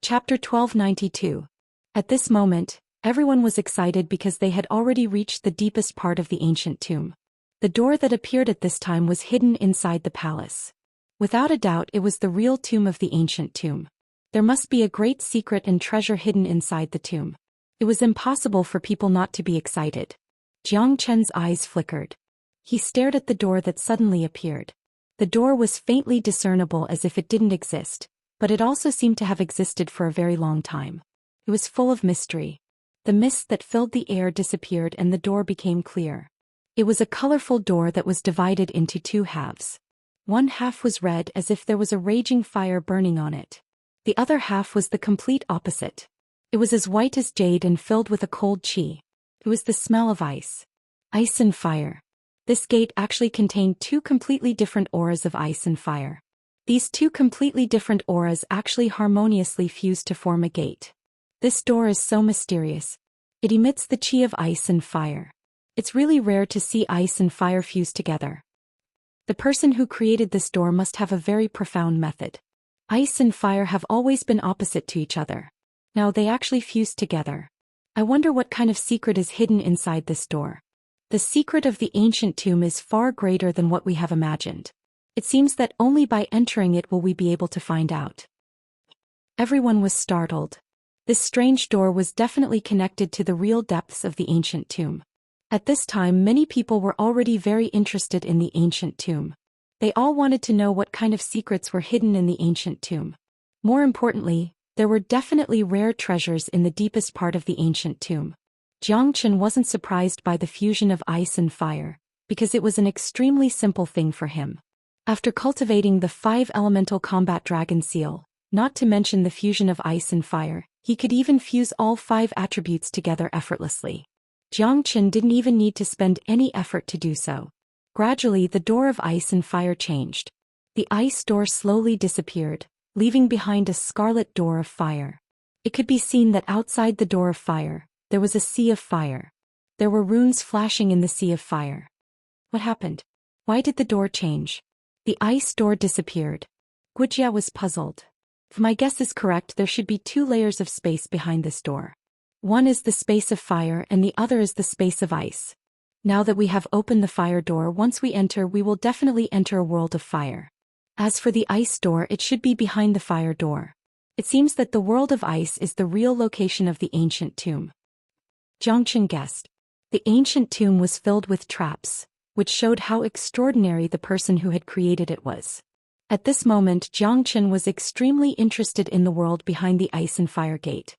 Chapter 1292. At this moment, everyone was excited because they had already reached the deepest part of the ancient tomb. The door that appeared at this time was hidden inside the palace. Without a doubt it was the real tomb of the ancient tomb. There must be a great secret and treasure hidden inside the tomb. It was impossible for people not to be excited. Jiang Chen's eyes flickered. He stared at the door that suddenly appeared. The door was faintly discernible as if it didn't exist, but it also seemed to have existed for a very long time. It was full of mystery. The mist that filled the air disappeared and the door became clear. It was a colorful door that was divided into two halves. One half was red as if there was a raging fire burning on it. The other half was the complete opposite. It was as white as jade and filled with a cold qi. It was the smell of ice. Ice and fire. This gate actually contained two completely different auras of ice and fire. These two completely different auras actually harmoniously fused to form a gate. This door is so mysterious. It emits the qi of ice and fire. It's really rare to see ice and fire fuse together. The person who created this door must have a very profound method. Ice and fire have always been opposite to each other. Now they actually fused together. I wonder what kind of secret is hidden inside this door. The secret of the ancient tomb is far greater than what we have imagined. It seems that only by entering it will we be able to find out. Everyone was startled. This strange door was definitely connected to the real depths of the ancient tomb. At this time many people were already very interested in the ancient tomb. They all wanted to know what kind of secrets were hidden in the ancient tomb. More importantly, there were definitely rare treasures in the deepest part of the ancient tomb. Jiang Chen wasn't surprised by the fusion of ice and fire, because it was an extremely simple thing for him. After cultivating the 5 elemental combat dragon seal, not to mention the fusion of ice and fire, he could even fuse all 5 attributes together effortlessly. Jiang Chen didn't even need to spend any effort to do so. Gradually the door of ice and fire changed. The ice door slowly disappeared, leaving behind a scarlet door of fire. It could be seen that outside the door of fire, there was a sea of fire. There were runes flashing in the sea of fire. What happened? Why did the door change? The ice door disappeared. Wuxia was puzzled. If my guess is correct, there should be 2 layers of space behind this door. One is the space of fire and the other is the space of ice. Now that we have opened the fire door, once we enter we will definitely enter a world of fire. As for the ice door, it should be behind the fire door. It seems that the world of ice is the real location of the ancient tomb. Jiang Chen guessed. The ancient tomb was filled with traps, which showed how extraordinary the person who had created it was. At this moment Jiang Chen was extremely interested in the world behind the ice and fire gate.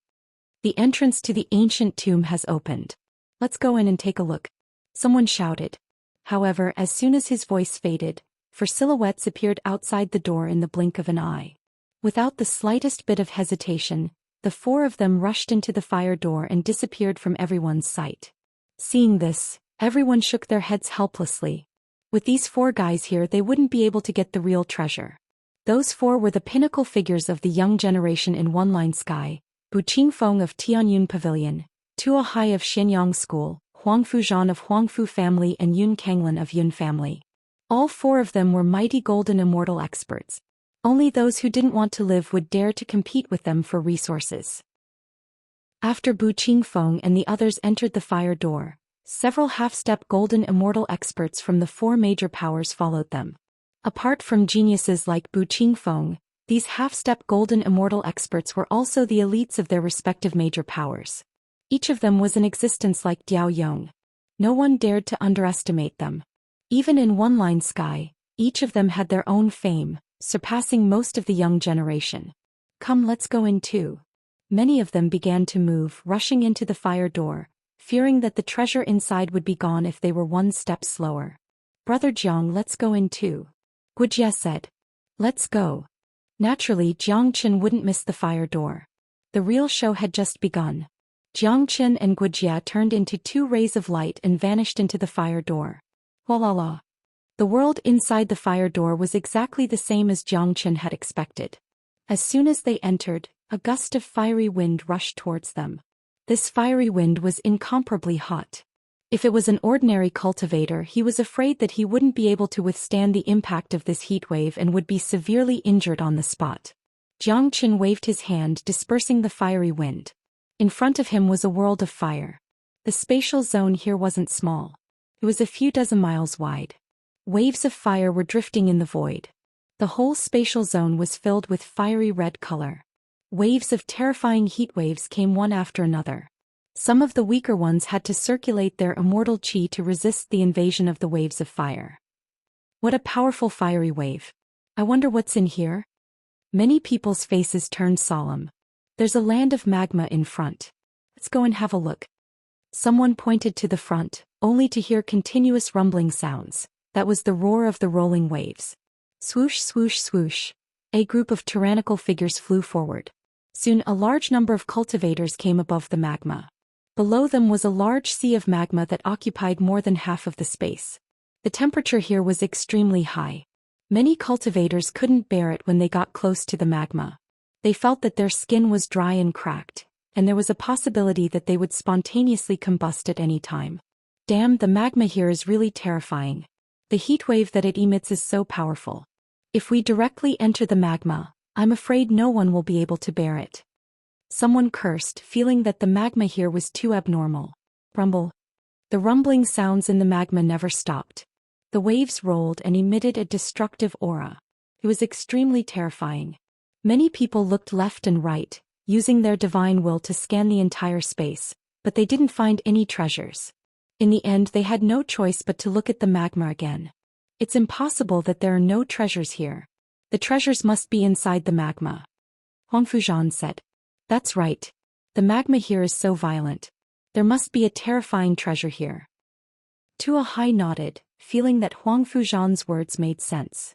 The entrance to the ancient tomb has opened. Let's go in and take a look. Someone shouted. However, as soon as his voice faded, 4 silhouettes appeared outside the door in the blink of an eye. Without the slightest bit of hesitation, the 4 of them rushed into the fire door and disappeared from everyone's sight. Seeing this, everyone shook their heads helplessly. With these 4 guys here, they wouldn't be able to get the real treasure. Those 4 were the pinnacle figures of the young generation in One Line Sky: Bu Qingfeng of Tianyun Pavilion, Tuo Hai of Xianyang School, Huang Fuzhan of Huangfu family and Yun Kanglan of Yun family. All 4 of them were mighty golden immortal experts. Only those who didn't want to live would dare to compete with them for resources. After Bu Qingfeng and the others entered the fire door, several half-step golden immortal experts from the 4 major powers followed them. Apart from geniuses like Bu Qingfeng, these half-step golden immortal experts were also the elites of their respective major powers. Each of them was in existence like Diao Yong. No one dared to underestimate them. Even in One Line Sky, each of them had their own fame, surpassing most of the young generation. Come, let's go in too. Many of them began to move, rushing into the fire door, fearing that the treasure inside would be gone if they were 1 step slower. Brother Jiang, let's go in too. Wuxia said. Let's go. Naturally, Jiang Chen wouldn't miss the fire door. The real show had just begun. Jiang Chen and Wuxia turned into 2 rays of light and vanished into the fire door. Voila! The world inside the fire door was exactly the same as Jiang Chen had expected. As soon as they entered, a gust of fiery wind rushed towards them. This fiery wind was incomparably hot. If it was an ordinary cultivator, he was afraid that he wouldn't be able to withstand the impact of this heat wave and would be severely injured on the spot. Jiang Chen waved his hand, dispersing the fiery wind. In front of him was a world of fire. The spatial zone here wasn't small. It was a few dozen miles wide. Waves of fire were drifting in the void. The whole spatial zone was filled with fiery red color. Waves of terrifying heat waves came one after another. Some of the weaker ones had to circulate their immortal qi to resist the invasion of the waves of fire. What a powerful fiery wave. I wonder what's in here? Many people's faces turned solemn. There's a land of magma in front. Let's go and have a look. Someone pointed to the front, only to hear continuous rumbling sounds. That was the roar of the rolling waves. Swoosh, swoosh, swoosh. A group of tyrannical figures flew forward. Soon a large number of cultivators came above the magma. Below them was a large sea of magma that occupied more than half of the space. The temperature here was extremely high. Many cultivators couldn't bear it when they got close to the magma. They felt that their skin was dry and cracked, and there was a possibility that they would spontaneously combust at any time. Damn, the magma here is really terrifying. The heat wave that it emits is so powerful. If we directly enter the magma, I'm afraid no one will be able to bear it. Someone cursed, feeling that the magma here was too abnormal. Rumble. The rumbling sounds in the magma never stopped. The waves rolled and emitted a destructive aura. It was extremely terrifying. Many people looked left and right, using their divine will to scan the entire space, but they didn't find any treasures. In the end, they had no choice but to look at the magma again. It's impossible that there are no treasures here. The treasures must be inside the magma. Huang Fuzhan said. That's right. The magma here is so violent. There must be a terrifying treasure here. Tua Hai nodded, feeling that Huang Fuzhan's words made sense.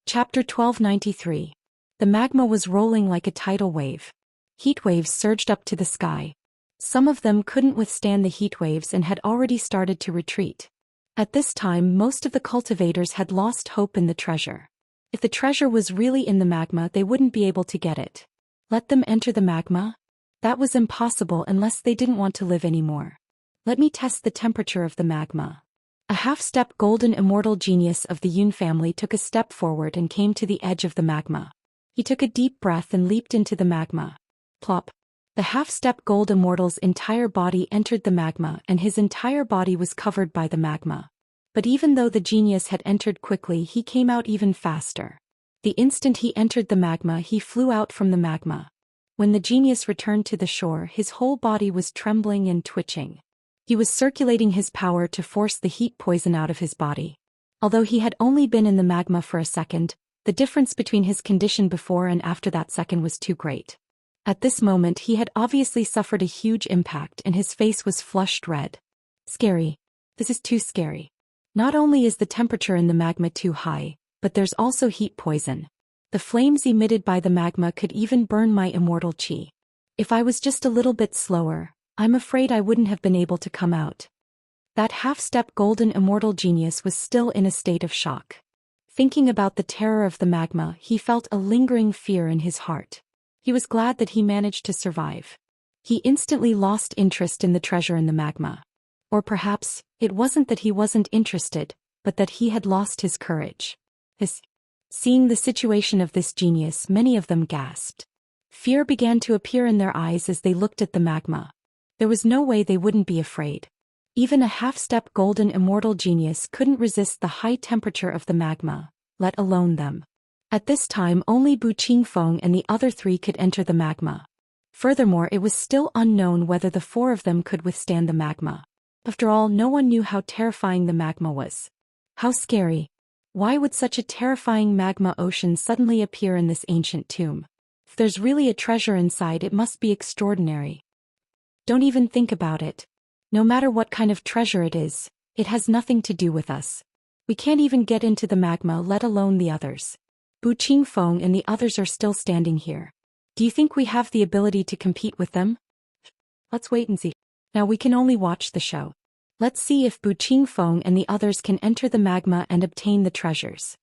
Chapter 1293. The magma was rolling like a tidal wave. Heat waves surged up to the sky. Some of them couldn't withstand the heat waves and had already started to retreat. At this time, most of the cultivators had lost hope in the treasure. If the treasure was really in the magma, they wouldn't be able to get it. Let them enter the magma? That was impossible unless they didn't want to live anymore. Let me test the temperature of the magma. A half-step golden immortal genius of the Yun family took a step forward and came to the edge of the magma. He took a deep breath and leaped into the magma. Plop. The half-step gold immortal's entire body entered the magma and his entire body was covered by the magma. But even though the genius had entered quickly, he came out even faster. The instant he entered the magma, he flew out from the magma. When the genius returned to the shore, his whole body was trembling and twitching. He was circulating his power to force the heat poison out of his body. Although he had only been in the magma for a second, the difference between his condition before and after that second was too great. At this moment he had obviously suffered a huge impact and his face was flushed red. Scary. This is too scary. Not only is the temperature in the magma too high, but there's also heat poison. The flames emitted by the magma could even burn my immortal qi. If I was just a little bit slower, I'm afraid I wouldn't have been able to come out. That half-step golden immortal genius was still in a state of shock. Thinking about the terror of the magma, he felt a lingering fear in his heart. He was glad that he managed to survive. He instantly lost interest in the treasure in the magma. Or perhaps, it wasn't that he wasn't interested, but that he had lost his courage. Seeing the situation of this genius, many of them gasped. Fear began to appear in their eyes as they looked at the magma. There was no way they wouldn't be afraid. Even a half-step golden immortal genius couldn't resist the high temperature of the magma, let alone them. At this time only Bu Qingfeng and the other three could enter the magma. Furthermore, it was still unknown whether the four of them could withstand the magma. After all, no one knew how terrifying the magma was. How scary. Why would such a terrifying magma ocean suddenly appear in this ancient tomb? If there's really a treasure inside, it must be extraordinary. Don't even think about it. No matter what kind of treasure it is, it has nothing to do with us. We can't even get into the magma, let alone the others. Bu Qingfeng and the others are still standing here. Do you think we have the ability to compete with them? Let's wait and see. Now we can only watch the show. Let's see if Bu Qingfeng and the others can enter the magma and obtain the treasures.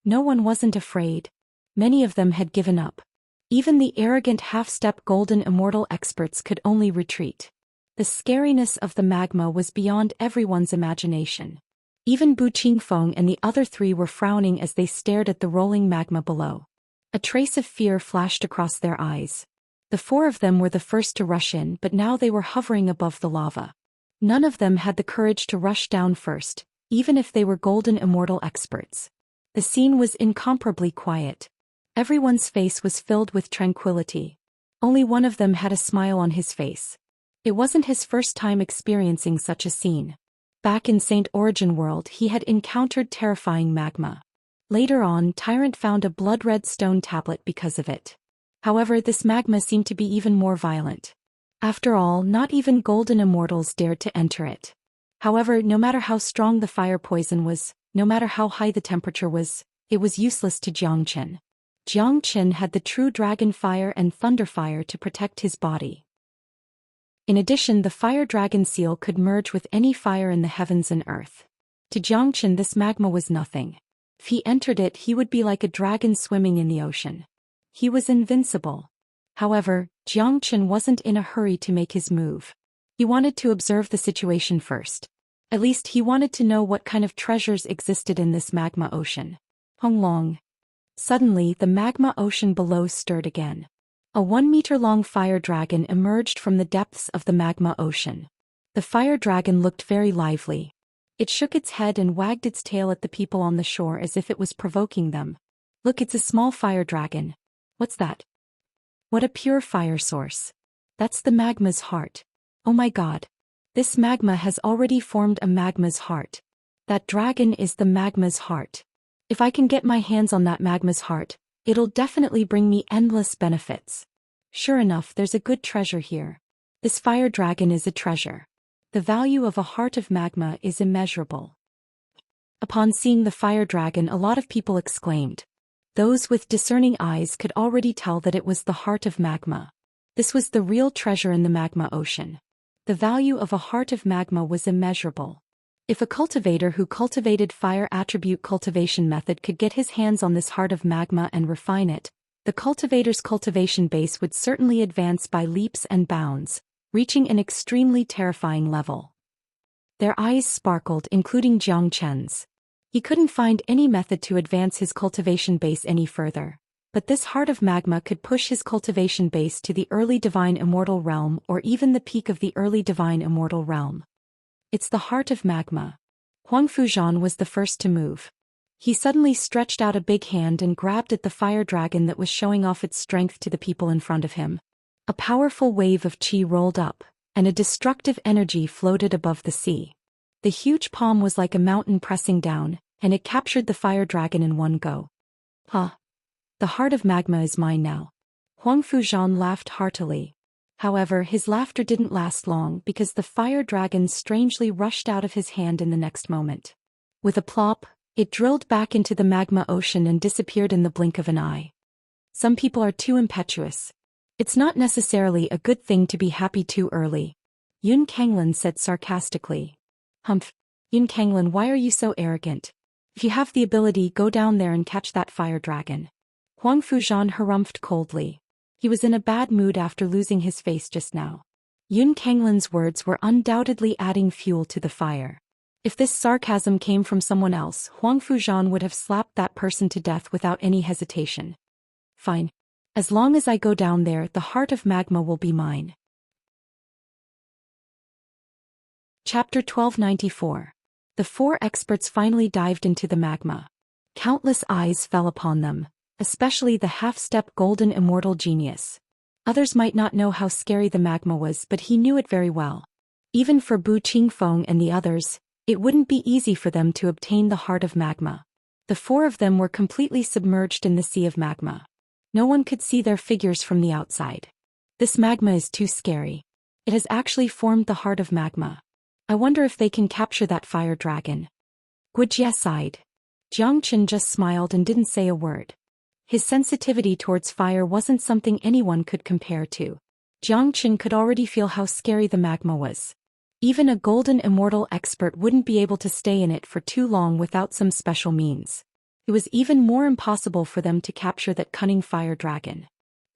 No one wasn't afraid. Many of them had given up. Even the arrogant half-step golden immortal experts could only retreat. The scariness of the magma was beyond everyone's imagination. Even Bu Qingfeng and the other three were frowning as they stared at the rolling magma below. A trace of fear flashed across their eyes. The four of them were the first to rush in, but now they were hovering above the lava. None of them had the courage to rush down first, even if they were golden immortal experts. The scene was incomparably quiet. Everyone's face was filled with tranquility. Only one of them had a smile on his face. It wasn't his first time experiencing such a scene. Back in Saint Origin World he had encountered terrifying magma. Later on, Tyrant found a blood-red stone tablet because of it. However, this magma seemed to be even more violent. After all, not even golden immortals dared to enter it. However, no matter how strong the fire poison was, no matter how high the temperature was, it was useless to Zhou Xian. Zhou Xian had the true dragon fire and thunder fire to protect his body. In addition, the fire dragon seal could merge with any fire in the heavens and earth. To Zhou Xian this magma was nothing. If he entered it, he would be like a dragon swimming in the ocean. He was invincible. However, Zhou Xian wasn't in a hurry to make his move. He wanted to observe the situation first. At least he wanted to know what kind of treasures existed in this magma ocean. Honglong. Suddenly, the magma ocean below stirred again. A 1-meter-long fire dragon emerged from the depths of the magma ocean. The fire dragon looked very lively. It shook its head and wagged its tail at the people on the shore as if it was provoking them. Look, it's a small fire dragon. What's that? What a pure fire source. That's the magma's heart. Oh my god. This magma has already formed a magma's heart. That dragon is the magma's heart. If I can get my hands on that magma's heart, it'll definitely bring me endless benefits. Sure enough, there's a good treasure here. This fire dragon is a treasure. The value of a heart of magma is immeasurable. Upon seeing the fire dragon, a lot of people exclaimed. Those with discerning eyes could already tell that it was the heart of magma. This was the real treasure in the magma ocean. The value of a heart of magma was immeasurable. If a cultivator who cultivated fire attribute cultivation method could get his hands on this heart of magma and refine it, the cultivator's cultivation base would certainly advance by leaps and bounds, reaching an extremely terrifying level. Their eyes sparkled, including Zhou Qian's. He couldn't find any method to advance his cultivation base any further, but this heart of magma could push his cultivation base to the early divine immortal realm or even the peak of the early divine immortal realm. It's the heart of magma. Huang Fuzhan was the first to move. He suddenly stretched out a big hand and grabbed at the fire dragon that was showing off its strength to the people in front of him. A powerful wave of qi rolled up, and a destructive energy floated above the sea. The huge palm was like a mountain pressing down, and it captured the fire dragon in one go. Huh. The heart of magma is mine now. Huang Fuzhan laughed heartily. However, his laughter didn't last long because the fire dragon strangely rushed out of his hand in the next moment. With a plop, it drilled back into the magma ocean and disappeared in the blink of an eye. Some people are too impetuous. It's not necessarily a good thing to be happy too early. Yun Kanglin said sarcastically. Humph. Yun Kanglin, why are you so arrogant? If you have the ability, go down there and catch that fire dragon. Huang Fuzhan harumphed coldly. He was in a bad mood after losing his face just now. Yun Kanglin's words were undoubtedly adding fuel to the fire. If this sarcasm came from someone else, Huang Fuzhan would have slapped that person to death without any hesitation. Fine. As long as I go down there, the heart of magma will be mine. Chapter 1294. The four experts finally dived into the magma. Countless eyes fell upon them, especially the half-step golden immortal genius. Others might not know how scary the magma was, but he knew it very well. Even for Bu Qingfeng and the others, it wouldn't be easy for them to obtain the heart of magma. The four of them were completely submerged in the sea of magma. No one could see their figures from the outside. This magma is too scary. It has actually formed the heart of magma. I wonder if they can capture that fire dragon. Wuxia sighed. Zhou Xian just smiled and didn't say a word. His sensitivity towards fire wasn't something anyone could compare to. Zhou Xian could already feel how scary the magma was. Even a golden immortal expert wouldn't be able to stay in it for too long without some special means. It was even more impossible for them to capture that cunning fire dragon.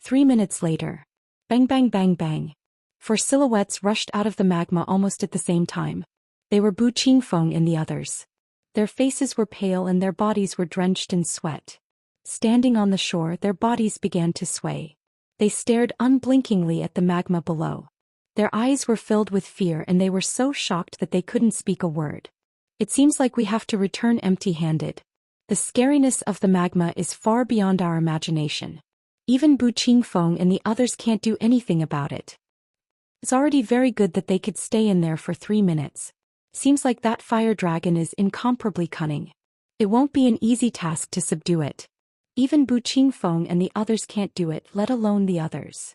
3 minutes later. Bang bang bang bang. Four silhouettes rushed out of the magma almost at the same time. They were Bu Qingfeng and the others. Their faces were pale and their bodies were drenched in sweat. Standing on the shore, their bodies began to sway. They stared unblinkingly at the magma below. Their eyes were filled with fear and they were so shocked that they couldn't speak a word. It seems like we have to return empty-handed. The scariness of the magma is far beyond our imagination. Even Bu Qingfeng and the others can't do anything about it. It's already very good that they could stay in there for 3 minutes. Seems like that fire dragon is incomparably cunning. It won't be an easy task to subdue it. Even Bu Qingfeng and the others can't do it, let alone the others.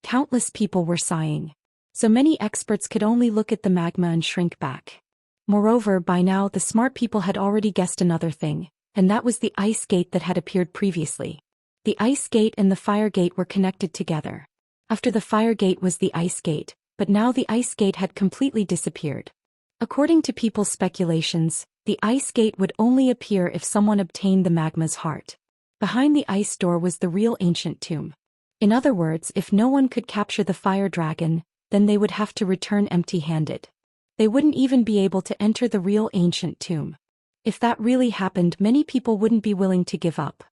Countless people were sighing. So many experts could only look at the magma and shrink back. Moreover, by now the smart people had already guessed another thing, and that was the ice gate that had appeared previously. The ice gate and the fire gate were connected together. After the fire gate was the ice gate, but now the ice gate had completely disappeared. According to people's speculations, the ice gate would only appear if someone obtained the magma's heart. Behind the ice door was the real ancient tomb. In other words, if no one could capture the fire dragon, then they would have to return empty-handed. They wouldn't even be able to enter the real ancient tomb. If that really happened, many people wouldn't be willing to give up.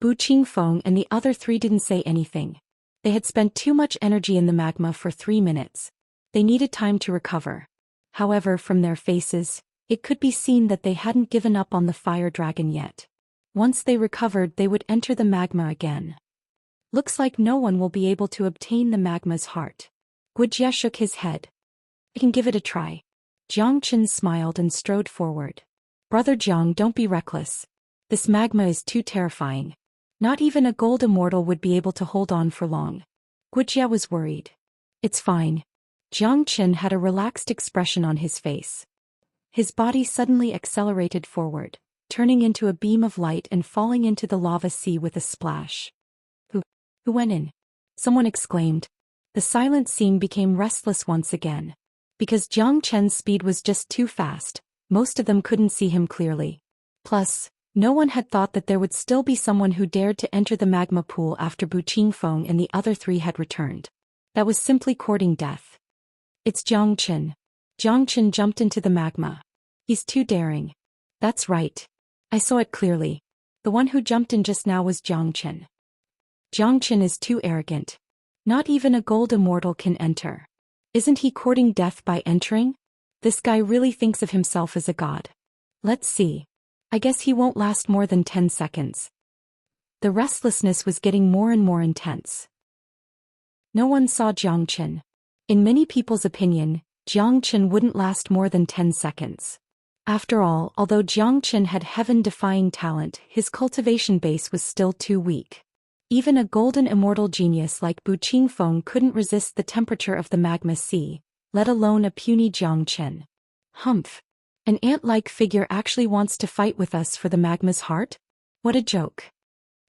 Bu Qingfeng and the other 3 didn't say anything. They had spent too much energy in the magma for 3 minutes. They needed time to recover. However, from their faces, it could be seen that they hadn't given up on the fire dragon yet. Once they recovered, they would enter the magma again. Looks like no one will be able to obtain the magma's heart. Wuxia shook his head. I can give it a try. Jiang Chen smiled and strode forward. Brother Jiang, don't be reckless. This magma is too terrifying. Not even a gold immortal would be able to hold on for long. Wuxia was worried. It's fine. Jiang Chen had a relaxed expression on his face. His body suddenly accelerated forward, turning into a beam of light and falling into the lava sea with a splash. Who went in? Someone exclaimed. The silent scene became restless once again. Because Jiang Chen's speed was just too fast, most of them couldn't see him clearly. Plus, no one had thought that there would still be someone who dared to enter the magma pool after Bu Qingfeng and the other 3 had returned. That was simply courting death. It's Jiang Chen. Jiang Chen jumped into the magma. He's too daring. That's right. I saw it clearly. The one who jumped in just now was Jiang Chen. Jiang Chen is too arrogant. Not even a gold immortal can enter. Isn't he courting death by entering? This guy really thinks of himself as a god. Let's see. I guess he won't last more than 10 seconds. The restlessness was getting more and more intense. No one saw Jiang Chen. In many people's opinion, Jiang Chen wouldn't last more than 10 seconds. After all, although Jiang Chen had heaven-defying talent, his cultivation base was still too weak. Even a golden immortal genius like Bu Qingfeng couldn't resist the temperature of the magma sea, let alone a puny Jiang Chen. Humph. An ant-like figure actually wants to fight with us for the magma's heart? What a joke.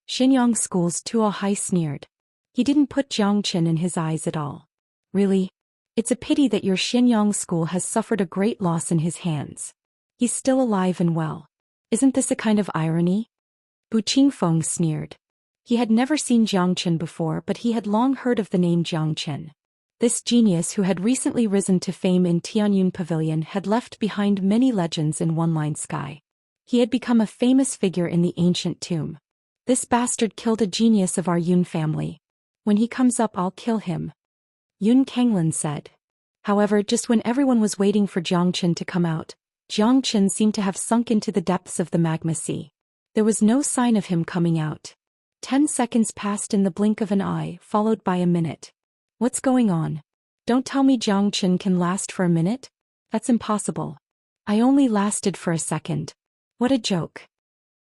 Xinyang School's Tuo Hai sneered. He didn't put Jiang Chen in his eyes at all. Really? It's a pity that your Xinyang School has suffered a great loss in his hands. He's still alive and well. Isn't this a kind of irony? Bu Qingfeng sneered. He had never seen Jiang Chen before, but he had long heard of the name Jiang Chen. This genius, who had recently risen to fame in Tianyun Pavilion, had left behind many legends in One-Line Sky. He had become a famous figure in the ancient tomb. This bastard killed a genius of our Yun family. When he comes up, I'll kill him. Yun Kanglin said. However, just when everyone was waiting for Jiang Chen to come out, Jiang Chen seemed to have sunk into the depths of the magma sea. There was no sign of him coming out. 10 seconds passed in the blink of an eye, followed by a minute. What's going on? Don't tell me Jiang Chen can last for a minute? That's impossible. I only lasted for a second. What a joke.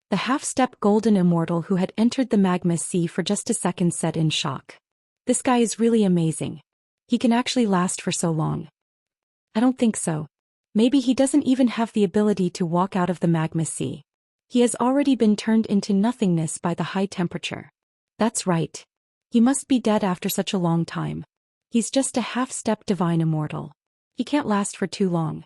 The half-step golden immortal who had entered the magma sea for just a second said in shock. This guy is really amazing. He can actually last for so long. I don't think so. Maybe he doesn't even have the ability to walk out of the magma sea. He has already been turned into nothingness by the high temperature. That's right. He must be dead after such a long time. He's just a half-step divine immortal. He can't last for too long.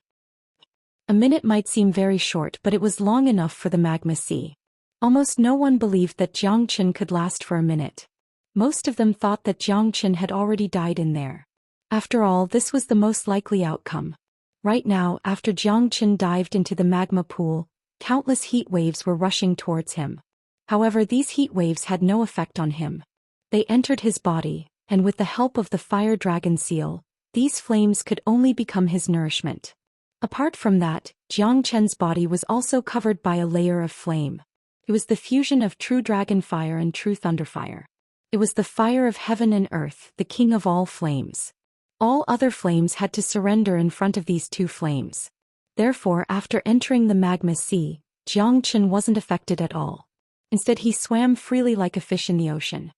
A minute might seem very short, but it was long enough for the magma sea. Almost no one believed that Jiang Chen could last for a minute. Most of them thought that Jiang Chen had already died in there. After all, this was the most likely outcome. Right now, after Jiang Chen dived into the magma pool, countless heat waves were rushing towards him. However, these heat waves had no effect on him. They entered his body, and with the help of the fire dragon seal, these flames could only become his nourishment. Apart from that, Jiang Chen's body was also covered by a layer of flame. It was the fusion of true dragon fire and true thunder fire. It was the fire of heaven and earth, the king of all flames. All other flames had to surrender in front of these two flames. Therefore, after entering the magma sea, Jiang Chen wasn't affected at all. Instead, he swam freely like a fish in the ocean.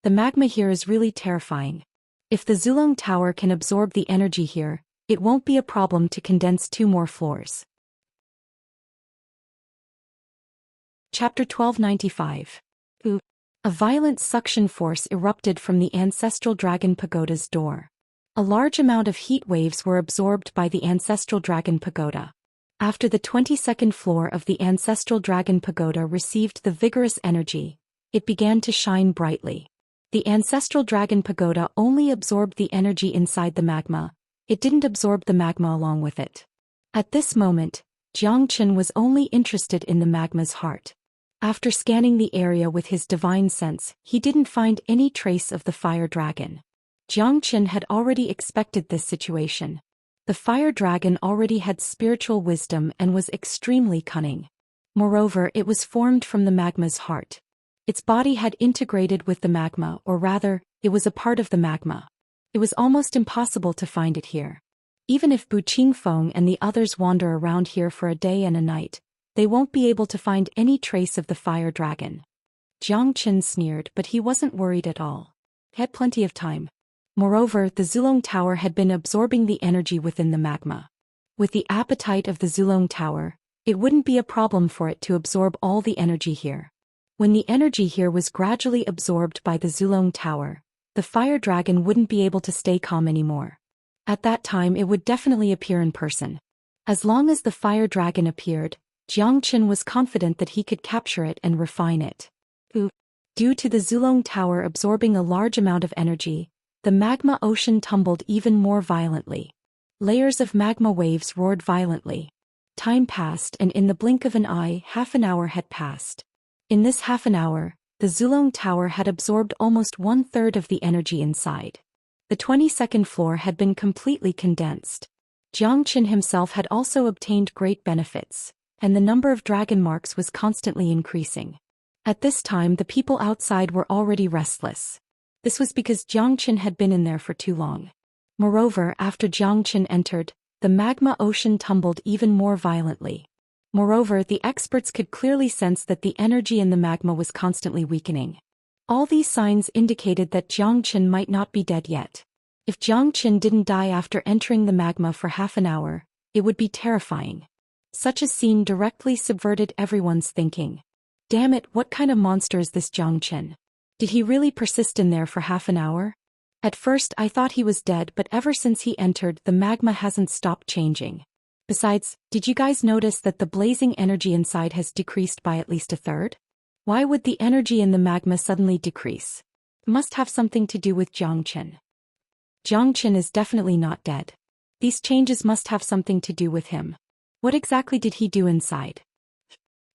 The magma here is really terrifying. If the Zulong Tower can absorb the energy here, it won't be a problem to condense 2 more floors. Chapter 1295. A violent suction force erupted from the ancestral dragon pagoda's door. A large amount of heat waves were absorbed by the ancestral dragon pagoda. After the 22nd floor of the ancestral dragon pagoda received the vigorous energy, it began to shine brightly. The ancestral dragon pagoda only absorbed the energy inside the magma. It didn't absorb the magma along with it. At this moment, Jiang Chen was only interested in the magma's heart. After scanning the area with his divine sense, he didn't find any trace of the fire dragon. Jiang Chen had already expected this situation. The fire dragon already had spiritual wisdom and was extremely cunning. Moreover, it was formed from the magma's heart. Its body had integrated with the magma, or rather, it was a part of the magma. It was almost impossible to find it here. Even if Bu Qingfeng and the others wander around here for a day and a night, they won't be able to find any trace of the fire dragon. Jiang Chen sneered, but he wasn't worried at all. He had plenty of time. Moreover, the Zulong Tower had been absorbing the energy within the magma. With the appetite of the Zulong Tower, it wouldn't be a problem for it to absorb all the energy here. When the energy here was gradually absorbed by the Zulong Tower, the fire dragon wouldn't be able to stay calm anymore. At that time, it would definitely appear in person. As long as the fire dragon appeared, Jiang Chen was confident that he could capture it and refine it. Due to the Zulong Tower absorbing a large amount of energy, the magma ocean tumbled even more violently. Layers of magma waves roared violently. Time passed, and in the blink of an eye, half an hour had passed. In this half an hour, the Zulong Tower had absorbed almost 1/3 of the energy inside. The 22nd floor had been completely condensed. Jiang Chen himself had also obtained great benefits, and the number of dragon marks was constantly increasing. At this time, the people outside were already restless. This was because Jiang Chen had been in there for too long. Moreover, after Jiang Chen entered, the magma ocean tumbled even more violently. Moreover, the experts could clearly sense that the energy in the magma was constantly weakening. All these signs indicated that Jiang Chen might not be dead yet. If Jiang Chen didn't die after entering the magma for half an hour, it would be terrifying. Such a scene directly subverted everyone's thinking. Damn it, what kind of monster is this Jiang Chen? Did he really persist in there for half an hour? At first I thought he was dead, but ever since he entered, the magma hasn't stopped changing. Besides, did you guys notice that the blazing energy inside has decreased by at least 1/3? Why would the energy in the magma suddenly decrease? It must have something to do with Jiang Chen. Jiang Chen is definitely not dead. These changes must have something to do with him. What exactly did he do inside?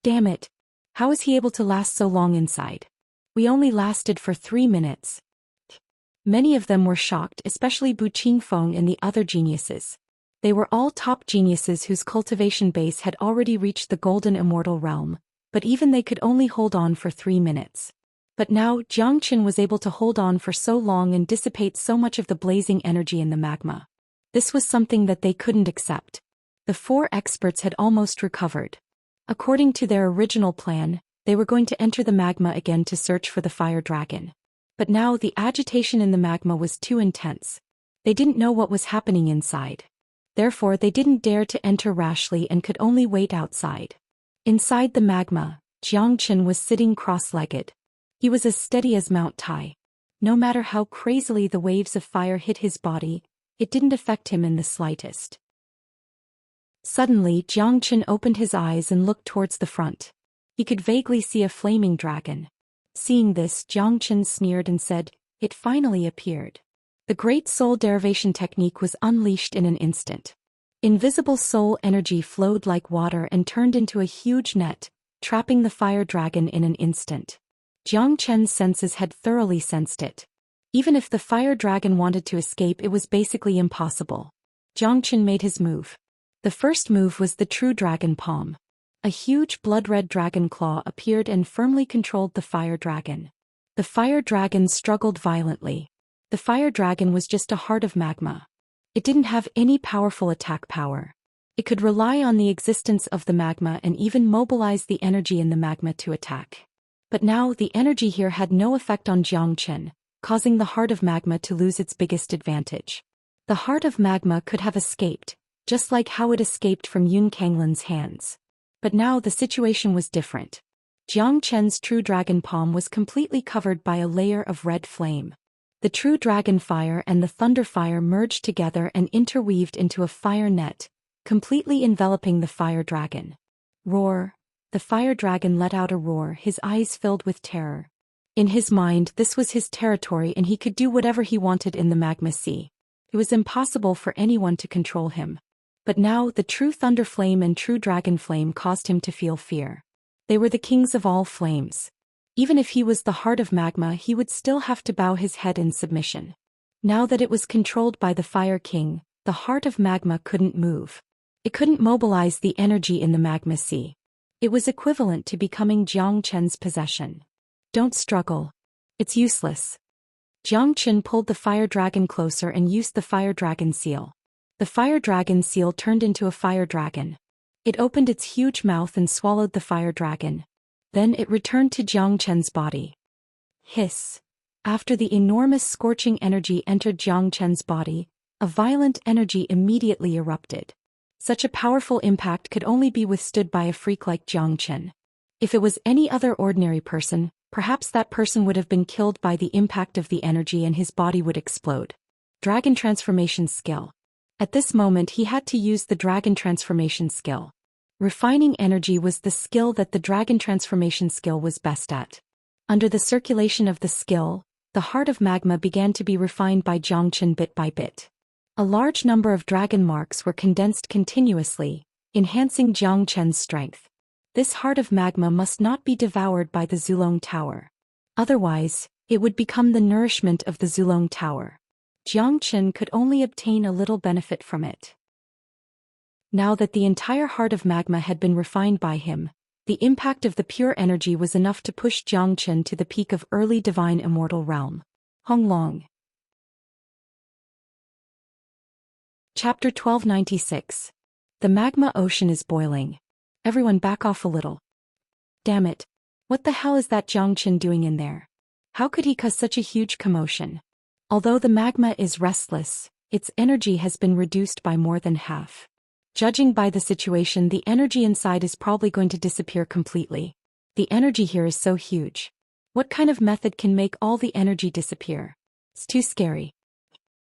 Damn it. How is he able to last so long inside? We only lasted for 3 minutes. Many of them were shocked, especially Bu Qingfeng and the other geniuses. They were all top geniuses whose cultivation base had already reached the golden immortal realm, but even they could only hold on for 3 minutes. But now, Jiang Chen was able to hold on for so long and dissipate so much of the blazing energy in the magma. This was something that they couldn't accept. The 4 experts had almost recovered. According to their original plan, they were going to enter the magma again to search for the fire dragon. But now the agitation in the magma was too intense. They didn't know what was happening inside. Therefore, they didn't dare to enter rashly and could only wait outside. Inside the magma, Jiang Chen was sitting cross-legged. He was as steady as Mount Tai. No matter how crazily the waves of fire hit his body, it didn't affect him in the slightest. Suddenly, Jiang Chen opened his eyes and looked towards the front. He could vaguely see a flaming dragon. Seeing this, Jiang Chen sneered and said, "It finally appeared." The great soul derivation technique was unleashed in an instant. Invisible soul energy flowed like water and turned into a huge net, trapping the fire dragon in an instant. Jiang Chen's senses had thoroughly sensed it. Even if the fire dragon wanted to escape, it was basically impossible. Jiang Chen made his move. The first move was the true dragon palm. A huge blood-red dragon claw appeared and firmly controlled the fire dragon. The fire dragon struggled violently. The fire dragon was just a heart of magma. It didn't have any powerful attack power. It could rely on the existence of the magma and even mobilize the energy in the magma to attack. But now the energy here had no effect on Jiang Chen, causing the heart of magma to lose its biggest advantage. The heart of magma could have escaped, just like how it escaped from Yun Kanglin's hands. But now the situation was different. Jiang Chen's true dragon palm was completely covered by a layer of red flame. The true dragon fire and the thunder fire merged together and interweaved into a fire net, completely enveloping the fire dragon. Roar! The fire dragon let out a roar, his eyes filled with terror. In his mind, this was his territory and he could do whatever he wanted in the magma sea. It was impossible for anyone to control him. But now the true thunder flame and true dragon flame caused him to feel fear. They were the kings of all flames. Even if he was the heart of magma, he would still have to bow his head in submission. Now that it was controlled by the Fire King, the heart of magma couldn't move. It couldn't mobilize the energy in the magma sea. It was equivalent to becoming Jiang Chen's possession. Don't struggle. It's useless. Jiang Chen pulled the fire dragon closer and used the fire dragon seal. The fire dragon seal turned into a fire dragon. It opened its huge mouth and swallowed the fire dragon. Then it returned to Jiang Chen's body. Hiss. After the enormous scorching energy entered Jiang Chen's body, a violent energy immediately erupted. Such a powerful impact could only be withstood by a freak like Jiang Chen. If it was any other ordinary person, perhaps that person would have been killed by the impact of the energy and his body would explode. Dragon transformation skill. At this moment he had to use the dragon transformation skill. Refining energy was the skill that the dragon transformation skill was best at. Under the circulation of the skill, the heart of magma began to be refined by Jiang Chen bit by bit. A large number of dragon marks were condensed continuously, enhancing Jiang Chen's strength. This heart of magma must not be devoured by the Zulong Tower. Otherwise, it would become the nourishment of the Zulong Tower. Jiang Chen could only obtain a little benefit from it. Now that the entire heart of magma had been refined by him, the impact of the pure energy was enough to push Jiang Chen to the peak of early divine immortal realm. Honglong. Chapter 1296. The magma ocean is boiling. Everyone back off a little. Damn it. What the hell is that Jiang Chen doing in there? How could he cause such a huge commotion? Although the magma is restless, its energy has been reduced by more than half. Judging by the situation, the energy inside is probably going to disappear completely. The energy here is so huge. What kind of method can make all the energy disappear? It's too scary.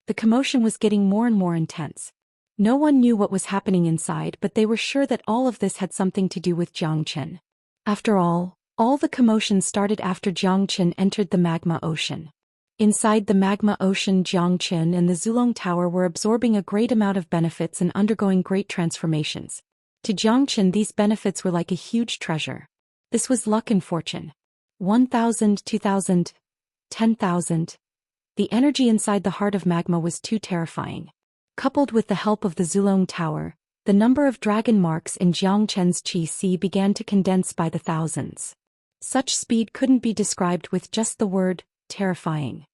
The commotion was getting more and more intense. No one knew what was happening inside, but they were sure that all of this had something to do with Jiang Chen. After all the commotion started after Jiang Chen entered the magma ocean. Inside the magma ocean, Jiang Chen and the Zulong Tower were absorbing a great amount of benefits and undergoing great transformations. To Jiang Chen, these benefits were like a huge treasure. This was luck and fortune. 1,000, 2,000, 10,000. The energy inside the heart of magma was too terrifying. Coupled with the help of the Zulong Tower, the number of dragon marks in Jiang Chen's Qi Sea began to condense by the thousands. Such speed couldn't be described with just the word terrifying.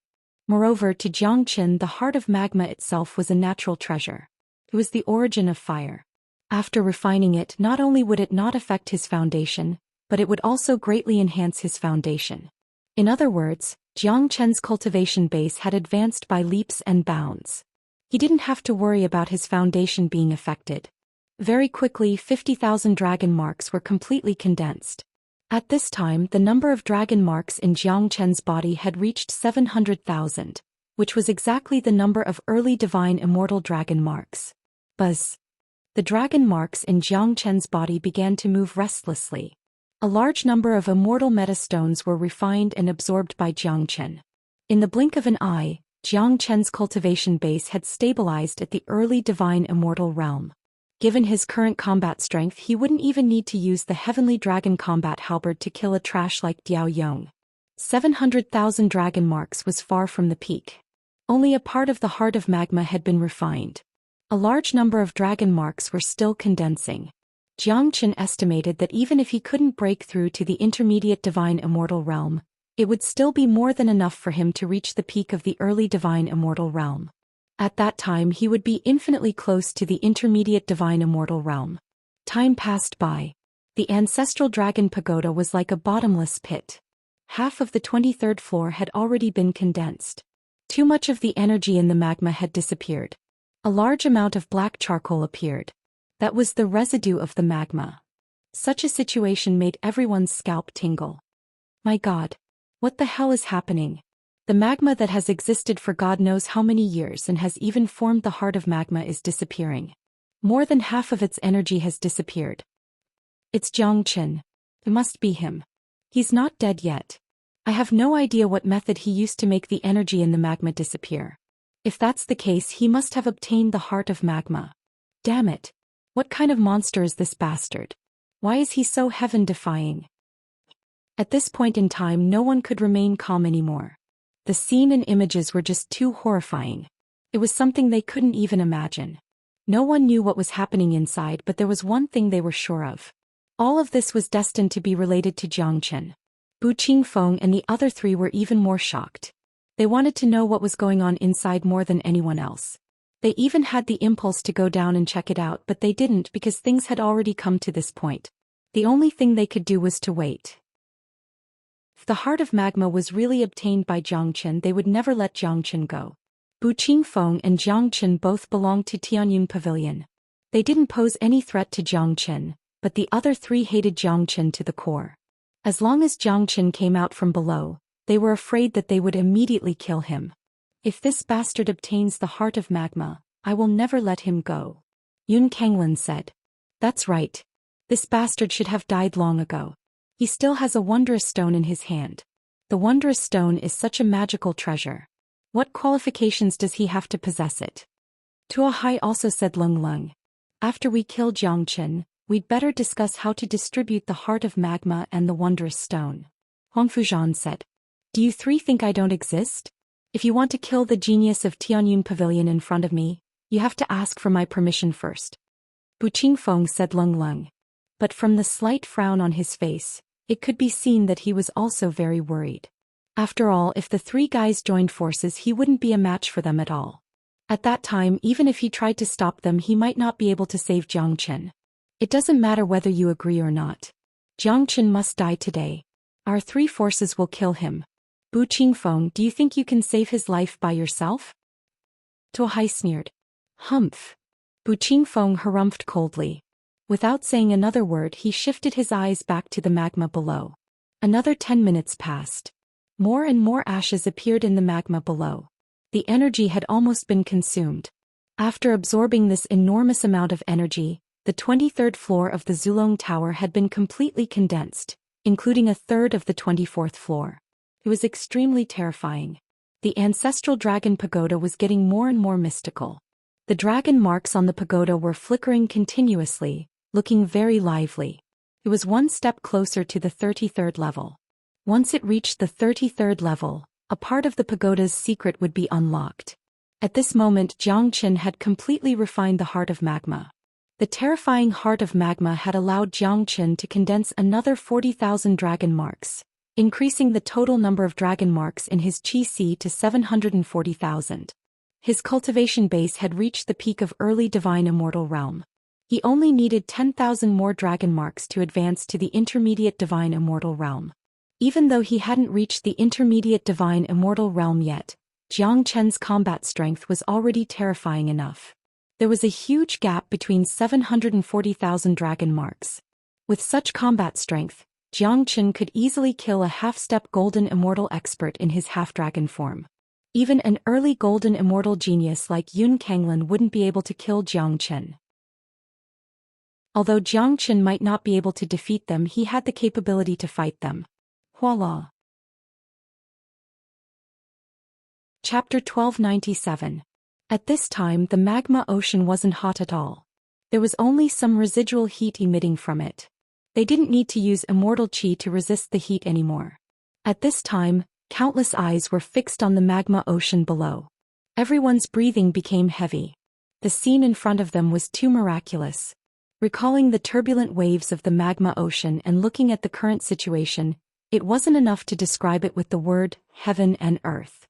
Moreover, to Jiang Chen, the heart of magma itself was a natural treasure. It was the origin of fire. After refining it, not only would it not affect his foundation, but it would also greatly enhance his foundation. In other words, Jiang Chen's cultivation base had advanced by leaps and bounds. He didn't have to worry about his foundation being affected. Very quickly, 50,000 dragon marks were completely condensed. At this time, the number of dragon marks in Jiang Chen's body had reached 700,000, which was exactly the number of early divine immortal dragon marks. Buzz. The dragon marks in Jiang Chen's body began to move restlessly. A large number of immortal metastones were refined and absorbed by Jiang Chen. In the blink of an eye, Jiang Chen's cultivation base had stabilized at the early divine immortal realm. Given his current combat strength, he wouldn't even need to use the Heavenly Dragon Combat Halberd to kill a trash like Diao Yong. 700,000 dragon marks was far from the peak. Only a part of the heart of magma had been refined. A large number of dragon marks were still condensing. Zhou Xian estimated that even if he couldn't break through to the intermediate divine immortal realm, it would still be more than enough for him to reach the peak of the early divine immortal realm. At that time he would be infinitely close to the intermediate divine immortal realm. Time passed by. The ancestral dragon pagoda was like a bottomless pit. Half of the 23rd floor had already been condensed. Too much of the energy in the magma had disappeared. A large amount of black charcoal appeared. That was the residue of the magma. Such a situation made everyone's scalp tingle. My God! What the hell is happening? The magma that has existed for God knows how many years and has even formed the heart of magma is disappearing. More than half of its energy has disappeared. It's Zhou Xian. It must be him. He's not dead yet. I have no idea what method he used to make the energy in the magma disappear. If that's the case, he must have obtained the heart of magma. Damn it! What kind of monster is this bastard? Why is he so heaven-defying? At this point in time, no one could remain calm anymore. The scene and images were just too horrifying. It was something they couldn't even imagine. No one knew what was happening inside, but there was one thing they were sure of. All of this was destined to be related to Zhou Xian. Bu Qingfeng and the other three were even more shocked. They wanted to know what was going on inside more than anyone else. They even had the impulse to go down and check it out, but they didn't because things had already come to this point. The only thing they could do was to wait. If the heart of magma was really obtained by Zhou Xian, they would never let Zhou Xian go. Bu Qingfeng and Zhou Xian both belonged to Tianyun Pavilion. They didn't pose any threat to Zhou Xian, but the other three hated Zhou Xian to the core. As long as Zhou Xian came out from below, they were afraid that they would immediately kill him. If this bastard obtains the heart of magma, I will never let him go. Yun Kanglin said. That's right. This bastard should have died long ago. He still has a wondrous stone in his hand. The wondrous stone is such a magical treasure. What qualifications does he have to possess it? Tuo Hai also said Lung Lung. After we kill Zhou Xian, we'd better discuss how to distribute the heart of magma and the wondrous stone. Huang Fuzhan said. Do you three think I don't exist? If you want to kill the genius of Tianyun Pavilion in front of me, you have to ask for my permission first. Bu Qingfeng said Lung Lung. But from the slight frown on his face, it could be seen that he was also very worried. After all, if the three guys joined forces, he wouldn't be a match for them at all. At that time, even if he tried to stop them, he might not be able to save Zhou Xian. It doesn't matter whether you agree or not. Zhou Xian must die today. Our three forces will kill him. Bu Qingfeng, do you think you can save his life by yourself? Tuo Hai sneered. Humph. Bu Qingfeng harumphed coldly. Without saying another word, he shifted his eyes back to the magma below. Another 10 minutes passed. More and more ashes appeared in the magma below. The energy had almost been consumed. After absorbing this enormous amount of energy, the 23rd floor of the Zulong Tower had been completely condensed, including a third of the 24th floor. It was extremely terrifying. The ancestral dragon pagoda was getting more and more mystical. The dragon marks on the pagoda were flickering continuously, looking very lively. It was one step closer to the 33rd level. Once it reached the 33rd level, a part of the pagoda's secret would be unlocked. At this moment, Zhou Xian had completely refined the heart of magma. The terrifying heart of magma had allowed Zhou Xian to condense another 40,000 dragon marks, increasing the total number of dragon marks in his Qi to 740,000. His cultivation base had reached the peak of early divine immortal realm. He only needed 10,000 more dragon marks to advance to the intermediate divine immortal realm. Even though he hadn't reached the intermediate divine immortal realm yet, Zhou Qian's combat strength was already terrifying enough. There was a huge gap between 740,000 dragon marks. With such combat strength, Zhou Qian could easily kill a half-step golden immortal expert in his half-dragon form. Even an early golden immortal genius like Yun Kanglin wouldn't be able to kill Zhou Qian. Although Zhou Qian might not be able to defeat them, he had the capability to fight them. Voila! Chapter 1297. At this time, the magma ocean wasn't hot at all. There was only some residual heat emitting from it. They didn't need to use immortal qi to resist the heat anymore. At this time, countless eyes were fixed on the magma ocean below. Everyone's breathing became heavy. The scene in front of them was too miraculous. Recalling the turbulent waves of the magma ocean and looking at the current situation, it wasn't enough to describe it with the word heaven and earth.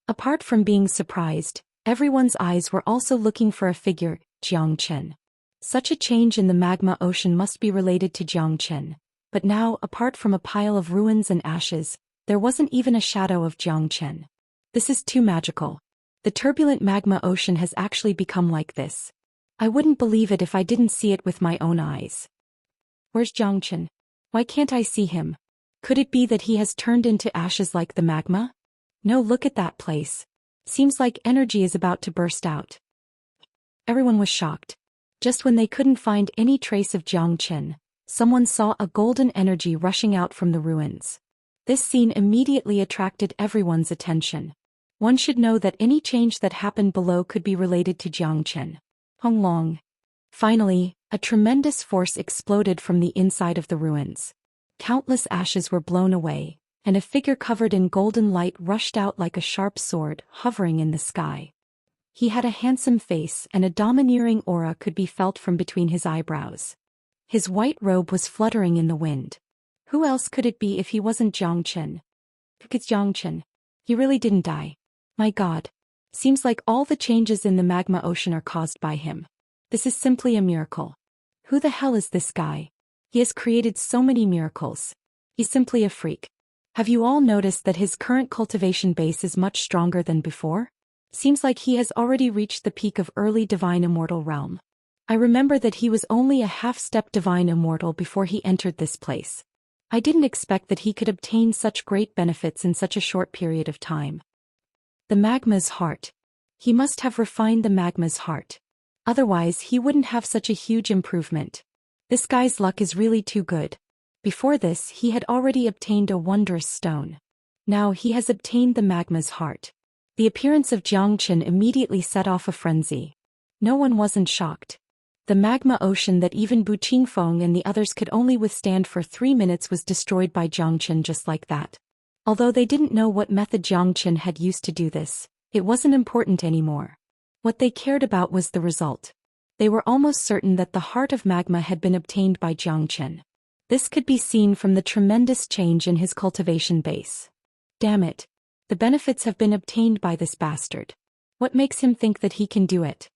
Apart from being surprised, everyone's eyes were also looking for a figure, Xianxia. Such a change in the magma ocean must be related to Xianxia, but now, apart from a pile of ruins and ashes, there wasn't even a shadow of Xianxia. This is too magical. The turbulent magma ocean has actually become like this. I wouldn't believe it if I didn't see it with my own eyes. Where's Xianxia? Why can't I see him? Could it be that he has turned into ashes like the magma? No, look at that place. Seems like energy is about to burst out. Everyone was shocked. Just when they couldn't find any trace of Xianxia, someone saw a golden energy rushing out from the ruins. This scene immediately attracted everyone's attention. One should know that any change that happened below could be related to Xianxia. Long. Finally, a tremendous force exploded from the inside of the ruins. Countless ashes were blown away, and a figure covered in golden light rushed out like a sharp sword, hovering in the sky. He had a handsome face and a domineering aura could be felt from between his eyebrows. His white robe was fluttering in the wind. Who else could it be if he wasn't Xianxia? It's Xianxia. He really didn't die. My God. Seems like all the changes in the magma ocean are caused by him. This is simply a miracle. Who the hell is this guy? He has created so many miracles. He's simply a freak. Have you all noticed that his current cultivation base is much stronger than before? Seems like he has already reached the peak of early divine immortal realm. I remember that he was only a half-step divine immortal before he entered this place. I didn't expect that he could obtain such great benefits in such a short period of time. The magma's heart. He must have refined the magma's heart. Otherwise he wouldn't have such a huge improvement. This guy's luck is really too good. Before this he had already obtained a wondrous stone. Now he has obtained the magma's heart. The appearance of Xianxia immediately set off a frenzy. No one wasn't shocked. The magma ocean that even Bu Qingfeng and the others could only withstand for 3 minutes was destroyed by Xianxia just like that. Although they didn't know what method Xianxia had used to do this, it wasn't important anymore. What they cared about was the result. They were almost certain that the heart of magma had been obtained by Xianxia. This could be seen from the tremendous change in his cultivation base. Damn it. The benefits have been obtained by this bastard. What makes him think that he can do it?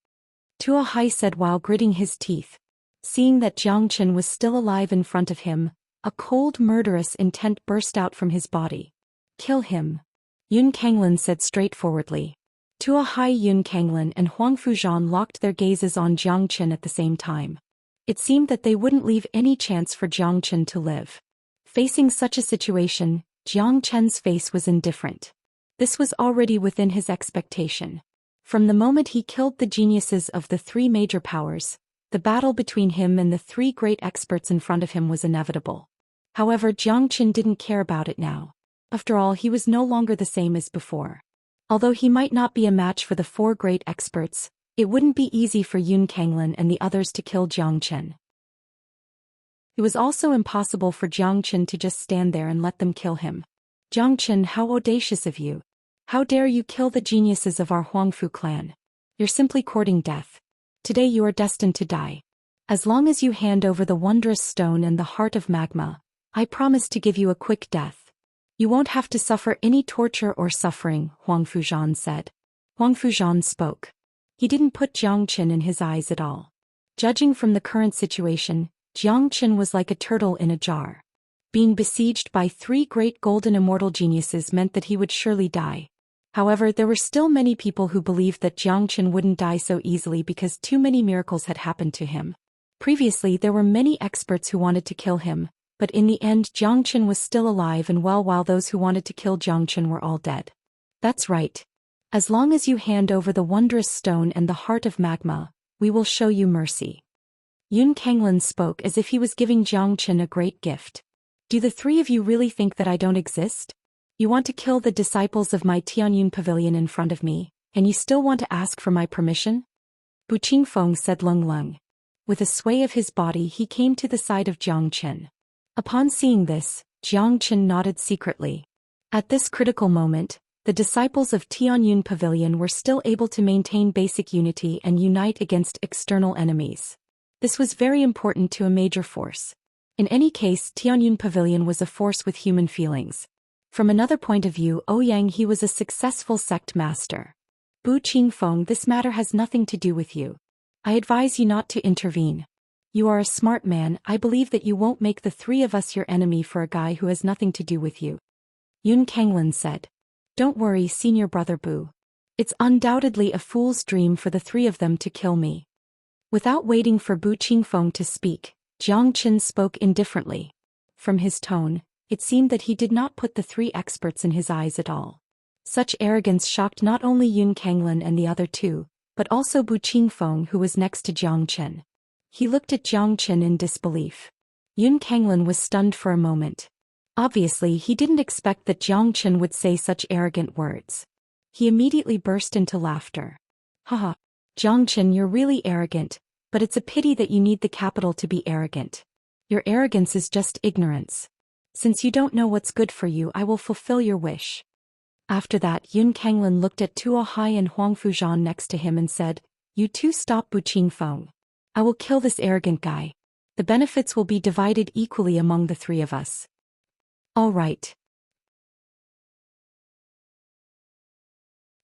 Tuo Hai said while gritting his teeth. Seeing that Xianxia was still alive in front of him, a cold murderous intent burst out from his body. Kill him. Yun Kanglin said straightforwardly. Tuo Hai, Yun Kanglin and Huang Fuzhan locked their gazes on Xianxia at the same time. It seemed that they wouldn't leave any chance for Xianxia to live. Facing such a situation, Xianxia's face was indifferent. This was already within his expectation. From the moment he killed the geniuses of the 3 major powers, the battle between him and the 3 great experts in front of him was inevitable. However, Xianxia didn't care about it now. After all, he was no longer the same as before. Although he might not be a match for the 4 great experts, it wouldn't be easy for Yun Kanglin and the others to kill Xianxia. It was also impossible for Xianxia to just stand there and let them kill him. Xianxia, how audacious of you. How dare you kill the geniuses of our Huangfu clan? You're simply courting death. Today you are destined to die. As long as you hand over the wondrous stone and the heart of magma, I promise to give you a quick death. You won't have to suffer any torture or suffering, Huang Fuzhan said. Huang Fuzhan spoke. He didn't put Xianxia in his eyes at all. Judging from the current situation, Xianxia was like a turtle in a jar. Being besieged by 3 great golden immortal geniuses meant that he would surely die. However, there were still many people who believed that Xianxia wouldn't die so easily because too many miracles had happened to him. Previously there were many experts who wanted to kill him, but in the end Xianxia was still alive and well while those who wanted to kill Xianxia were all dead. That's right. As long as you hand over the wondrous stone and the heart of magma, we will show you mercy. Yun Kanglin spoke as if he was giving Xianxia a great gift. Do the 3 of you really think that I don't exist? You want to kill the disciples of my Tianyun pavilion in front of me, and you still want to ask for my permission? Bu Qingfeng said Lung Lung. With a sway of his body he came to the side of Zhang Chen. Upon seeing this, Zhang Chen nodded secretly. At this critical moment, the disciples of Tianyun Pavilion were still able to maintain basic unity and unite against external enemies. This was very important to a major force. In any case, Tianyun Pavilion was a force with human feelings. From another point of view, Ouyang, he was a successful sect master. Bu Qingfeng, this matter has nothing to do with you. I advise you not to intervene. You are a smart man, I believe that you won't make the three of us your enemy for a guy who has nothing to do with you. Yun Kanglin said. Don't worry, senior brother Bu. It's undoubtedly a fool's dream for the three of them to kill me. Without waiting for Bu Qingfeng to speak, Zhang Chen spoke indifferently. From his tone, it seemed that he did not put the three experts in his eyes at all. Such arrogance shocked not only Yun Kanglin and the other two, but also Bu Qingfeng, who was next to Zhang Chen. He looked at Zhang Chen in disbelief. Yun Kanglin was stunned for a moment. Obviously, he didn't expect that Zhang Chen would say such arrogant words. He immediately burst into laughter. Haha, Zhang Chen, you're really arrogant, but it's a pity that you need the capital to be arrogant. Your arrogance is just ignorance. Since you don't know what's good for you, I will fulfill your wish. After that, Yun Kanglin looked at Tuo Hai and Huang Fuzhan next to him and said, You two stop Bu Qingfeng. I will kill this arrogant guy. The benefits will be divided equally among the three of us. All right.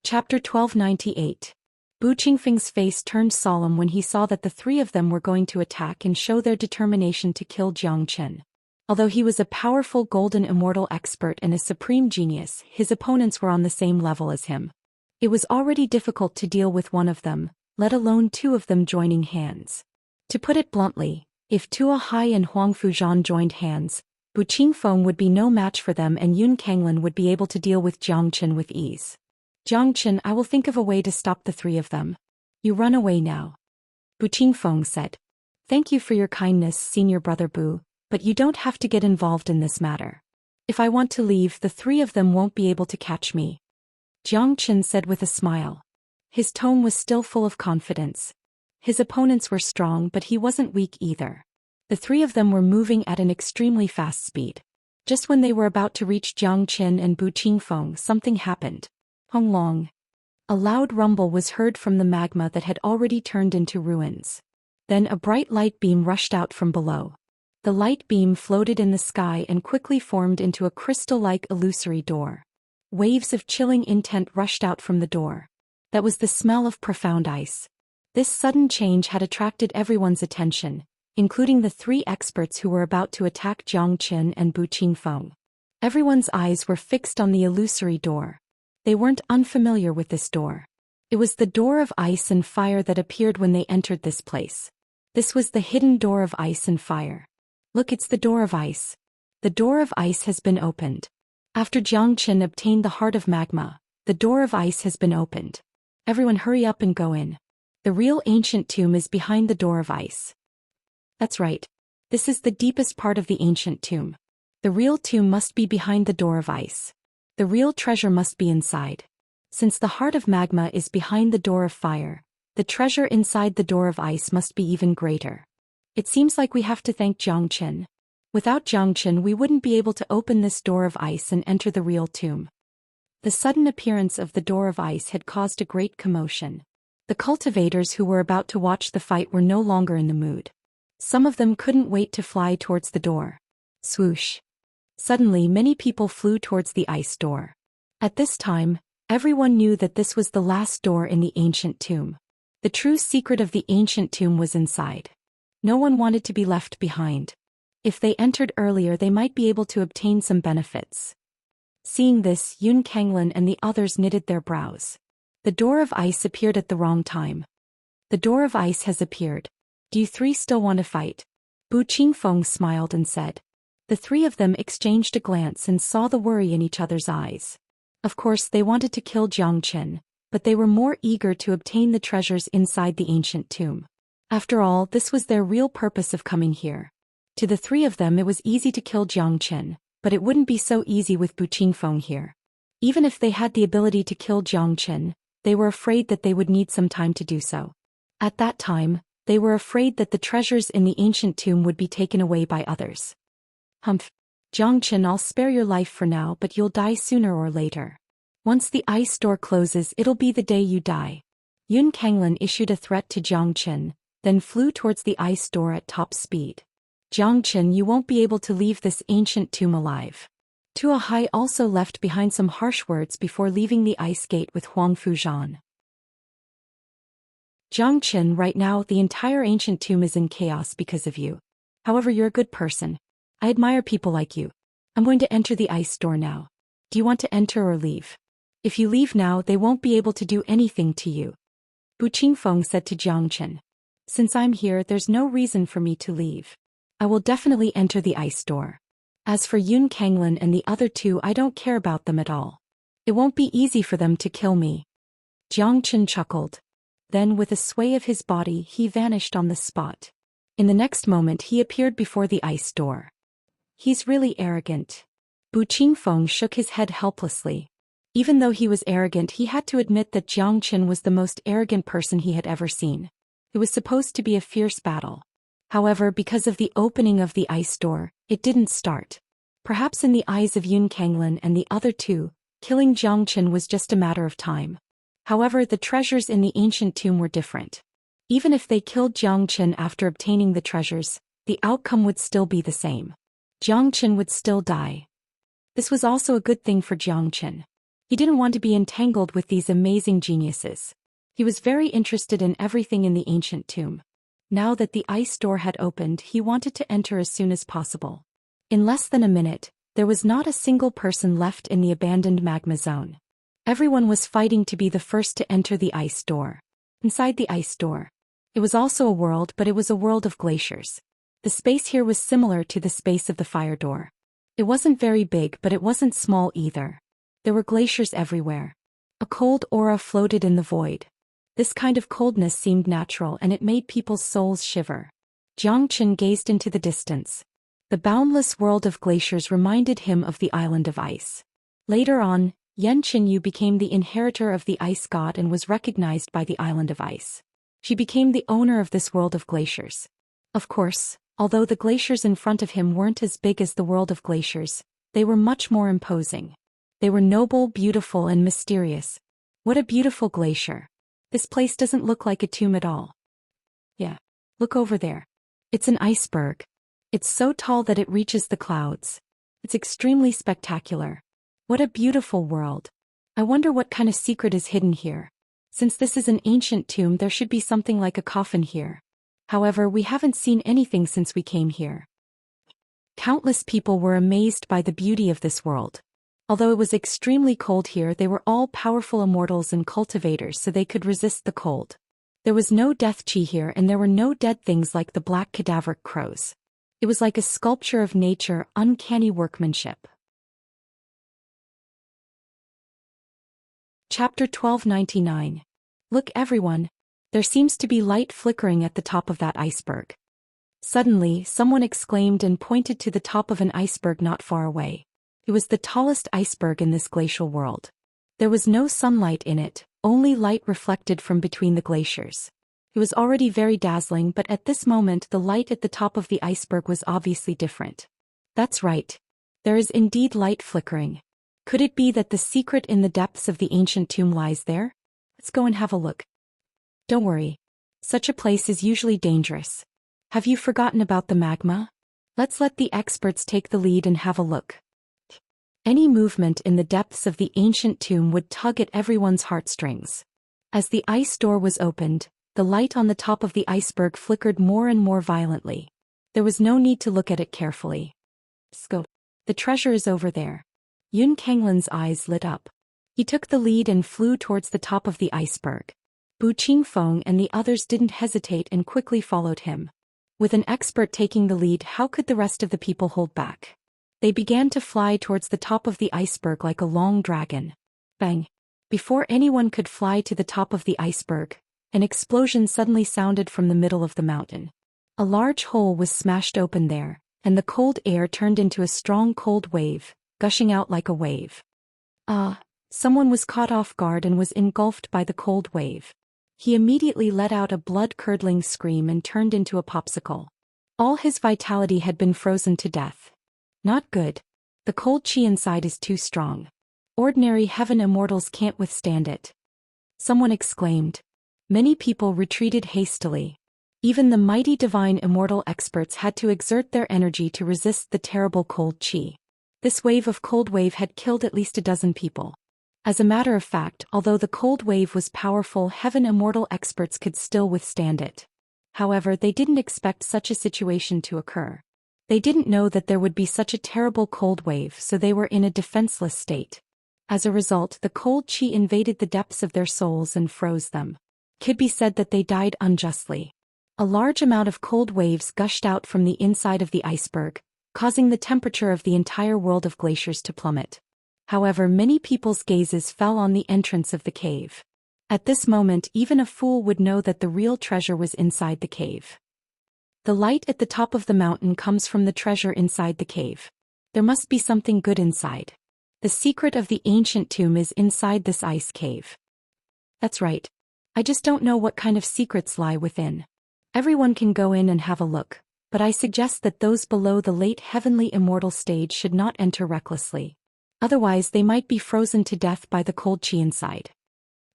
Chapter 1298. Bu Qingfeng's face turned solemn when he saw that the three of them were going to attack and show their determination to kill Zhang Chen. Although he was a powerful golden immortal expert and a supreme genius, his opponents were on the same level as him. It was already difficult to deal with one of them, let alone two of them joining hands. To put it bluntly, if Tuo Hai and Huang Fuzhan joined hands, Bu Qingfeng would be no match for them and Yun Kanglin would be able to deal with Zhang Chen with ease. Zhang Chen, I will think of a way to stop the three of them. You run away now. Bu Qingfeng said. Thank you for your kindness, senior brother Bu, but you don't have to get involved in this matter. If I want to leave, the three of them won't be able to catch me. Zhang Chen said with a smile. His tone was still full of confidence. His opponents were strong, but he wasn't weak either. The three of them were moving at an extremely fast speed. Just when they were about to reach Zhang Chen and Bu Qingfeng, something happened. Hong Long. A loud rumble was heard from the magma that had already turned into ruins. Then a bright light beam rushed out from below. The light beam floated in the sky and quickly formed into a crystal-like illusory door. Waves of chilling intent rushed out from the door. That was the smell of profound ice. This sudden change had attracted everyone's attention, including the three experts who were about to attack Zhang Chen and Bu Qingfeng. Everyone's eyes were fixed on the illusory door. They weren't unfamiliar with this door. It was the door of ice and fire that appeared when they entered this place. This was the hidden door of ice and fire. Look, it's the door of ice. The door of ice has been opened. After Zhang Chen obtained the heart of magma, the door of ice has been opened. Everyone hurry up and go in. The real ancient tomb is behind the door of ice. That's right. This is the deepest part of the ancient tomb. The real tomb must be behind the door of ice. The real treasure must be inside. Since the heart of magma is behind the door of fire, the treasure inside the door of ice must be even greater. It seems like we have to thank Zhang Chen. Without Zhang Chen, we wouldn't be able to open this door of ice and enter the real tomb. The sudden appearance of the door of ice had caused a great commotion. The cultivators who were about to watch the fight were no longer in the mood. Some of them couldn't wait to fly towards the door. Swoosh. Suddenly, many people flew towards the ice door. At this time, everyone knew that this was the last door in the ancient tomb. The true secret of the ancient tomb was inside. No one wanted to be left behind. If they entered earlier, they might be able to obtain some benefits. Seeing this, Yun Kanglin and the others knitted their brows. The door of ice appeared at the wrong time. The door of ice has appeared. Do you three still want to fight? Bu Qingfeng smiled and said. The three of them exchanged a glance and saw the worry in each other's eyes. Of course, they wanted to kill Zhang Chen, but they were more eager to obtain the treasures inside the ancient tomb. After all, this was their real purpose of coming here. To the three of them, it was easy to kill Zhang Chen, but it wouldn't be so easy with Bu Qingfeng here. Even if they had the ability to kill Zhang Chen, they were afraid that they would need some time to do so. At that time, They were afraid that the treasures in the ancient tomb would be taken away by others. Humph. Xianxia, I'll spare your life for now, but you'll die sooner or later. Once the ice door closes, it'll be the day you die. Yun Kanglin issued a threat to Xianxia, then flew towards the ice door at top speed. Xianxia, you won't be able to leave this ancient tomb alive. Tua Hai also left behind some harsh words before leaving the ice gate with Huang Fuzhan. Xianxia, right now the entire ancient tomb is in chaos because of you. However, you're a good person. I admire people like you. I'm going to enter the ice door now. Do you want to enter or leave? If you leave now, they won't be able to do anything to you. Bu Qingfeng said to Xianxia. Since I'm here, there's no reason for me to leave. I will definitely enter the ice door. As for Yun Kanglin and the other two, I don't care about them at all. It won't be easy for them to kill me. Xianxia chuckled. Then with a sway of his body, he vanished on the spot. In the next moment, he appeared before the ice door. He's really arrogant. Bu Qingfeng shook his head helplessly. Even though he was arrogant, he had to admit that Xianxia was the most arrogant person he had ever seen. It was supposed to be a fierce battle. However, because of the opening of the ice door, it didn't start. Perhaps in the eyes of Yun Kanglin and the other two, killing Xianxia was just a matter of time. However, the treasures in the ancient tomb were different. Even if they killed Xianxia after obtaining the treasures, the outcome would still be the same. Xianxia would still die. This was also a good thing for Xianxia. He didn't want to be entangled with these amazing geniuses. He was very interested in everything in the ancient tomb. Now that the ice door had opened, he wanted to enter as soon as possible. In less than a minute, there was not a single person left in the abandoned magma zone. Everyone was fighting to be the first to enter the ice door. Inside the ice door, it was also a world, but it was a world of glaciers. The space here was similar to the space of the fire door. It wasn't very big, but it wasn't small either. There were glaciers everywhere. A cold aura floated in the void. This kind of coldness seemed natural, and it made people's souls shiver. Xianxia gazed into the distance. The boundless world of glaciers reminded him of the island of ice. Later on, Yan Qinyu became the inheritor of the ice god and was recognized by the island of ice. She became the owner of this world of glaciers. Of course, although the glaciers in front of him weren't as big as the world of glaciers, they were much more imposing. They were noble, beautiful, and mysterious. What a beautiful glacier. This place doesn't look like a tomb at all. Yeah. Look over there. It's an iceberg. It's so tall that it reaches the clouds. It's extremely spectacular. What a beautiful world. I wonder what kind of secret is hidden here. Since this is an ancient tomb, there should be something like a coffin here. However, we haven't seen anything since we came here. Countless people were amazed by the beauty of this world. Although it was extremely cold here, they were all powerful immortals and cultivators, so they could resist the cold. There was no death chi here, and there were no dead things like the black cadaveric crows. It was like a sculpture of nature, uncanny workmanship. Chapter 1299. Look everyone. There seems to be light flickering at the top of that iceberg. Suddenly, someone exclaimed and pointed to the top of an iceberg not far away. It was the tallest iceberg in this glacial world. There was no sunlight in it, only light reflected from between the glaciers. It was already very dazzling, but at this moment the light at the top of the iceberg was obviously different. That's right. There is indeed light flickering. Could it be that the secret in the depths of the ancient tomb lies there? Let's go and have a look. Don't worry. Such a place is usually dangerous. Have you forgotten about the magma? Let's let the experts take the lead and have a look. Any movement in the depths of the ancient tomb would tug at everyone's heartstrings. As the ice door was opened, the light on the top of the iceberg flickered more and more violently. There was no need to look at it carefully. Scope. The treasure is over there. Yun Kanglin's eyes lit up. He took the lead and flew towards the top of the iceberg. Bu Qingfeng and the others didn't hesitate and quickly followed him. With an expert taking the lead, how could the rest of the people hold back? They began to fly towards the top of the iceberg like a long dragon. Bang! Before anyone could fly to the top of the iceberg, an explosion suddenly sounded from the middle of the mountain. A large hole was smashed open there, and the cold air turned into a strong cold wave, gushing out like a wave. Someone was caught off guard and was engulfed by the cold wave. He immediately let out a blood-curdling scream and turned into a popsicle. All his vitality had been frozen to death. Not good. The cold chi inside is too strong. Ordinary heaven immortals can't withstand it. Someone exclaimed. Many people retreated hastily. Even the mighty divine immortal experts had to exert their energy to resist the terrible cold chi. This wave of cold wave had killed at least a dozen people. As a matter of fact, although the cold wave was powerful, heaven immortal experts could still withstand it. However, they didn't expect such a situation to occur. They didn't know that there would be such a terrible cold wave, so they were in a defenseless state. As a result, the cold chi invaded the depths of their souls and froze them. Could be said that they died unjustly. A large amount of cold waves gushed out from the inside of the iceberg, causing the temperature of the entire world of glaciers to plummet. However, many people's gazes fell on the entrance of the cave. At this moment, even a fool would know that the real treasure was inside the cave. The light at the top of the mountain comes from the treasure inside the cave. There must be something good inside. The secret of the ancient tomb is inside this ice cave. That's right. I just don't know what kind of secrets lie within. Everyone can go in and have a look, but I suggest that those below the late heavenly immortal stage should not enter recklessly. Otherwise they might be frozen to death by the cold chi inside.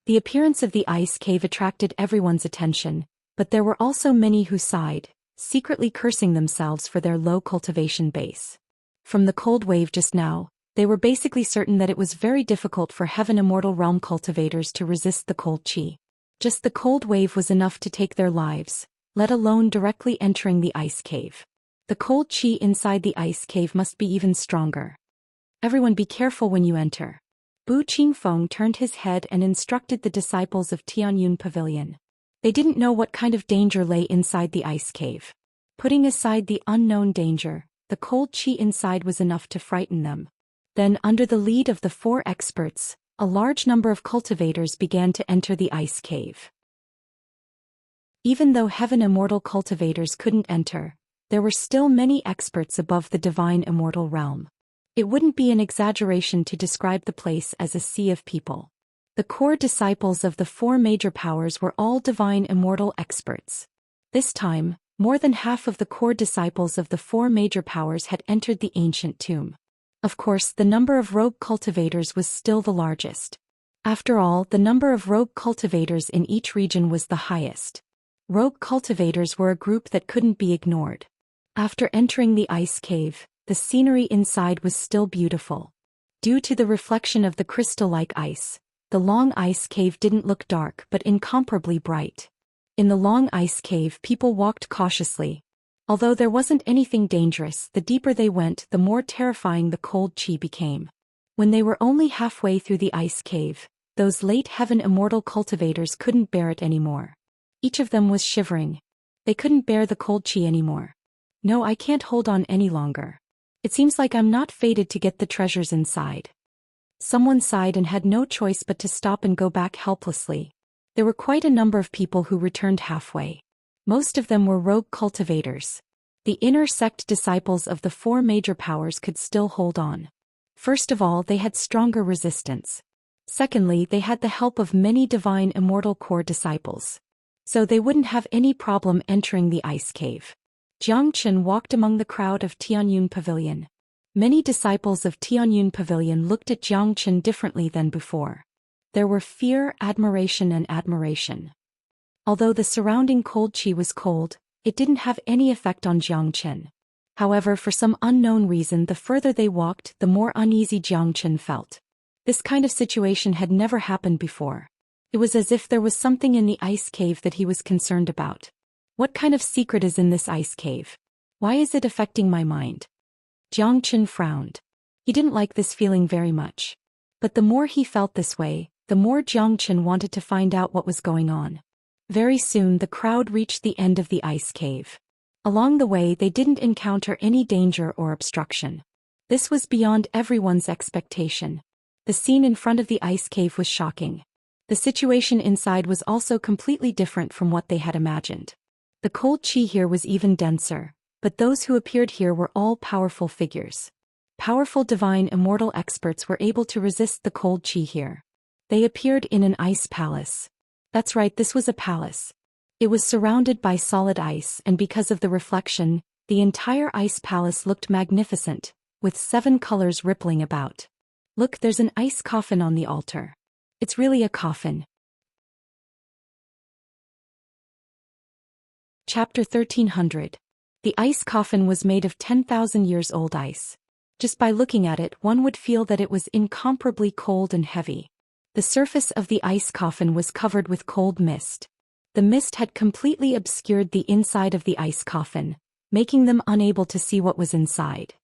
The appearance of the ice cave attracted everyone's attention, but there were also many who sighed, secretly cursing themselves for their low cultivation base. From the cold wave just now, they were basically certain that it was very difficult for heaven immortal realm cultivators to resist the cold chi. Just the cold wave was enough to take their lives, let alone directly entering the ice cave. The cold chi inside the ice cave must be even stronger. Everyone be careful when you enter. Bu Qingfeng turned his head and instructed the disciples of Tianyun Pavilion. They didn't know what kind of danger lay inside the ice cave. Putting aside the unknown danger, the cold chi inside was enough to frighten them. Then, under the lead of the 4 experts, a large number of cultivators began to enter the ice cave. Even though heaven immortal cultivators couldn't enter, there were still many experts above the divine immortal realm. It wouldn't be an exaggeration to describe the place as a sea of people. The core disciples of the 4 major powers were all divine immortal experts. This time, more than half of the core disciples of the 4 major powers had entered the ancient tomb. Of course, the number of rogue cultivators was still the largest. After all, the number of rogue cultivators in each region was the highest. Rogue cultivators were a group that couldn't be ignored. After entering the ice cave, the scenery inside was still beautiful. Due to the reflection of the crystal-like ice, the long ice cave didn't look dark but incomparably bright. In the long ice cave, people walked cautiously. Although there wasn't anything dangerous, the deeper they went, the more terrifying the cold chi became. When they were only halfway through the ice cave, those late heaven immortal cultivators couldn't bear it anymore. Each of them was shivering. They couldn't bear the cold chi anymore. No, I can't hold on any longer. It seems like I'm not fated to get the treasures inside. Someone sighed and had no choice but to stop and go back helplessly. There were quite a number of people who returned halfway. Most of them were rogue cultivators. The inner sect disciples of the 4 major powers could still hold on. First of all, they had stronger resistance. Secondly, they had the help of many divine immortal core disciples. So they wouldn't have any problem entering the ice cave. Xianxia walked among the crowd of Tianyun Pavilion. Many disciples of Tianyun Pavilion looked at Xianxia differently than before. There were fear, admiration and admiration. Although the surrounding cold chi was cold, it didn't have any effect on Xianxia. However, for some unknown reason, the further they walked, the more uneasy Xianxia felt. This kind of situation had never happened before. It was as if there was something in the ice cave that he was concerned about. What kind of secret is in this ice cave? Why is it affecting my mind? Xianxia frowned. He didn't like this feeling very much. But the more he felt this way, the more Xianxia wanted to find out what was going on. Very soon the crowd reached the end of the ice cave. Along the way they didn't encounter any danger or obstruction. This was beyond everyone's expectation. The scene in front of the ice cave was shocking. The situation inside was also completely different from what they had imagined. The cold chi here was even denser, but those who appeared here were all powerful figures. Powerful divine immortal experts were able to resist the cold chi here. They appeared in an ice palace. That's right, this was a palace. It was surrounded by solid ice, and because of the reflection, the entire ice palace looked magnificent, with 7 colors rippling about. Look, there's an ice coffin on the altar. It's really a coffin. Chapter 1300. The ice coffin was made of 10,000 years old ice. Just by looking at it, one would feel that it was incomparably cold and heavy. The surface of the ice coffin was covered with cold mist. The mist had completely obscured the inside of the ice coffin, making them unable to see what was inside.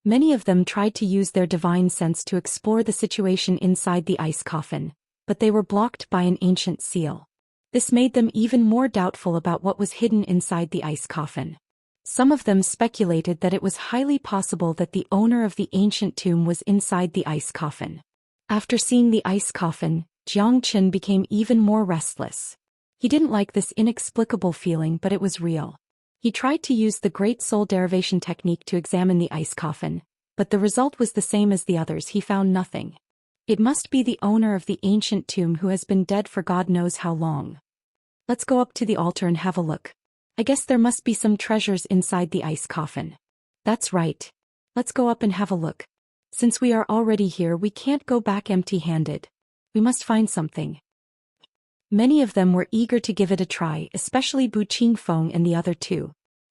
Many of them tried to use their divine sense to explore the situation inside the ice coffin, but they were blocked by an ancient seal. This made them even more doubtful about what was hidden inside the ice coffin. Some of them speculated that it was highly possible that the owner of the ancient tomb was inside the ice coffin. After seeing the ice coffin, Zhou Xian became even more restless. He didn't like this inexplicable feeling, but it was real. He tried to use the Great Soul Derivation technique to examine the ice coffin, but the result was the same as the others. He found nothing. It must be the owner of the ancient tomb who has been dead for God knows how long. Let's go up to the altar and have a look. I guess there must be some treasures inside the ice coffin. That's right. Let's go up and have a look. Since we are already here, we can't go back empty-handed. We must find something. Many of them were eager to give it a try, especially Bu Qingfeng and the other two.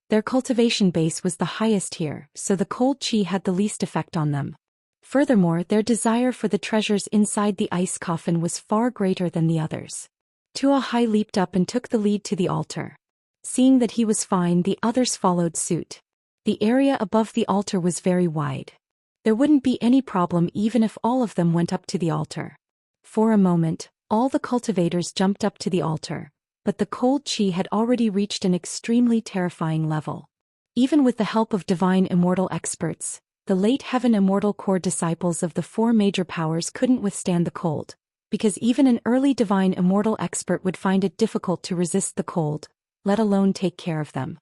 Their cultivation base was the highest here, so the cold qi had the least effect on them. Furthermore, their desire for the treasures inside the ice coffin was far greater than the others. Tuo Hai leaped up and took the lead to the altar. Seeing that he was fine, the others followed suit. The area above the altar was very wide. There wouldn't be any problem even if all of them went up to the altar. For a moment, all the cultivators jumped up to the altar, but the cold qi had already reached an extremely terrifying level. Even with the help of divine immortal experts, the late heaven immortal core disciples of the 4 major powers couldn't withstand the cold, because even an early divine immortal expert would find it difficult to resist the cold, let alone take care of them.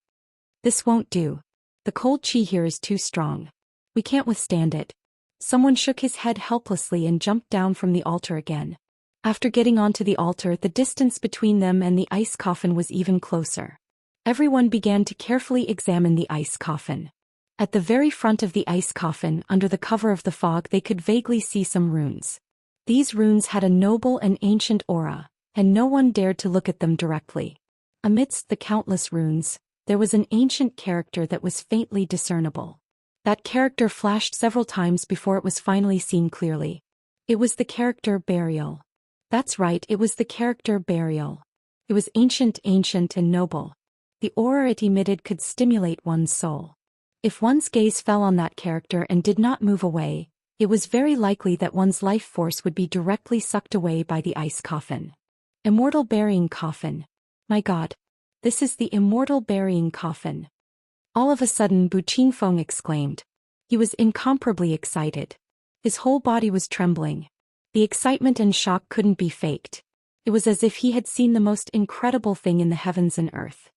This won't do. The cold qi here is too strong. We can't withstand it. Someone shook his head helplessly and jumped down from the altar again. After getting onto the altar, the distance between them and the ice coffin was even closer. Everyone began to carefully examine the ice coffin. At the very front of the ice coffin, under the cover of the fog, they could vaguely see some runes. These runes had a noble and ancient aura, and no one dared to look at them directly. Amidst the countless runes, there was an ancient character that was faintly discernible. That character flashed several times before it was finally seen clearly. It was the character Burial. That's right, it was the character Burial. It was ancient and noble. The aura it emitted could stimulate one's soul. If one's gaze fell on that character and did not move away, it was very likely that one's life force would be directly sucked away by the ice coffin. Immortal burying coffin. My God. This is the immortal burying coffin. All of a sudden, Bu Qingfeng exclaimed. He was incomparably excited. His whole body was trembling. The excitement and shock couldn't be faked. It was as if he had seen the most incredible thing in the heavens and earth.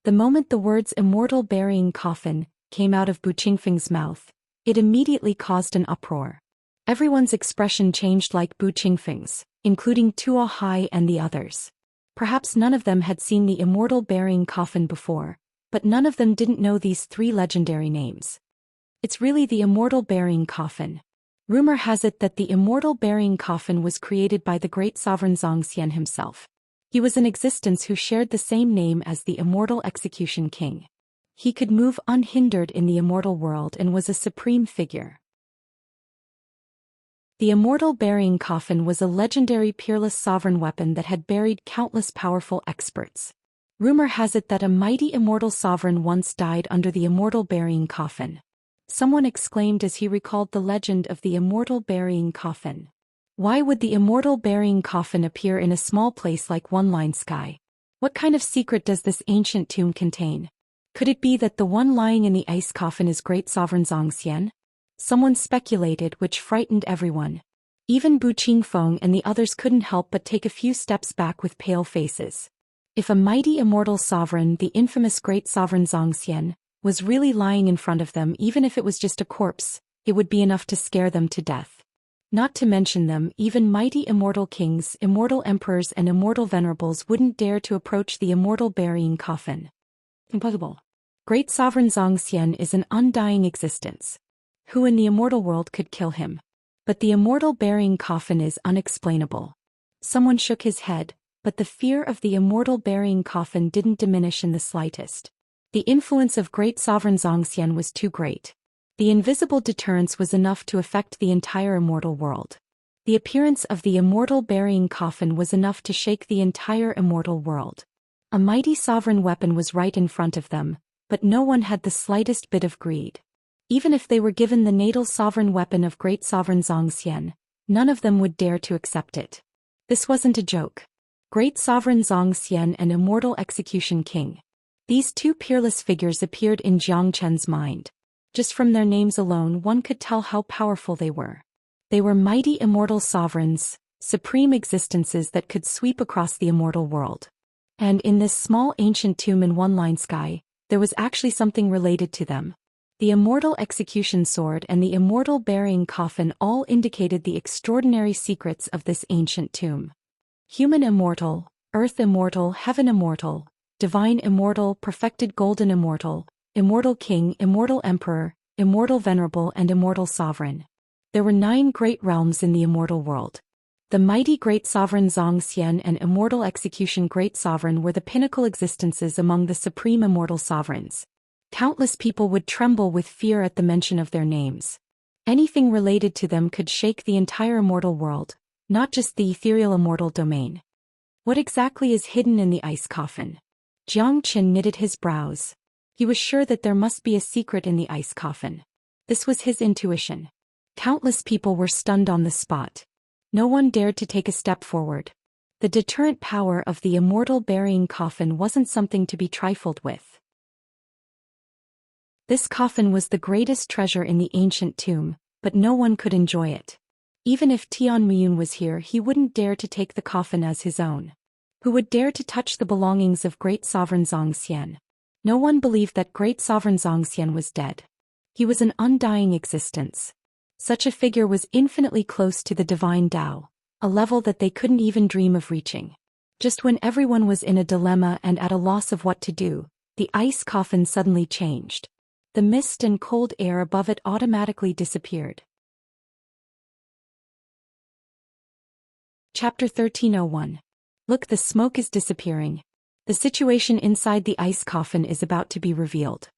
The moment the words immortal burying coffin came out of Bu Qingfeng's mouth, it immediately caused an uproar. Everyone's expression changed like Bu Qingfeng's, including Tuo Hai and the others. Perhaps none of them had seen the immortal burying coffin before, but none of them didn't know these 3 legendary names. It's really the immortal burying coffin. Rumor has it that the immortal burying coffin was created by the great sovereign Zhou Xian himself. He was in existence who shared the same name as the immortal execution king. He could move unhindered in the immortal world and was a supreme figure. The immortal burying coffin was a legendary peerless sovereign weapon that had buried countless powerful experts. Rumor has it that a mighty immortal sovereign once died under the immortal burying coffin. Someone exclaimed as he recalled the legend of the immortal burying coffin. Why would the immortal burying coffin appear in a small place like One Line Sky? What kind of secret does this ancient tomb contain? Could it be that the one lying in the ice coffin is great sovereign Zhou Xian? Someone speculated, which frightened everyone. Even Bu Qingfeng and the others couldn't help but take a few steps back with pale faces. If a mighty immortal sovereign, the infamous great sovereign Zhou Xian, was really lying in front of them, even if it was just a corpse, it would be enough to scare them to death. Not to mention them, even mighty immortal kings, immortal emperors and immortal venerables wouldn't dare to approach the immortal burying coffin. Impossible. Great sovereign Zhou Xian is an undying existence. Who in the immortal world could kill him? But the immortal burying coffin is unexplainable. Someone shook his head, but the fear of the immortal burying coffin didn't diminish in the slightest. The influence of great sovereign Zhou Xian was too great. The invisible deterrence was enough to affect the entire immortal world. The appearance of the immortal burying coffin was enough to shake the entire immortal world. A mighty sovereign weapon was right in front of them, but no one had the slightest bit of greed. Even if they were given the natal sovereign weapon of great sovereign Zhou Xian, none of them would dare to accept it. This wasn't a joke. Great sovereign Zhou Xian and immortal execution king. These two peerless figures appeared in Jiang Chen's mind. Just from their names alone one could tell how powerful they were. They were mighty immortal sovereigns, supreme existences that could sweep across the immortal world. And in this small ancient tomb in one-line sky, there was actually something related to them. The immortal execution sword and the immortal burying coffin all indicated the extraordinary secrets of this ancient tomb. Human immortal, earth immortal, heaven immortal, divine immortal, perfected golden immortal, immortal king, immortal emperor, immortal venerable and immortal sovereign. There were 9 great realms in the immortal world. The mighty great sovereign Zhou Xian and immortal execution great sovereign were the pinnacle existences among the supreme immortal sovereigns. Countless people would tremble with fear at the mention of their names. Anything related to them could shake the entire immortal world, not just the ethereal immortal domain. What exactly is hidden in the ice coffin? Jiang Chen knitted his brows. He was sure that there must be a secret in the ice coffin. This was his intuition. Countless people were stunned on the spot. No one dared to take a step forward. The deterrent power of the immortal burying coffin wasn't something to be trifled with. This coffin was the greatest treasure in the ancient tomb, but no one could enjoy it. Even if Tian Muyun was here, he wouldn't dare to take the coffin as his own. Who would dare to touch the belongings of great sovereign Zhou Xian? No one believed that great sovereign Zhou Xian was dead. He was an undying existence. Such a figure was infinitely close to the divine Tao, a level that they couldn't even dream of reaching. Just when everyone was in a dilemma and at a loss of what to do, the ice coffin suddenly changed. The mist and cold air above it automatically disappeared. Chapter 1301. Look, the smoke is disappearing. The situation inside the ice coffin is about to be revealed.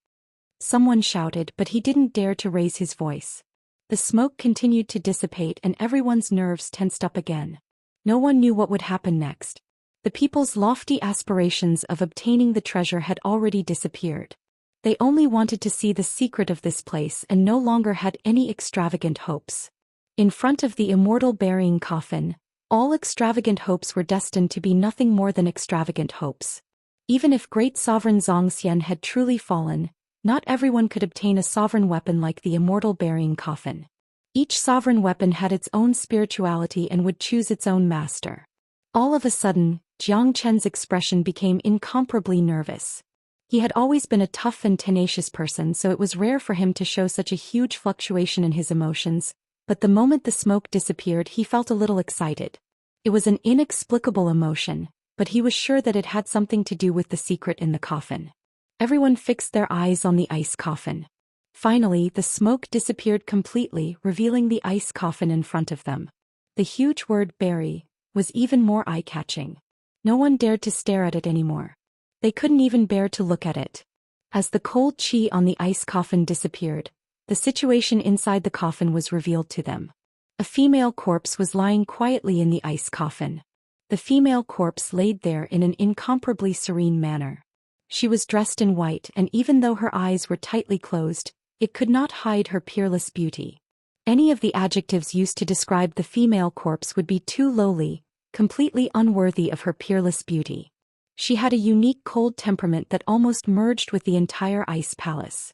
Someone shouted, but he didn't dare to raise his voice. The smoke continued to dissipate and everyone's nerves tensed up again. No one knew what would happen next. The people's lofty aspirations of obtaining the treasure had already disappeared. They only wanted to see the secret of this place and no longer had any extravagant hopes. In front of the immortal burying coffin, all extravagant hopes were destined to be nothing more than extravagant hopes. Even if great sovereign Zhou Xian had truly fallen, not everyone could obtain a sovereign weapon like the immortal burying coffin. Each sovereign weapon had its own spirituality and would choose its own master. All of a sudden, Jiang Chen's expression became incomparably nervous. He had always been a tough and tenacious person, so it was rare for him to show such a huge fluctuation in his emotions, but the moment the smoke disappeared he felt a little excited. It was an inexplicable emotion, but he was sure that it had something to do with the secret in the coffin. Everyone fixed their eyes on the ice coffin. Finally, the smoke disappeared completely, revealing the ice coffin in front of them. The huge word "bury" was even more eye-catching. No one dared to stare at it anymore. They couldn't even bear to look at it. As the cold chi on the ice coffin disappeared, the situation inside the coffin was revealed to them. A female corpse was lying quietly in the ice coffin. The female corpse laid there in an incomparably serene manner. She was dressed in white, and even though her eyes were tightly closed, it could not hide her peerless beauty. Any of the adjectives used to describe the female corpse would be too lowly, completely unworthy of her peerless beauty. She had a unique cold temperament that almost merged with the entire ice palace.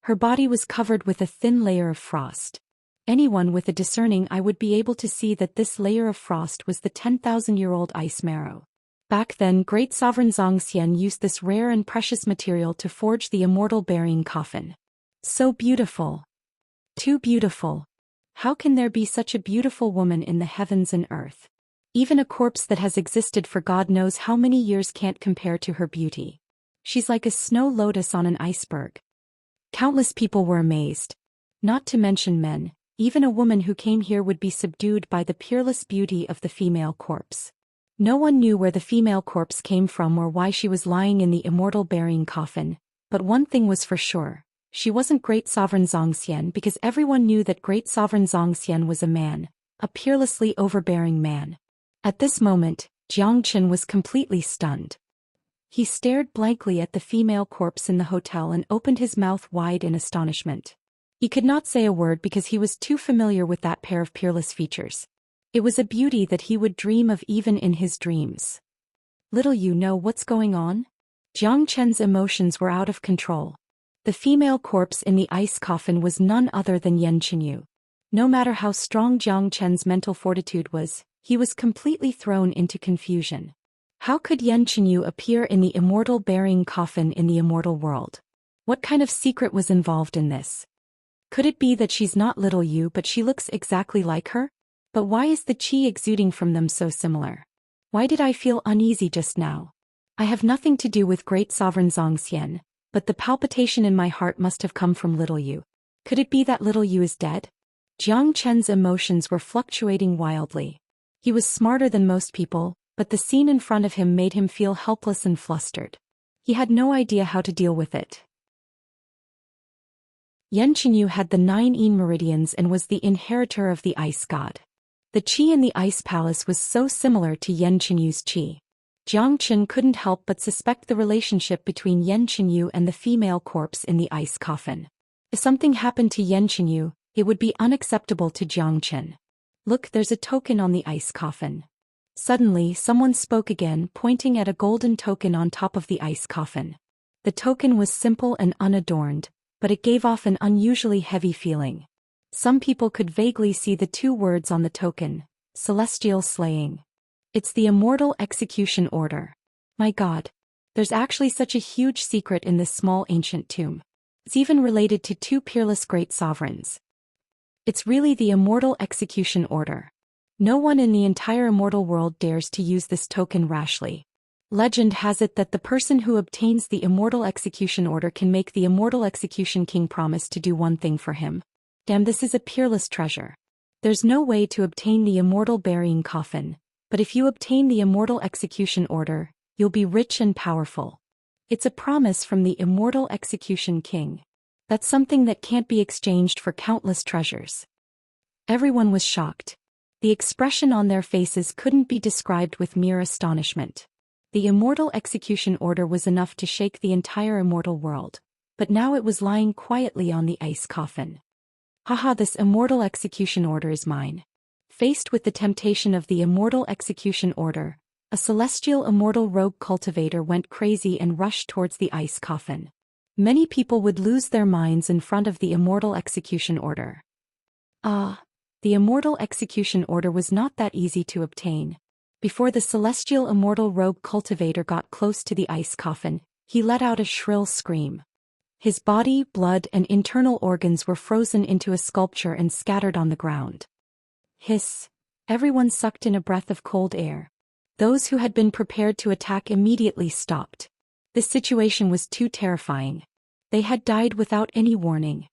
Her body was covered with a thin layer of frost. Anyone with a discerning eye would be able to see that this layer of frost was the 10,000-year-old ice marrow. Back then, great sovereign Zhou Xian used this rare and precious material to forge the immortal burying coffin. So beautiful. Too beautiful. How can there be such a beautiful woman in the heavens and earth? Even a corpse that has existed for God knows how many years can't compare to her beauty. She's like a snow lotus on an iceberg. Countless people were amazed. Not to mention men, even a woman who came here would be subdued by the peerless beauty of the female corpse. No one knew where the female corpse came from or why she was lying in the immortal burying coffin, but one thing was for sure. She wasn't Great Sovereign Zhou Xian because everyone knew that Great Sovereign Zhou Xian was a man, a peerlessly overbearing man. At this moment, Xianxia was completely stunned. He stared blankly at the female corpse in the hotel and opened his mouth wide in astonishment. He could not say a word because he was too familiar with that pair of peerless features. It was a beauty that he would dream of even in his dreams. Little you know what's going on? Xianxia's emotions were out of control. The female corpse in the ice coffin was none other than Yan Qinyu. No matter how strong Xianxia's mental fortitude was, he was completely thrown into confusion. How could Yan Qinyu appear in the immortal burying coffin in the immortal world? What kind of secret was involved in this? Could it be that she's not little you but she looks exactly like her? But why is the qi exuding from them so similar? Why did I feel uneasy just now? I have nothing to do with Great Sovereign Zhou Xian, but the palpitation in my heart must have come from little you. Could it be that little you is dead? Xianxia's emotions were fluctuating wildly. He was smarter than most people, but the scene in front of him made him feel helpless and flustered. He had no idea how to deal with it. Yan Qinyu had the 9 yin meridians and was the inheritor of the ice god. The qi in the ice palace was so similar to Yan Qinyu's qi. Xianxia couldn't help but suspect the relationship between Yan Qinyu and the female corpse in the ice coffin. If something happened to Yan Qinyu, it would be unacceptable to Xianxia. Look, there's a token on the ice coffin. Suddenly, someone spoke again, pointing at a golden token on top of the ice coffin. The token was simple and unadorned, but it gave off an unusually heavy feeling. Some people could vaguely see the 2 words on the token: celestial slaying. It's the immortal execution order. My God. There's actually such a huge secret in this small ancient tomb. It's even related to 2 peerless great sovereigns. It's really the immortal execution order. No one in the entire immortal world dares to use this token rashly. Legend has it that the person who obtains the immortal execution order can make the immortal execution king promise to do one thing for him. Damn, this is a peerless treasure. There's no way to obtain the immortal burying coffin, but if you obtain the immortal execution order, you'll be rich and powerful. It's a promise from the immortal execution king. That's something that can't be exchanged for countless treasures. Everyone was shocked. The expression on their faces couldn't be described with mere astonishment. The immortal execution order was enough to shake the entire immortal world, but now it was lying quietly on the ice coffin. Haha, this immortal execution order is mine. Faced with the temptation of the immortal execution order, a celestial immortal rogue cultivator went crazy and rushed towards the ice coffin. Many people would lose their minds in front of the immortal execution order. The immortal execution order was not that easy to obtain. Before the celestial immortal rogue cultivator got close to the ice coffin, he let out a shrill scream. His body, blood, and internal organs were frozen into a sculpture and scattered on the ground. Hiss! Everyone sucked in a breath of cold air. Those who had been prepared to attack immediately stopped. This situation was too terrifying. They had died without any warning.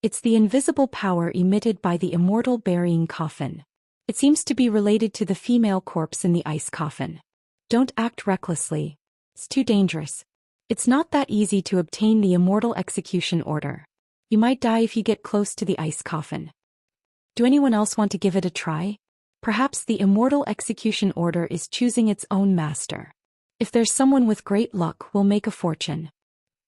It's the invisible power emitted by the immortal burying coffin. It seems to be related to the female corpse in the ice coffin. Don't act recklessly. It's too dangerous. It's not that easy to obtain the immortal execution order. You might die if you get close to the ice coffin. Do anyone else want to give it a try? Perhaps the immortal execution order is choosing its own master. If there's someone with great luck, we'll make a fortune.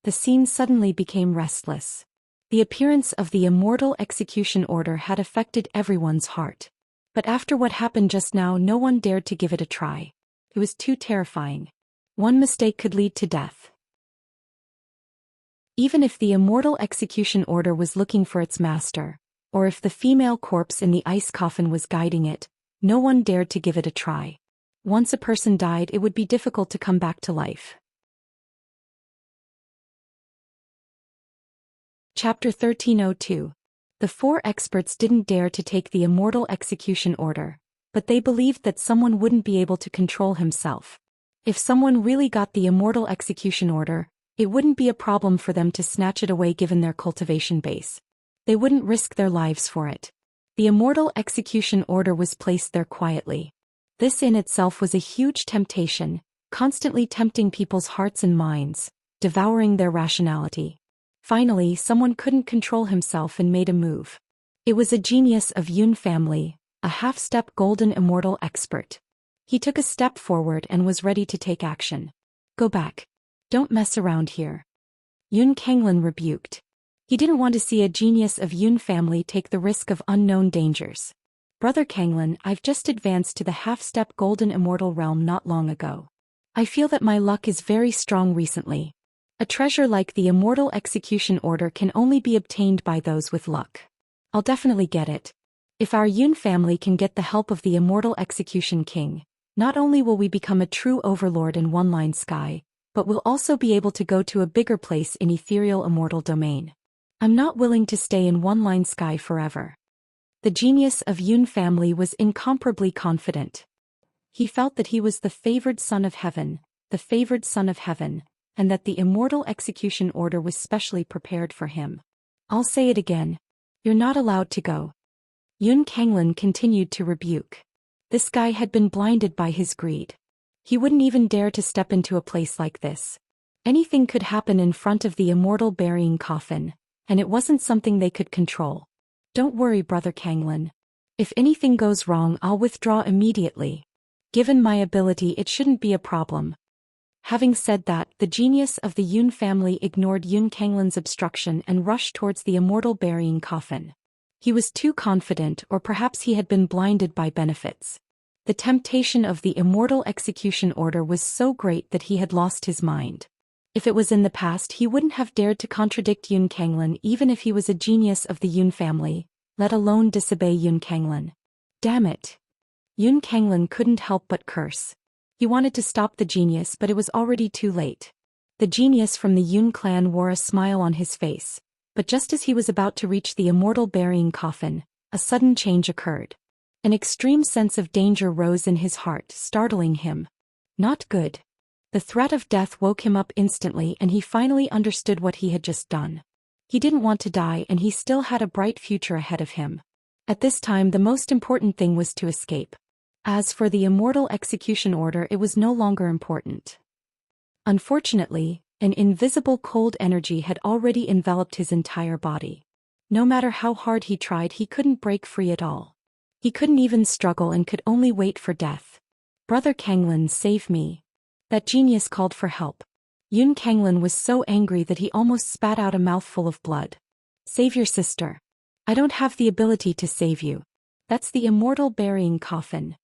The scene suddenly became restless. The appearance of the immortal execution order had affected everyone's heart. But after what happened just now, no one dared to give it a try. It was too terrifying. One mistake could lead to death. Even if the immortal execution order was looking for its master, or if the female corpse in the ice coffin was guiding it, no one dared to give it a try. Once a person died, it would be difficult to come back to life. Chapter 1302. The four experts didn't dare to take the immortal execution order, but they believed that someone wouldn't be able to control himself. If someone really got the immortal execution order, it wouldn't be a problem for them to snatch it away given their cultivation base. They wouldn't risk their lives for it. The immortal execution order was placed there quietly. This in itself was a huge temptation, constantly tempting people's hearts and minds, devouring their rationality. Finally, someone couldn't control himself and made a move. It was a genius of Yun family, a half-step golden immortal expert. He took a step forward and was ready to take action. Go back. Don't mess around here. Yun Kanglin rebuked. He didn't want to see a genius of Yun family take the risk of unknown dangers. Brother Kanglin, I've just advanced to the half-step golden immortal realm not long ago. I feel that my luck is very strong recently. A treasure like the immortal execution order can only be obtained by those with luck. I'll definitely get it. If our Yun family can get the help of the immortal execution king, not only will we become a true overlord in one-line sky, but we'll also be able to go to a bigger place in ethereal immortal domain. I'm not willing to stay in one-line sky forever. The genius of Yun family was incomparably confident. He felt that he was the favored son of heaven, and that the immortal execution order was specially prepared for him. I'll say it again. You're not allowed to go. Yun Kanglin continued to rebuke. This guy had been blinded by his greed. He wouldn't even dare to step into a place like this. Anything could happen in front of the immortal burying coffin, and it wasn't something they could control. Don't worry, Brother Kanglin. If anything goes wrong, I'll withdraw immediately. Given my ability, it shouldn't be a problem. Having said that, the genius of the Yun family ignored Yun Kanglin's obstruction and rushed towards the immortal burying coffin. He was too confident, or perhaps he had been blinded by benefits. The temptation of the immortal execution order was so great that he had lost his mind. If it was in the past, he wouldn't have dared to contradict Yun Kanglin even if he was a genius of the Yun family, let alone disobey Yun Kanglin. Damn it. Yun Kanglin couldn't help but curse. He wanted to stop the genius, but it was already too late. The genius from the Yun clan wore a smile on his face, but just as he was about to reach the immortal burying coffin, a sudden change occurred. An extreme sense of danger rose in his heart, startling him. Not good. The threat of death woke him up instantly, and he finally understood what he had just done. He didn't want to die, and he still had a bright future ahead of him. At this time, the most important thing was to escape. As for the immortal execution order, it was no longer important. Unfortunately, an invisible cold energy had already enveloped his entire body. No matter how hard he tried, he couldn't break free at all. He couldn't even struggle and could only wait for death. Brother Kanglin, save me. That genius called for help. Yun Kanglin was so angry that he almost spat out a mouthful of blood. Save your sister. I don't have the ability to save you. That's the immortal burying coffin.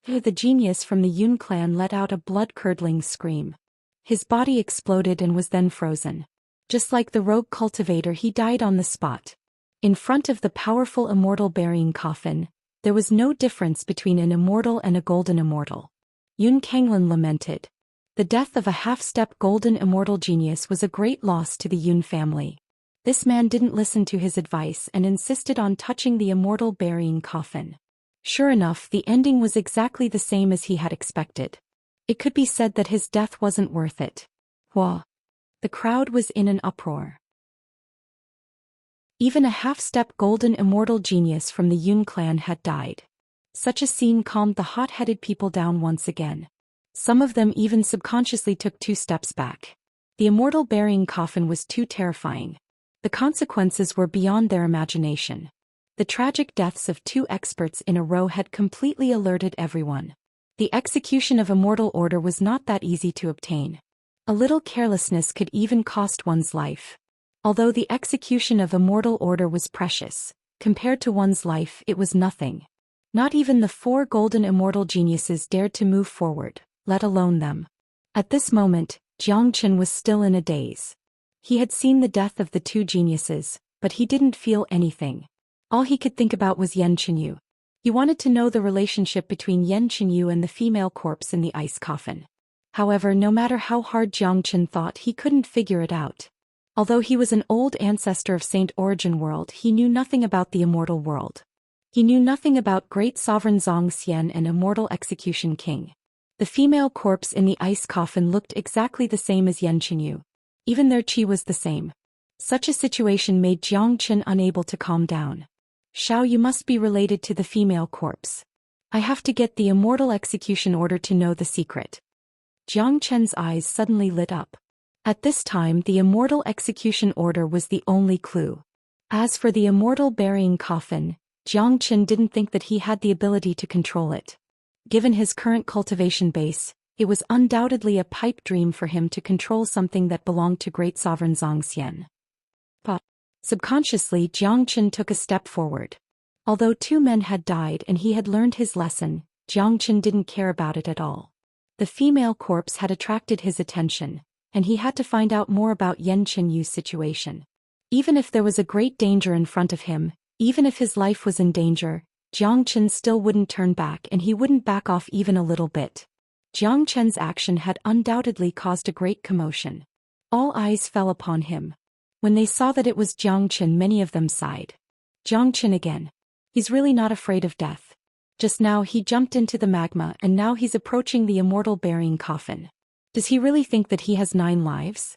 The genius from the Yun clan let out a blood-curdling scream. His body exploded and was then frozen. Just like the rogue cultivator, he died on the spot. In front of the powerful immortal burying coffin, there was no difference between an immortal and a golden immortal. Yun Kanglin lamented. The death of a half-step golden immortal genius was a great loss to the Yun family. This man didn't listen to his advice and insisted on touching the immortal burying coffin. Sure enough, the ending was exactly the same as he had expected. It could be said that his death wasn't worth it. Wah! The crowd was in an uproar. Even a half-step golden immortal genius from the Yun clan had died. Such a scene calmed the hot-headed people down once again. Some of them even subconsciously took 2 steps back. The immortal burying coffin was too terrifying. The consequences were beyond their imagination. The tragic deaths of 2 experts in a row had completely alerted everyone. The execution of immortal order was not that easy to obtain. A little carelessness could even cost one's life. Although the execution of immortal order was precious, compared to one's life it was nothing. Not even the 4 golden immortal geniuses dared to move forward, let alone them. At this moment, Xianxia was still in a daze. He had seen the death of the 2 geniuses, but he didn't feel anything. All he could think about was Yan Qinyu. He wanted to know the relationship between Yan Qinyu and the female corpse in the ice coffin. However, no matter how hard Xianxia thought, he couldn't figure it out. Although he was an old ancestor of Saint Origin world, he knew nothing about the immortal world. He knew nothing about great sovereign Zhou Xian and immortal execution king. The female corpse in the ice coffin looked exactly the same as Yan Qinyu. Even their qi was the same. Such a situation made Jiang Chen unable to calm down. Shao, you must be related to the female corpse. I have to get the immortal execution order to know the secret. Jiang Chen's eyes suddenly lit up. At this time, the immortal execution order was the only clue. As for the immortal burying coffin, Jiang Chen didn't think that he had the ability to control it. Given his current cultivation base, it was undoubtedly a pipe dream for him to control something that belonged to great sovereign Zhou Xian. But subconsciously, Jiang Chen took a step forward. Although 2 men had died and he had learned his lesson, Jiang Chen didn't care about it at all. The female corpse had attracted his attention, and he had to find out more about Yan Qinyu's situation. Even if there was a great danger in front of him, even if his life was in danger, Jiang Chen still wouldn't turn back, and he wouldn't back off even a little bit. Jiang Chen's action had undoubtedly caused a great commotion. All eyes fell upon him. When they saw that it was Jiang Chen, many of them sighed. Jiang Chen again. He's really not afraid of death. Just now he jumped into the magma, and now he's approaching the immortal burying coffin. Does he really think that he has 9 lives?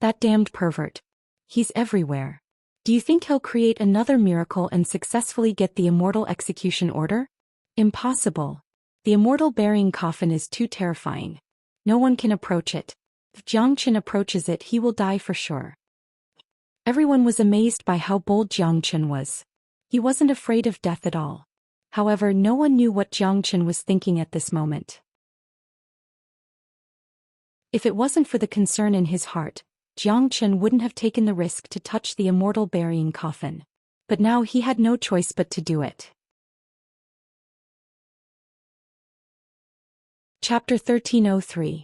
That damned pervert. He's everywhere. Do you think he'll create another miracle and successfully get the immortal execution order? Impossible. The immortal burying coffin is too terrifying. No one can approach it. If Jiang Chen approaches it, he will die for sure. Everyone was amazed by how bold Jiang Chen was. He wasn't afraid of death at all. However, no one knew what Jiang Chen was thinking at this moment. If it wasn't for the concern in his heart, Jiang Chen wouldn't have taken the risk to touch the immortal burying coffin. But now he had no choice but to do it. Chapter 1303.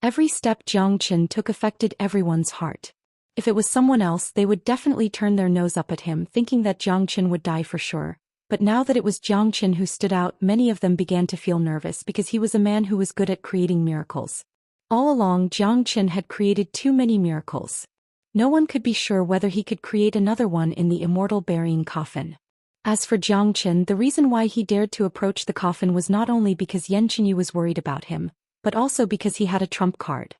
Every step Jiang Chen took affected everyone's heart. If it was someone else, they would definitely turn their nose up at him, thinking that Jiang Chen would die for sure. But now that it was Jiang Chen who stood out, many of them began to feel nervous because he was a man who was good at creating miracles. All along, Jiang Chen had created too many miracles. No one could be sure whether he could create another one in the immortal burying coffin. As for Jiang Chen, the reason why he dared to approach the coffin was not only because Yan Qinyu was worried about him, but also because he had a trump card.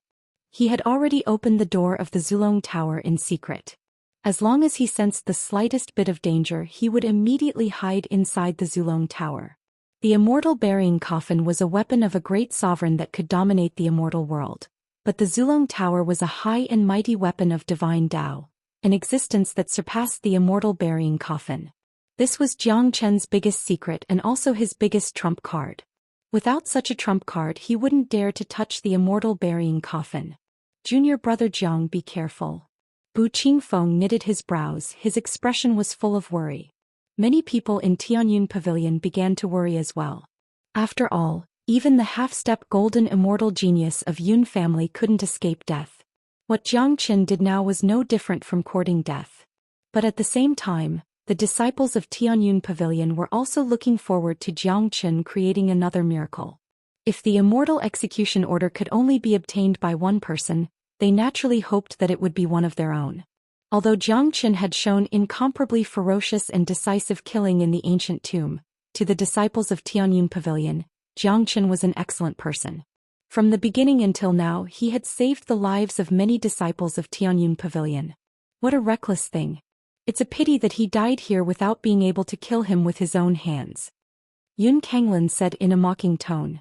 He had already opened the door of the Zulong Tower in secret. As long as he sensed the slightest bit of danger, he would immediately hide inside the Zulong Tower. The immortal burying coffin was a weapon of a great sovereign that could dominate the immortal world. But the Zulong Tower was a high and mighty weapon of divine Tao, an existence that surpassed the immortal burying coffin. This was Jiang Chen's biggest secret and also his biggest trump card. Without such a trump card, he wouldn't dare to touch the immortal burying coffin. Junior brother Jiang, be careful. Bu Qingfeng knitted his brows, his expression was full of worry. Many people in Tianyun Pavilion began to worry as well. After all, even the half-step golden immortal genius of Yun family couldn't escape death. What Jiang Chen did now was no different from courting death. But at the same time, the disciples of Tianyun Pavilion were also looking forward to Jiang Chen creating another miracle. If the immortal execution order could only be obtained by one person, they naturally hoped that it would be one of their own. Although Jiang Chen had shown incomparably ferocious and decisive killing in the ancient tomb, to the disciples of Tianyun Pavilion, Jiang Chen was an excellent person. From the beginning until now, he had saved the lives of many disciples of Tianyun Pavilion. What a reckless thing. It's a pity that he died here without being able to kill him with his own hands. Yun Kanglin said in a mocking tone.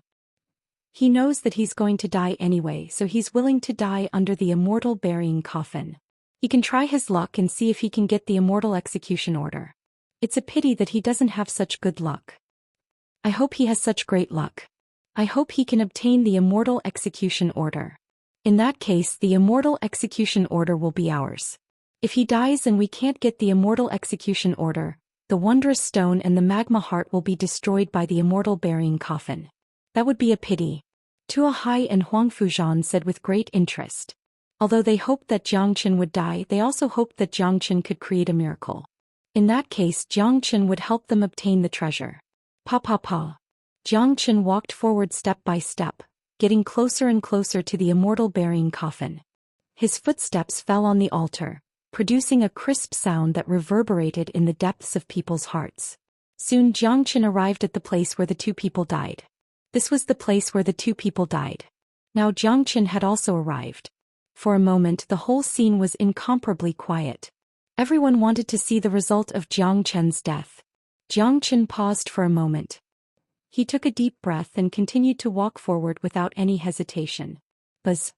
He knows that he's going to die anyway, so he's willing to die under the immortal burying coffin. He can try his luck and see if he can get the immortal execution order. It's a pity that he doesn't have such good luck. I hope he has such great luck. I hope he can obtain the immortal execution order. In that case, the immortal execution order will be ours. If he dies and we can't get the immortal execution order, the wondrous stone and the magma heart will be destroyed by the immortal burying coffin. That would be a pity. Tua Hai and Huang Fuzhan said with great interest. Although they hoped that Jiang Chen would die, they also hoped that Jiang Chen could create a miracle. In that case, Jiang Chen would help them obtain the treasure. Pa. Jiang Chen walked forward step by step, getting closer and closer to the immortal burying coffin. His footsteps fell on the altar, producing a crisp sound that reverberated in the depths of people's hearts. Soon Xianxia arrived at the place where the two people died. This was the place where the two people died. Now Xianxia had also arrived. For a moment the whole scene was incomparably quiet. Everyone wanted to see the result of Xianxia's death. Xianxia paused for a moment. He took a deep breath and continued to walk forward without any hesitation. Buzz!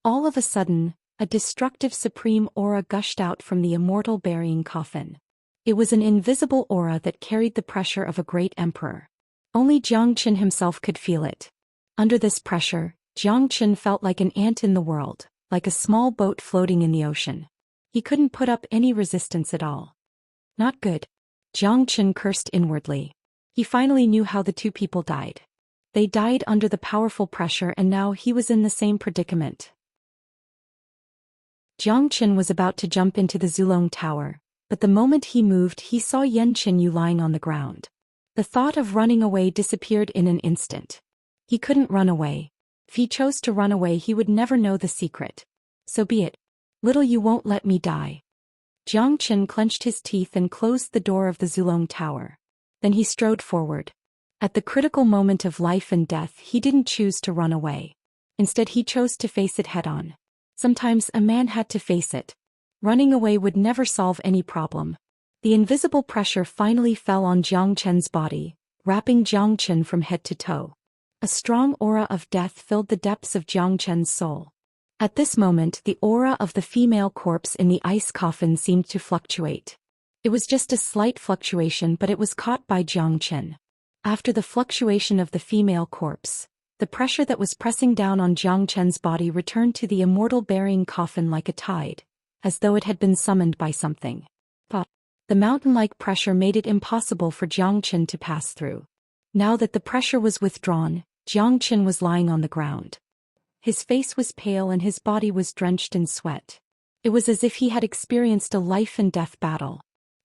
All of a sudden, a destructive supreme aura gushed out from the immortal burying coffin. It was an invisible aura that carried the pressure of a great emperor. Only Xianxia himself could feel it. Under this pressure, Xianxia felt like an ant in the world, like a small boat floating in the ocean. He couldn't put up any resistance at all. Not good. Xianxia cursed inwardly. He finally knew how the two people died. They died under the powerful pressure and now he was in the same predicament. Xianxia was about to jump into the Zulong Tower, but the moment he moved he saw Yan Qinyu lying on the ground. The thought of running away disappeared in an instant. He couldn't run away. If he chose to run away he would never know the secret. So be it. Little you won't let me die. Xianxia clenched his teeth and closed the door of the Zulong Tower. Then he strode forward. At the critical moment of life and death he didn't choose to run away. Instead he chose to face it head-on. Sometimes a man had to face it. Running away would never solve any problem. The invisible pressure finally fell on Xianxia's body, wrapping Xianxia from head to toe. A strong aura of death filled the depths of Xianxia's soul. At this moment the aura of the female corpse in the ice coffin seemed to fluctuate. It was just a slight fluctuation but it was caught by Xianxia. After the fluctuation of the female corpse, the pressure that was pressing down on Xianxia's body returned to the immortal burying coffin like a tide, as though it had been summoned by something. But the mountain-like pressure made it impossible for Xianxia to pass through. Now that the pressure was withdrawn, Xianxia was lying on the ground. His face was pale and his body was drenched in sweat. It was as if he had experienced a life-and-death battle.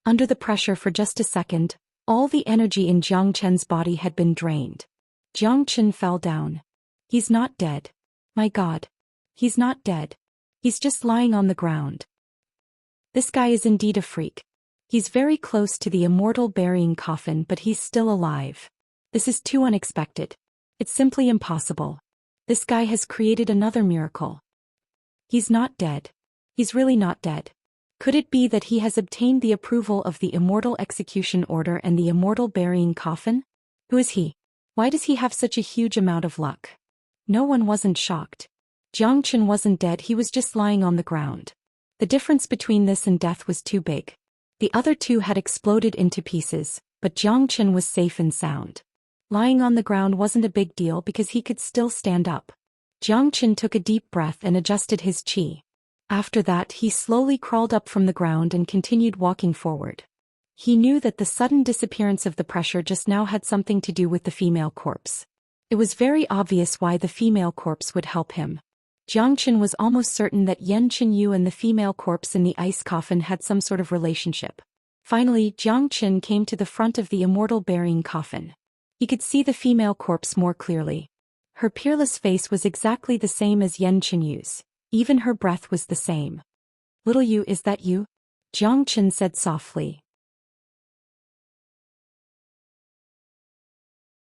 Under the pressure for just a second, all the energy in Xianxia's body had been drained. Xianxia fell down. He's not dead. My God. He's not dead. He's just lying on the ground. This guy is indeed a freak. He's very close to the immortal burying coffin but he's still alive. This is too unexpected. It's simply impossible. This guy has created another miracle. He's not dead. He's really not dead. Could it be that he has obtained the approval of the immortal execution order and the immortal burying coffin? Who is he? Why does he have such a huge amount of luck? No one wasn't shocked. Xianxia wasn't dead, he was just lying on the ground. The difference between this and death was too big. The other two had exploded into pieces, but Xianxia was safe and sound. Lying on the ground wasn't a big deal because he could still stand up. Xianxia took a deep breath and adjusted his qi. After that he slowly crawled up from the ground and continued walking forward. He knew that the sudden disappearance of the pressure just now had something to do with the female corpse. It was very obvious why the female corpse would help him. Xianxia was almost certain that Yan Qinyu and the female corpse in the ice coffin had some sort of relationship. Finally Xianxia came to the front of the immortal burying coffin. He could see the female corpse more clearly. Her peerless face was exactly the same as Yan Qinyu's. Even her breath was the same. Little you, is that you? Xianxia said softly.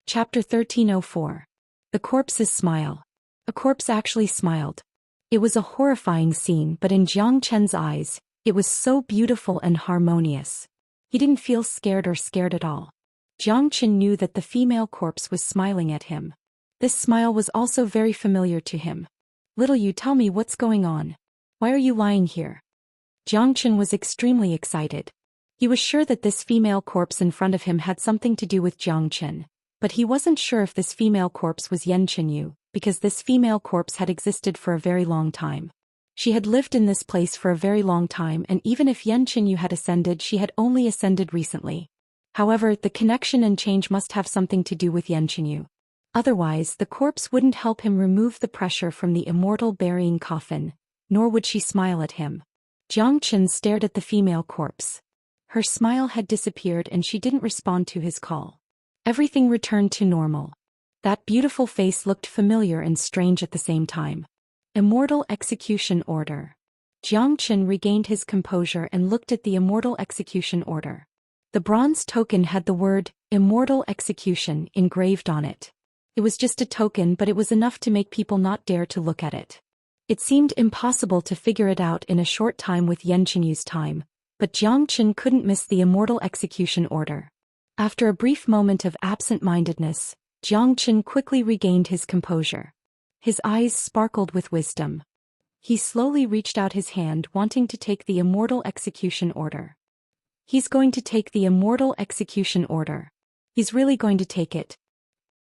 Chapter 1304. The Corpse's Smile. A corpse actually smiled. It was a horrifying scene but in Xianxia's eyes, it was so beautiful and harmonious. He didn't feel scared at all. Xianxia knew that the female corpse was smiling at him. This smile was also very familiar to him. Little you, tell me what's going on. Why are you lying here? Xianxia was extremely excited. He was sure that this female corpse in front of him had something to do with Xianxia, but he wasn't sure if this female corpse was Yan Qinyu, because this female corpse had existed for a very long time. She had lived in this place for a very long time and even if Yan Qinyu had ascended she had only ascended recently. However, the connection and change must have something to do with Yan Qinyu. Otherwise, the corpse wouldn't help him remove the pressure from the immortal burying coffin, nor would she smile at him. Xianxia stared at the female corpse. Her smile had disappeared and she didn't respond to his call. Everything returned to normal. That beautiful face looked familiar and strange at the same time. Immortal Execution Order. Jiang Chen regained his composure and looked at the Immortal Execution Order. The bronze token had the word, Immortal Execution, engraved on it. It was just a token, but it was enough to make people not dare to look at it. It seemed impossible to figure it out in a short time with Yan Qinyu's time, but Jiang Chen couldn't miss the Immortal Execution Order. After a brief moment of absent-mindedness, Jiang Chen quickly regained his composure. His eyes sparkled with wisdom. He slowly reached out his hand, wanting to take the Immortal Execution Order. He's going to take the Immortal Execution Order. He's really going to take it.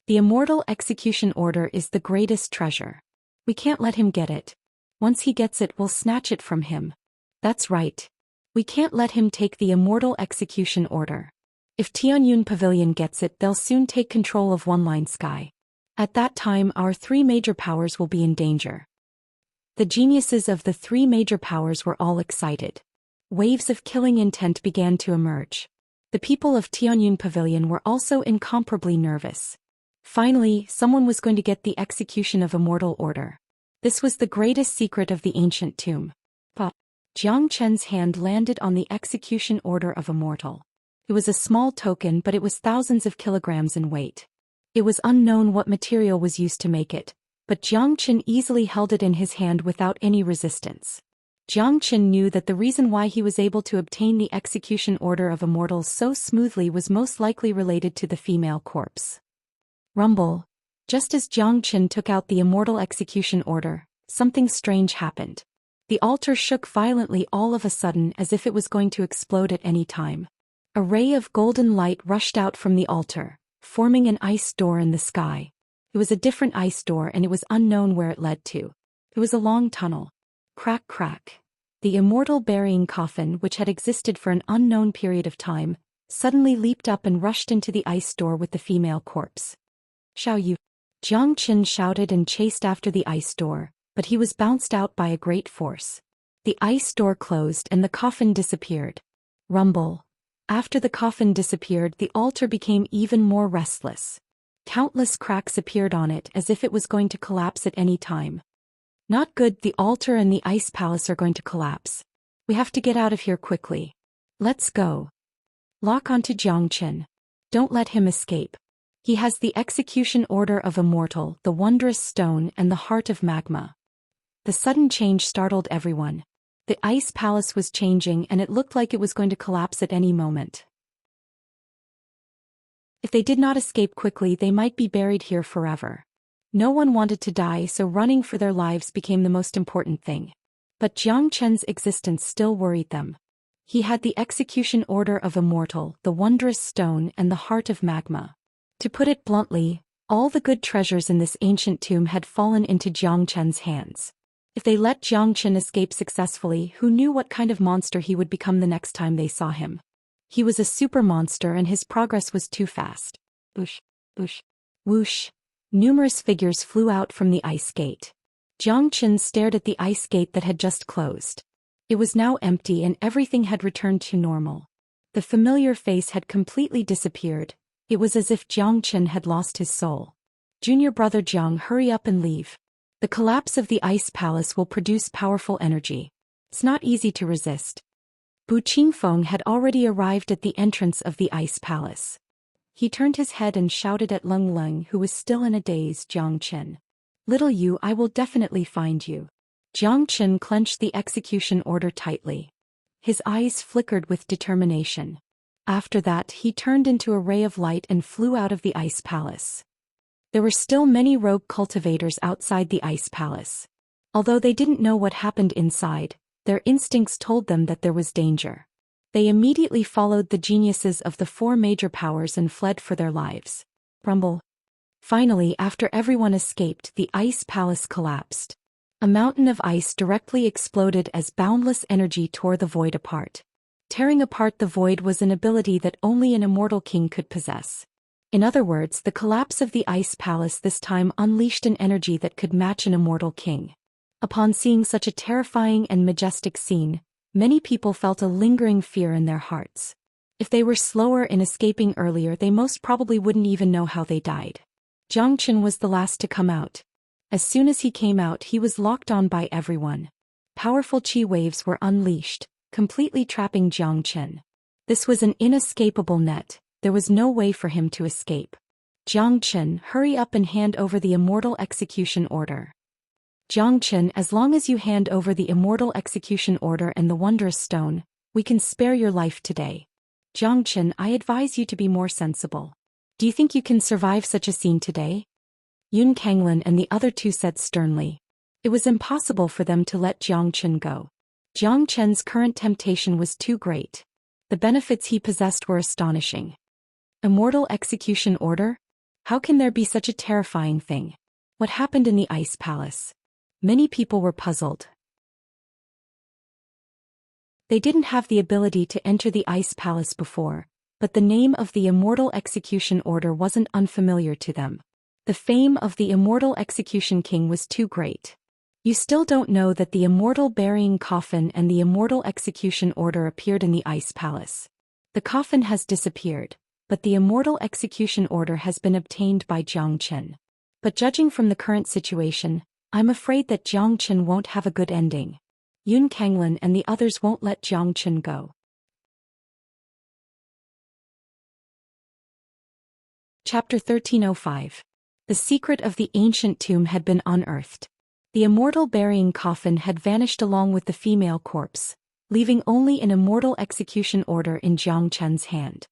The Immortal Execution Order is the greatest treasure. We can't let him get it. Once he gets it, we'll snatch it from him. That's right. We can't let him take the Immortal Execution Order. If Tianyun Pavilion gets it, they'll soon take control of One Line Sky. At that time, our three major powers will be in danger. The geniuses of the three major powers were all excited. Waves of killing intent began to emerge. The people of Tianyun Pavilion were also incomparably nervous. Finally, someone was going to get the execution of Immortal Order. This was the greatest secret of the ancient tomb. But Jiang Chen's hand landed on the execution order of Immortal. It was a small token, but it was thousands of kilograms in weight. It was unknown what material was used to make it, but Jiang Chen easily held it in his hand without any resistance. Jiang Chen knew that the reason why he was able to obtain the execution order of Immortal so smoothly was most likely related to the female corpse. Rumble. Just as Jiang Chen took out the Immortal Execution Order, something strange happened. The altar shook violently all of a sudden, as if it was going to explode at any time. A ray of golden light rushed out from the altar, forming an ice door in the sky. It was a different ice door, and it was unknown where it led to. It was a long tunnel. Crack, crack. The immortal burying coffin, which had existed for an unknown period of time, suddenly leaped up and rushed into the ice door with the female corpse. Xiao Yu. Jiang Chen shouted and chased after the ice door, but he was bounced out by a great force. The ice door closed and the coffin disappeared. Rumble. After the coffin disappeared, the altar became even more restless. Countless cracks appeared on it, as if it was going to collapse at any time. Not good, the altar and the ice palace are going to collapse. We have to get out of here quickly. Let's go. Lock onto Jiang Chen. Don't let him escape. He has the execution order of Immortal, the wondrous stone, and the heart of magma. The sudden change startled everyone. The ice palace was changing, and it looked like it was going to collapse at any moment. If they did not escape quickly, they might be buried here forever. No one wanted to die, so running for their lives became the most important thing. But Jiang Chen's existence still worried them. He had the execution order of Immortal, the wondrous stone, and the heart of magma. To put it bluntly, all the good treasures in this ancient tomb had fallen into Jiang Chen's hands. If they let Jiang Chen escape successfully, who knew what kind of monster he would become the next time they saw him? He was a super monster, and his progress was too fast. Whoosh, whoosh, whoosh. Numerous figures flew out from the ice gate. Jiang Chen stared at the ice gate that had just closed. It was now empty, and everything had returned to normal. The familiar face had completely disappeared. It was as if Jiang Chen had lost his soul. Junior brother Jiang, hurry up and leave. The collapse of the ice palace will produce powerful energy. It's not easy to resist. Bu Qingfeng had already arrived at the entrance of the ice palace. He turned his head and shouted at Leng Leng, who was still in a daze. Jiang Chen. Little you, I will definitely find you. Jiang Chen clenched the execution order tightly. His eyes flickered with determination. After that, he turned into a ray of light and flew out of the ice palace. There were still many rogue cultivators outside the ice palace. Although they didn't know what happened inside, their instincts told them that there was danger. They immediately followed the geniuses of the four major powers and fled for their lives. Rumble. Finally, after everyone escaped, the ice palace collapsed. A mountain of ice directly exploded as boundless energy tore the void apart. Tearing apart the void was an ability that only an immortal king could possess. In other words, the collapse of the ice palace this time unleashed an energy that could match an immortal king. Upon seeing such a terrifying and majestic scene, many people felt a lingering fear in their hearts. If they were slower in escaping earlier, they most probably wouldn't even know how they died. Jiang Chen was the last to come out. As soon as he came out, he was locked on by everyone. Powerful qi waves were unleashed, completely trapping Zhou Xian. This was an inescapable net, there was no way for him to escape. Zhou Xian, hurry up and hand over the immortal execution order. Zhou Xian, as long as you hand over the immortal execution order and the wondrous stone, we can spare your life today. Zhou Xian, I advise you to be more sensible. Do you think you can survive such a scene today? Yun Kanglin and the other two said sternly. It was impossible for them to let Zhou Xian go. Zhou Qian's current temptation was too great. The benefits he possessed were astonishing. Immortal execution order? How can there be such a terrifying thing? What happened in the Ice Palace? Many people were puzzled. They didn't have the ability to enter the Ice Palace before, but the name of the Immortal Execution Order wasn't unfamiliar to them. The fame of the Immortal Execution King was too great. You still don't know that the Immortal Burying Coffin and the Immortal Execution Order appeared in the Ice Palace. The coffin has disappeared, but the Immortal Execution Order has been obtained by Zhou Xian. But judging from the current situation, I'm afraid that Zhou Xian won't have a good ending. Yun Kanglin and the others won't let Zhou Xian go. Chapter 1305. The secret of the ancient tomb had been unearthed. The immortal burying coffin had vanished along with the female corpse, leaving only an immortal execution order in Zhou Qian's hand.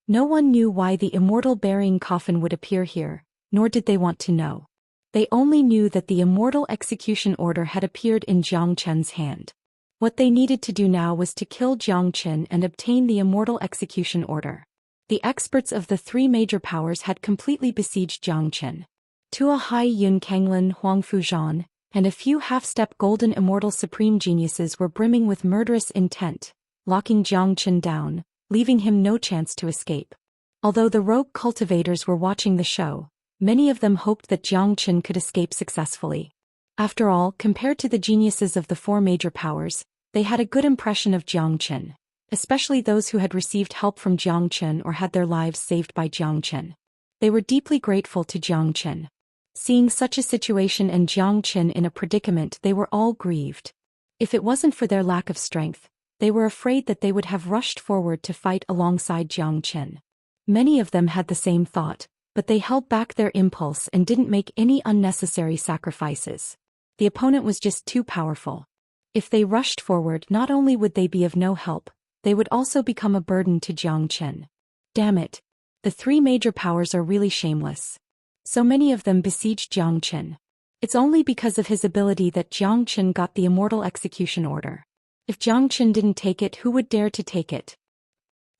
No one knew why the immortal burying coffin would appear here, nor did they want to know. They only knew that the immortal execution order had appeared in Zhou Qian's hand. What they needed to do now was to kill Zhou Qian and obtain the immortal execution order. The experts of the three major powers had completely besieged Zhou Qian. Tua Hai, Yun Kanglin, Huang Fuzhan, and a few half-step golden immortal supreme geniuses were brimming with murderous intent, locking Zhou Qian down, leaving him no chance to escape. Although the rogue cultivators were watching the show, many of them hoped that Zhou Qian could escape successfully. After all, compared to the geniuses of the four major powers, they had a good impression of Zhou Qian, especially those who had received help from Zhou Qian or had their lives saved by Zhou Qian. They were deeply grateful to Zhou Qian. Seeing such a situation and Zhou Qian in a predicament, they were all grieved. If it wasn't for their lack of strength, they were afraid that they would have rushed forward to fight alongside Zhou Qian. Many of them had the same thought, but they held back their impulse and didn't make any unnecessary sacrifices. The opponent was just too powerful. If they rushed forward, not only would they be of no help, they would also become a burden to Zhou Qian. Damn it! The three major powers are really shameless. So many of them besieged Zhou Qian. It's only because of his ability that Zhou Qian got the immortal execution order. If Zhou Qian didn't take it, who would dare to take it?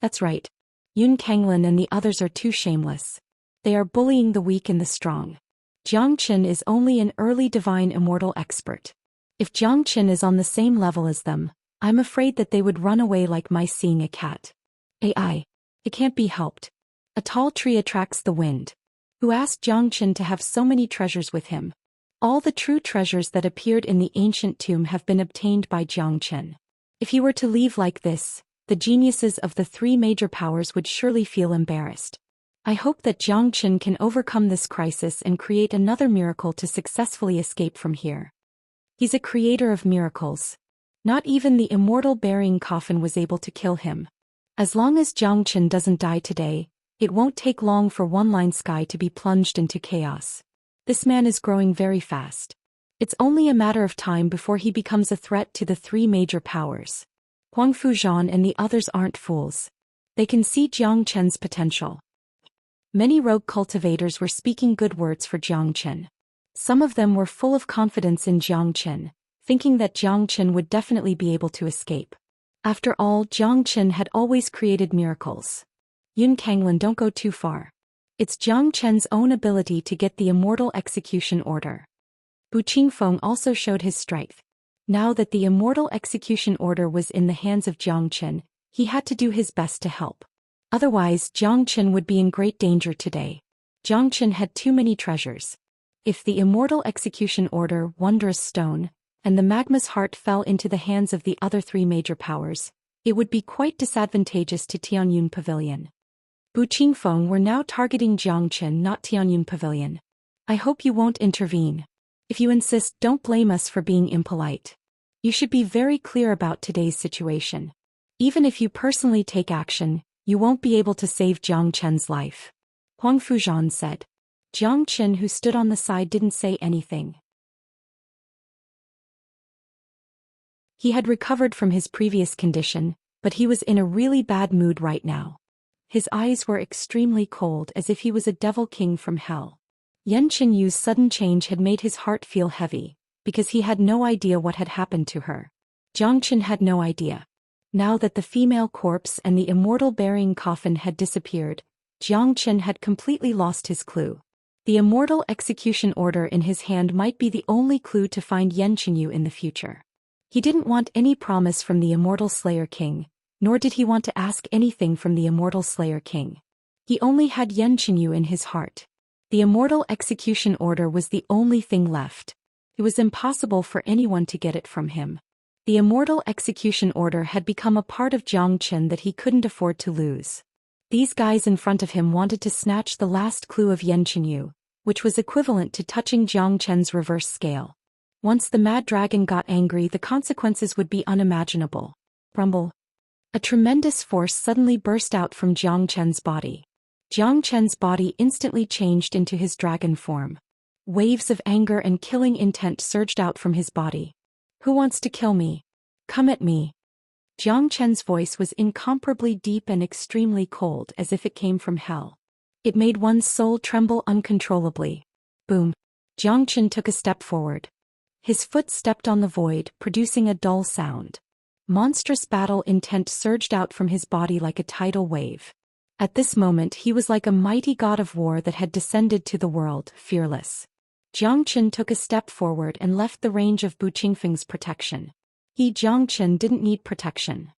That's right. Yun Kanglin and the others are too shameless. They are bullying the weak and the strong. Zhou Qian is only an early divine immortal expert. If Zhou Qian is on the same level as them, I'm afraid that they would run away like mice seeing a cat. AI. It can't be helped. A tall tree attracts the wind. Who asked Zhou Qian to have so many treasures with him? All the true treasures that appeared in the ancient tomb have been obtained by Zhou Qian. If he were to leave like this, the geniuses of the three major powers would surely feel embarrassed. I hope that Zhou Qian can overcome this crisis and create another miracle to successfully escape from here. He's a creator of miracles. Not even the immortal burying coffin was able to kill him. As long as Zhou Qian doesn't die today, it won't take long for One Line Sky to be plunged into chaos. This man is growing very fast. It's only a matter of time before he becomes a threat to the three major powers. Huang Fuzhan and the others aren't fools. They can see Zhou Qian's potential. Many rogue cultivators were speaking good words for Zhou Qian. Some of them were full of confidence in Zhou Qian, thinking that Zhou Qian would definitely be able to escape. After all, Zhou Qian had always created miracles. Yun Kanglin, don't go too far. It's Zhou Qian's own ability to get the immortal execution order. Bu Qingfeng also showed his strength. Now that the immortal execution order was in the hands of Zhou Qian, he had to do his best to help. Otherwise, Zhou Qian would be in great danger today. Zhou Qian had too many treasures. If the immortal execution order, wondrous stone, and the magma's heart fell into the hands of the other three major powers, it would be quite disadvantageous to Tianyun Pavilion. Bu Qingfeng were now targeting Zhou Qian, not Tianyun Pavilion. I hope you won't intervene. If you insist, don't blame us for being impolite. You should be very clear about today's situation. Even if you personally take action, you won't be able to save Jiang Chen's life. Huang Fuzhan said. Jiang Chen, who stood on the side, didn't say anything. He had recovered from his previous condition, but he was in a really bad mood right now. His eyes were extremely cold, as if he was a devil king from hell. Yan Qinyu's sudden change had made his heart feel heavy, because he had no idea what had happened to her. Jiang Chen had no idea. Now that the female corpse and the immortal burying coffin had disappeared, Jiang Chen had completely lost his clue. The immortal execution order in his hand might be the only clue to find Yan Qinyu in the future. He didn't want any promise from the immortal Slayer King, nor did he want to ask anything from the immortal Slayer King. He only had Yan Qinyu in his heart. The immortal execution order was the only thing left. It was impossible for anyone to get it from him. The immortal execution order had become a part of Jiang Chen that he couldn't afford to lose. These guys in front of him wanted to snatch the last clue of Yan Qinyu, which was equivalent to touching Jiang Chen's reverse scale. Once the mad dragon got angry, the consequences would be unimaginable. Rumble. A tremendous force suddenly burst out from Jiang Chen's body. Jiang Chen's body instantly changed into his dragon form. Waves of anger and killing intent surged out from his body. Who wants to kill me? Come at me. Jiang Chen's voice was incomparably deep and extremely cold, as if it came from hell. It made one's soul tremble uncontrollably. Boom. Jiang Chen took a step forward. His foot stepped on the void, producing a dull sound. Monstrous battle intent surged out from his body like a tidal wave. At this moment he was like a mighty god of war that had descended to the world, fearless. Jiang Chen took a step forward and left the range of Bu Qingfeng's protection. He, Jiang Chen, didn't need protection.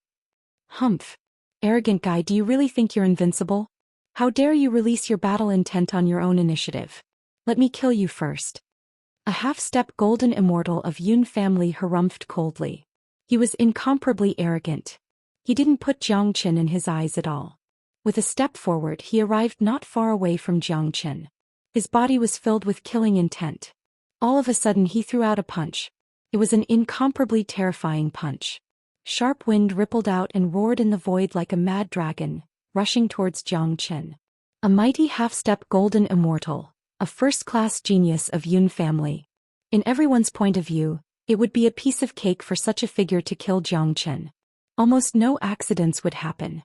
Humph. Arrogant guy, do you really think you're invincible? How dare you release your battle intent on your own initiative? Let me kill you first. A half-step golden immortal of Yun family harumphed coldly. He was incomparably arrogant. He didn't put Jiang Chen in his eyes at all. With a step forward he arrived not far away from Jiang Chen. His body was filled with killing intent. All of a sudden he threw out a punch. It was an incomparably terrifying punch. Sharp wind rippled out and roared in the void like a mad dragon, rushing towards Jiang Chen. A mighty half-step golden immortal, a first-class genius of Yun family. In everyone's point of view, it would be a piece of cake for such a figure to kill Jiang Chen. Almost no accidents would happen.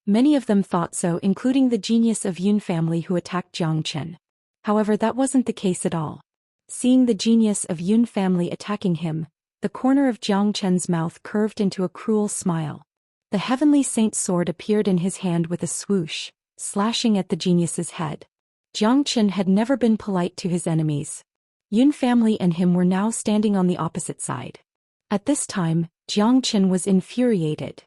Many of them thought so, including the genius of Yun family who attacked Jiang Chen. However, that wasn't the case at all. Seeing the genius of Yun family attacking him, the corner of Jiang Chen's mouth curved into a cruel smile. The heavenly saint's sword appeared in his hand with a swoosh, slashing at the genius's head. Jiang Chen had never been polite to his enemies. Yun family and him were now standing on the opposite side. At this time, Jiang Chen was infuriated.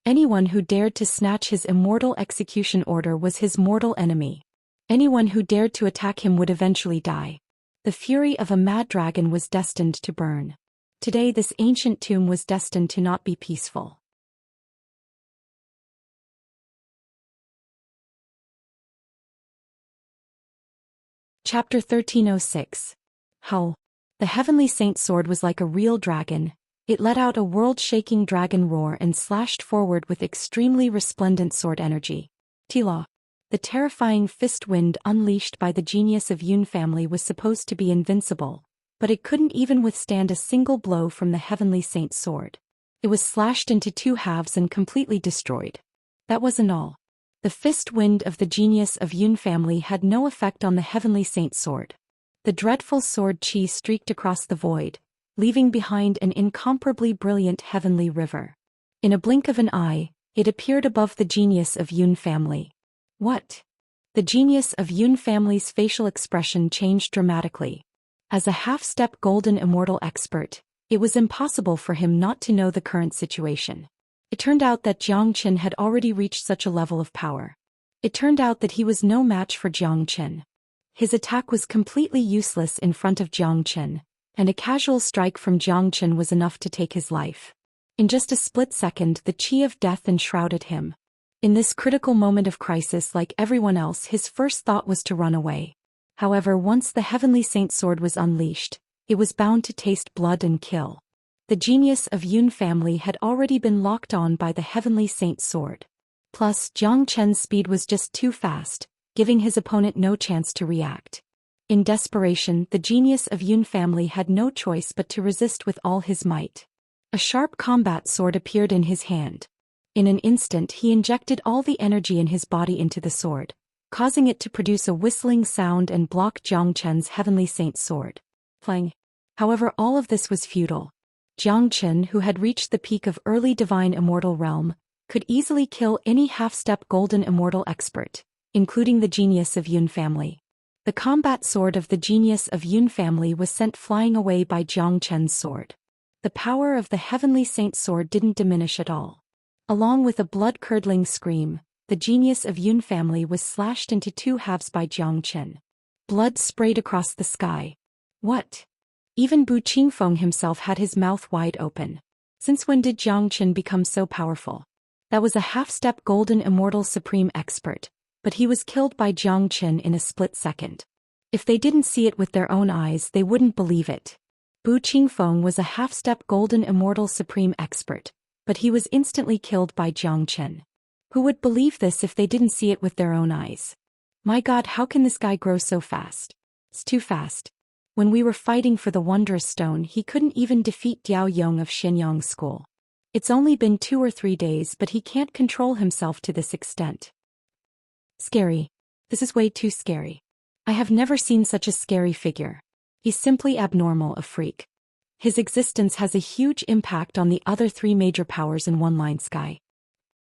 Anyone who dared to snatch his immortal execution order was his mortal enemy. Anyone who dared to attack him would eventually die. The fury of a mad dragon was destined to burn. Today this ancient tomb was destined to not be peaceful. Chapter 1306. Hull. The heavenly saint's sword was like a real dragon. It let out a world-shaking dragon roar and slashed forward with extremely resplendent sword energy. Tila. The terrifying fist wind unleashed by the genius of Yun family was supposed to be invincible, but it couldn't even withstand a single blow from the heavenly saint's sword. It was slashed into two halves and completely destroyed. That wasn't all. The fist wind of the genius of Yun family had no effect on the heavenly saint's sword. The dreadful sword chi streaked across the void, leaving behind an incomparably brilliant heavenly river. In a blink of an eye, it appeared above the genius of Yun family. What? The genius of Yun family's facial expression changed dramatically. As a half-step golden immortal expert, it was impossible for him not to know the current situation. It turned out that Jiang Chen had already reached such a level of power. It turned out that he was no match for Jiang Chen. His attack was completely useless in front of Jiang Chen, and a casual strike from Jiang Chen was enough to take his life. In just a split second, the chi of death enshrouded him. In this critical moment of crisis, like everyone else, his first thought was to run away. However, once the Heavenly Saint Sword was unleashed, it was bound to taste blood and kill. The genius of Yun family had already been locked on by the Heavenly Saint Sword. Plus, Jiang Chen's speed was just too fast, giving his opponent no chance to react. In desperation, the genius of Yun family had no choice but to resist with all his might. A sharp combat sword appeared in his hand. In an instant he injected all the energy in his body into the sword, causing it to produce a whistling sound and block Jiang Chen's Heavenly Saint Sword. Clang. However, all of this was futile. Jiang Chen, who had reached the peak of early divine immortal realm, could easily kill any half-step golden immortal expert, including the genius of Yun family. The combat sword of the genius of Yun family was sent flying away by Jiang Chen's sword. The power of the Heavenly Saint Sword didn't diminish at all. Along with a blood-curdling scream, the genius of Yun family was slashed into two halves by Jiang Chen. Blood sprayed across the sky. What? Even Bu Qingfeng himself had his mouth wide open. Since when did Jiang Chen become so powerful? That was a half-step golden immortal supreme expert, but he was killed by Jiang Chen in a split second. If they didn't see it with their own eyes, they wouldn't believe it. Bu Qingfeng was a half-step golden immortal supreme expert, but he was instantly killed by Jiang Chen. Who would believe this if they didn't see it with their own eyes? My God, how can this guy grow so fast? It's too fast. When we were fighting for the Wondrous Stone, he couldn't even defeat Diao Yong of Xianyang School. It's only been 2 or 3 days, but he can't control himself to this extent. Scary. This is way too scary. I have never seen such a scary figure. He's simply abnormal, a freak. His existence has a huge impact on the other 3 major powers in One Line Sky.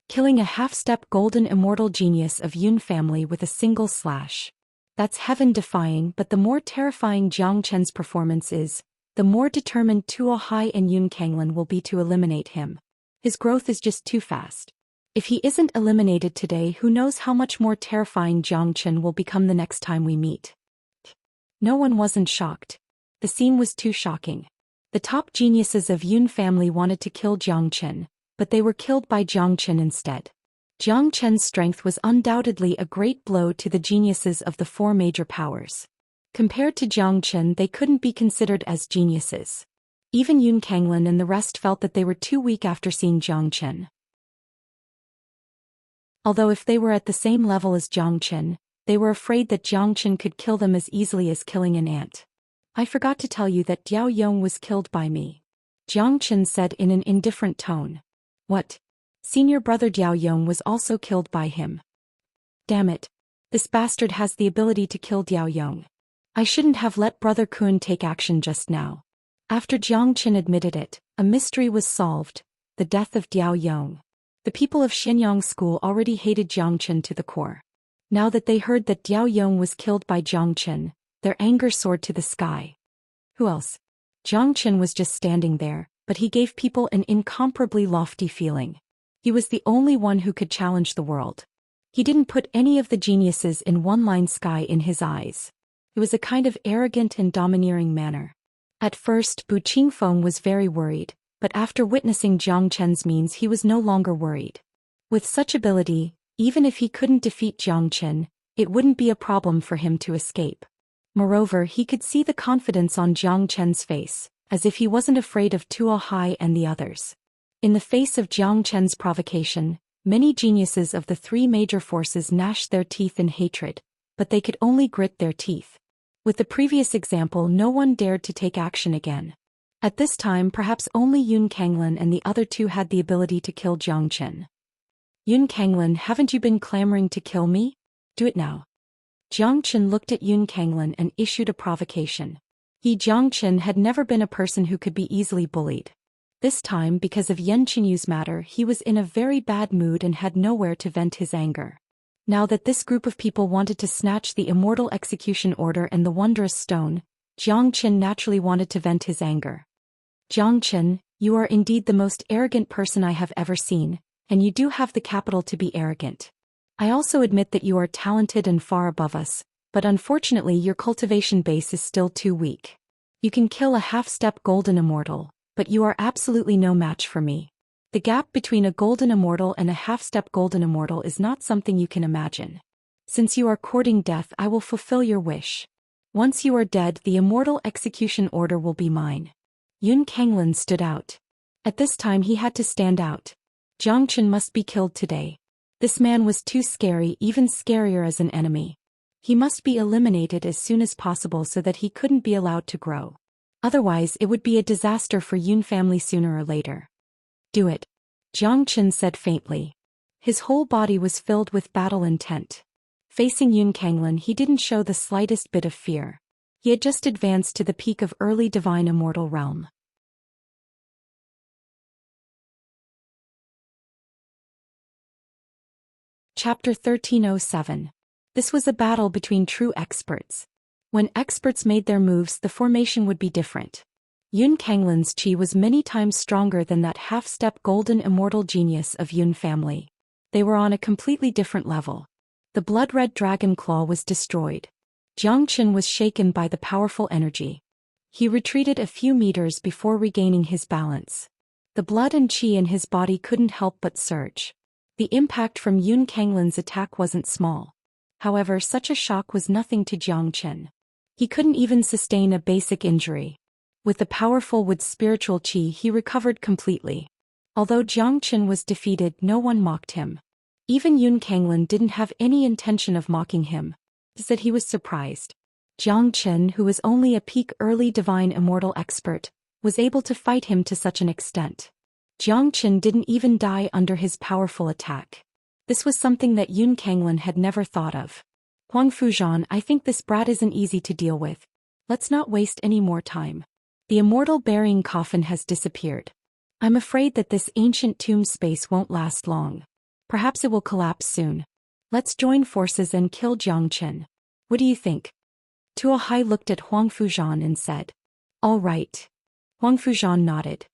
Killing a half-step golden immortal genius of Yun family with a single slash. That's heaven-defying, but the more terrifying Jiang Chen's performance is, the more determined Tuo Hai and Yun Kanglin will be to eliminate him. His growth is just too fast. If he isn't eliminated today, who knows how much more terrifying Jiang Chen will become the next time we meet. No one wasn't shocked. The scene was too shocking. The top geniuses of Yun family wanted to kill Jiang Chen, but they were killed by Jiang Chen instead. Jiang Chen's strength was undoubtedly a great blow to the geniuses of the 4 major powers. Compared to Jiang Chen, they couldn't be considered as geniuses. Even Yun Kanglin and the rest felt that they were too weak after seeing Jiang Chen. Although if they were at the same level as Jiang Chen, they were afraid that Jiang Chen could kill them as easily as killing an ant. I forgot to tell you that Diao Yong was killed by me. Jiang Chen said in an indifferent tone. What? Senior brother Diao Yong was also killed by him. Damn it. This bastard has the ability to kill Diao Yong. I shouldn't have let Brother Kun take action just now. After Jiang Chen admitted it, a mystery was solved, the death of Diao Yong. The people of Xianyang School already hated Jiang Chen to the core. Now that they heard that Diao Yong was killed by Jiang Chen, their anger soared to the sky. Who else? Jiang Chen was just standing there, but he gave people an incomparably lofty feeling. He was the only one who could challenge the world. He didn't put any of the geniuses in One Line Sky in his eyes. It was a kind of arrogant and domineering manner. At first, Bu Qingfeng was very worried, but after witnessing Jiang Chen's means he was no longer worried. With such ability, even if he couldn't defeat Jiang Chen, it wouldn't be a problem for him to escape. Moreover, he could see the confidence on Jiang Chen's face, as if he wasn't afraid of Tuo Hai and the others. In the face of Jiang Chen's provocation, many geniuses of the 3 major forces gnashed their teeth in hatred, but they could only grit their teeth. With the previous example, no one dared to take action again. At this time, perhaps only Yun Kanglin and the other 2 had the ability to kill Jiang Chen. Yun Kanglin, haven't you been clamoring to kill me? Do it now. Jiang Chen looked at Yun Kanglin and issued a provocation. Jiang Chen had never been a person who could be easily bullied. This time, because of Yan Qinyu's matter, he was in a very bad mood and had nowhere to vent his anger. Now that this group of people wanted to snatch the immortal execution order and the wondrous stone, Jiang Chen naturally wanted to vent his anger. Jiang Chen, you are indeed the most arrogant person I have ever seen, and you do have the capital to be arrogant. I also admit that you are talented and far above us, but unfortunately your cultivation base is still too weak. You can kill a half-step golden immortal, but you are absolutely no match for me. The gap between a golden immortal and a half-step golden immortal is not something you can imagine. Since you are courting death, I will fulfill your wish. Once you are dead, the immortal execution order will be mine. Yun Kanglin stood out. At this time he had to stand out. Jiang Chen must be killed today. This man was too scary, even scarier as an enemy. He must be eliminated as soon as possible so that he couldn't be allowed to grow. Otherwise it would be a disaster for Yun family sooner or later. Do it. Jiang Chen said faintly. His whole body was filled with battle intent. Facing Yun Kanglin, he didn't show the slightest bit of fear. He had just advanced to the peak of early divine immortal realm. Chapter 1307. This was a battle between true experts. When experts made their moves, the formation would be different. Yun Kanglin's chi was many times stronger than that half-step golden immortal genius of Yun family. They were on a completely different level. The blood-red dragon claw was destroyed. Jiang Chen was shaken by the powerful energy. He retreated a few meters before regaining his balance. The blood and chi in his body couldn't help but surge. The impact from Yun Kanglin's attack wasn't small. However, such a shock was nothing to Jiang Chen. He couldn't even sustain a basic injury. With the powerful wood spiritual chi, he recovered completely. Although Jiang Chen was defeated, no one mocked him. Even Yun Kanglin didn't have any intention of mocking him. He said he was surprised. Jiang Chen, who was only a peak early divine immortal expert, was able to fight him to such an extent. Jiang Chen didn't even die under his powerful attack. This was something that Yun Kanglin had never thought of. Huang Fuzhan, I think this brat isn't easy to deal with. Let's not waste any more time. The immortal burying coffin has disappeared. I'm afraid that this ancient tomb space won't last long. Perhaps it will collapse soon. Let's join forces and kill Jiang Chen. What do you think? Tuo Hai looked at Huang Fuzhan and said, "All right." Huang Fuzhan nodded.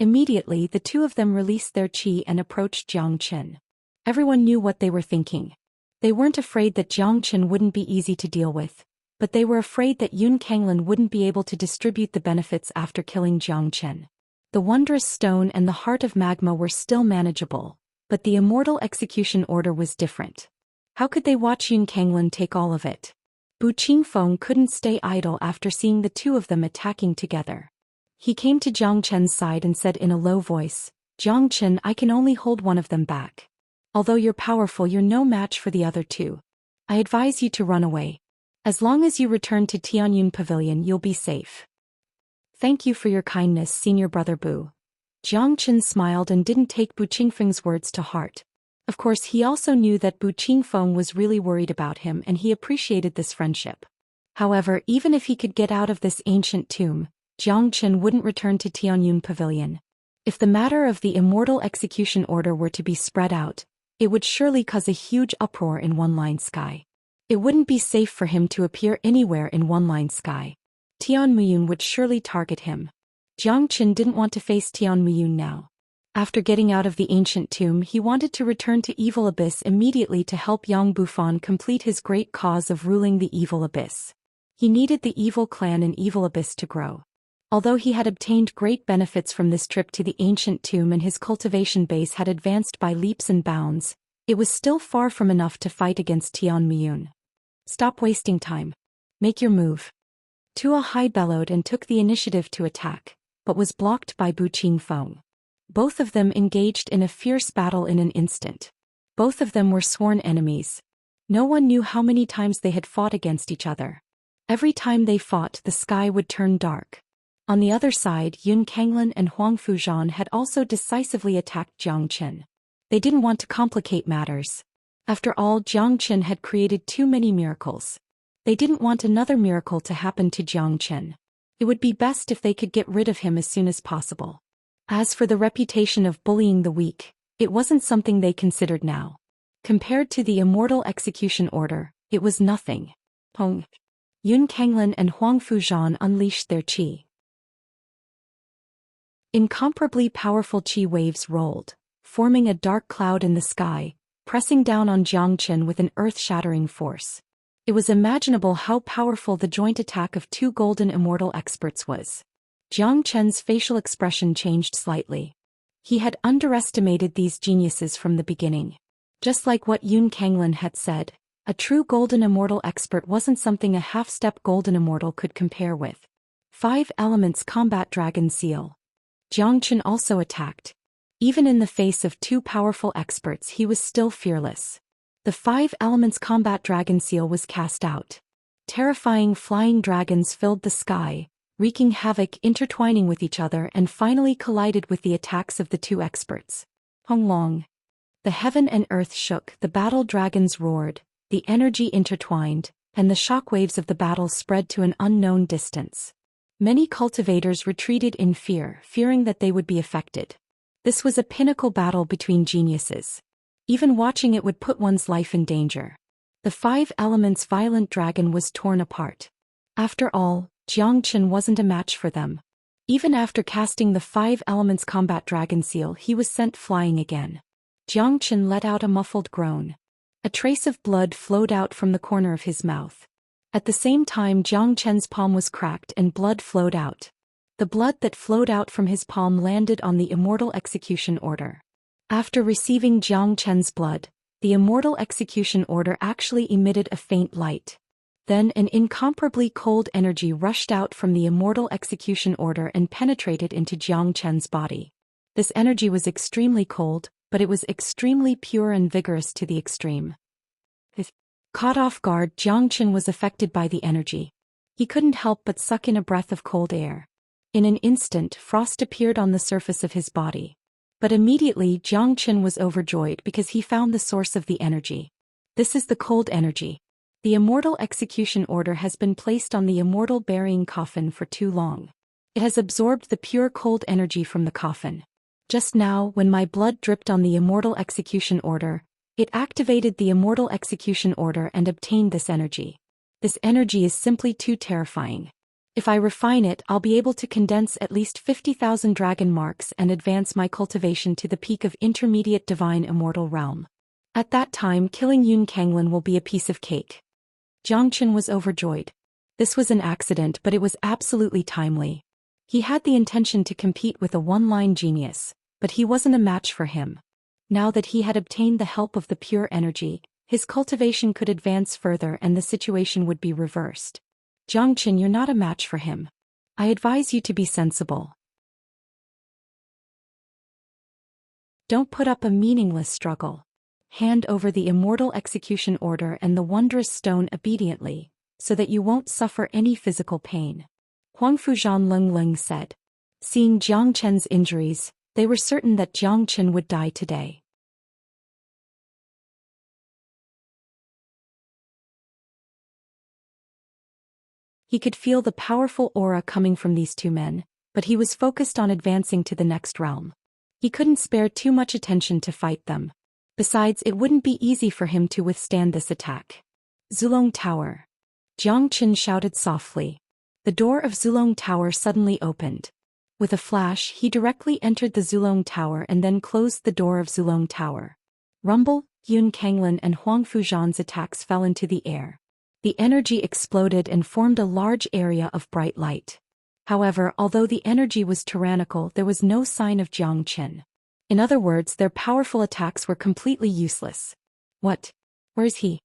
Immediately, the two of them released their chi and approached Jiang Chen. Everyone knew what they were thinking. They weren't afraid that Jiang Chen wouldn't be easy to deal with, but they were afraid that Yun Kanglin wouldn't be able to distribute the benefits after killing Jiang Chen. The wondrous stone and the heart of magma were still manageable, but the immortal execution order was different. How could they watch Yun Kanglin take all of it? Bu Qingfeng couldn't stay idle after seeing the two of them attacking together. He came to Jiang Chen's side and said in a low voice, "Jiang Chen, I can only hold one of them back. Although you're powerful, you're no match for the other two. I advise you to run away. As long as you return to Tianyun Pavilion, you'll be safe." "Thank you for your kindness, senior brother Bu." Jiang Chen smiled and didn't take Bu Qingfeng's words to heart. Of course, he also knew that Bu Qingfeng was really worried about him and he appreciated this friendship. However, even if he could get out of this ancient tomb, Jiang Chen wouldn't return to Tianyun Pavilion. If the matter of the immortal execution order were to be spread out, it would surely cause a huge uproar in One Line Sky. It wouldn't be safe for him to appear anywhere in One Line Sky. Tian Muyun would surely target him. Jiang Chen didn't want to face Tian Muyun now. After getting out of the ancient tomb, he wanted to return to Evil Abyss immediately to help Yang Bufan complete his great cause of ruling the Evil Abyss. He needed the evil clan in Evil Abyss to grow. Although he had obtained great benefits from this trip to the ancient tomb and his cultivation base had advanced by leaps and bounds, it was still far from enough to fight against Tian Muyun. "Stop wasting time. Make your move." Tuo Hai bellowed and took the initiative to attack, but was blocked by Bu Qingfeng. Both of them engaged in a fierce battle in an instant. Both of them were sworn enemies. No one knew how many times they had fought against each other. Every time they fought, the sky would turn dark. On the other side, Yun Kanglin and Huang Fuzhan had also decisively attacked Jiang Chen. They didn't want to complicate matters. After all, Jiang Chen had created too many miracles. They didn't want another miracle to happen to Jiang Chen. It would be best if they could get rid of him as soon as possible. As for the reputation of bullying the weak, it wasn't something they considered now. Compared to the immortal execution order, it was nothing. Yun Kanglin and Huang Fuzhan unleashed their chi. Incomparably powerful chi waves rolled, forming a dark cloud in the sky, pressing down on Jiang Chen with an earth-shattering force. It was imaginable how powerful the joint attack of two golden immortal experts was. Jiang Chen's facial expression changed slightly. He had underestimated these geniuses from the beginning. Just like what Yun Kanglin had said, A true golden immortal expert wasn't something a half-step golden immortal could compare with. 5 Elements Combat Dragon Seal. Zhou Xian also attacked. Even in the face of 2 powerful experts, he was still fearless. The 5 Elements Combat Dragon Seal was cast out. Terrifying flying dragons filled the sky, wreaking havoc, intertwining with each other, and finally collided with the attacks of the 2 experts. Long. The heaven and earth shook, the battle dragons roared, the energy intertwined, and the shockwaves of the battle spread to an unknown distance. Many cultivators retreated in fear, fearing that they would be affected. This was a pinnacle battle between geniuses. Even watching it would put one's life in danger. The 5 Elements violent dragon was torn apart. After all, Zhou Xian wasn't a match for them. Even after casting the 5 Elements Combat Dragon Seal, he was sent flying again. Zhou Xian let out a muffled groan. A trace of blood flowed out from the corner of his mouth. At the same time, Zhou Qian's palm was cracked and blood flowed out. The blood that flowed out from his palm landed on the Immortal Execution Order. After receiving Zhou Qian's blood, the Immortal Execution Order actually emitted a faint light. Then an incomparably cold energy rushed out from the Immortal Execution Order and penetrated into Zhou Qian's body. This energy was extremely cold, but it was extremely pure and vigorous to the extreme. Caught off guard, Zhou Qian was affected by the energy. He couldn't help but suck in a breath of cold air. In an instant, frost appeared on the surface of his body. But immediately Zhou Qian was overjoyed because he found the source of the energy. This is the cold energy. The Immortal Execution Order has been placed on the immortal burying coffin for too long. It has absorbed the pure cold energy from the coffin. Just now, when my blood dripped on the Immortal Execution Order, it activated the Immortal Execution Order and obtained this energy. This energy is simply too terrifying. If I refine it, I'll be able to condense at least 50,000 dragon marks and advance my cultivation to the peak of intermediate divine immortal realm. At that time, killing Yun Kanglin will be a piece of cake. Zhou Qian was overjoyed. This was an accident, but it was absolutely timely. He had the intention to compete with a one-line genius, but he wasn't a match for him. Now that he had obtained the help of the pure energy, his cultivation could advance further and the situation would be reversed. Zhou Qian, you're not a match for him. I advise you to be sensible. Don't put up a meaningless struggle. Hand over the Immortal Execution Order and the wondrous stone obediently, so that you won't suffer any physical pain. Huang Fuzhan Leng said. Seeing Zhou Qian's injuries, they were certain that Zhou Qian would die today. He could feel the powerful aura coming from these 2 men, but he was focused on advancing to the next realm. He couldn't spare too much attention to fight them. Besides, it wouldn't be easy for him to withstand this attack. Zulong Tower. Zhou Qian shouted softly. The door of Zulong Tower suddenly opened. With a flash, he directly entered the Zulong Tower and then closed the door of Zulong Tower. Rumble, Yun Kanglin and Huang Fuzhan's attacks fell into the air. The energy exploded and formed a large area of bright light. However, although the energy was tyrannical, there was no sign of Zhou Qian. In other words, their powerful attacks were completely useless. What? Where is he?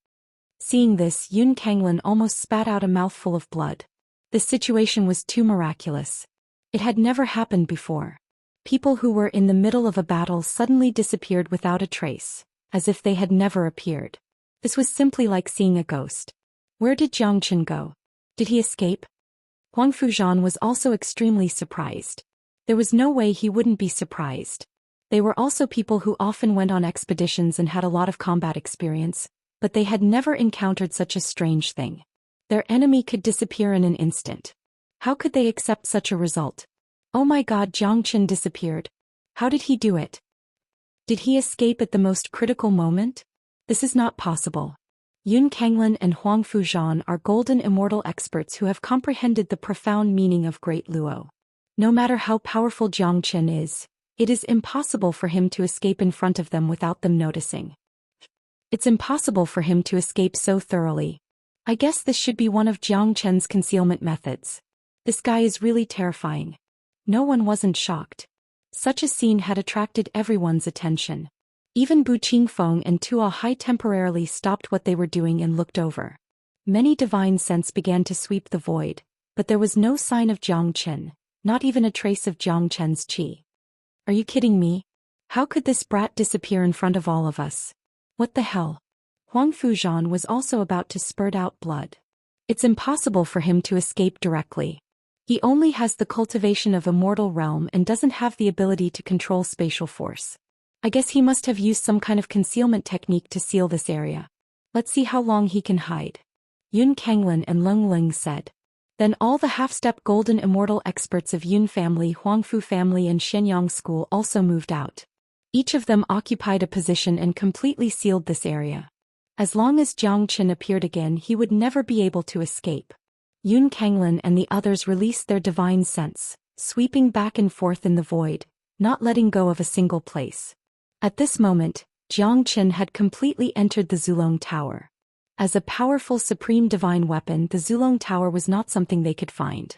Seeing this, Yun Kanglin almost spat out a mouthful of blood. This situation was too miraculous. It had never happened before. People who were in the middle of a battle suddenly disappeared without a trace, as if they had never appeared. This was simply like seeing a ghost. Where did Zhou Qian go? Did he escape? Huang Fuzhan was also extremely surprised. There was no way he wouldn't be surprised. They were also people who often went on expeditions and had a lot of combat experience, but they had never encountered such a strange thing. Their enemy could disappear in an instant. How could they accept such a result? Oh my God, Zhou Qian disappeared. How did he do it? Did he escape at the most critical moment? This is not possible. Yun Kanglin and Huang Fuzhan are golden immortal experts who have comprehended the profound meaning of Great Luo. No matter how powerful Zhou Qian is, it is impossible for him to escape in front of them without them noticing. It's impossible for him to escape so thoroughly. I guess this should be one of Zhou Qian's concealment methods. This guy is really terrifying. No one wasn't shocked. Such a scene had attracted everyone's attention. Even Bu Qingfeng and Tuo Hai temporarily stopped what they were doing and looked over. Many divine scents began to sweep the void, but there was no sign of Jiang Chen, not even a trace of Jiang Chen's qi. Are you kidding me? How could this brat disappear in front of all of us? What the hell? Huang Fuzhan was also about to spurt out blood. It's impossible for him to escape directly. He only has the cultivation of immortal realm and doesn't have the ability to control spatial force. I guess he must have used some kind of concealment technique to seal this area. Let's see how long he can hide. Yun Kanglin and Leng Ling said. Then all the half-step golden immortal experts of Yun family, Huangfu family and Shenyang school also moved out. Each of them occupied a position and completely sealed this area. As long as Jiang Chen appeared again, he would never be able to escape. Yun Kanglin and the others released their divine sense, sweeping back and forth in the void, not letting go of a single place. At this moment, Jiang Chen had completely entered the Zulong Tower. As a powerful supreme divine weapon, the Zulong Tower was not something they could find.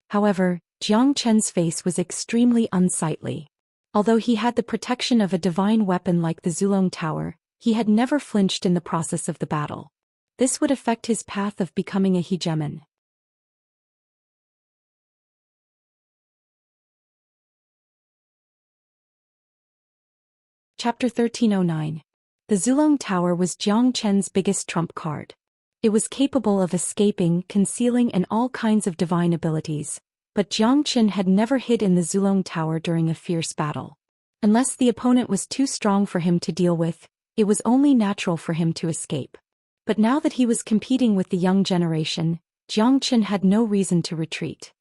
However, Jiang Chen's face was extremely unsightly. Although he had the protection of a divine weapon like the Zulong Tower, he had never flinched in the process of the battle. This would affect his path of becoming a hegemon. Chapter 1309. The Zulong Tower was Jiang Chen's biggest trump card. It was capable of escaping, concealing and all kinds of divine abilities, but Jiang Chen had never hid in the Zulong Tower during a fierce battle. Unless the opponent was too strong for him to deal with, it was only natural for him to escape. But now that he was competing with the young generation, Jiang Chen had no reason to retreat.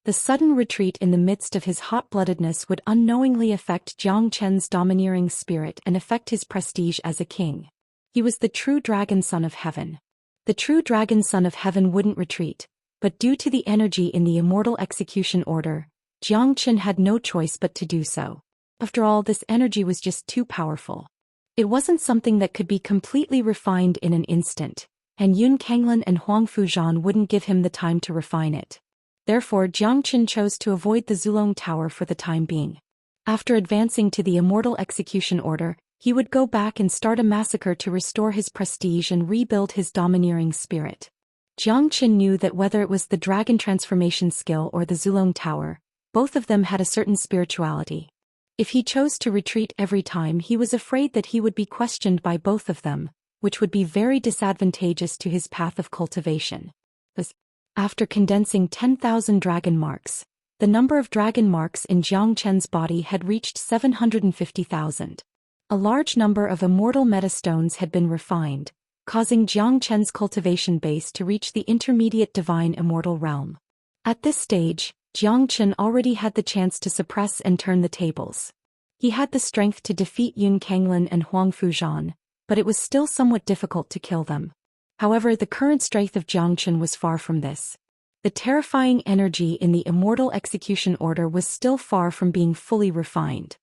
The sudden retreat in the midst of his hot-bloodedness would unknowingly affect Jiang Chen's domineering spirit and affect his prestige as a king. He was the true dragon son of heaven. The true dragon son of heaven wouldn't retreat, but due to the energy in the immortal execution order, Jiang Chen had no choice but to do so. After all, this energy was just too powerful. It wasn't something that could be completely refined in an instant, and Yun Kanglin and Huang Fuzhan wouldn't give him the time to refine it. Therefore, Jiang Chen chose to avoid the Zulong Tower for the time being. After advancing to the immortal execution order, he would go back and start a massacre to restore his prestige and rebuild his domineering spirit. Jiang Chen knew that whether it was the dragon transformation skill or the Zulong Tower, both of them had a certain spirituality. If he chose to retreat every time, he was afraid that he would be questioned by both of them, which would be very disadvantageous to his path of cultivation. After condensing 10,000 dragon marks, the number of dragon marks in Jiang Chen's body had reached 750,000. A large number of immortal metastones had been refined, causing Jiang Chen's cultivation base to reach the intermediate divine immortal realm. At this stage, Jiang Chen already had the chance to suppress and turn the tables. He had the strength to defeat Yun Kanglin and Huang Fuzhan, but it was still somewhat difficult to kill them. However, the current strength of Jiang Chen was far from this. The terrifying energy in the immortal execution order was still far from being fully refined.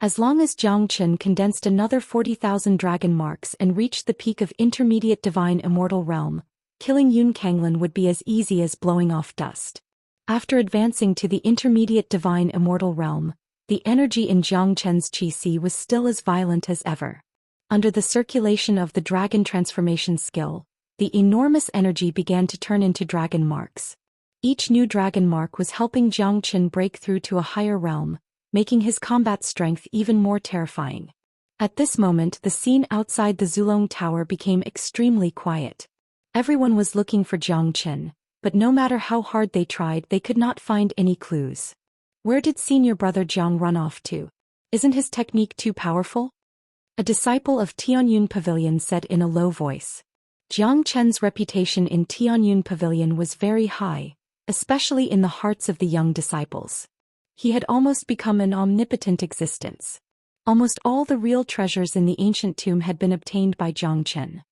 As long as Jiang Chen condensed another 40,000 dragon marks and reached the peak of intermediate divine immortal realm, killing Yun Kanglin would be as easy as blowing off dust. After advancing to the intermediate divine immortal realm, the energy in Jiang Chen's qi was still as violent as ever. Under the circulation of the dragon transformation skill, the enormous energy began to turn into dragon marks. Each new dragon mark was helping Jiang Chen break through to a higher realm, making his combat strength even more terrifying. At this moment, the scene outside the Zulong Tower became extremely quiet. Everyone was looking for Jiang Chen, but no matter how hard they tried, they could not find any clues. Where did senior brother Jiang run off to? Isn't his technique too powerful? A disciple of Tianyun Pavilion said in a low voice. Jiang Chen's reputation in Tianyun Pavilion was very high, especially in the hearts of the young disciples. He had almost become an omnipotent existence. Almost all the real treasures in the ancient tomb had been obtained by Jiang Chen.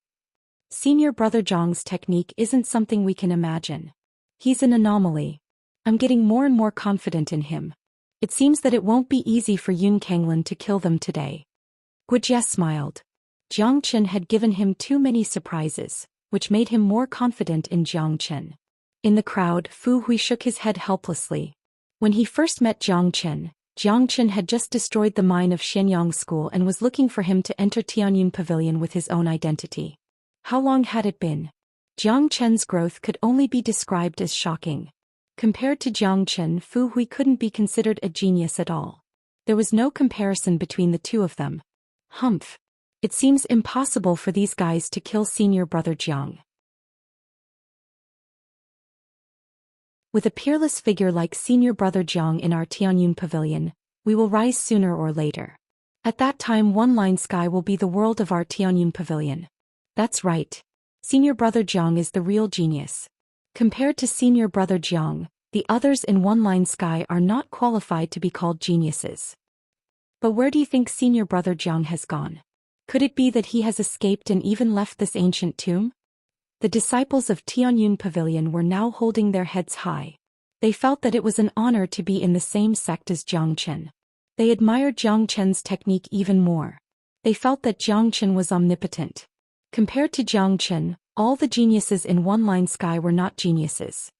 Senior brother Jiang's technique isn't something we can imagine. He's an anomaly. I'm getting more and more confident in him. It seems that it won't be easy for Yun Kanglin to kill them today. Guijie smiled. Jiang Chen had given him too many surprises, which made him more confident in Jiang Chen. In the crowd, Fu Hui shook his head helplessly. When he first met Jiang Chen, Jiang Chen had just destroyed the mine of Xianyang School and was looking for him to enter Tianyun Pavilion with his own identity. How long had it been? Jiang Chen's growth could only be described as shocking. Compared to Jiang Chen, Fu Hui couldn't be considered a genius at all. There was no comparison between the two of them. Humph. It seems impossible for these guys to kill senior brother Jiang. With a peerless figure like senior brother Jiang in our Tianyun Pavilion, we will rise sooner or later. At that time, One Line Sky will be the world of our Tianyun Pavilion. That's right. Senior brother Jiang is the real genius. Compared to senior brother Jiang, the others in One Line Sky are not qualified to be called geniuses. But where do you think senior brother Jiang has gone? Could it be that he has escaped and even left this ancient tomb? The disciples of Tianyun Pavilion were now holding their heads high. They felt that it was an honor to be in the same sect as Jiang Chen. They admired Jiang Chen's technique even more. They felt that Jiang Chen was omnipotent. Compared to Jiang Chen, all the geniuses in One Line Sky were not geniuses.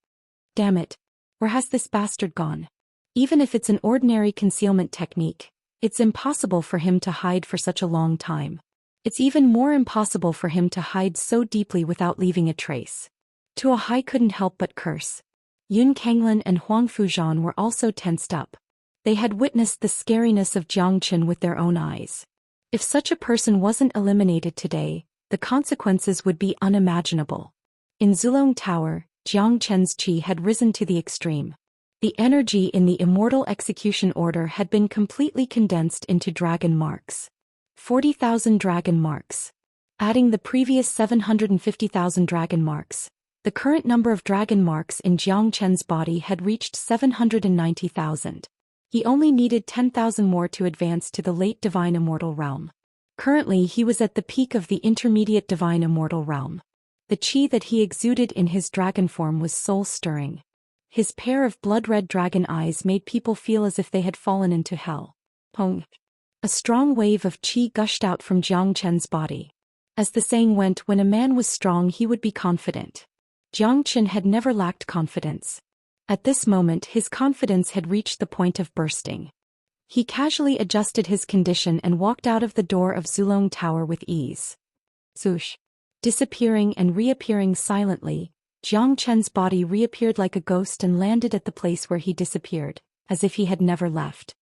Damn it. Where has this bastard gone? Even if it's an ordinary concealment technique, it's impossible for him to hide for such a long time. It's even more impossible for him to hide so deeply without leaving a trace. Tuo Hai couldn't help but curse. Yun Kanglin and Huang Fuzhan were also tensed up. They had witnessed the scariness of Jiang Chen with their own eyes. If such a person wasn't eliminated today, the consequences would be unimaginable. In Zulong Tower, Jiang Chen's qi had risen to the extreme. The energy in the immortal execution order had been completely condensed into dragon marks. 40,000 dragon marks. Adding the previous 750,000 dragon marks, the current number of dragon marks in Jiang Chen's body had reached 790,000. He only needed 10,000 more to advance to the late divine immortal realm. Currently he was at the peak of the intermediate divine immortal realm. The qi that he exuded in his dragon form was soul-stirring. His pair of blood-red dragon eyes made people feel as if they had fallen into hell. Pong. A strong wave of qi gushed out from Jiang Chen's body. As the saying went, when a man was strong he would be confident. Jiang Chen had never lacked confidence. At this moment his confidence had reached the point of bursting. He casually adjusted his condition and walked out of the door of Zulong Tower with ease. Swoosh. Disappearing and reappearing silently, Jiang Chen's body reappeared like a ghost and landed at the place where he disappeared, as if he had never left.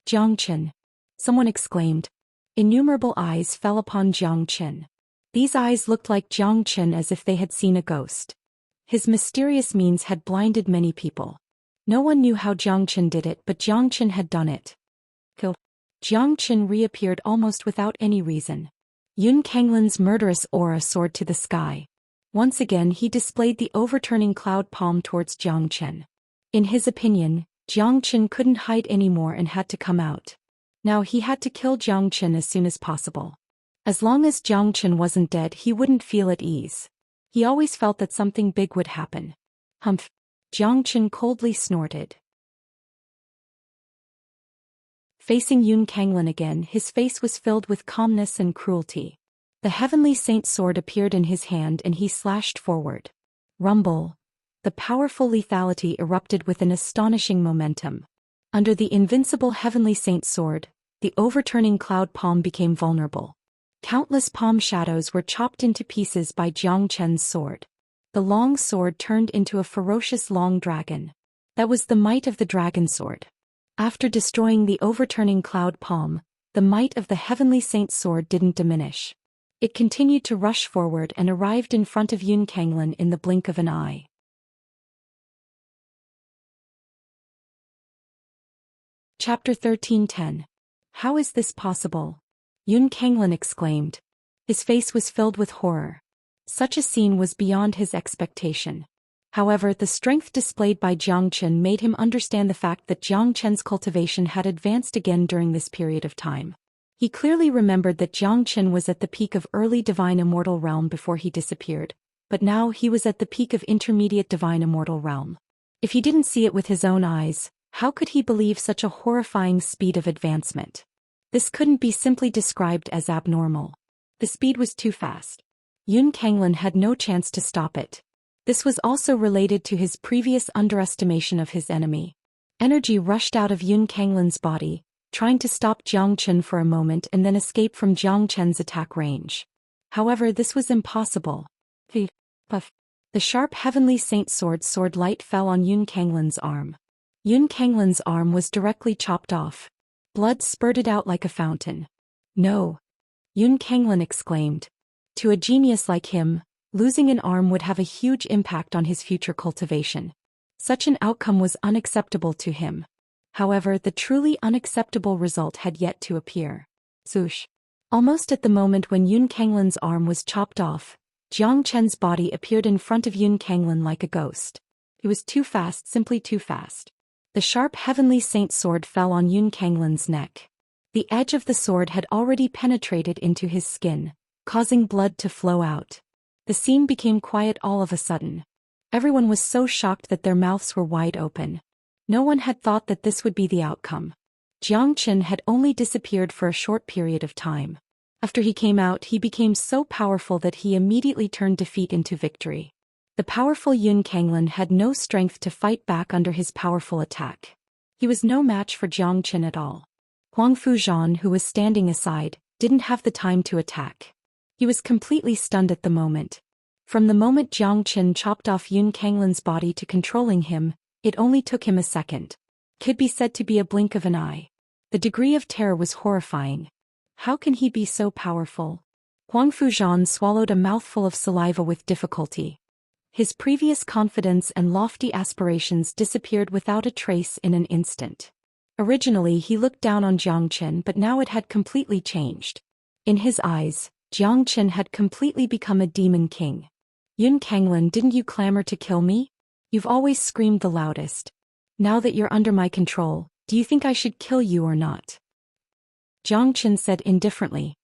Jiang Chen. Someone exclaimed. Innumerable eyes fell upon Jiang Chen. These eyes looked like Jiang Chen as if they had seen a ghost. His mysterious means had blinded many people. No one knew how Jiang Chen did it, but Jiang Chen had done it. Kill. Jiang Chen reappeared almost without any reason. Yun Kanglin's murderous aura soared to the sky. Once again he displayed the overturning cloud palm towards Jiang Chen. In his opinion, Jiang Chen couldn't hide anymore and had to come out. Now he had to kill Jiang Chen as soon as possible. As long as Jiang Chen wasn't dead he wouldn't feel at ease. He always felt that something big would happen. Humph. Jiang Chen coldly snorted. Facing Yun Kanglin again, his face was filled with calmness and cruelty. The Heavenly Saint sword appeared in his hand and he slashed forward. Rumble. The powerful lethality erupted with an astonishing momentum. Under the invincible Heavenly Saint sword, the overturning cloud palm became vulnerable. Countless palm shadows were chopped into pieces by Jiang Chen's sword. The long sword turned into a ferocious long dragon. That was the might of the dragon sword. After destroying the overturning cloud palm, the might of the Heavenly Saint sword didn't diminish. It continued to rush forward and arrived in front of Yun Kanglin in the blink of an eye. Chapter 13:10. How is this possible? Yun Kanglin exclaimed. His face was filled with horror. Such a scene was beyond his expectation. However, the strength displayed by Jiang Chen made him understand the fact that Jiang Chen's cultivation had advanced again during this period of time. He clearly remembered that Jiang Chen was at the peak of early divine immortal realm before he disappeared, but now he was at the peak of intermediate divine immortal realm. If he didn't see it with his own eyes, how could he believe such a horrifying speed of advancement? This couldn't be simply described as abnormal. The speed was too fast. Yun Kanglin had no chance to stop it. This was also related to his previous underestimation of his enemy. Energy rushed out of Yun Kanglin's body, trying to stop Jiang Chen for a moment and then escape from Jiang Chen's attack range. However, this was impossible. Puff. The sharp heavenly saint sword light fell on Yun Kanglin's arm. Yun Kanglin's arm was directly chopped off. Blood spurted out like a fountain. No! Yun Kanglin exclaimed. To a genius like him, losing an arm would have a huge impact on his future cultivation. Such an outcome was unacceptable to him. However, the truly unacceptable result had yet to appear. Swoosh! Almost at the moment when Yun Kanglin's arm was chopped off, Jiang Chen's body appeared in front of Yun Kanglin like a ghost. It was too fast, simply too fast. The sharp heavenly saint sword fell on Yun Kanglin's neck. The edge of the sword had already penetrated into his skin, causing blood to flow out. The scene became quiet all of a sudden. Everyone was so shocked that their mouths were wide open. No one had thought that this would be the outcome. Jiang Chen had only disappeared for a short period of time. After he came out, he became so powerful that he immediately turned defeat into victory. The powerful Yun Kanglin had no strength to fight back under his powerful attack. He was no match for Jiang Chen at all. Huang Fuzhan, who was standing aside, didn't have the time to attack. He was completely stunned at the moment. From the moment Jiang Chen chopped off Yun Kanglin's body to controlling him, it only took him a second. Could be said to be a blink of an eye. The degree of terror was horrifying. How can he be so powerful? Huang Fuzhan swallowed a mouthful of saliva with difficulty. His previous confidence and lofty aspirations disappeared without a trace in an instant. Originally he looked down on Jiang Chen, but now it had completely changed. In his eyes, Jiang Chen had completely become a demon king. Yun Kanglin, didn't you clamor to kill me? You've always screamed the loudest. Now that you're under my control, do you think I should kill you or not? Jiang Chen said indifferently.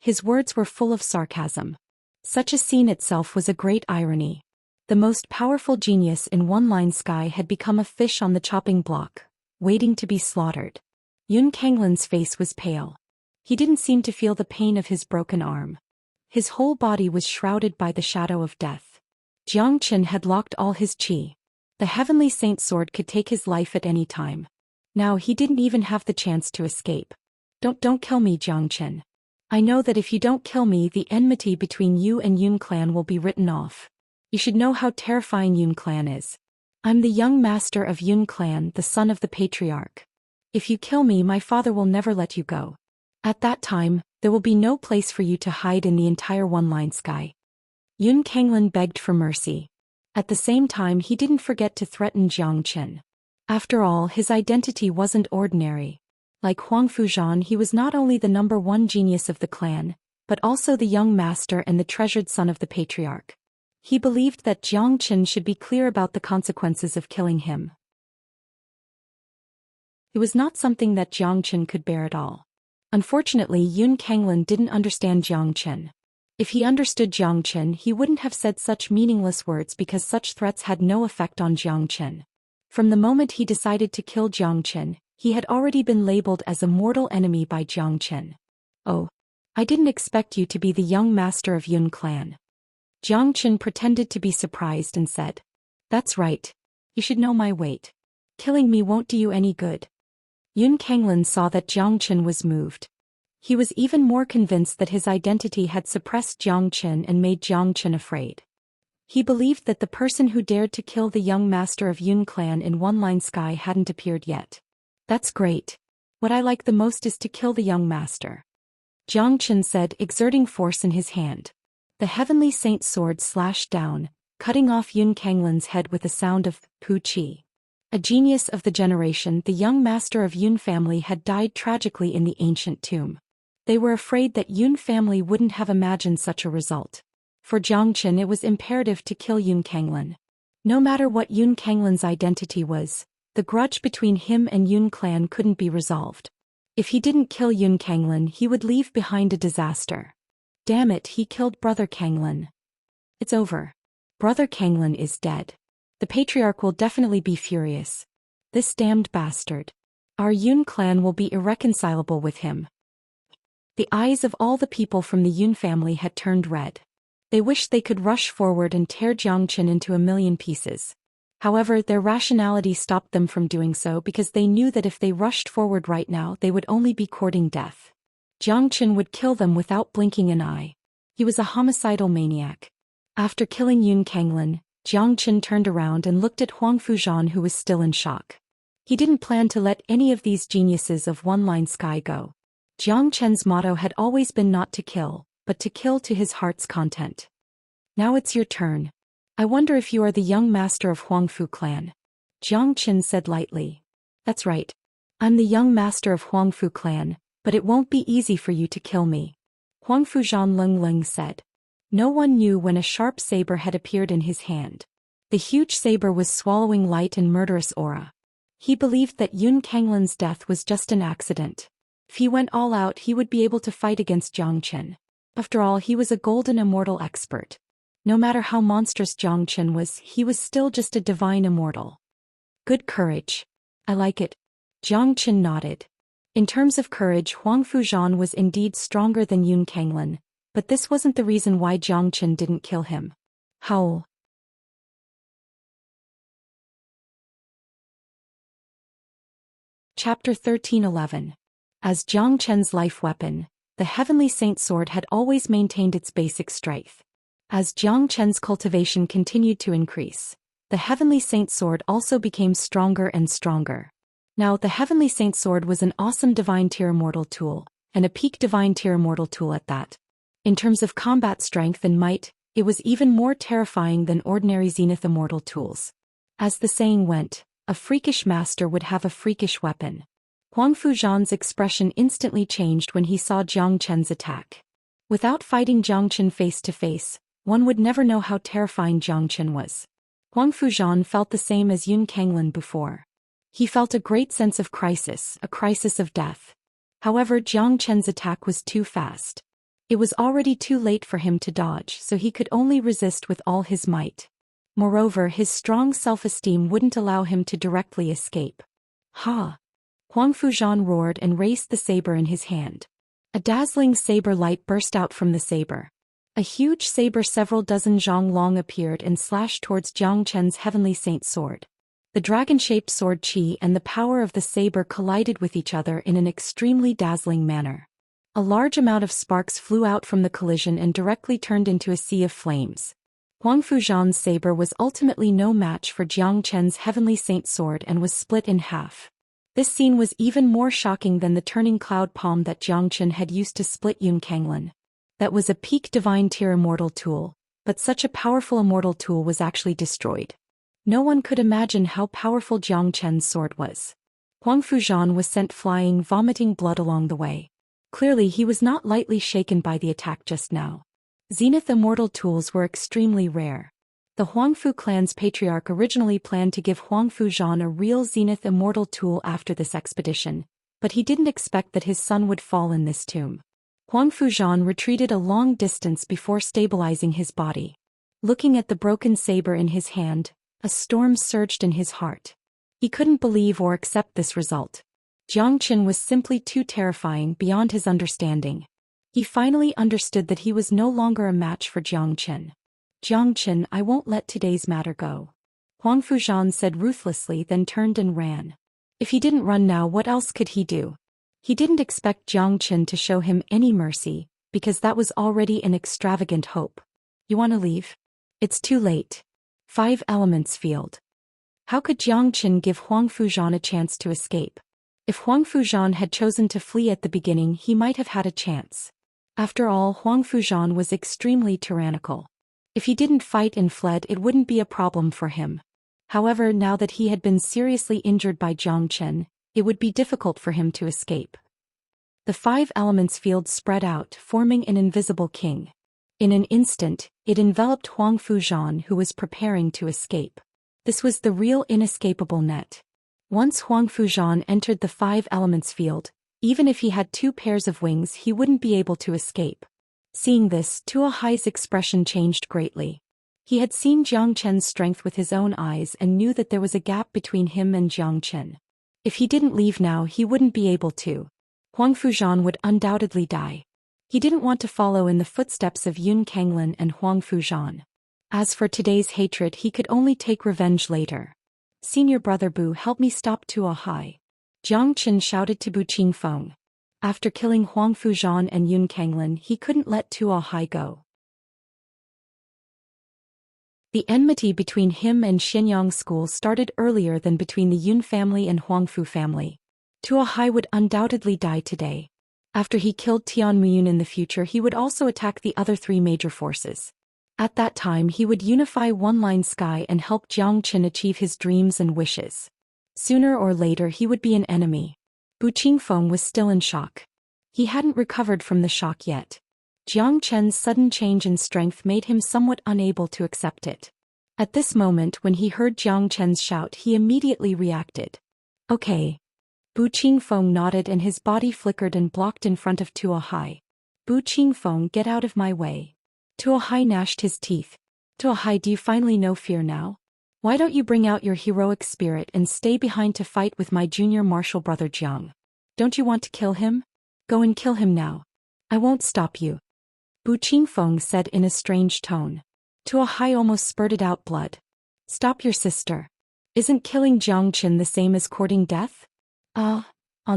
His words were full of sarcasm. Such a scene itself was a great irony. The most powerful genius in one-line sky had become a fish on the chopping block, waiting to be slaughtered. Yun Kanglin's face was pale. He didn't seem to feel the pain of his broken arm. His whole body was shrouded by the shadow of death. Jiang Chen had locked all his qi. The heavenly saint sword could take his life at any time. Now he didn't even have the chance to escape. Don't kill me, Jiang Chen. I know that if you don't kill me, the enmity between you and Yun clan will be written off. You should know how terrifying Yun clan is. I'm the young master of Yun clan, the son of the patriarch. If you kill me, my father will never let you go. At that time, there will be no place for you to hide in the entire one-line sky. Yun Kanglin begged for mercy. At the same time, he didn't forget to threaten Jiang Chen. After all, his identity wasn't ordinary. Like Huang Fuzhan, he was not only the #1 genius of the clan, but also the young master and the treasured son of the patriarch. He believed that Jiang Chen should be clear about the consequences of killing him. It was not something that Jiang Chen could bear at all. Unfortunately, Yun Kanglin didn't understand Jiang Chen. If he understood Jiang Chen, he wouldn't have said such meaningless words because such threats had no effect on Jiang Chen. From the moment he decided to kill Jiang Chen, he had already been labeled as a mortal enemy by Jiang Chen. Oh, I didn't expect you to be the young master of Yun clan. Jiang Chen pretended to be surprised and said, That's right. You should know my weight. Killing me won't do you any good. Yun Kanglin saw that Jiang Chen was moved. He was even more convinced that his identity had suppressed Jiang Chen and made Jiang Chen afraid. He believed that the person who dared to kill the young master of Yun clan in one-line sky hadn't appeared yet. That's great. What I like the most is to kill the young master. Jiang Chen said, exerting force in his hand. The heavenly saint sword slashed down, cutting off Yun Kanglin's head with a sound of pu qi. A genius of the generation, the young master of Yun family had died tragically in the ancient tomb. They were afraid that Yun family wouldn't have imagined such a result. For Jiang Chen, it was imperative to kill Yun Kanglin. No matter what Yun Kanglin's identity was, the grudge between him and Yun clan couldn't be resolved. If he didn't kill Yun Kanglin, he would leave behind a disaster. Damn it, he killed Brother Kanglin. It's over. Brother Kanglin is dead. The patriarch will definitely be furious. This damned bastard. Our Yun clan will be irreconcilable with him. The eyes of all the people from the Yun family had turned red. They wished they could rush forward and tear Jiang Chen into a million pieces. However, their rationality stopped them from doing so because they knew that if they rushed forward right now they would only be courting death. Jiang Qin would kill them without blinking an eye. He was a homicidal maniac. After killing Yun Kanglin, Jiang Qin turned around and looked at Huang Fuzhan, who was still in shock. He didn't plan to let any of these geniuses of one-line sky go. Jiang Chen's motto had always been not to kill, but to kill to his heart's content. Now it's your turn. I wonder if you are the young master of Huangfu clan. Jiang Qin said lightly. That's right. I'm the young master of Huangfu clan, but it won't be easy for you to kill me. Huang Fuzhan Leng said. No one knew when a sharp saber had appeared in his hand. The huge saber was swallowing light and murderous aura. He believed that Yun Kanglin's death was just an accident. If he went all out he would be able to fight against Jiang Qin. After all, he was a golden immortal expert. No matter how monstrous Jiang Qin was, he was still just a divine immortal. Good courage. I like it. Jiang Qin nodded. In terms of courage, Huang Fuzhan was indeed stronger than Yun Kanglin, but this wasn't the reason why Jiang Qin didn't kill him. Howl. Chapter 13:11. As Jiang Qin's life weapon, the Heavenly Saint Sword had always maintained its basic strength. As Jiang Qin's cultivation continued to increase, the Heavenly Saint Sword also became stronger and stronger. Now, the Heavenly Saint Sword was an awesome Divine Tier Immortal tool, and a peak Divine Tier Immortal tool at that. In terms of combat strength and might, it was even more terrifying than ordinary Zenith Immortal tools. As the saying went, a freakish master would have a freakish weapon. Huang Fuzhan's expression instantly changed when he saw Jiang Qin's attack. Without fighting Jiang Qin face to face, one would never know how terrifying Jiang Qin was. Huang Fuzhan felt the same as Yun Kanglin before. He felt a great sense of crisis, a crisis of death. However, Jiang Qin's attack was too fast. It was already too late for him to dodge, so he could only resist with all his might. Moreover, his strong self-esteem wouldn't allow him to directly escape. Ha! Huang Fuzhan roared and raised the saber in his hand. A dazzling saber light burst out from the saber. A huge saber several dozen zhang long appeared and slashed towards Jiang Qin's Heavenly Saint Sword. The dragon-shaped sword qi and the power of the saber collided with each other in an extremely dazzling manner. A large amount of sparks flew out from the collision and directly turned into a sea of flames. Huang Fuzhan's saber was ultimately no match for Jiang Qin's Heavenly Saint Sword and was split in half. This scene was even more shocking than the turning cloud palm that Jiang Qin had used to split Yun Kanglin. That was a peak Divine Tier Immortal tool, but such a powerful immortal tool was actually destroyed. No one could imagine how powerful Jiang Qin's sword was. Huang Fuzhan was sent flying, vomiting blood along the way. Clearly he was not lightly shaken by the attack just now. Zenith Immortal tools were extremely rare. The Huangfu clan's patriarch originally planned to give Huang Fuzhan a real Zenith Immortal tool after this expedition, but he didn't expect that his son would fall in this tomb. Huang Fuzhan retreated a long distance before stabilizing his body. Looking at the broken saber in his hand, a storm surged in his heart. He couldn't believe or accept this result. Jiang Qin was simply too terrifying beyond his understanding. He finally understood that he was no longer a match for Jiang Qin. Jiang Qin, I won't let today's matter go. Huang Fuzhan said ruthlessly, then turned and ran. If he didn't run now, what else could he do? He didn't expect Jiang Qin to show him any mercy, because that was already an extravagant hope. You want to leave? It's too late. 5 Elements Field. How could Jiang Qin give Huang Fuzhan a chance to escape? If Huang Fuzhan had chosen to flee at the beginning, he might have had a chance. After all, Huang Fuzhan was extremely tyrannical. If he didn't fight and fled, it wouldn't be a problem for him. However, now that he had been seriously injured by Jiang Qin, it would be difficult for him to escape. The 5 Elements Field spread out, forming an invisible king. In an instant, it enveloped Huang Fuzhan, who was preparing to escape. This was the real inescapable net. Once Huang Fuzhan entered the 5 Elements Field, even if he had 2 pairs of wings, he wouldn't be able to escape. Seeing this, Tuo Hai's expression changed greatly. He had seen Jiang Qin's strength with his own eyes and knew that there was a gap between him and Jiang Qin. If he didn't leave now, he wouldn't be able to. Huang Fuzhan would undoubtedly die. He didn't want to follow in the footsteps of Yun Kanglin and Huang Fuzhan. As for today's hatred, he could only take revenge later. Senior brother Bu, help me stop Tuo Hai. Jiang Qin shouted to Bu Qingfeng. After killing Huang Fuzhan and Yun Kanglin, he couldn't let Tuo Hai go. The enmity between him and Xianyang school started earlier than between the Yun family and Huangfu family. Tuo Hai would undoubtedly die today. After he killed Tian Muyun in the future, he would also attack the other three major forces. At that time, he would unify One Line Sky and help Jiang Qin achieve his dreams and wishes. Sooner or later, he would be an enemy. Bu Qingfeng was still in shock. He hadn't recovered from the shock yet. Jiang Chen's sudden change in strength made him somewhat unable to accept it. At this moment, when he heard Jiang Chen's shout, he immediately reacted. Okay. Bu Qingfeng nodded and his body flickered and blocked in front of Tuo Hai. Bu Qingfeng, get out of my way. Tuo Hai gnashed his teeth. Tuo Hai, do you finally know fear now? Why don't you bring out your heroic spirit and stay behind to fight with my junior martial brother Jiang? Don't you want to kill him? Go and kill him now. I won't stop you. Bu Qingfeng said in a strange tone. Tuo Hai almost spurted out blood. Stop your sister. Isn't killing Jiang Qin the same as courting death? On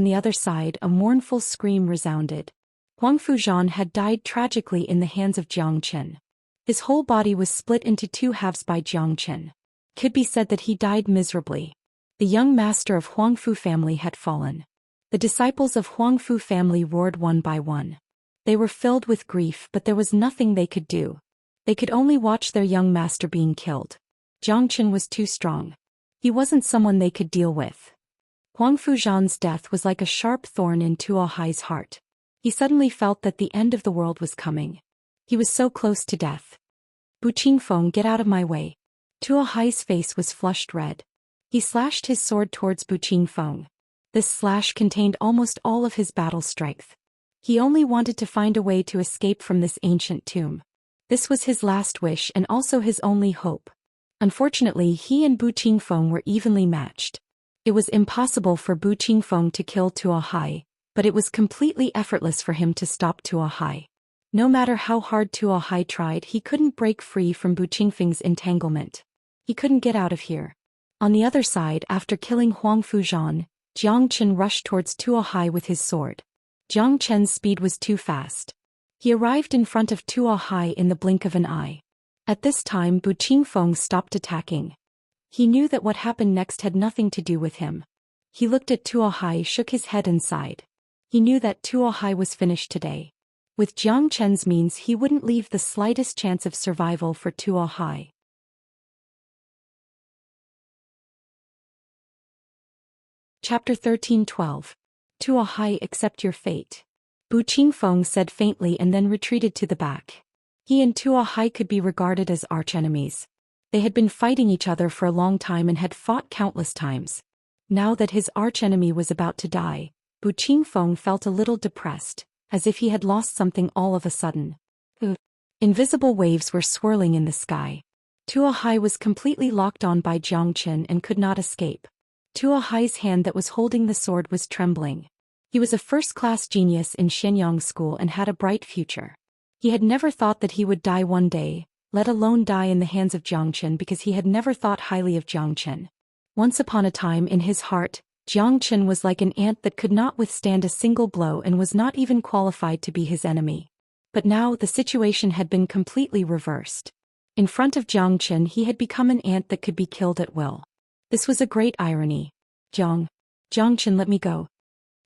the other side, a mournful scream resounded. Huang Fuzhan had died tragically in the hands of Jiang Qin. His whole body was split into two halves by Jiang Qin. Could be said that he died miserably. The young master of Huangfu family had fallen. The disciples of Huangfu family roared one by one. They were filled with grief, but there was nothing they could do. They could only watch their young master being killed. Jiang Qin was too strong. He wasn't someone they could deal with. Huang Fuzhan's death was like a sharp thorn in Tuo Hai's heart. He suddenly felt that the end of the world was coming. He was so close to death. Bu Qingfeng, get out of my way. Tuo Hai's face was flushed red. He slashed his sword towards Bu Qingfeng. This slash contained almost all of his battle strength. He only wanted to find a way to escape from this ancient tomb. This was his last wish and also his only hope. Unfortunately, he and Bu Qingfeng were evenly matched. It was impossible for Bu Qingfeng to kill Tuo Hai, but it was completely effortless for him to stop Tuo Hai. No matter how hard Tuo Hai tried, he couldn't break free from Bu Qingfeng's entanglement. He couldn't get out of here. On the other side, after killing Huang Fuzhan, Jiang Qin rushed towards Tuo Hai with his sword. Jiang Chen's speed was too fast. He arrived in front of Tuo Hai in the blink of an eye. At this time, Bu Qingfeng stopped attacking. He knew that what happened next had nothing to do with him. He looked at Tuo Hai, shook his head and sighed. He knew that Tuo Hai was finished today. With Jiang Chen's means, he wouldn't leave the slightest chance of survival for Tuo Hai. Chapter 13:12. Tuo Hai, accept your fate. Bu Qingfeng said faintly and then retreated to the back. He and Tuo Hai could be regarded as archenemies. They had been fighting each other for a long time and had fought countless times. Now that his archenemy was about to die, Bu Qingfeng felt a little depressed, as if he had lost something all of a sudden. Invisible waves were swirling in the sky. Tuo Hai was completely locked on by Jiang Qin and could not escape. Tuo Hai's hand that was holding the sword was trembling. He was a first-class genius in Xianyang school and had a bright future. He had never thought that he would die one day, let alone die in the hands of Jiang Qin, because he had never thought highly of Jiang Qin. Once upon a time in his heart, Jiang Qin was like an ant that could not withstand a single blow and was not even qualified to be his enemy. But now the situation had been completely reversed. In front of Jiang Qin, he had become an ant that could be killed at will. This was a great irony. Jiang Qin, let me go.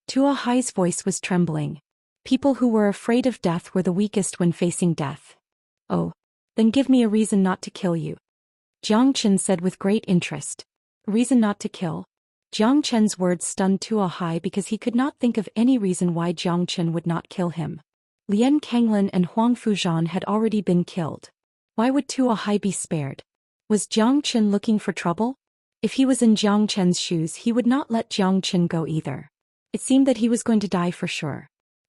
Tuo Hai's voice was trembling. People who were afraid of death were the weakest when facing death. Oh, then give me a reason not to kill you. Jiang Qin said with great interest. A reason not to kill? Jiang Chen's words stunned Tuo Hai because he could not think of any reason why Jiang Qin would not kill him. Lian Kanglin and Huang Fuzhan had already been killed. Why would Tuo Hai be spared? Was Jiang Qin looking for trouble? If he was in Jiang Chen's shoes, he would not let Jiang Qin go either. It seemed that he was going to die for sure.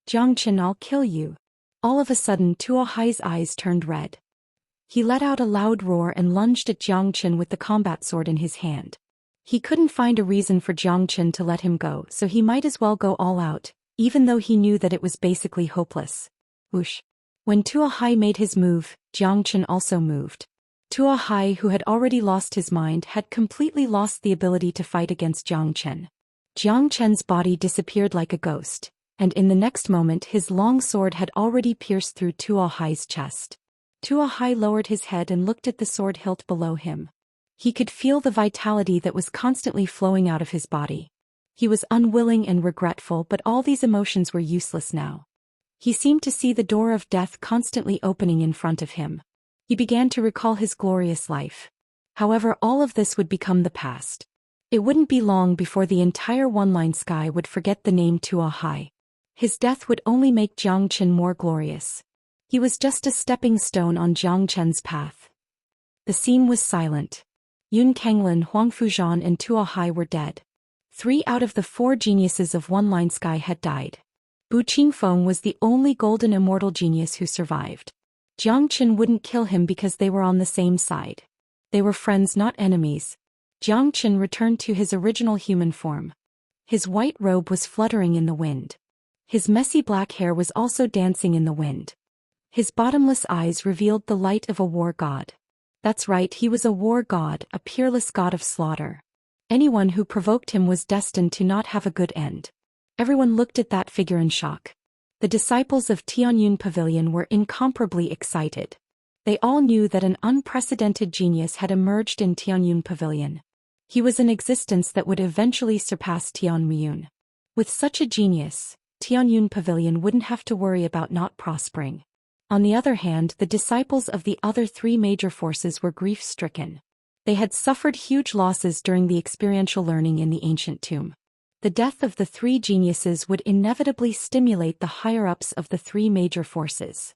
Jiang Qin, I'll kill you. All of a sudden, Tuo Hai's eyes turned red. He let out a loud roar and lunged at Jiang Qin with the combat sword in his hand. He couldn't find a reason for Jiang Qin to let him go, so he might as well go all out, even though he knew that it was basically hopeless. Whoosh. When Tuo Hai made his move, Jiang Qin also moved. Tuo Hai, who had already lost his mind, had completely lost the ability to fight against Jiang Chen. Jiang Chen's body disappeared like a ghost, and in the next moment his long sword had already pierced through Tuo Hai's chest. Tuo Hai lowered his head and looked at the sword hilt below him. He could feel the vitality that was constantly flowing out of his body. He was unwilling and regretful, but all these emotions were useless now. He seemed to see the door of death constantly opening in front of him. He began to recall his glorious life. However, all of this would become the past. It wouldn't be long before the entire one-line sky would forget the name Tuo Hai. His death would only make Jiang Chen more glorious. He was just a stepping stone on Jiang Chen's path. The scene was silent. Yun Kenglin, Huang Fuzhan and Tuo Hai were dead. 3 out of the 4 geniuses of one-line sky had died. Bu Qingfeng was the only golden immortal genius who survived. Jiang Chen wouldn't kill him because they were on the same side. They were friends, not enemies. Jiang Chen returned to his original human form. His white robe was fluttering in the wind. His messy black hair was also dancing in the wind. His bottomless eyes revealed the light of a war god. That's right, he was a war god, a peerless god of slaughter. Anyone who provoked him was destined to not have a good end. Everyone looked at that figure in shock. The disciples of Tianyun Pavilion were incomparably excited. They all knew that an unprecedented genius had emerged in Tianyun Pavilion. He was an existence that would eventually surpass Tianmuyun. With such a genius, Tianyun Pavilion wouldn't have to worry about not prospering. On the other hand, the disciples of the other 3 major forces were grief-stricken. They had suffered huge losses during the experiential learning in the ancient tomb. The death of the 3 geniuses would inevitably stimulate the higher-ups of the 3 major forces.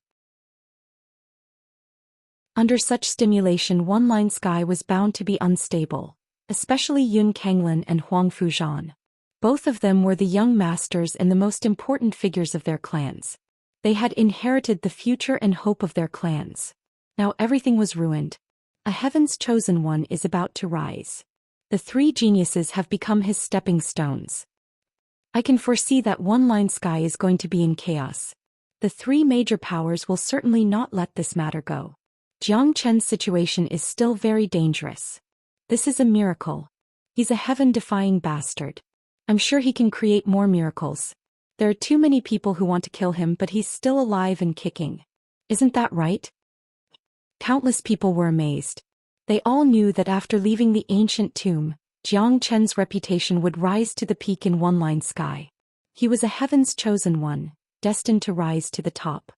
Under such stimulation, one-line sky was bound to be unstable, especially Yun Kenglin and Huang Fuzhan. Both of them were the young masters and the most important figures of their clans. They had inherited the future and hope of their clans. Now everything was ruined. A heaven's chosen one is about to rise. The 3 geniuses have become his stepping stones. I can foresee that one-line sky is going to be in chaos. The 3 major powers will certainly not let this matter go. Jiang Chen's situation is still very dangerous. This is a miracle. He's a heaven-defying bastard. I'm sure he can create more miracles. There are too many people who want to kill him, but he's still alive and kicking. Isn't that right? Countless people were amazed. They all knew that after leaving the ancient tomb, Jiang Chen's reputation would rise to the peak in one-line sky. He was a heaven's chosen one, destined to rise to the top.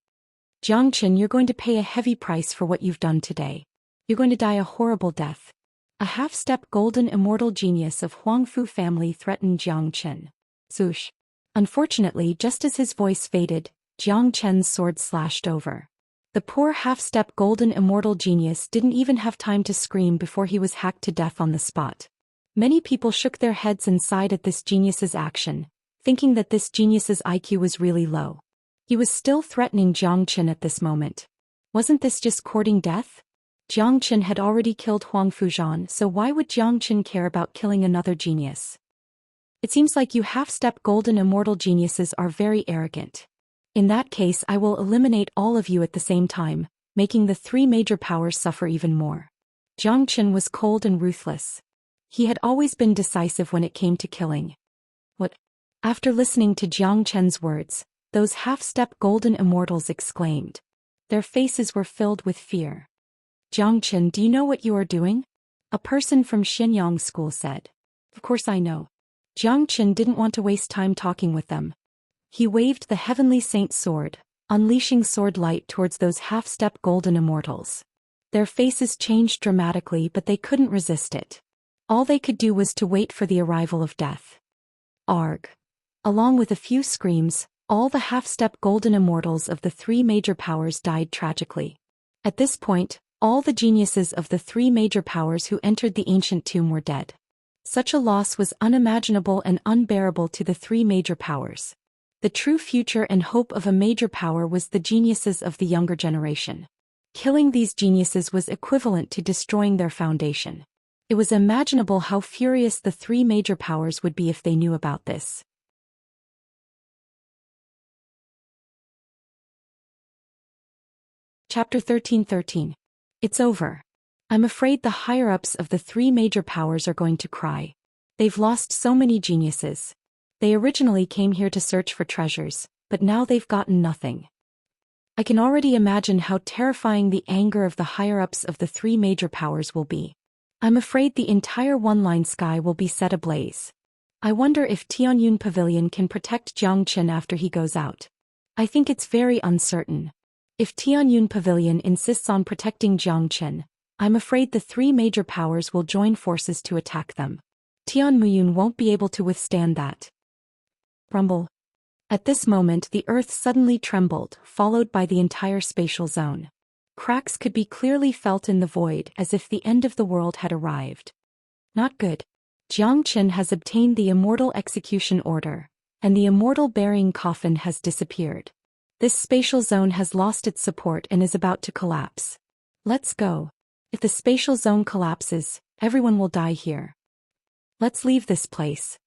Jiang Chen, you're going to pay a heavy price for what you've done today. You're going to die a horrible death. A half-step golden immortal genius of Huangfu family threatened Jiang Chen. Zhoush. Unfortunately, just as his voice faded, Jiang Chen's sword slashed over. The poor half-step golden immortal genius didn't even have time to scream before he was hacked to death on the spot. Many people shook their heads and sighed at this genius's action, thinking that this genius's IQ was really low. He was still threatening Jiang Chen at this moment. Wasn't this just courting death? Jiang Chen had already killed Huang Fuzhan, so why would Jiang Chen care about killing another genius? It seems like you half-step golden immortal geniuses are very arrogant. In that case, I will eliminate all of you at the same time, making the 3 major powers suffer even more. Jiang Chen was cold and ruthless. He had always been decisive when it came to killing. What? After listening to Jiang Chen's words, those half-step golden immortals exclaimed. Their faces were filled with fear. Jiang Chen, do you know what you are doing? A person from Xianyang school said. Of course I know. Jiang Chen didn't want to waste time talking with them. He waved the heavenly saint sword, unleashing sword light towards those half-step golden immortals. Their faces changed dramatically, but they couldn't resist it. All they could do was to wait for the arrival of death. Arg. Along with a few screams, all the half-step golden immortals of the 3 major powers died tragically. At this point, all the geniuses of the 3 major powers who entered the ancient tomb were dead. Such a loss was unimaginable and unbearable to the 3 major powers. The true future and hope of a major power was the geniuses of the younger generation. Killing these geniuses was equivalent to destroying their foundation. It was imaginable how furious the 3 major powers would be if they knew about this. Chapter 13:13. It's over. I'm afraid the higher-ups of the three major powers are going to cry. They've lost so many geniuses. They originally came here to search for treasures, but now they've gotten nothing. I can already imagine how terrifying the anger of the higher-ups of the three major powers will be. I'm afraid the entire one-line sky will be set ablaze. I wonder if Tianyun Pavilion can protect Xianxia after he goes out. I think it's very uncertain. If Tianyun Pavilion insists on protecting Xianxia, I'm afraid the three major powers will join forces to attack them. Tianmuyun won't be able to withstand that. Rumble. At this moment the earth suddenly trembled, followed by the entire spatial zone. Cracks could be clearly felt in the void as if the end of the world had arrived. Not good. Xianxia has obtained the immortal execution order, and the immortal burying coffin has disappeared. This spatial zone has lost its support and is about to collapse. Let's go. If the spatial zone collapses, everyone will die here. Let's leave this place.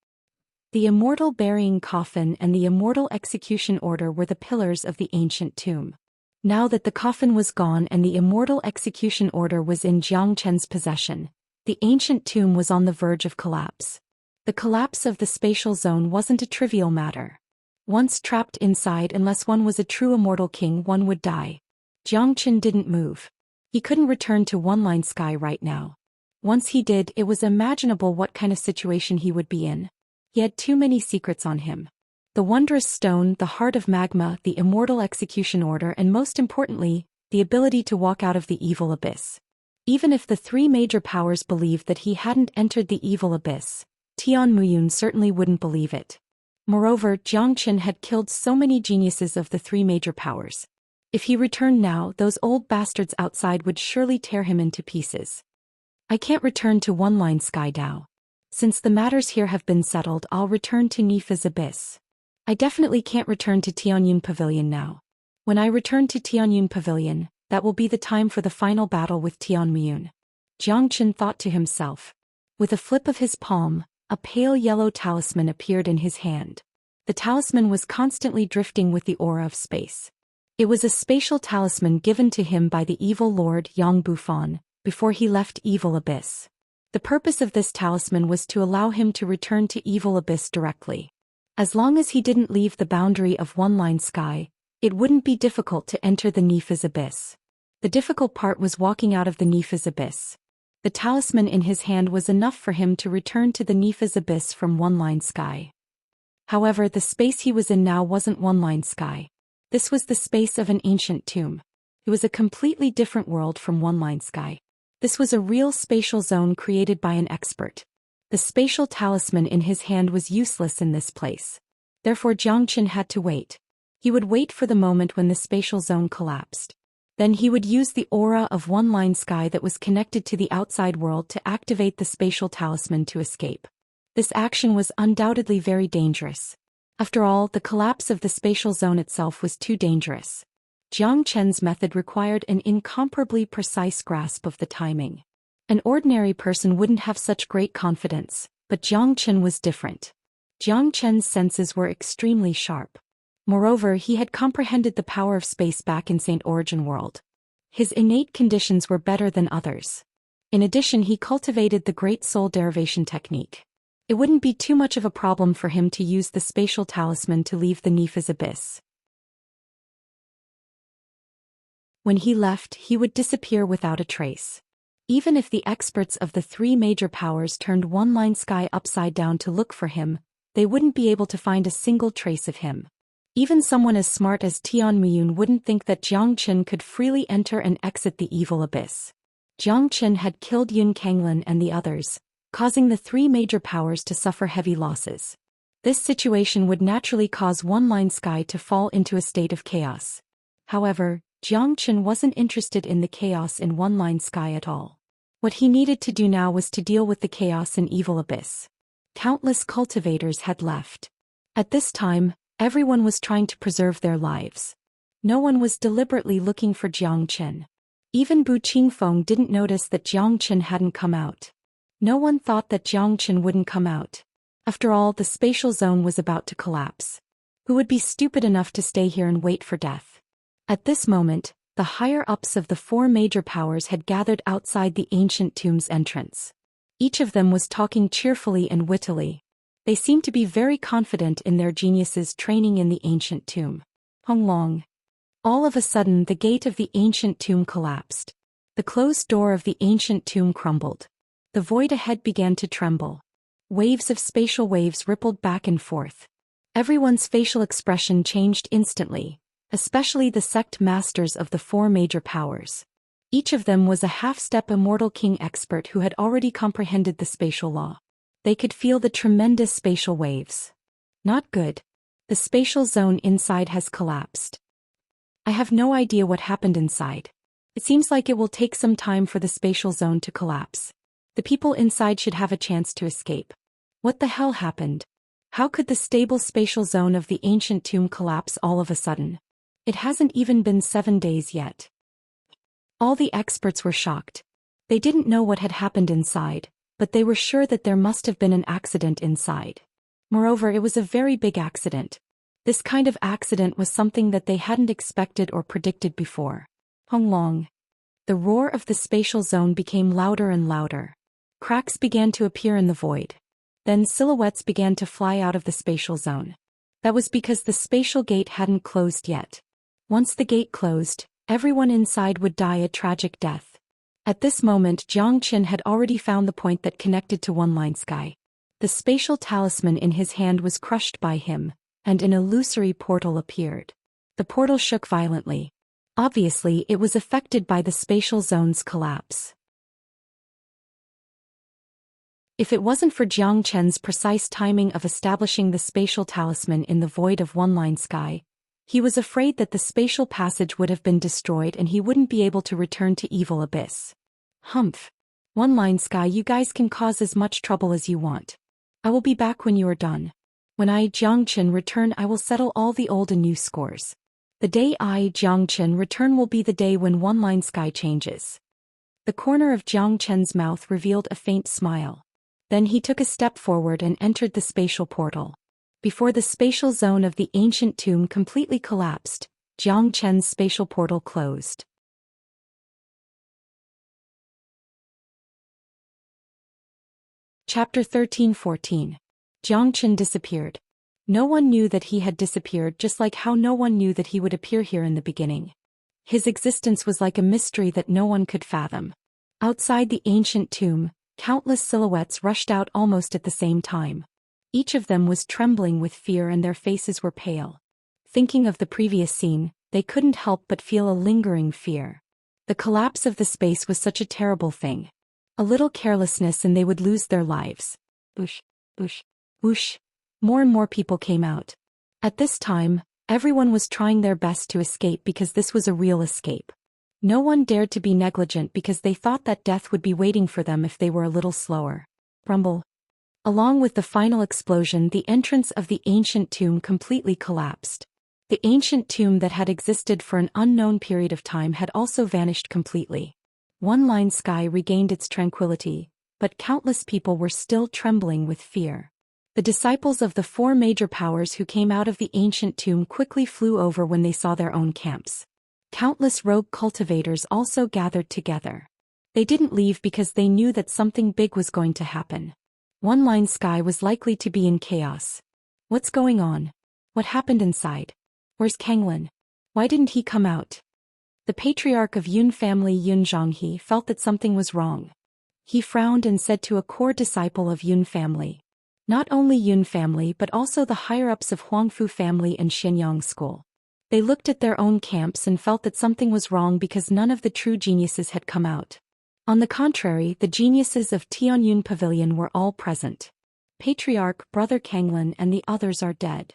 The immortal burying coffin and the immortal execution order were the pillars of the ancient tomb. Now that the coffin was gone and the immortal execution order was in Xianxia's possession, the ancient tomb was on the verge of collapse. The collapse of the spatial zone wasn't a trivial matter. Once trapped inside, unless one was a true immortal king, one would die. Xianxia didn't move. He couldn't return to one-line sky right now. Once he did, it was imaginable what kind of situation he would be in. He had too many secrets on him. The wondrous stone, the heart of magma, the immortal execution order, and most importantly, the ability to walk out of the evil abyss. Even if the three major powers believed that he hadn't entered the evil abyss, Tianmuyun certainly wouldn't believe it. Moreover, Xianxia had killed so many geniuses of the three major powers. If he returned now, those old bastards outside would surely tear him into pieces. I can't return to one-line sky now. Since the matters here have been settled, I'll return to Nifa's abyss. I definitely can't return to Tianyun Pavilion now. When I return to Tianyun Pavilion, that will be the time for the final battle with Tianmuyun. Xianxia thought to himself. With a flip of his palm, a pale yellow talisman appeared in his hand. The talisman was constantly drifting with the aura of space. It was a spatial talisman given to him by the evil lord Yang Bufan, before he left Evil Abyss. The purpose of this talisman was to allow him to return to Evil Abyss directly. As long as he didn't leave the boundary of one-line sky, it wouldn't be difficult to enter the Nifa's abyss. The difficult part was walking out of the Nifa's abyss. The talisman in his hand was enough for him to return to the Nifa's abyss from one-line sky. However, the space he was in now wasn't one-line sky. This was the space of an ancient tomb. It was a completely different world from one-line sky. This was a real spatial zone created by an expert. The spatial talisman in his hand was useless in this place. Therefore Xianxia had to wait. He would wait for the moment when the spatial zone collapsed. Then he would use the aura of one-line sky that was connected to the outside world to activate the spatial talisman to escape. This action was undoubtedly very dangerous. After all, the collapse of the spatial zone itself was too dangerous. Xianxia's method required an incomparably precise grasp of the timing. An ordinary person wouldn't have such great confidence, but Xianxia was different. Xianxia's senses were extremely sharp. Moreover, he had comprehended the power of space back in Saint Origin World. His innate conditions were better than others. In addition, he cultivated the Great Soul Derivation technique. It wouldn't be too much of a problem for him to use the spatial talisman to leave the Nifa's abyss. When he left, he would disappear without a trace. Even if the experts of the three major powers turned one-line sky upside down to look for him, they wouldn't be able to find a single trace of him. Even someone as smart as Tianmuyun wouldn't think that Xianxia could freely enter and exit the evil abyss. Xianxia had killed Yun Kanglin and the others, causing the three major powers to suffer heavy losses. This situation would naturally cause one-line sky to fall into a state of chaos. However, Xianxia wasn't interested in the chaos in one-line sky at all. What he needed to do now was to deal with the chaos in Evil Abyss. Countless cultivators had left. At this time, everyone was trying to preserve their lives. No one was deliberately looking for Xianxia. Even Bu Qingfeng didn't notice that Xianxia hadn't come out. No one thought that Xianxia wouldn't come out. After all, the spatial zone was about to collapse. Who would be stupid enough to stay here and wait for death? At this moment, The higher-ups of the four major powers had gathered outside the ancient tomb's entrance. Each of them was talking cheerfully and wittily. They seemed to be very confident in their geniuses training in the ancient tomb. Long. All of a sudden the gate of the ancient tomb collapsed. The closed door of the ancient tomb crumbled. The void ahead began to tremble. Waves of spatial waves rippled back and forth. Everyone's facial expression changed instantly, especially the sect masters of the four major powers. Each of them was a half-step immortal king expert who had already comprehended the spatial law. They could feel the tremendous spatial waves. Not good. The spatial zone inside has collapsed. I have no idea what happened inside. It seems like it will take some time for the spatial zone to collapse. The people inside should have a chance to escape. What the hell happened? How could the stable spatial zone of the ancient tomb collapse all of a sudden? It hasn't even been 7 days yet. All the experts were shocked. They didn't know what had happened inside, but they were sure that there must have been an accident inside. Moreover, it was a very big accident. This kind of accident was something that they hadn't expected or predicted before. Long. The roar of the spatial zone became louder and louder. Cracks began to appear in the void. Then silhouettes began to fly out of the spatial zone. That was because the spatial gate hadn't closed yet. Once the gate closed, everyone inside would die a tragic death. At this moment Zhou Xian had already found the point that connected to One Line Sky. The spatial talisman in his hand was crushed by him, and an illusory portal appeared. The portal shook violently. Obviously it was affected by the spatial zone's collapse. If it wasn't for Zhou Qian's precise timing of establishing the spatial talisman in the void of One Line Sky, he was afraid that the spatial passage would have been destroyed and he wouldn't be able to return to Evil Abyss. Humph. One Line Sky, you guys can cause as much trouble as you want. I will be back when you are done. When I, Zhou Qian, return, I will settle all the old and new scores. The day I, Zhou Qian, return will be the day when One Line Sky changes. The corner of Zhou Qian's mouth revealed a faint smile. Then he took a step forward and entered the spatial portal. Before the spatial zone of the ancient tomb completely collapsed, Zhou Qian's spatial portal closed. Chapter 13-14. Zhou Qian disappeared. No one knew that he had disappeared, just like how no one knew that he would appear here in the beginning. His existence was like a mystery that no one could fathom. Outside the ancient tomb, countless silhouettes rushed out almost at the same time. Each of them was trembling with fear and their faces were pale. Thinking of the previous scene, they couldn't help but feel a lingering fear. The collapse of the space was such a terrible thing. A little carelessness and they would lose their lives. Whoosh, whoosh, whoosh. More and more people came out. At this time, everyone was trying their best to escape because this was a real escape. No one dared to be negligent because they thought that death would be waiting for them if they were a little slower. Rumble. Along with the final explosion, the entrance of the ancient tomb completely collapsed. The ancient tomb that had existed for an unknown period of time had also vanished completely. One Line Sky regained its tranquility, but countless people were still trembling with fear. The disciples of the four major powers who came out of the ancient tomb quickly flew over when they saw their own camps. Countless rogue cultivators also gathered together. They didn't leave because they knew that something big was going to happen. One Line Sky was likely to be in chaos. What's going on? What happened inside? Where's Kanglin? Why didn't he come out? The patriarch of Yun family, Yun Zhonghe, felt that something was wrong. He frowned and said to a core disciple of Yun family. Not only Yun family but also the higher-ups of Huangfu family and Xianyang school. They looked at their own camps and felt that something was wrong because none of the true geniuses had come out. On the contrary, the geniuses of Tianyun Pavilion were all present. Patriarch, Brother Kanglin, and the others are dead.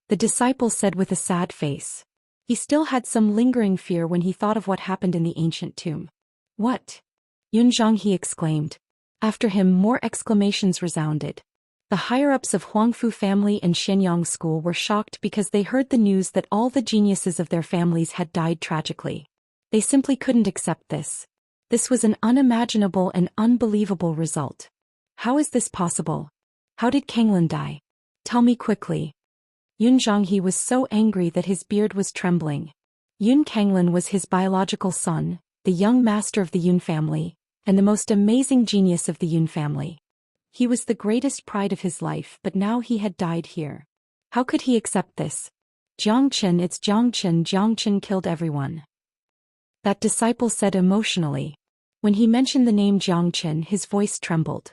The disciple said with a sad face. He still had some lingering fear when he thought of what happened in the ancient tomb. What? Yun Zhonghe exclaimed. After him more exclamations resounded. The higher-ups of Huangfu family and Xianyang school were shocked because they heard the news that all the geniuses of their families had died tragically. They simply couldn't accept this. This was an unimaginable and unbelievable result. How is this possible? How did Kanglin die? Tell me quickly. Yun Zhonghe was so angry that his beard was trembling. Yun Kanglan was his biological son, the young master of the Yun family, and the most amazing genius of the Yun family. He was the greatest pride of his life, but now he had died here. How could he accept this? Zhangchen, it's Zhangchen. Zhangchen killed everyone. That disciple said emotionally. When he mentioned the name Zhangchen, his voice trembled.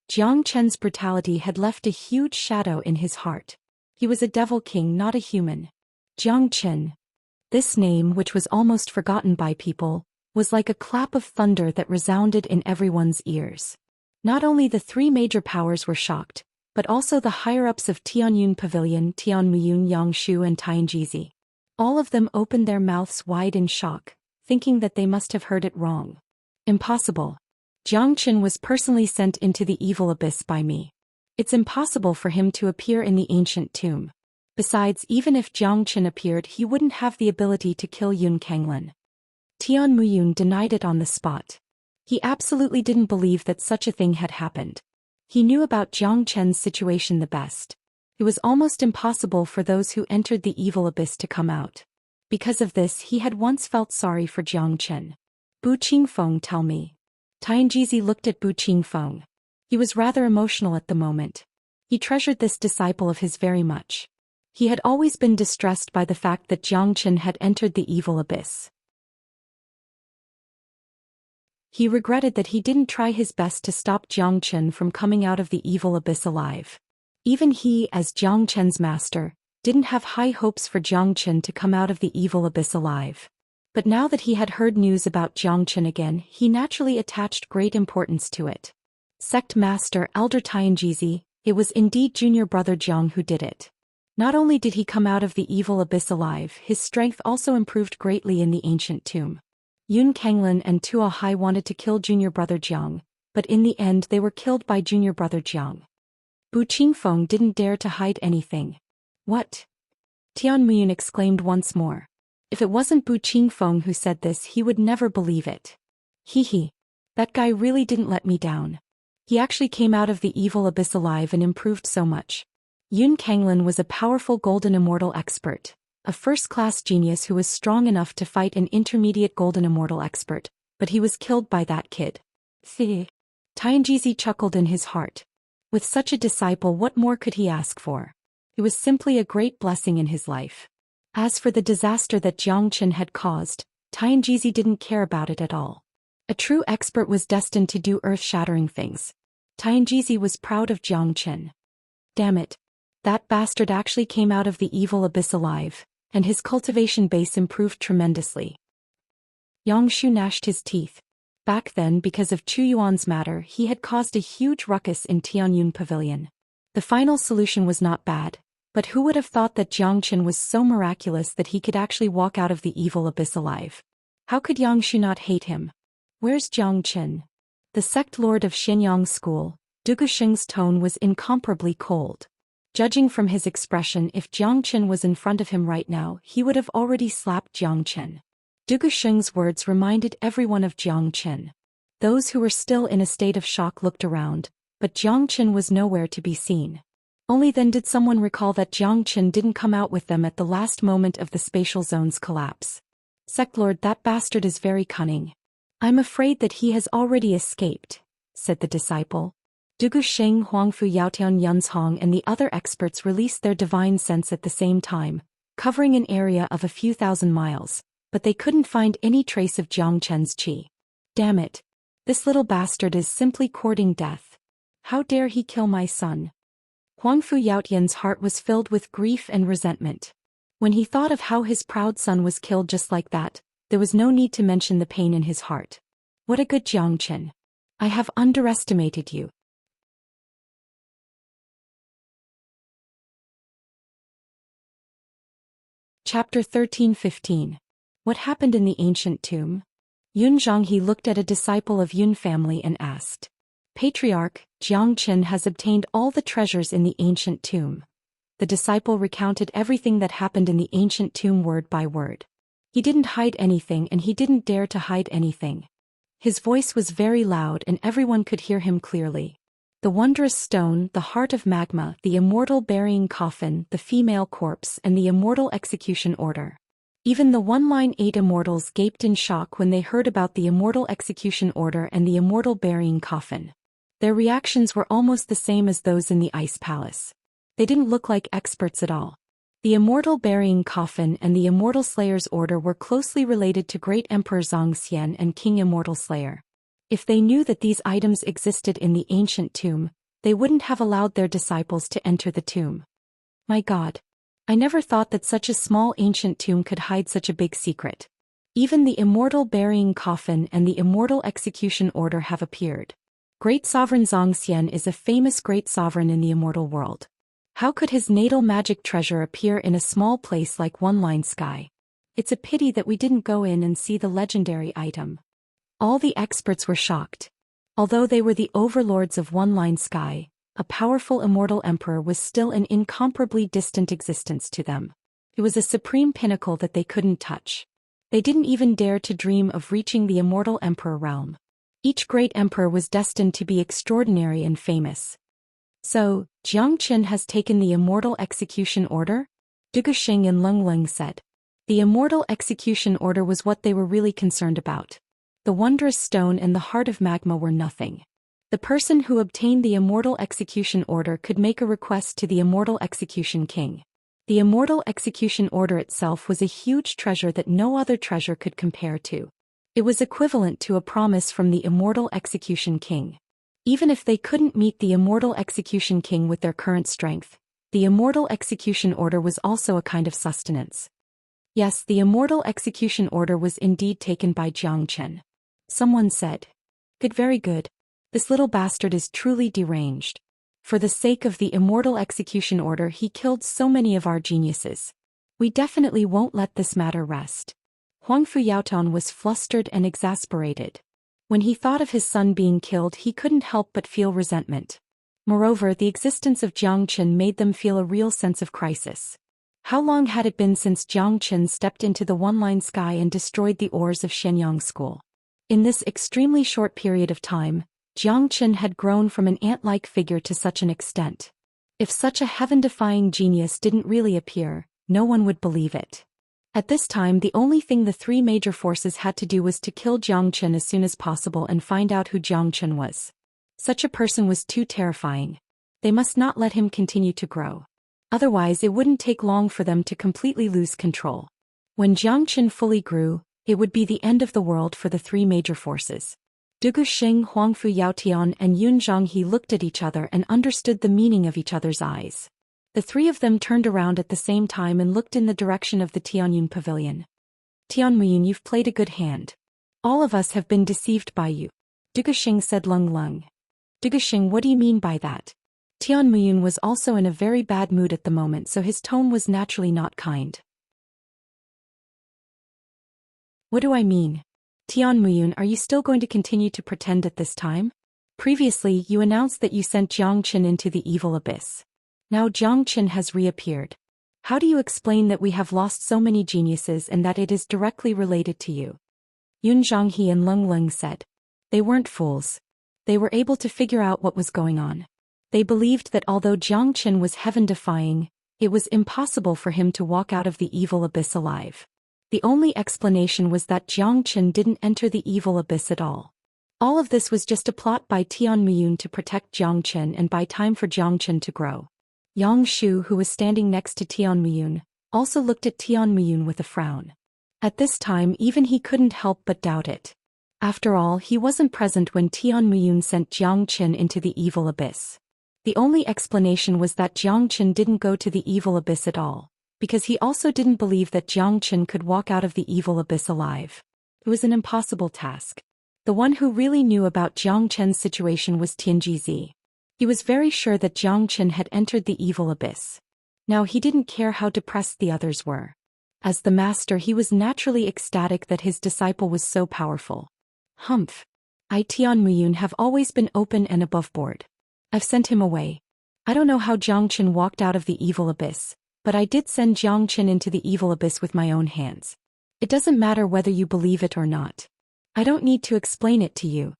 Zhangchen's brutality had left a huge shadow in his heart. He was a devil king, not a human. Zhangchen. This name, which was almost forgotten by people, was like a clap of thunder that resounded in everyone's ears. Not only the three major powers were shocked, but also the higher-ups of Tianyun Pavilion, Tianmuyun, Yangshu and Tianjizi. All of them opened their mouths wide in shock, thinking that they must have heard it wrong. Impossible. Zhangchen was personally sent into the evil abyss by me. It's impossible for him to appear in the ancient tomb. Besides, even if Zhangchen appeared, he wouldn't have the ability to kill Yun Kanglan. Tianmuyun denied it on the spot. He absolutely didn't believe that such a thing had happened. He knew about Zhangchen's situation the best. It was almost impossible for those who entered the evil abyss to come out. Because of this, he had once felt sorry for Zhangchen. Bu Qingfeng, tell me. Tianjizi looked at Bu Qingfeng. He was rather emotional at the moment. He treasured this disciple of his very much. He had always been distressed by the fact that Zhangchen had entered the evil abyss. He regretted that he didn't try his best to stop Zhangchen from coming out of the evil abyss alive. Even he, as Zhangchen's master, didn't have high hopes for Zhangchen to come out of the evil abyss alive. But now that he had heard news about Zhangchen again, he naturally attached great importance to it. Sect Master Elder Tianjizi, it was indeed junior brother Jiang who did it. Not only did he come out of the evil abyss alive, his strength also improved greatly in the ancient tomb. Yun Kanglan and Tuo Hai wanted to kill junior brother Jiang, but in the end they were killed by junior brother Jiang. Bu Qingfeng didn't dare to hide anything. What? Tianmuyun exclaimed once more. If it wasn't Bu Qingfeng who said this, he would never believe it. Hee. That guy really didn't let me down. He actually came out of the evil abyss alive and improved so much. Yun Kanglan was a powerful golden immortal expert, a first-class genius who was strong enough to fight an intermediate golden immortal expert, but he was killed by that kid. Tianjizi chuckled in his heart. With such a disciple, what more could he ask for? It was simply a great blessing in his life. As for the disaster that Zhangchen had caused, Tianjizi didn't care about it at all. A true expert was destined to do earth-shattering things. Tianjizi was proud of Zhangchen. Damn it. That bastard actually came out of the evil abyss alive, and his cultivation base improved tremendously. Yangshu gnashed his teeth. Back then, because of Chu Yuan's matter, he had caused a huge ruckus in Tianyun Pavilion. The final solution was not bad, but who would have thought that Zhangchen was so miraculous that he could actually walk out of the evil abyss alive? How could Yangshu not hate him? Where's Zhangchen? The sect lord of Xianyang school, Dugu Sheng's tone was incomparably cold. Judging from his expression, if Zhangchen was in front of him right now, he would have already slapped Zhangchen. Dugu Sheng's words reminded everyone of Zhangchen. Those who were still in a state of shock looked around, but Zhangchen was nowhere to be seen. Only then did someone recall that Zhangchen didn't come out with them at the last moment of the spatial zone's collapse. Sectlord, that bastard is very cunning. I'm afraid that he has already escaped, said the disciple. Dugu Sheng, Huangfu Yaotian Yunzhong and the other experts released their divine sense at the same time, covering an area of a few thousand miles, but they couldn't find any trace of Zhangchen's qi. Damn it. This little bastard is simply courting death. How dare he kill my son? Huangfu Yaotian's heart was filled with grief and resentment. When he thought of how his proud son was killed just like that, there was no need to mention the pain in his heart. What a good Zhangchen. I have underestimated you. Chapter 13-15. What happened in the ancient tomb? Yun Zhanghe looked at a disciple of Yun family and asked. Patriarch, Zhangchen has obtained all the treasures in the ancient tomb. The disciple recounted everything that happened in the ancient tomb word by word. He didn't hide anything and he didn't dare to hide anything. His voice was very loud and everyone could hear him clearly. The wondrous stone, the heart of magma, the immortal burying coffin, the female corpse, and the immortal execution order. Even the one-line 8 immortals gaped in shock when they heard about the immortal execution order and the immortal burying coffin. Their reactions were almost the same as those in the Ice Palace. They didn't look like experts at all. The immortal burying coffin and the immortal slayer's order were closely related to Great Emperor Zhou Xian and King Immortal Slayer. If they knew that these items existed in the ancient tomb, they wouldn't have allowed their disciples to enter the tomb. My God. I never thought that such a small ancient tomb could hide such a big secret. Even the immortal burying coffin and the immortal execution order have appeared. Great Sovereign Zhou Xian is a famous great sovereign in the immortal world. How could his natal magic treasure appear in a small place like One Line Sky? It's a pity that we didn't go in and see the legendary item. All the experts were shocked. Although they were the overlords of One Line Sky, a powerful immortal emperor was still an incomparably distant existence to them. It was a supreme pinnacle that they couldn't touch. They didn't even dare to dream of reaching the immortal emperor realm. Each great emperor was destined to be extraordinary and famous. So, Jiangqin has taken the immortal execution order? Zhou Xian and Leng Leng said. The immortal execution order was what they were really concerned about. The wondrous stone and the heart of magma were nothing. The person who obtained the immortal execution order could make a request to the immortal execution king. The immortal execution order itself was a huge treasure that no other treasure could compare to. It was equivalent to a promise from the immortal execution king. Even if they couldn't meet the immortal execution king with their current strength, the immortal execution order was also a kind of sustenance. Yes, the immortal execution order was indeed taken by Jiangqin. Someone said. Good, very good. This little bastard is truly deranged. For the sake of the immortal execution order he killed so many of our geniuses. We definitely won't let this matter rest. Huangfu Yaotan was flustered and exasperated. When he thought of his son being killed he couldn't help but feel resentment. Moreover, the existence of Jiangqin made them feel a real sense of crisis. How long had it been since Jiangqin stepped into the One Line Sky and destroyed the ores of Shenyang School? In this extremely short period of time, Jiangqin had grown from an ant-like figure to such an extent. If such a heaven-defying genius didn't really appear, no one would believe it. At this time the only thing the three major forces had to do was to kill Jiangqin as soon as possible and find out who Jiangqin was. Such a person was too terrifying. They must not let him continue to grow. Otherwise it wouldn't take long for them to completely lose control. When Jiangqin fully grew, it would be the end of the world for the three major forces. Zhou Xian, Huangfu Yaotian and Yun Zhanghe looked at each other and understood the meaning of each other's eyes. The three of them turned around at the same time and looked in the direction of the Tianyun pavilion. Tianmuyun, you've played a good hand. All of us have been deceived by you. Zhou Xian said Leng Leng. Zhou Xian, what do you mean by that? Tianmuyun was also in a very bad mood at the moment, so his tone was naturally not kind. What do I mean? Tianmuyun, are you still going to continue to pretend at this time? Previously you announced that you sent Jiangqin into the evil abyss. Now Jiangqin has reappeared. How do you explain that we have lost so many geniuses and that it is directly related to you? Yun Zhanghe and Leng Leng said. They weren't fools. They were able to figure out what was going on. They believed that although Jiangqin was heaven-defying, it was impossible for him to walk out of the evil abyss alive. The only explanation was that Jiangqin didn't enter the evil abyss at all. All of this was just a plot by Tianmuyun to protect Jiangqin and buy time for Jiangqin to grow. Yang Shu, who was standing next to Tianmuyun, also looked at Tianmuyun with a frown. At this time even he couldn't help but doubt it. After all, he wasn't present when Tianmuyun sent Jiangqin into the evil abyss. The only explanation was that Jiangqin didn't go to the evil abyss at all, because he also didn't believe that Jiangqin could walk out of the evil abyss alive. It was an impossible task. The one who really knew about Jiangqin's situation was Tianjizi. He was very sure that Jiangqin had entered the evil abyss. Now he didn't care how depressed the others were. As the master, he was naturally ecstatic that his disciple was so powerful. Humph. I, Tianmuyun, have always been open and above board. I've sent him away. I don't know how Jiangqin walked out of the evil abyss, but I did send Jiangqin into the evil abyss with my own hands. It doesn't matter whether you believe it or not. I don't need to explain it to you.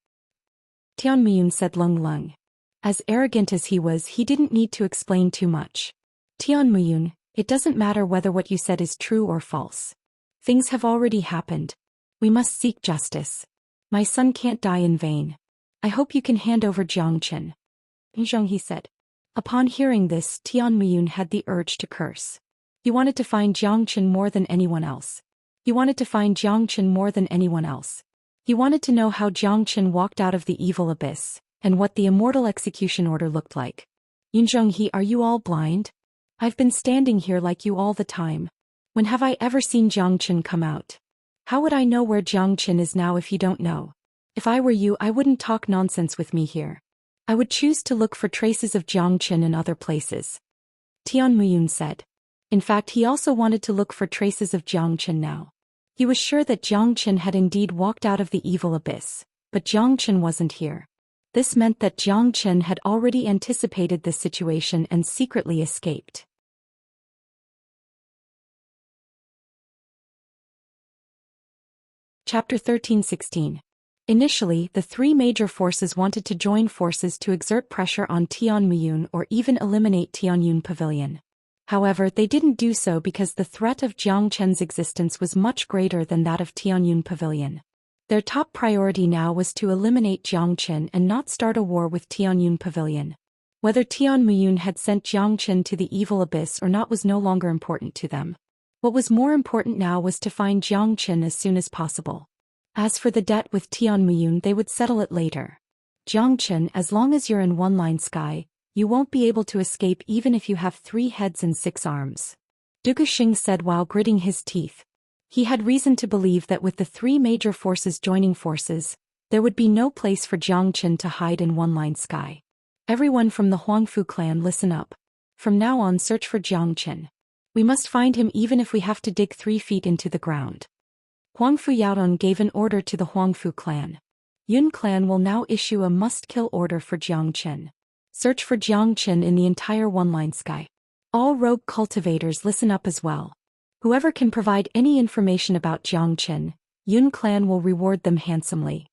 Tianmuyun said Leng Leng. As arrogant as he was, he didn't need to explain too much. Tianmuyun, it doesn't matter whether what you said is true or false. Things have already happened. We must seek justice. My son can't die in vain. I hope you can hand over Jiangchen. Zhonghe said. Upon hearing this, Tian Muyun had the urge to curse. He wanted to find Jiangchen more than anyone else. He wanted to find Jiangchen more than anyone else. He wanted to know how Jiangchen walked out of the evil abyss, and what the immortal execution order looked like. Zhonghe, are you all blind? I've been standing here like you all the time. When have I ever seen Jiangchen come out? How would I know where Jiangchen is now if you don't know? If I were you, I wouldn't talk nonsense with me here. I would choose to look for traces of Jiangchen in other places. Tian Muyun said. In fact, he also wanted to look for traces of Jiangchen now. He was sure that Jiangchen had indeed walked out of the evil abyss, but Jiangchen wasn't here. This meant that Jiangchen had already anticipated this situation and secretly escaped. Chapter 13-16. Initially, the three major forces wanted to join forces to exert pressure on Tian Muyun or even eliminate Tianyun Pavilion. However, they didn't do so because the threat of Jiangchen's existence was much greater than that of Tianyun Pavilion. Their top priority now was to eliminate Jiangchen and not start a war with Tianyun Pavilion. Whether Tian Muyun had sent Jiangchen to the evil abyss or not was no longer important to them. What was more important now was to find Jiangchen as soon as possible. As for the debt with Tian Muyun, they would settle it later. Jiangchen, as long as you're in one-line sky, you won't be able to escape even if you have 3 heads and 6 arms. Du Guxing said while gritting his teeth. He had reason to believe that with the 3 major forces joining forces, there would be no place for Jiangchen to hide in one-line sky. Everyone from the Huangfu clan, listen up. From now on, search for Jiangchen. We must find him even if we have to dig 3 feet into the ground. Huangfu Yaodong gave an order to the Huangfu clan. Yun clan will now issue a must-kill order for Jiangchen. Search for Jiangchen in the entire one-line sky. All rogue cultivators, listen up as well. Whoever can provide any information about Jiangchen, Yun clan will reward them handsomely.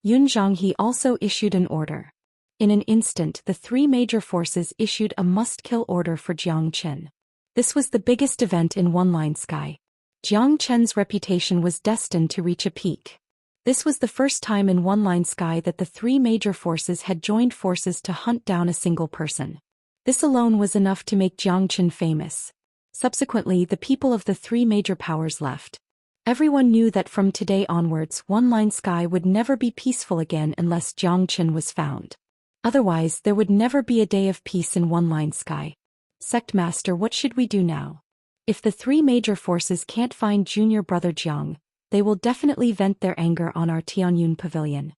Yun Zhonghe also issued an order. In an instant, the 3 major forces issued a must-kill order for Jiangchen. This was the biggest event in one-line sky. Jiangchen's reputation was destined to reach a peak. This was the first time in one-line sky that the 3 major forces had joined forces to hunt down a single person. This alone was enough to make Jiangchen famous. Subsequently, the people of the 3 major powers left. Everyone knew that from today onwards, one-line sky would never be peaceful again unless Jiangchen was found. Otherwise, there would never be a day of peace in one-line sky. Sect Master, what should we do now? If the 3 major forces can't find junior brother Jiang, they will definitely vent their anger on our Tianyun Pavilion.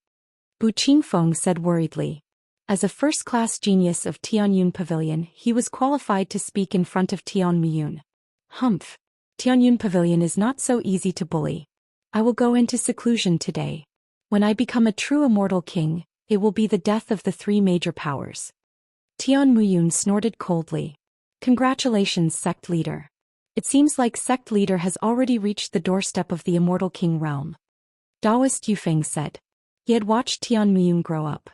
Bu Qingfeng said worriedly. As a first-class genius of Tianyun Pavilion, he was qualified to speak in front of Tian Muyun. Humph. Tianyun Pavilion is not so easy to bully. I will go into seclusion today. When I become a true immortal king, it will be the death of the 3 major powers. Tian Muyun snorted coldly. Congratulations, sect leader. It seems like sect leader has already reached the doorstep of the immortal king realm. Taoist Yufeng said. He had watched Tian Muyun grow up.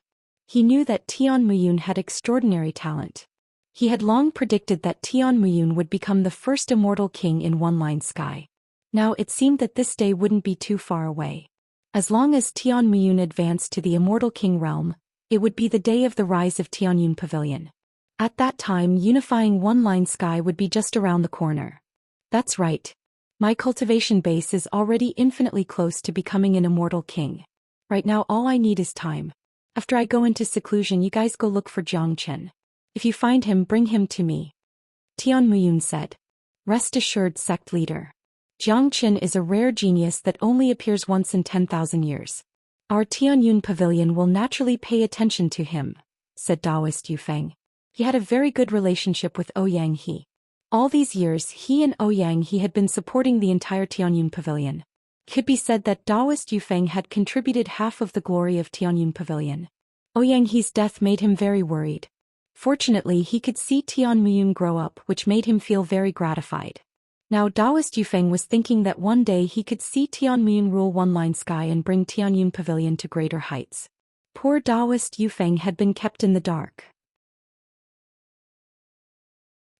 He knew that Tian Muyun had extraordinary talent. He had long predicted that Tian Muyun would become the first immortal king in one-line sky. Now it seemed that this day wouldn't be too far away. As long as Tian Muyun advanced to the immortal king realm, it would be the day of the rise of Tianyun Pavilion. At that time, unifying one-line sky would be just around the corner. That's right. My cultivation base is already infinitely close to becoming an immortal king. Right now all I need is time. After I go into seclusion, you guys go look for Jiangchen. If you find him, bring him to me. Tian Muyun said. Rest assured, sect leader. Jiangchen is a rare genius that only appears once in 10,000 years. Our Tianyun Pavilion will naturally pay attention to him, said Taoist Yufeng. He had a very good relationship with Ouyang He. All these years, he and Ouyang He had been supporting the entire Tianyun Pavilion. It could be said that Taoist Yufeng had contributed half of the glory of Tianyun Pavilion. Ouyang He's death made him very worried. Fortunately, he could see Tian Muyun grow up, which made him feel very gratified. Now Taoist Yufeng was thinking that one day he could see Tian Muyun rule one-line sky and bring Tianyun Pavilion to greater heights. Poor Taoist Yufeng had been kept in the dark.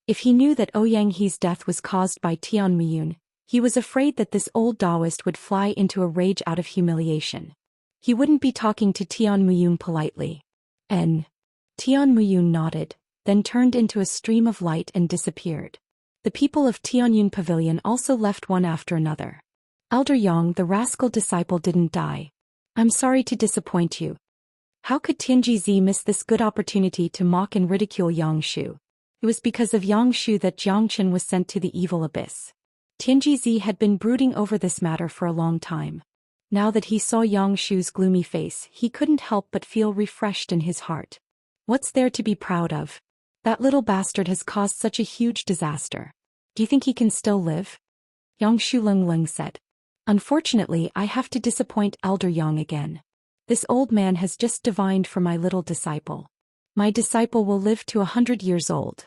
If he knew that Ouyang He's death was caused by Tian Muyun, He was afraid that this old Taoist would fly into a rage out of humiliation. He wouldn't be talking to Tian Muyun politely. Tian Muyun nodded, then turned into a stream of light and disappeared. The people of Tianyun Pavilion also left one after another. Elder Yang, the rascal disciple, didn't die. I'm sorry to disappoint you. How could Tianji miss this good opportunity to mock and ridicule Yang Shu? It was because of Yang Shu that Jiang Chen was sent to the evil abyss. Tianji had been brooding over this matter for a long time. Now that he saw Yang Shu's gloomy face, he couldn't help but feel refreshed in his heart. What's there to be proud of? That little bastard has caused such a huge disaster. Do you think he can still live? Yang Shu Leng said. Unfortunately, I have to disappoint Elder Yang again. This old man has just divined for my little disciple. My disciple will live to 100 years old.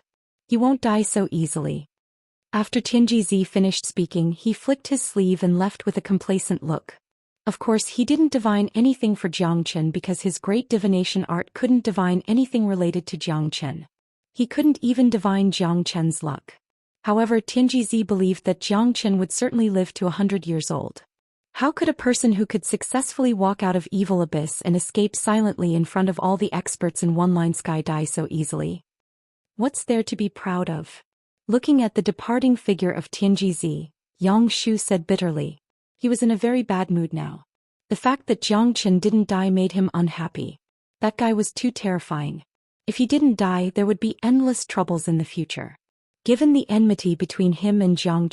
He won't die so easily. After Tianji finished speaking, he flicked his sleeve and left with a complacent look. Of course, he didn't divine anything for Jiang Chen because his great divination art couldn't divine anything related to Jiang Chen. He couldn't even divine Jiang Chen's luck. However, Tianji believed that Jiang Chen would certainly live to 100 years old. How could a person who could successfully walk out of evil abyss and escape silently in front of all the experts in one-line sky die so easily? What's there to be proud of? Looking at the departing figure of Tianji, Yang Shu said bitterly. He was in a very bad mood now. The fact that Jiang Chen didn't die made him unhappy. That guy was too terrifying. If he didn't die, there would be endless troubles in the future. Given the enmity between him and Jiang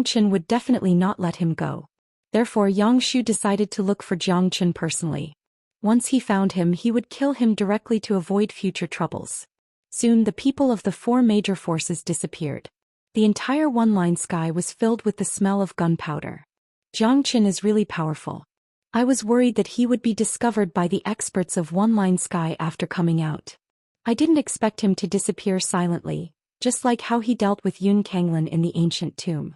Chen would definitely not let him go. Therefore, Yang Shu decided to look for Jiang Chen personally. Once he found him, he would kill him directly to avoid future troubles. Soon, the people of the four major forces disappeared. The entire one-line sky was filled with the smell of gunpowder. Jiang Chen is really powerful. I was worried that he would be discovered by the experts of one-line sky after coming out. I didn't expect him to disappear silently, just like how he dealt with Yun Kanglin in the ancient tomb.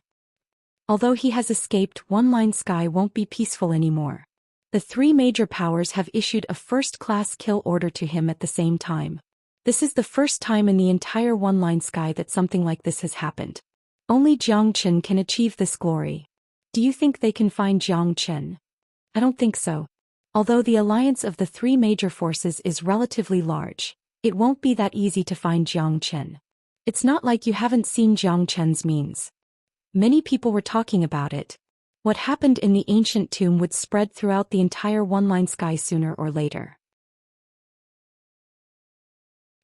Although he has escaped, one-line sky won't be peaceful anymore. The three major powers have issued a first-class kill order to him at the same time. This is the first time in the entire one-line sky that something like this has happened. Only Jiang Chen can achieve this glory. Do you think they can find Jiang Chen? I don't think so. Although the alliance of the three major forces is relatively large, it won't be that easy to find Jiang Chen. It's not like you haven't seen Jiang Chen's means. Many people were talking about it. What happened in the ancient tomb would spread throughout the entire one-line sky sooner or later.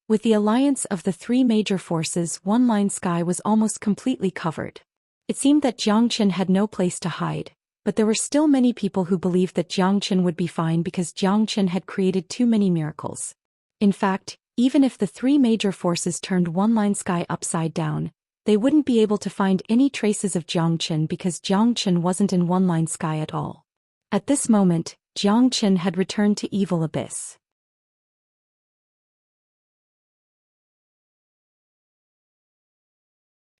With the alliance of the three major forces, one-line sky was almost completely covered. It seemed that Jiang Chen had no place to hide, but there were still many people who believed that Jiang Chen would be fine because Jiang Chen had created too many miracles. In fact, even if the three major forces turned one-line sky upside down, they wouldn't be able to find any traces of Jiang Chen because Jiang Chen wasn't in one-line sky at all. At this moment, Jiang Chen had returned to Evil Abyss.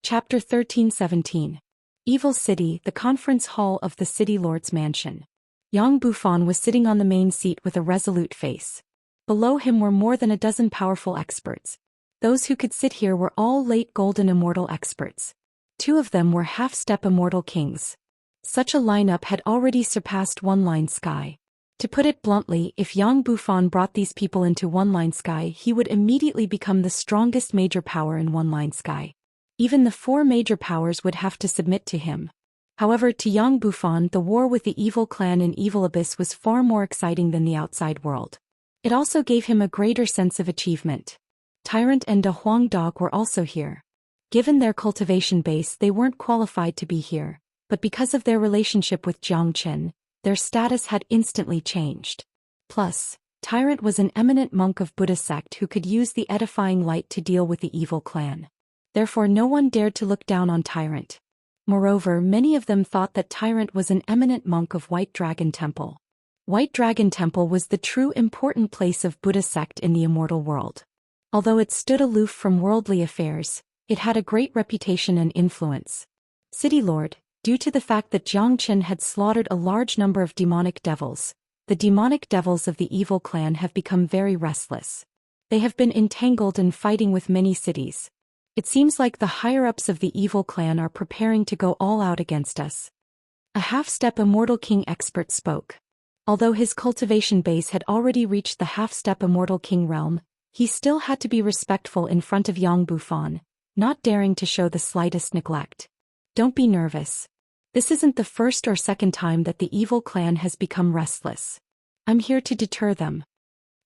Chapter 13-17. Evil City, the conference hall of the City Lord's mansion. Yang Bufan was sitting on the main seat with a resolute face. Below him were more than a dozen powerful experts. Those who could sit here were all late golden immortal experts. Two of them were half-step immortal kings. Such a lineup had already surpassed one-line sky. To put it bluntly, if Yang Bufan brought these people into one-line sky, he would immediately become the strongest major power in one-line sky. Even the four major powers would have to submit to him. However, to Yang Bufan, the war with the evil clan in Evil Abyss was far more exciting than the outside world. It also gave him a greater sense of achievement. Tyrant and De Huang Dog were also here. Given their cultivation base, they weren't qualified to be here, but because of their relationship with Jiang Chen, their status had instantly changed. Plus, Tyrant was an eminent monk of Buddha sect who could use the edifying light to deal with the evil clan. Therefore, no one dared to look down on Tyrant. Moreover, many of them thought that Tyrant was an eminent monk of White Dragon Temple. White Dragon Temple was the true important place of Buddha sect in the immortal world. Although it stood aloof from worldly affairs, it had a great reputation and influence. City Lord, due to the fact that Jiang Chen had slaughtered a large number of demonic devils, the demonic devils of the evil clan have become very restless. They have been entangled and fighting with many cities. It seems like the higher-ups of the evil clan are preparing to go all out against us. A half-step Immortal King expert spoke. Although his cultivation base had already reached the half-step Immortal King realm, he still had to be respectful in front of Yang Bufan, not daring to show the slightest neglect. Don't be nervous. This isn't the first or second time that the evil clan has become restless. I'm here to deter them.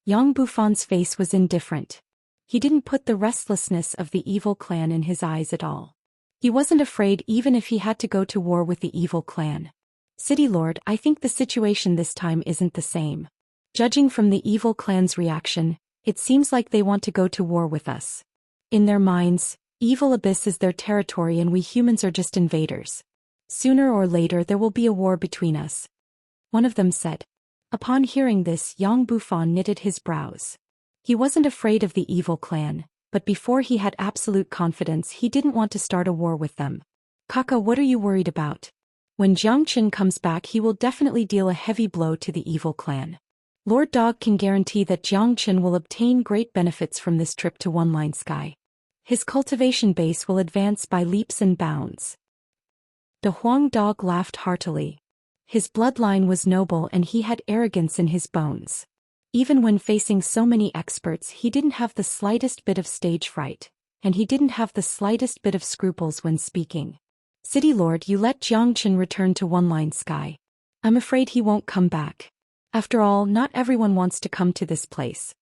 Yang Bufan's face was indifferent. He didn't put the restlessness of the evil clan in his eyes at all. He wasn't afraid even if he had to go to war with the evil clan. City Lord, I think the situation this time isn't the same. Judging from the evil clan's reaction, it seems like they want to go to war with us. In their minds, Evil Abyss is their territory and we humans are just invaders. Sooner or later there will be a war between us. One of them said. Upon hearing this, Yang Bufan knitted his brows. He wasn't afraid of the evil clan, but before he had absolute confidence he didn't want to start a war with them. Kaka, what are you worried about? When Xianxia comes back he will definitely deal a heavy blow to the evil clan. Lord Dog can guarantee that Xianxia will obtain great benefits from this trip to One Line Sky. His cultivation base will advance by leaps and bounds. The Huang Dog laughed heartily. His bloodline was noble and he had arrogance in his bones. Even when facing so many experts he didn't have the slightest bit of stage fright, and he didn't have the slightest bit of scruples when speaking. City Lord, you let Xianxia return to One Line Sky. I'm afraid he won't come back. After all, not everyone wants to come to this place.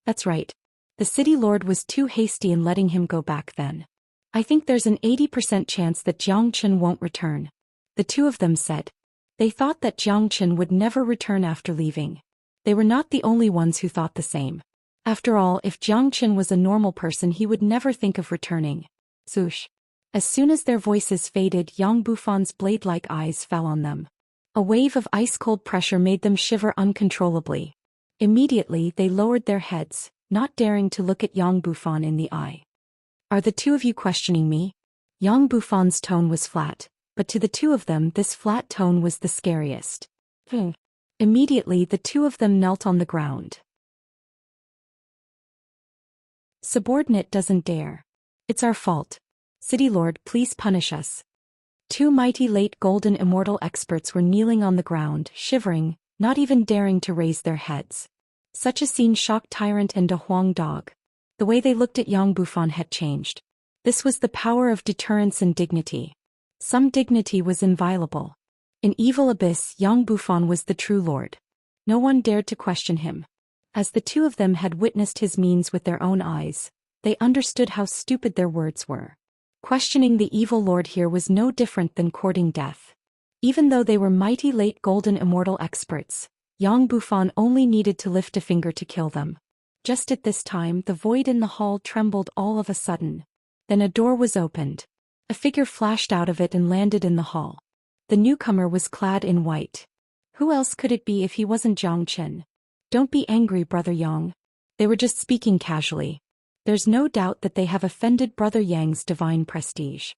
That's right. The City Lord was too hasty in letting him go back then. I think there's an 80% chance that Xianxia won't return. The two of them said. They thought that Xianxia would never return after leaving. They were not the only ones who thought the same. After all, if Xianxia was a normal person he would never think of returning. Zhoosh. As soon as their voices faded, Yang Bufan's blade-like eyes fell on them. A wave of ice-cold pressure made them shiver uncontrollably. Immediately they lowered their heads, not daring to look at Yang Bufan in the eye. Are the two of you questioning me? Yang Bufan's tone was flat, but to the two of them this flat tone was the scariest. Immediately the two of them knelt on the ground. Subordinate doesn't dare. It's our fault. City Lord, please punish us. Two mighty late golden immortal experts were kneeling on the ground, shivering, not even daring to raise their heads. Such a scene shocked Tyrant and De Huang Dog. The way they looked at Yang Bufan had changed. This was the power of deterrence and dignity. Some dignity was inviolable. In Evil Abyss, Yang Bufan was the true lord. No one dared to question him. As the two of them had witnessed his means with their own eyes, they understood how stupid their words were. Questioning the evil lord here was no different than courting death. Even though they were mighty late golden immortal experts, Yang Bufan only needed to lift a finger to kill them. Just at this time the void in the hall trembled all of a sudden. Then a door was opened. A figure flashed out of it and landed in the hall. The newcomer was clad in white. Who else could it be if he wasn't Xianxia? Don't be angry, Brother Yang. They were just speaking casually. There's no doubt that they have offended Brother Yang's divine prestige.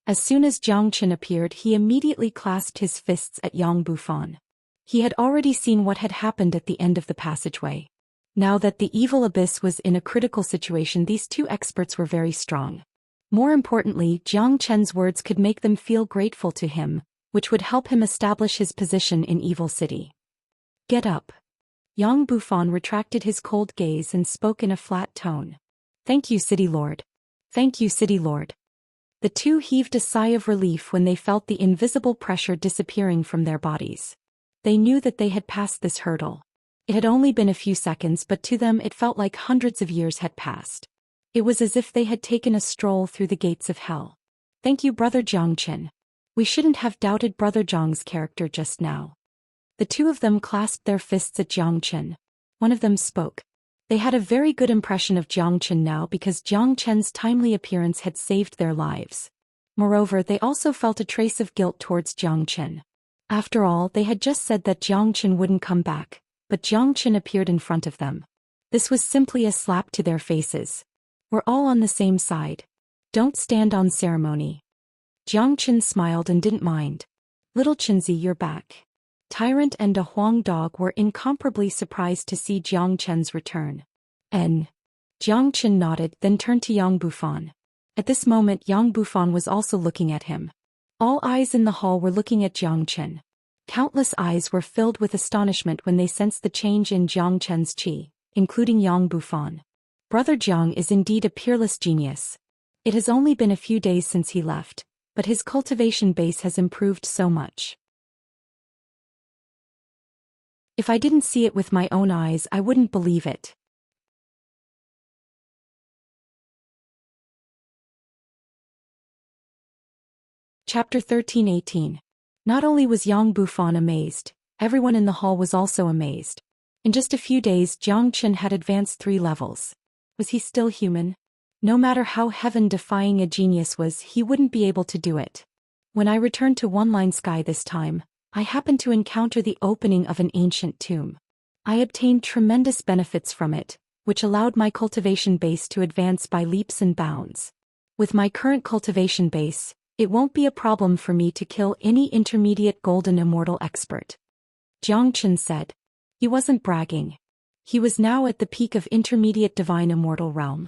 As soon as Xianxia appeared he immediately clasped his fists at Yang Bufan. He had already seen what had happened at the end of the passageway. Now that the Evil Abyss was in a critical situation, these two experts were very strong. More importantly, Xianxia's words could make them feel grateful to him, which would help him establish his position in Evil City. Get up. Yang Bufan retracted his cold gaze and spoke in a flat tone. Thank you, City Lord. Thank you, City Lord. The two heaved a sigh of relief when they felt the invisible pressure disappearing from their bodies. They knew that they had passed this hurdle. It had only been a few seconds, but to them it felt like hundreds of years had passed. It was as if they had taken a stroll through the gates of hell. Thank you, Brother Xianxia. We shouldn't have doubted Brother Zhang's character just now. The two of them clasped their fists at Xianxia. One of them spoke. They had a very good impression of Xianxia now because Xianxia's timely appearance had saved their lives. Moreover, they also felt a trace of guilt towards Xianxia. After all, they had just said that Xianxia wouldn't come back, but Xianxia appeared in front of them. This was simply a slap to their faces. We're all on the same side. Don't stand on ceremony. Xianxia smiled and didn't mind. Little Qinzi, you're back. Tyrant and a Huang Dog were incomparably surprised to see Xianxia's return. Xianxia nodded, then turned to Yang Bufan. At this moment Yang Bufan was also looking at him. All eyes in the hall were looking at Jiang Chen. Countless eyes were filled with astonishment when they sensed the change in Jiang Chen's qi, including Yang Bufan. Brother Jiang is indeed a peerless genius. It has only been a few days since he left, but his cultivation base has improved so much. If I didn't see it with my own eyes, I wouldn't believe it. Chapter 13:18. Not only was Yang Bufan amazed, everyone in the hall was also amazed. In just a few days Jiang Chen had advanced 3 levels. Was he still human? No matter how heaven-defying a genius was, he wouldn't be able to do it. When I returned to One Line Sky this time, I happened to encounter the opening of an ancient tomb. I obtained tremendous benefits from it, which allowed my cultivation base to advance by leaps and bounds. With my current cultivation base, it won't be a problem for me to kill any intermediate golden immortal expert. Jiang Chen said. He wasn't bragging. He was now at the peak of intermediate divine immortal realm.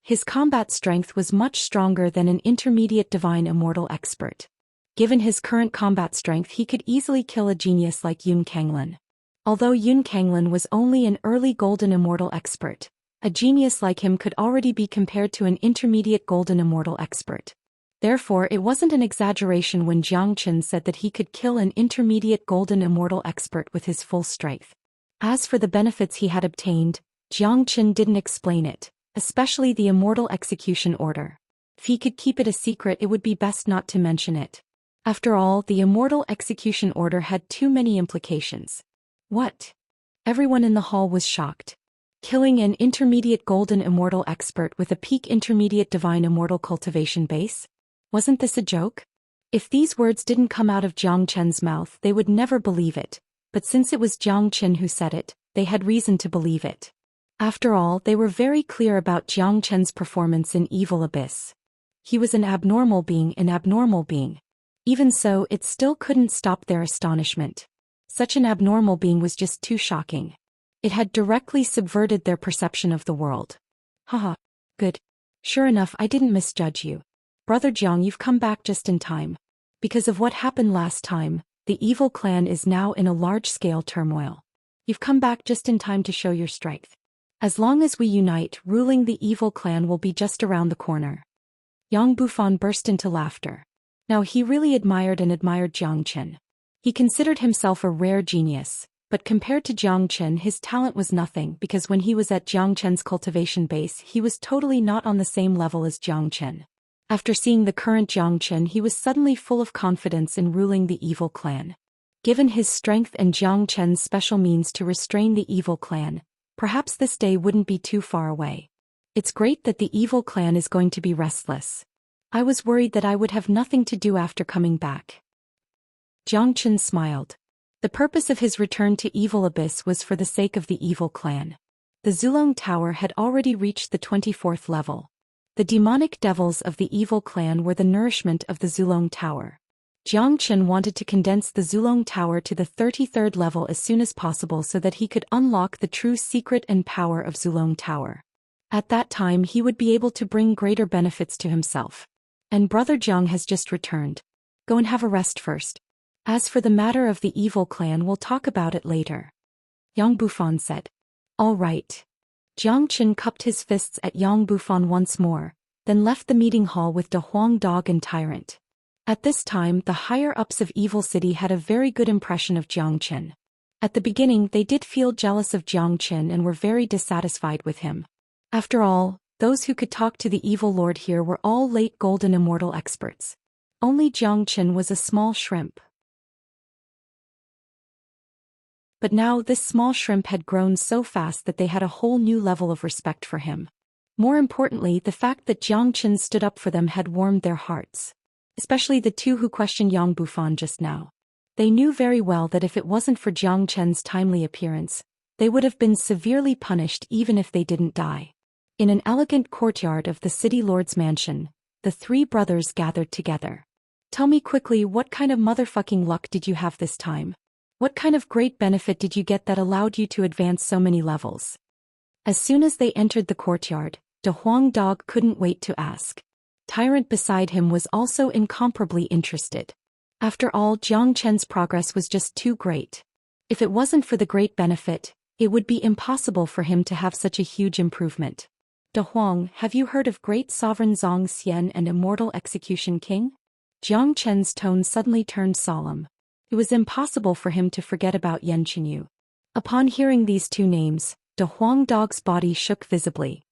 His combat strength was much stronger than an intermediate divine immortal expert. Given his current combat strength, he could easily kill a genius like Yun Kanglin. Although Yun Kanglin was only an early golden immortal expert, a genius like him could already be compared to an intermediate golden immortal expert. Therefore, it wasn't an exaggeration when Jiang Chen said that he could kill an intermediate golden immortal expert with his full strength. As for the benefits he had obtained, Jiang Chen didn't explain it, especially the immortal execution order. If he could keep it a secret, it would be best not to mention it. After all, the immortal execution order had too many implications. What? Everyone in the hall was shocked. Killing an intermediate golden immortal expert with a peak intermediate divine immortal cultivation base? Wasn't this a joke? If these words didn't come out of Jiang Chen's mouth, they would never believe it, but since it was Jiang Chen who said it, they had reason to believe it. After all, they were very clear about Jiang Chen's performance in Evil Abyss. He was an abnormal being. Even so, it still couldn't stop their astonishment. Such an abnormal being was just too shocking. It had directly subverted their perception of the world. Haha. Good. Sure enough, I didn't misjudge you. Brother Jiang, you've come back just in time. Because of what happened last time, the evil clan is now in a large-scale turmoil. You've come back just in time to show your strength. As long as we unite, ruling the evil clan will be just around the corner. Yang Bufan burst into laughter. Now he really admired Jiang Chen. He considered himself a rare genius, but compared to Jiang Chen his talent was nothing because when he was at Jiang Chen's cultivation base he was totally not on the same level as Jiang Chen. After seeing the current Jiang Chen, he was suddenly full of confidence in ruling the evil clan. Given his strength and Jiang Chen's special means to restrain the evil clan, perhaps this day wouldn't be too far away. It's great that the evil clan is going to be restless. I was worried that I would have nothing to do after coming back. Jiang Chen smiled. The purpose of his return to Evil Abyss was for the sake of the evil clan. The Zulong Tower had already reached the 24th level. The demonic devils of the evil clan were the nourishment of the Zulong Tower. Jiang Chen wanted to condense the Zulong Tower to the 33rd level as soon as possible so that he could unlock the true secret and power of Zulong Tower. At that time he would be able to bring greater benefits to himself. And Brother Jiang has just returned. Go and have a rest first. As for the matter of the evil clan, we'll talk about it later. Yang Bufan said. All right. Jiang Chen cupped his fists at Yang Bufan once more, then left the meeting hall with De Huang Dog and Tyrant. At this time the higher-ups of Evil City had a very good impression of Jiang Chen. At the beginning they did feel jealous of Jiang Chen and were very dissatisfied with him. After all, those who could talk to the evil lord here were all late golden immortal experts. Only Jiang Chen was a small shrimp. But now this small shrimp had grown so fast that they had a whole new level of respect for him. More importantly, the fact that Jiang Chen stood up for them had warmed their hearts. Especially the two who questioned Yang Bufan just now. They knew very well that if it wasn't for Jiang Chen's timely appearance, they would have been severely punished even if they didn't die. In an elegant courtyard of the city lord's mansion, the 3 brothers gathered together. Tell me quickly, what kind of motherfucking luck did you have this time? What kind of great benefit did you get that allowed you to advance so many levels? As soon as they entered the courtyard, De Huang Dog couldn't wait to ask. Tyrant beside him was also incomparably interested. After all, Jiang Chen's progress was just too great. If it wasn't for the great benefit, it would be impossible for him to have such a huge improvement. De Huang, have you heard of great sovereign Zhou Xian and immortal execution king? Jiang Chen's tone suddenly turned solemn. It was impossible for him to forget about Yan Chenyu. Upon hearing these two names, De Huang Dog's body shook visibly.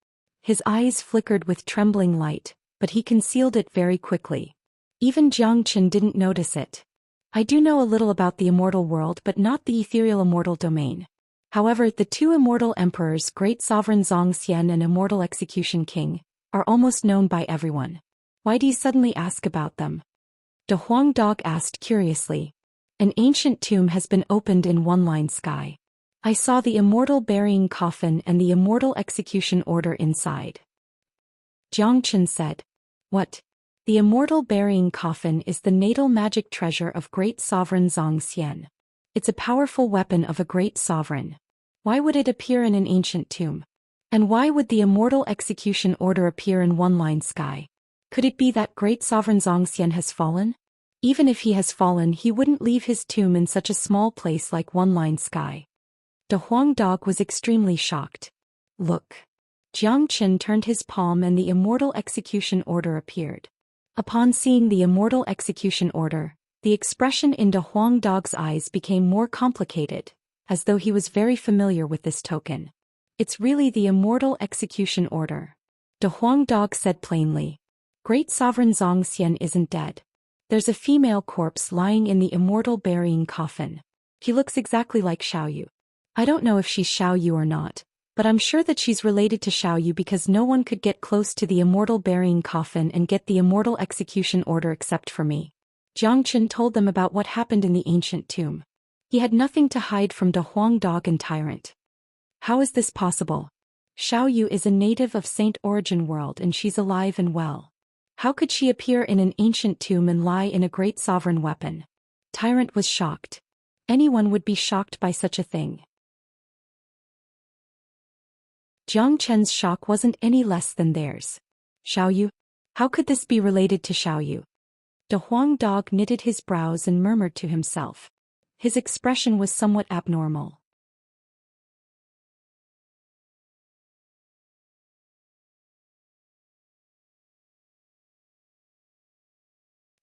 His eyes flickered with trembling light, but he concealed it very quickly. Even Jiang Chen didn't notice it. I do know a little about the immortal world but not the ethereal immortal domain. However, the two immortal emperors, great sovereign Zhou Xian and immortal execution king, are almost known by everyone. Why do you suddenly ask about them? De Huang Dog asked curiously. An ancient tomb has been opened in One-Line Sky. I saw the immortal burying coffin and the immortal execution order inside. Jiang Chen said. What? The immortal burying coffin is the natal magic treasure of great sovereign Zhou Xian. It's a powerful weapon of a great sovereign. Why would it appear in an ancient tomb? And why would the immortal execution order appear in One-Line Sky? Could it be that great sovereign Zhou Xian has fallen? Even if he has fallen, he wouldn't leave his tomb in such a small place like One-Line Sky. De Huang Dog was extremely shocked. Look. Jiang Chen turned his palm and the immortal execution order appeared. Upon seeing the immortal execution order, the expression in De Huang Dog's eyes became more complicated, as though he was very familiar with this token. It's really the immortal execution order. De Huang Dog said plainly. Great sovereign Zhou Xian isn't dead. There's a female corpse lying in the immortal burying coffin. He looks exactly like Xiaoyu. I don't know if she's Xiaoyu or not, but I'm sure that she's related to Xiaoyu because no one could get close to the immortal burying coffin and get the immortal execution order except for me. Jiang Chen told them about what happened in the ancient tomb. He had nothing to hide from De Huang Dog and Tyrant. How is this possible? Xiaoyu is a native of Saint Origin World and she's alive and well. How could she appear in an ancient tomb and lie in a great sovereign weapon? Tyrant was shocked. Anyone would be shocked by such a thing. Jiang Chen's shock wasn't any less than theirs. Xiaoyu? How could this be related to Xiaoyu? De Huang Dog knitted his brows and murmured to himself. His expression was somewhat abnormal.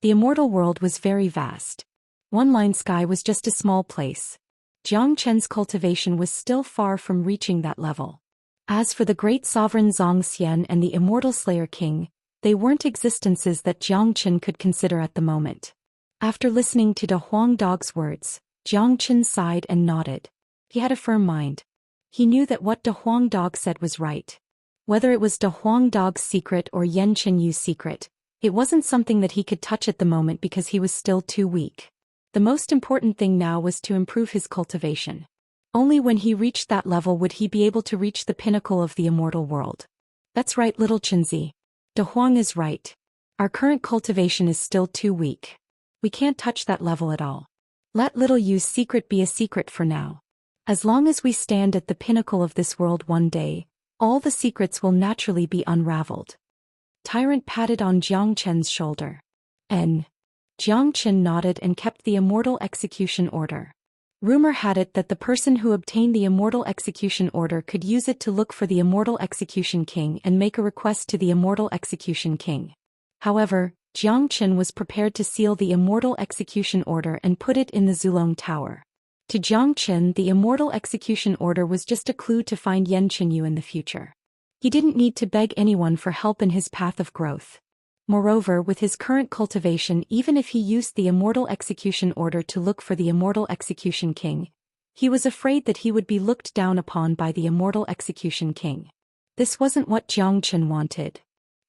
The immortal world was very vast. One-Line Sky was just a small place. Jiang Chen's cultivation was still far from reaching that level. As for the great sovereign Zhou Xian and the immortal Slayer King, they weren't existences that Jiang Chen could consider at the moment. After listening to De Huang Dog's words, Jiang Chen sighed and nodded. He had a firm mind. He knew that what De Huang Dog said was right. Whether it was De Huang Dog's secret or Yan Chenyu's secret, it wasn't something that he could touch at the moment because he was still too weak. The most important thing now was to improve his cultivation. Only when he reached that level would he be able to reach the pinnacle of the immortal world. That's right, little Chenzi. De Huang is right. Our current cultivation is still too weak. We can't touch that level at all. Let little Yu's secret be a secret for now. As long as we stand at the pinnacle of this world one day, all the secrets will naturally be unraveled. Tyrant patted on Jiang Chen's shoulder. Jiang Chen nodded and kept the immortal execution order. Rumor had it that the person who obtained the immortal execution order could use it to look for the immortal execution king and make a request to the immortal execution king. However, Jiang Chen was prepared to seal the immortal execution order and put it in the Zulong Tower. To Jiang Chen, the immortal execution order was just a clue to find Yan Chenyu in the future. He didn't need to beg anyone for help in his path of growth. Moreover, with his current cultivation, even if he used the immortal execution order to look for the immortal execution king, he was afraid that he would be looked down upon by the immortal execution king. This wasn't what Jiang Chen wanted.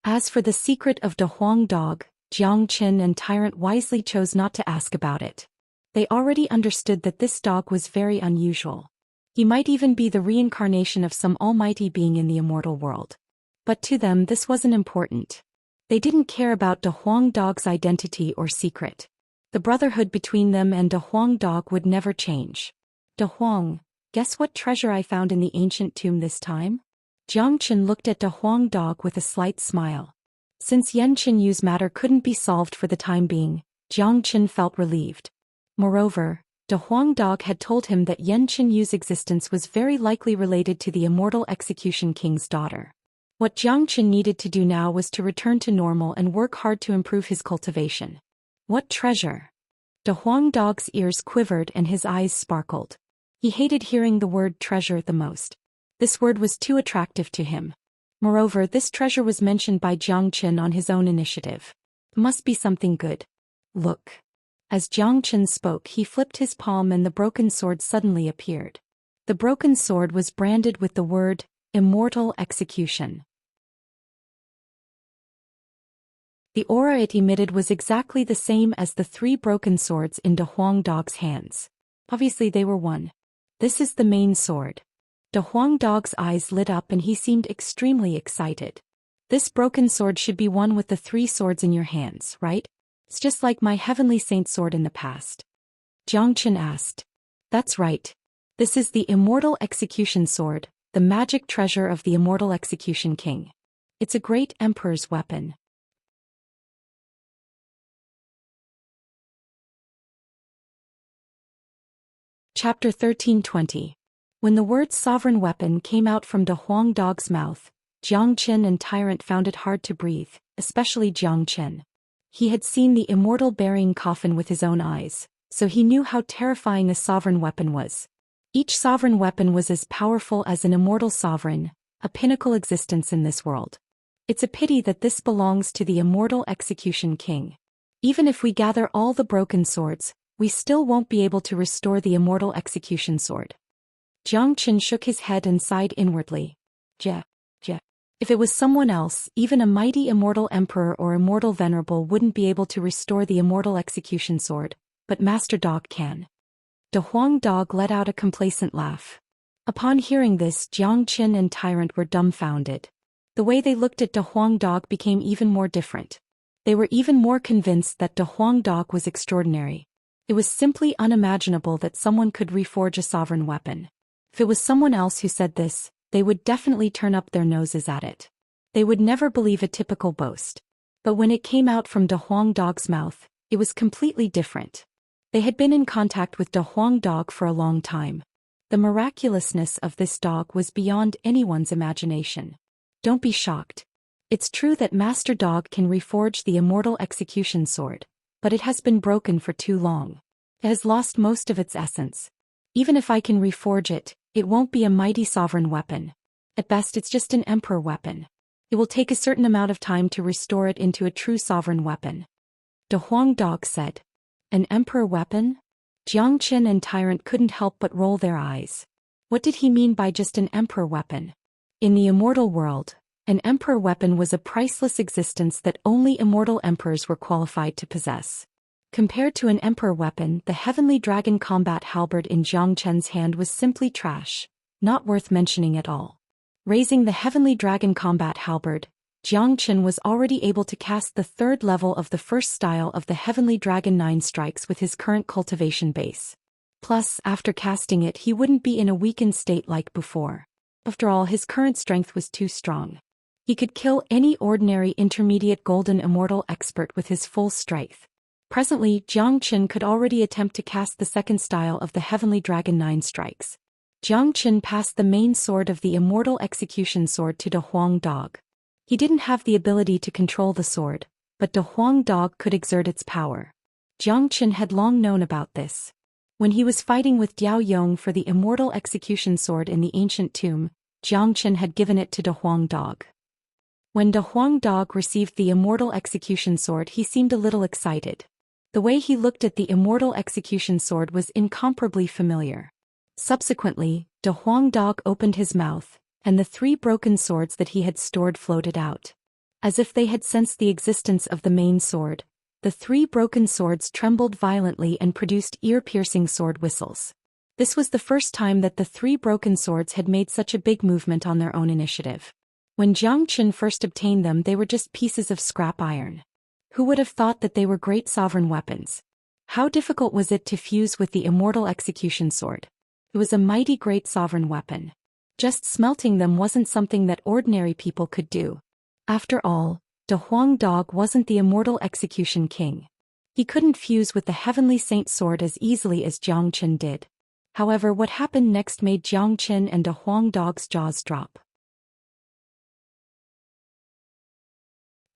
As for the secret of De Huang Dog, Jiang Chen and Tyrant wisely chose not to ask about it. They already understood that this dog was very unusual. He might even be the reincarnation of some almighty being in the immortal world. But to them this wasn't important. They didn't care about De Huang Dog's identity or secret. The brotherhood between them and De Huang Dog would never change. De Huang, guess what treasure I found in the ancient tomb this time? Jiang Chen looked at De Huang Dog with a slight smile. Since Yan Qinyu's matter couldn't be solved for the time being, Jiang Qin felt relieved. Moreover, De Huang Dog had told him that Yan Qinyu's existence was very likely related to the immortal Execution King's daughter. What Jiang Qin needed to do now was to return to normal and work hard to improve his cultivation. What treasure! De Huang Dog's ears quivered and his eyes sparkled. He hated hearing the word treasure the most. This word was too attractive to him. Moreover, this treasure was mentioned by Jiang Qin on his own initiative. Must be something good. Look. As Jiang Qin spoke, he flipped his palm and the broken sword suddenly appeared. The broken sword was branded with the word, Immortal Execution. The aura it emitted was exactly the same as the 3 broken swords in De Huang Dog's hands. Obviously they were one. This is the main sword. De Huang Dog's eyes lit up and he seemed extremely excited. This broken sword should be one with the 3 swords in your hands, right? It's just like my Heavenly Saint sword in the past. Jiang Qin asked. That's right. This is the Immortal Execution Sword, the magic treasure of the Immortal Execution King. It's a great emperor's weapon. Chapter 1320. When the word sovereign weapon came out from De Huang Dog's mouth, Jiang Qin and Tyrant found it hard to breathe, especially Jiang Qin. He had seen the immortal burying coffin with his own eyes, so he knew how terrifying a sovereign weapon was. Each sovereign weapon was as powerful as an immortal sovereign, a pinnacle existence in this world. It's a pity that this belongs to the Immortal Execution King. Even if we gather all the broken swords, we still won't be able to restore the Immortal Execution Sword. Jiang Qin shook his head and sighed inwardly. If it was someone else, even a mighty immortal emperor or immortal venerable wouldn't be able to restore the Immortal Execution Sword, but Master Dog can. De Huang Dog let out a complacent laugh. Upon hearing this, Jiang Qin and Tyrant were dumbfounded. The way they looked at De Huang Dog became even more different. They were even more convinced that De Huang Dog was extraordinary. It was simply unimaginable that someone could reforge a sovereign weapon. If it was someone else who said this, they would definitely turn up their noses at it. They would never believe a typical boast. But when it came out from De Huang Dog's mouth, it was completely different. They had been in contact with De Huang Dog for a long time. The miraculousness of this dog was beyond anyone's imagination. Don't be shocked. It's true that Master Dog can reforge the Immortal Execution Sword, but it has been broken for too long. It has lost most of its essence. Even if I can reforge it, it won't be a mighty sovereign weapon. At best it's just an emperor weapon. It will take a certain amount of time to restore it into a true sovereign weapon. De Huang Dog said. An emperor weapon? Jiang Qin and Tyrant couldn't help but roll their eyes. What did he mean by just an emperor weapon? In the immortal world, an emperor weapon was a priceless existence that only immortal emperors were qualified to possess. Compared to an emperor weapon, the heavenly dragon combat halberd in Jiang Qin's hand was simply trash, not worth mentioning at all. Raising the heavenly dragon combat halberd, Jiang Qin was already able to cast the 3rd level of the first style of the heavenly dragon 9 strikes with his current cultivation base. Plus, after casting it, he wouldn't be in a weakened state like before. After all, his current strength was too strong. He could kill any ordinary intermediate golden immortal expert with his full strength. Presently, Jiang Qin could already attempt to cast the 2nd style of the Heavenly Dragon 9 strikes. Jiang Qin passed the main sword of the Immortal Execution Sword to De Huang Dog. He didn't have the ability to control the sword, but De Huang Dog could exert its power. Jiang Qin had long known about this. When he was fighting with Diao Yong for the Immortal Execution Sword in the ancient tomb, Jiang Qin had given it to De Huang Dog. When De Huang Dog received the Immortal Execution Sword, he seemed a little excited. The way he looked at the Immortal Execution Sword was incomparably familiar. Subsequently, De Huang Dog opened his mouth, and the 3 broken swords that he had stored floated out. As if they had sensed the existence of the main sword, the 3 broken swords trembled violently and produced ear-piercing sword whistles. This was the first time that the 3 broken swords had made such a big movement on their own initiative. When Jiang Qin first obtained them, they were just pieces of scrap iron. Who would have thought that they were great sovereign weapons? How difficult was it to fuse with the Immortal Execution Sword? It was a mighty great sovereign weapon. Just smelting them wasn't something that ordinary people could do. After all, De Huang Dog wasn't the immortal execution king. He couldn't fuse with the heavenly saint sword as easily as Jiang Qin did. However, what happened next made Jiang Qin and De Huang Dog's jaws drop.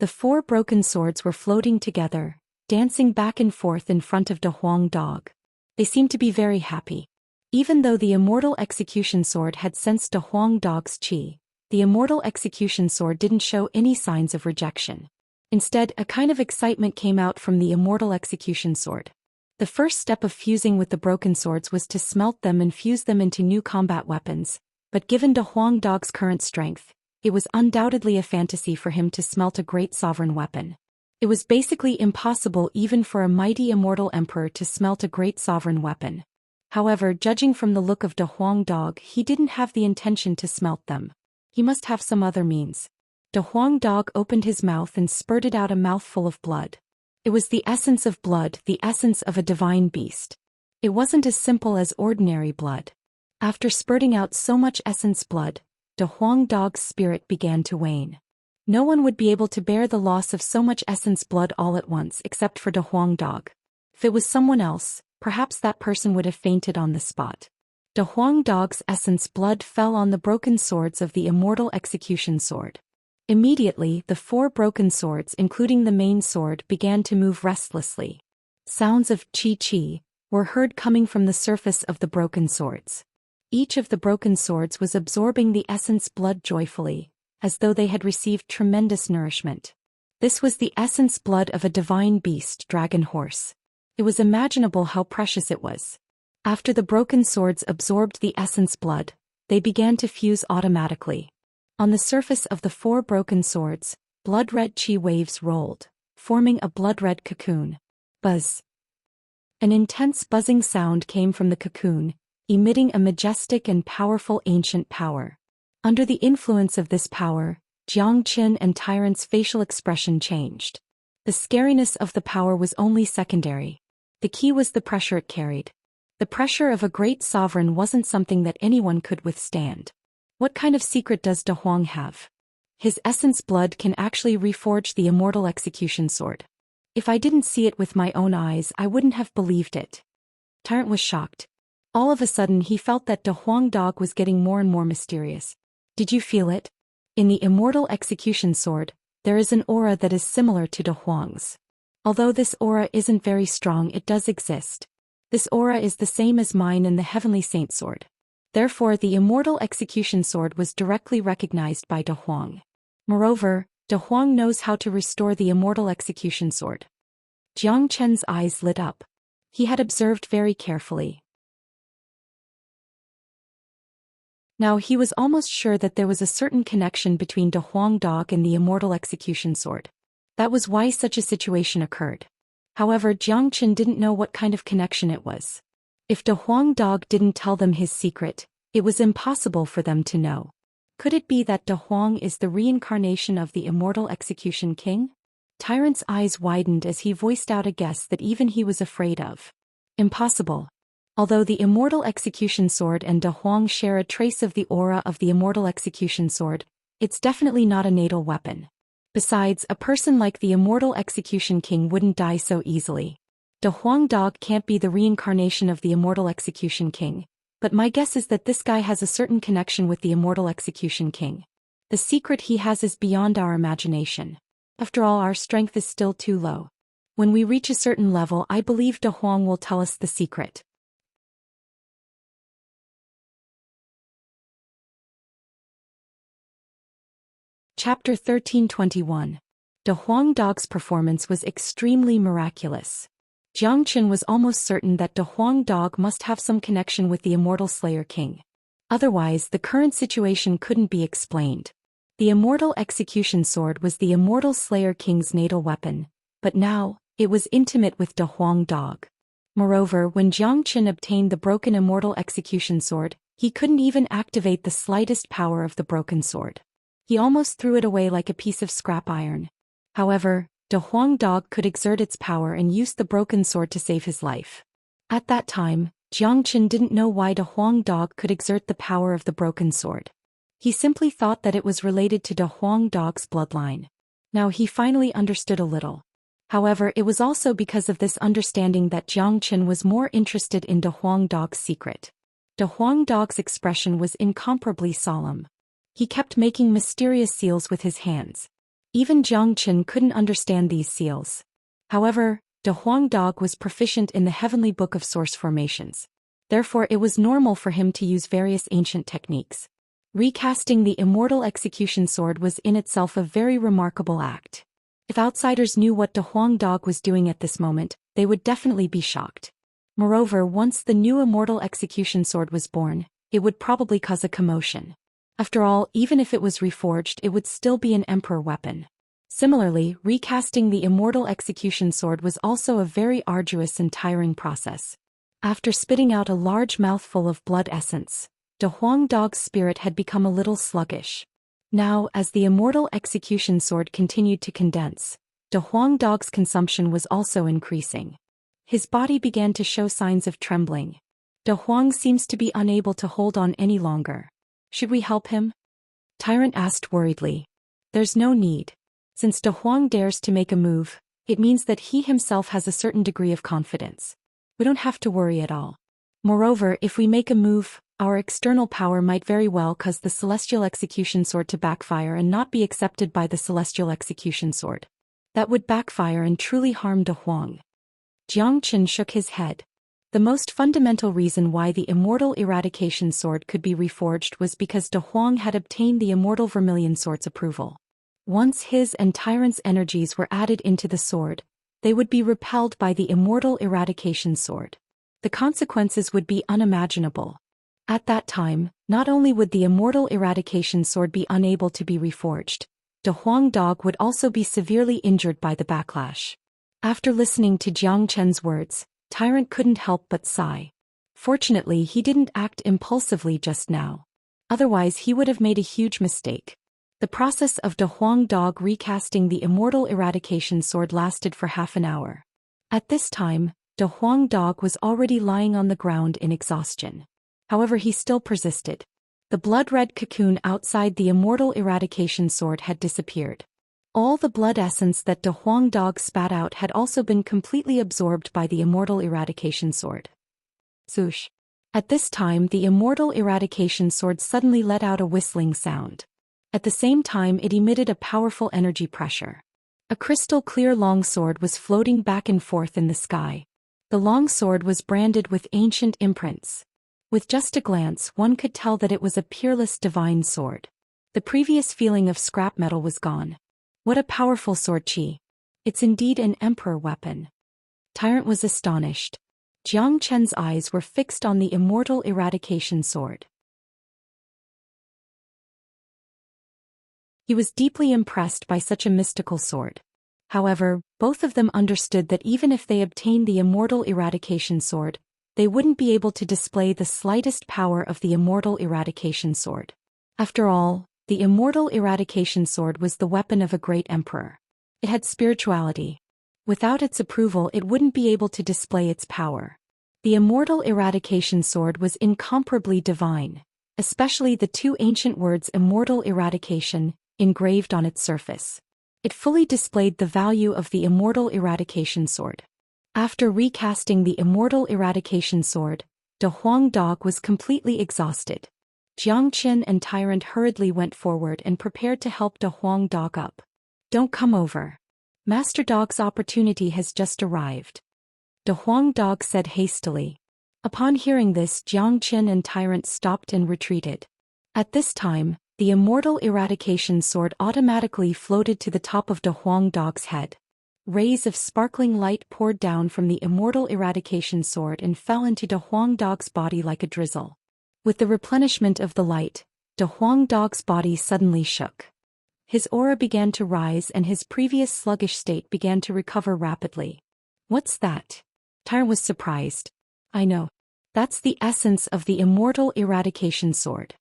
The 4 broken swords were floating together, dancing back and forth in front of De Huang Dog. They seemed to be very happy. Even though the immortal execution sword had sensed De Huang Dog's qi, the immortal execution sword didn't show any signs of rejection. Instead, a kind of excitement came out from the immortal execution sword. The first step of fusing with the broken swords was to smelt them and fuse them into new combat weapons, but given De Huang Dog's current strength, it was undoubtedly a fantasy for him to smelt a great sovereign weapon. It was basically impossible even for a mighty immortal emperor to smelt a great sovereign weapon. However, judging from the look of De Huang Dog, he didn't have the intention to smelt them. He must have some other means. De Huang Dog opened his mouth and spurted out a mouthful of blood. It was the essence of blood, the essence of a divine beast. It wasn't as simple as ordinary blood. After spurting out so much essence blood, De Huang Dog's spirit began to wane. No one would be able to bear the loss of so much essence blood all at once except for De Huang Dog. If it was someone else, perhaps that person would have fainted on the spot. De Huang Dog's essence blood fell on the broken swords of the immortal execution sword. Immediately, the 4 broken swords, including the main sword, began to move restlessly. Sounds of chi-chi were heard coming from the surface of the broken swords. Each of the broken swords was absorbing the essence blood joyfully, as though they had received tremendous nourishment. This was the essence blood of a divine beast, dragon horse. It was imaginable how precious it was. After the broken swords absorbed the essence blood, they began to fuse automatically. On the surface of the 4 broken swords, blood-red chi waves rolled, forming a blood-red cocoon. Buzz! An intense buzzing sound came from the cocoon, emitting a majestic and powerful ancient power. Under the influence of this power, Jiang Qin and Tyrant's facial expression changed. The scariness of the power was only secondary. The key was the pressure it carried. The pressure of a great sovereign wasn't something that anyone could withstand. What kind of secret does De Huang have? His essence blood can actually reforge the immortal execution sword. If I didn't see it with my own eyes, I wouldn't have believed it. Tyrant was shocked. All of a sudden he felt that De Huang Dog was getting more and more mysterious. Did you feel it? In the immortal execution sword, there is an aura that is similar to De Huang's. Although this aura isn't very strong, it does exist. This aura is the same as mine in the heavenly saint sword. Therefore, the immortal execution sword was directly recognized by De Huang. Moreover, De Huang knows how to restore the immortal execution sword. Jiang Chen's eyes lit up. He had observed very carefully. Now he was almost sure that there was a certain connection between De Huang Dog and the immortal execution sword. That was why such a situation occurred. However, Jiang Chen didn't know what kind of connection it was. If De Huang Dog didn't tell them his secret, it was impossible for them to know. Could it be that De Huang is the reincarnation of the immortal execution king? Tyrant's eyes widened as he voiced out a guess that even he was afraid of. Impossible. Although the immortal execution sword and De Huang share a trace of the aura of the immortal execution sword, it's definitely not a natal weapon. Besides, a person like the immortal execution king wouldn't die so easily. De Huang Dog can't be the reincarnation of the immortal execution king, but my guess is that this guy has a certain connection with the immortal execution king. The secret he has is beyond our imagination. After all, our strength is still too low. When we reach a certain level, I believe De Huang will tell us the secret. Chapter 1321. De Huang Dog's performance was extremely miraculous. Jiang Qin was almost certain that De Huang Dog must have some connection with the immortal Slayer King. Otherwise, the current situation couldn't be explained. The immortal execution sword was the immortal Slayer King's natal weapon, but now, it was intimate with De Huang Dog. Moreover, when Jiang Qin obtained the broken immortal execution sword, he couldn't even activate the slightest power of the broken sword. He almost threw it away like a piece of scrap iron. However, De Huang Dog could exert its power and use the broken sword to save his life. At that time, Jiang Qin didn't know why De Huang Dog could exert the power of the broken sword. He simply thought that it was related to De Huang Dog's bloodline. Now he finally understood a little. However, it was also because of this understanding that Jiang Chen was more interested in De Huang Dog's secret. De Huang Dog's expression was incomparably solemn. He kept making mysterious seals with his hands. Even Jiang Chen couldn't understand these seals. However, De Huang Dog was proficient in the heavenly book of source formations. Therefore it was normal for him to use various ancient techniques. Recasting the immortal execution sword was in itself a very remarkable act. If outsiders knew what De Huang Dog was doing at this moment, they would definitely be shocked. Moreover, once the new immortal execution sword was born, it would probably cause a commotion. After all, even if it was reforged, it would still be an emperor weapon. Similarly, recasting the immortal execution sword was also a very arduous and tiring process. After spitting out a large mouthful of blood essence, De Huang Dog's spirit had become a little sluggish. Now, as the immortal execution sword continued to condense, De Huang Dog's consumption was also increasing. His body began to show signs of trembling. De Huang seems to be unable to hold on any longer. Should we help him? Tyrant asked worriedly. There's no need. Since De Huang dares to make a move, it means that he himself has a certain degree of confidence. We don't have to worry at all. Moreover, if we make a move, our external power might very well cause the celestial execution sword to backfire and not be accepted by the celestial execution sword. That would backfire and truly harm De Huang. Jiang Chen shook his head. The most fundamental reason why the immortal eradication sword could be reforged was because De Huang had obtained the immortal vermilion sword's approval. Once his and Tyrant's energies were added into the sword, they would be repelled by the immortal eradication sword. The consequences would be unimaginable. At that time, not only would the immortal eradication sword be unable to be reforged, De Huang Dog would also be severely injured by the backlash. After listening to Jiang Chen's words, Tyrant couldn't help but sigh. Fortunately, he didn't act impulsively just now. Otherwise, he would have made a huge mistake. The process of De Huang Dog recasting the immortal eradication sword lasted for half an hour. At this time, De Huang Dog was already lying on the ground in exhaustion. However, he still persisted. The blood-red cocoon outside the immortal eradication sword had disappeared. All the blood essence that De Huang Dog spat out had also been completely absorbed by the immortal eradication sword. Zhoosh. At this time, the immortal eradication sword suddenly let out a whistling sound. At the same time, it emitted a powerful energy pressure. A crystal-clear longsword was floating back and forth in the sky. The longsword was branded with ancient imprints. With just a glance, one could tell that it was a peerless divine sword. The previous feeling of scrap metal was gone. What a powerful sword chi. It's indeed an emperor weapon. Tyrant was astonished. Jiang Chen's eyes were fixed on the immortal eradication sword. He was deeply impressed by such a mystical sword. However, both of them understood that even if they obtained the immortal eradication sword, they wouldn't be able to display the slightest power of the immortal eradication sword. After all, the immortal eradication sword was the weapon of a great emperor. It had spirituality. Without its approval, it wouldn't be able to display its power. The immortal eradication sword was incomparably divine, especially the two ancient words immortal eradication, engraved on its surface. It fully displayed the value of the immortal eradication sword. After recasting the immortal eradication sword, De Huang Dog was completely exhausted. Jiang Chen and Tyrant hurriedly went forward and prepared to help De Huang Dog up. Don't come over. Master Dog's opportunity has just arrived. De Huang Dog said hastily. Upon hearing this, Jiang Chen and Tyrant stopped and retreated. At this time, the immortal eradication sword automatically floated to the top of De Huang Dog's head. Rays of sparkling light poured down from the immortal eradication sword and fell into De Huang Dog's body like a drizzle. With the replenishment of the light, De Huang Dog's body suddenly shook. His aura began to rise and his previous sluggish state began to recover rapidly. What's that? Tyrant was surprised. I know. That's the essence of the immortal eradication sword.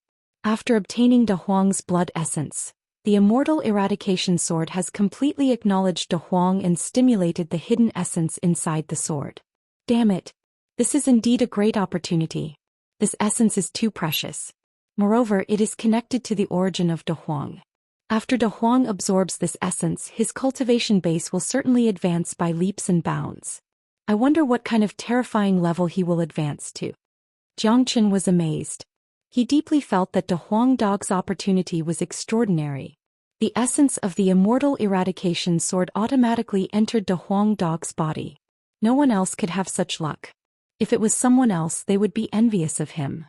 After obtaining De Huang's blood essence, the immortal eradication sword has completely acknowledged De Huang and stimulated the hidden essence inside the sword. Damn it. This is indeed a great opportunity. This essence is too precious. Moreover, it is connected to the origin of De Huang. After De Huang absorbs this essence, his cultivation base will certainly advance by leaps and bounds. I wonder what kind of terrifying level he will advance to. Jiang Qin was amazed. He deeply felt that De Huang Dog's opportunity was extraordinary. The essence of the immortal eradication sword automatically entered De Huang Dog's body. No one else could have such luck. If it was someone else, they would be envious of him.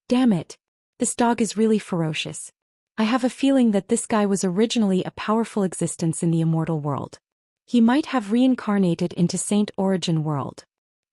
Damn it. This dog is really ferocious. I have a feeling that this guy was originally a powerful existence in the immortal world. He might have reincarnated into Saint Origin world.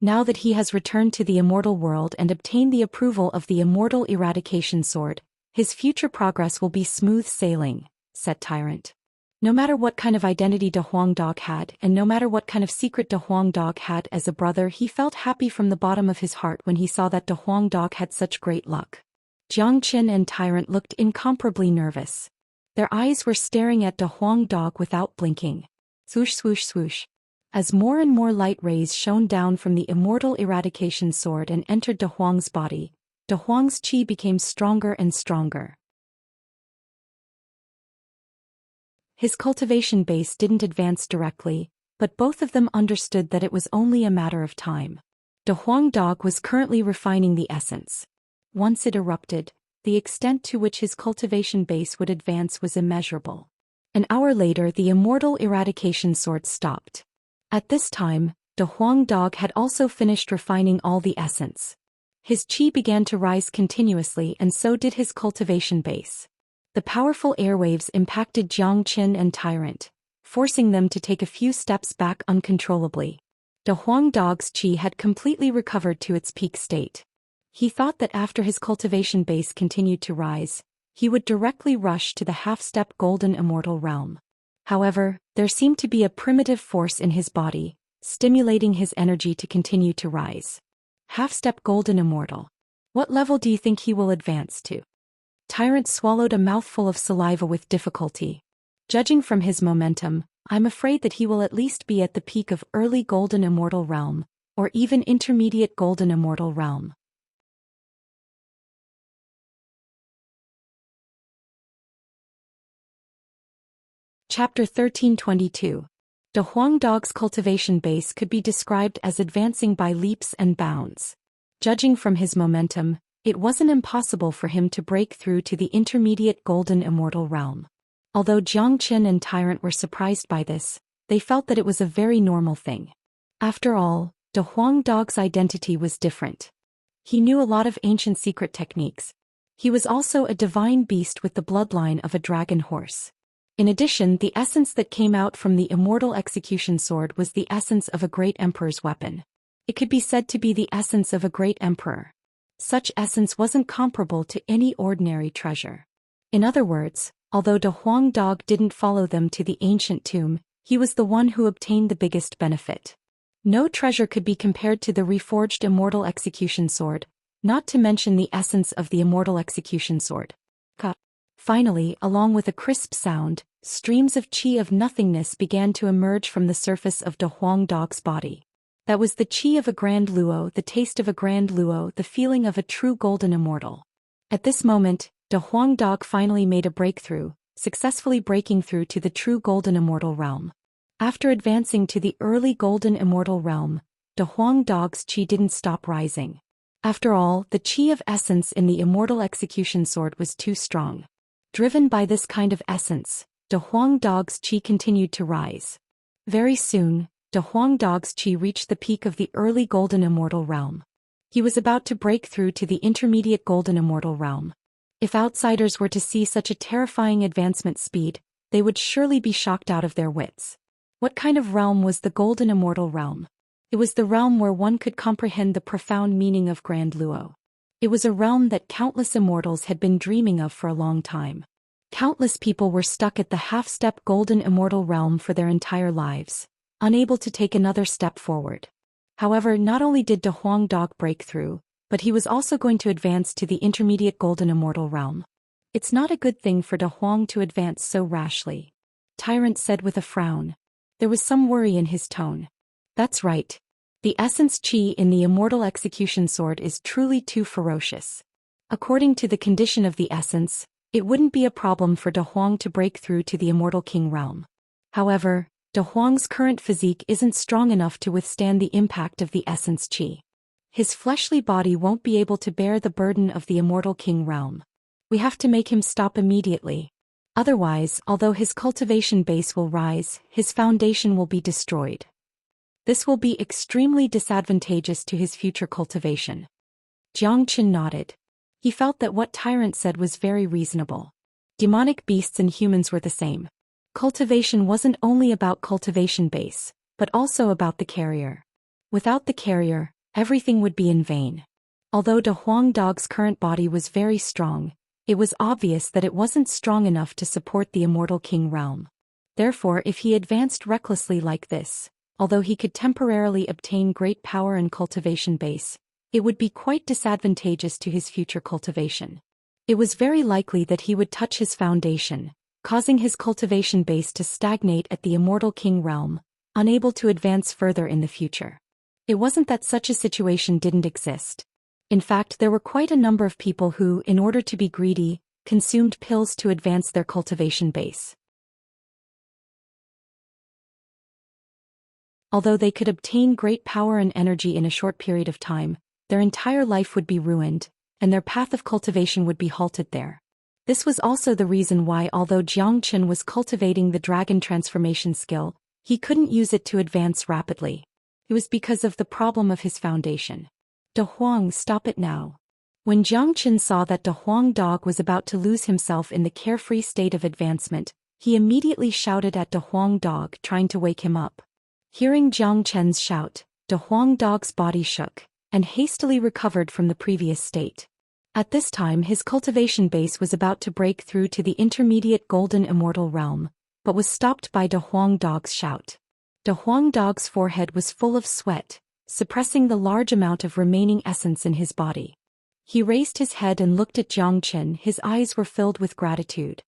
Now that he has returned to the immortal world and obtained the approval of the immortal eradication sword, his future progress will be smooth sailing, said Tyrant. No matter what kind of identity De Huang Dog had, and no matter what kind of secret De Huang Dog had as a brother, he felt happy from the bottom of his heart when he saw that De Huang Dog had such great luck. Jiang Qin and Tyrant looked incomparably nervous. Their eyes were staring at De Huang Dog without blinking. Swoosh swoosh swoosh. As more and more light rays shone down from the immortal eradication sword and entered De Huang's body, De Huang's qi became stronger and stronger. His cultivation base didn't advance directly, but both of them understood that it was only a matter of time. De Huang Dog was currently refining the essence. Once it erupted, the extent to which his cultivation base would advance was immeasurable. An hour later, the immortal eradication sword stopped. At this time, De Huang Dog had also finished refining all the essence. His qi began to rise continuously, and so did his cultivation base. The powerful airwaves impacted Jiang Qin and Tyrant, forcing them to take a few steps back uncontrollably. De Huang Dog's qi had completely recovered to its peak state. He thought that after his cultivation base continued to rise, he would directly rush to the half-step golden immortal realm. However, there seemed to be a primitive force in his body, stimulating his energy to continue to rise. Half-step golden immortal. What level do you think he will advance to? Tyrant swallowed a mouthful of saliva with difficulty. Judging from his momentum, I'm afraid that he will at least be at the peak of early golden immortal realm, or even intermediate golden immortal realm. Chapter 1322. De Huang Dog's cultivation base could be described as advancing by leaps and bounds. Judging from his momentum, it wasn't impossible for him to break through to the intermediate golden immortal realm. Although Jiang Qin and Tyrant were surprised by this, they felt that it was a very normal thing. After all, De Huang Dog's identity was different. He knew a lot of ancient secret techniques. He was also a divine beast with the bloodline of a dragon horse. In addition, the essence that came out from the immortal execution sword was the essence of a great emperor's weapon. It could be said to be the essence of a great emperor. Such essence wasn't comparable to any ordinary treasure. In other words, although De Huang Dog didn't follow them to the ancient tomb, he was the one who obtained the biggest benefit. No treasure could be compared to the reforged immortal execution sword, not to mention the essence of the immortal execution sword. Finally, along with a crisp sound, streams of qi of nothingness began to emerge from the surface of De Huang Dog's body. That was the qi of a grand luo, the taste of a grand luo, the feeling of a true golden immortal. At this moment, De Huang Dog finally made a breakthrough, successfully breaking through to the true golden immortal realm. After advancing to the early golden immortal realm, De Huang Dog's qi didn't stop rising. After all, the qi of essence in the immortal execution sword was too strong. Driven by this kind of essence, De Huang Dog's qi continued to rise. Very soon, De Huang Dog's qi reached the peak of the early golden immortal realm. He was about to break through to the intermediate golden immortal realm. If outsiders were to see such a terrifying advancement speed, they would surely be shocked out of their wits. What kind of realm was the golden immortal realm? It was the realm where one could comprehend the profound meaning of Grand Luo. It was a realm that countless immortals had been dreaming of for a long time. Countless people were stuck at the half-step golden immortal realm for their entire lives, unable to take another step forward. However, not only did De Huang Dog break through, but he was also going to advance to the intermediate golden immortal realm. It's not a good thing for De Huang to advance so rashly, Tyrant said with a frown. There was some worry in his tone. That's right. The essence qi in the immortal execution sword is truly too ferocious. According to the condition of the essence, it wouldn't be a problem for De Huang to break through to the Immortal King realm. However, De Huang's current physique isn't strong enough to withstand the impact of the essence qi. His fleshly body won't be able to bear the burden of the Immortal King realm. We have to make him stop immediately. Otherwise, although his cultivation base will rise, his foundation will be destroyed. This will be extremely disadvantageous to his future cultivation. Jiang Qin nodded. He felt that what Tyrant said was very reasonable. Demonic beasts and humans were the same. Cultivation wasn't only about cultivation base, but also about the carrier. Without the carrier, everything would be in vain. Although De Huang Dog's current body was very strong, it was obvious that it wasn't strong enough to support the Immortal King realm. Therefore, if he advanced recklessly like this, although he could temporarily obtain great power and cultivation base, it would be quite disadvantageous to his future cultivation. It was very likely that he would touch his foundation, causing his cultivation base to stagnate at the Immortal King realm, unable to advance further in the future. It wasn't that such a situation didn't exist. In fact, there were quite a number of people who, in order to be greedy, consumed pills to advance their cultivation base. Although they could obtain great power and energy in a short period of time, their entire life would be ruined, and their path of cultivation would be halted there. This was also the reason why, although Jiang Qin was cultivating the dragon transformation skill, he couldn't use it to advance rapidly. It was because of the problem of his foundation. De Huang, stop it now. When Jiang Qin saw that De Huang Dog was about to lose himself in the carefree state of advancement, he immediately shouted at De Huang Dog, trying to wake him up. Hearing Jiang Qin's shout, De Huang Dog's body shook, and hastily recovered from the previous state. At this time his cultivation base was about to break through to the intermediate golden immortal realm, but was stopped by De Huang Dog's shout. De Huang Dog's forehead was full of sweat, suppressing the large amount of remaining essence in his body. He raised his head and looked at Jiang Qin. His eyes were filled with gratitude.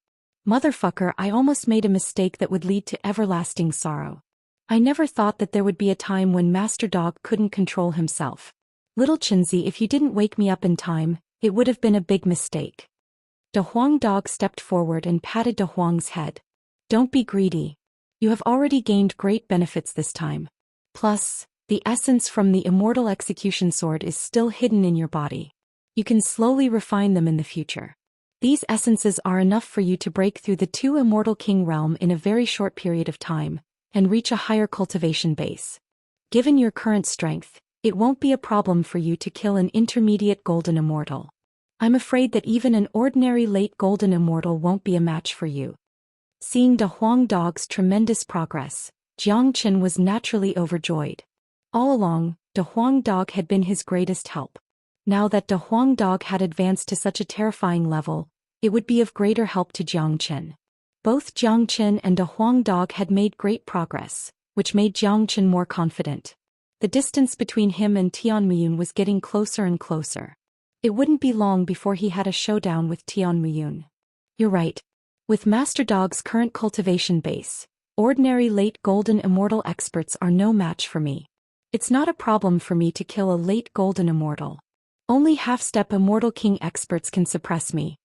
Motherfucker, I almost made a mistake that would lead to everlasting sorrow. I never thought that there would be a time when Master Dog couldn't control himself. Little Qinzi, if you didn't wake me up in time, it would have been a big mistake. De Huang Dog stepped forward and patted De Huang's head. Don't be greedy. You have already gained great benefits this time. Plus, the essence from the immortal execution sword is still hidden in your body. You can slowly refine them in the future. These essences are enough for you to break through the two Immortal King realm in a very short period of time, and reach a higher cultivation base. Given your current strength, it won't be a problem for you to kill an intermediate golden immortal. I'm afraid that even an ordinary late golden immortal won't be a match for you. Seeing De Huang Dog's tremendous progress, Jiang Qin was naturally overjoyed. All along, De Huang Dog had been his greatest help. Now that De Huang Dog had advanced to such a terrifying level, it would be of greater help to Jiang Qin. Both Jiang Qin and De Huang Dog had made great progress, which made Jiang Qin more confident. The distance between him and Tianmuyun was getting closer and closer. It wouldn't be long before he had a showdown with Tianmuyun. You're right. With Master Dog's current cultivation base, ordinary late golden immortal experts are no match for me. It's not a problem for me to kill a late golden immortal. Only half-step Immortal King experts can suppress me.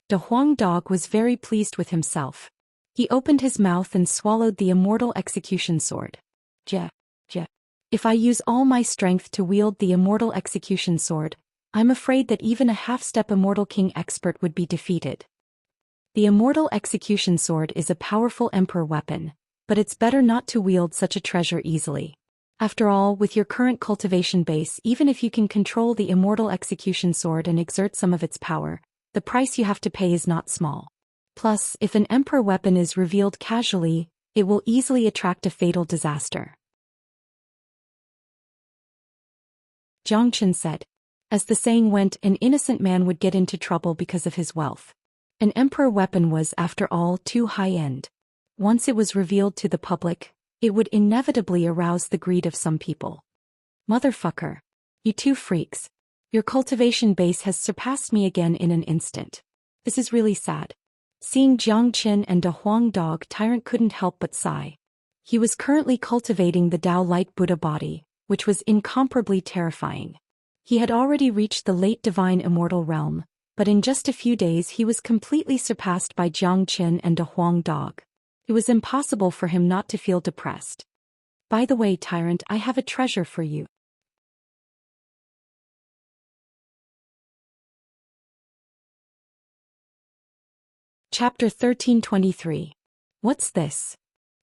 De Huang Dog was very pleased with himself. He opened his mouth and swallowed the immortal execution sword. Ja. If I use all my strength to wield the immortal execution sword, I'm afraid that even a half-step Immortal King expert would be defeated. The immortal execution sword is a powerful emperor weapon, but it's better not to wield such a treasure easily. After all, with your current cultivation base, even if you can control the immortal execution sword and exert some of its power, the price you have to pay is not small. Plus, if an emperor weapon is revealed casually, it will easily attract a fatal disaster. Jiang Qin said. As the saying went, an innocent man would get into trouble because of his wealth. An emperor weapon was, after all, too high-end. Once it was revealed to the public, it would inevitably arouse the greed of some people. Motherfucker. You two freaks. Your cultivation base has surpassed me again in an instant. This is really sad. Seeing Jiang Qin and De Huang Dog, Tyrant couldn't help but sigh. He was currently cultivating the Tao Light Buddha body, which was incomparably terrifying. He had already reached the late divine immortal realm, But in just a few days he was completely surpassed by Jiang Qin and De Huang Dog. It was impossible for him not to feel depressed. By the way, tyrant, I have a treasure for you. Chapter 1323. What's this?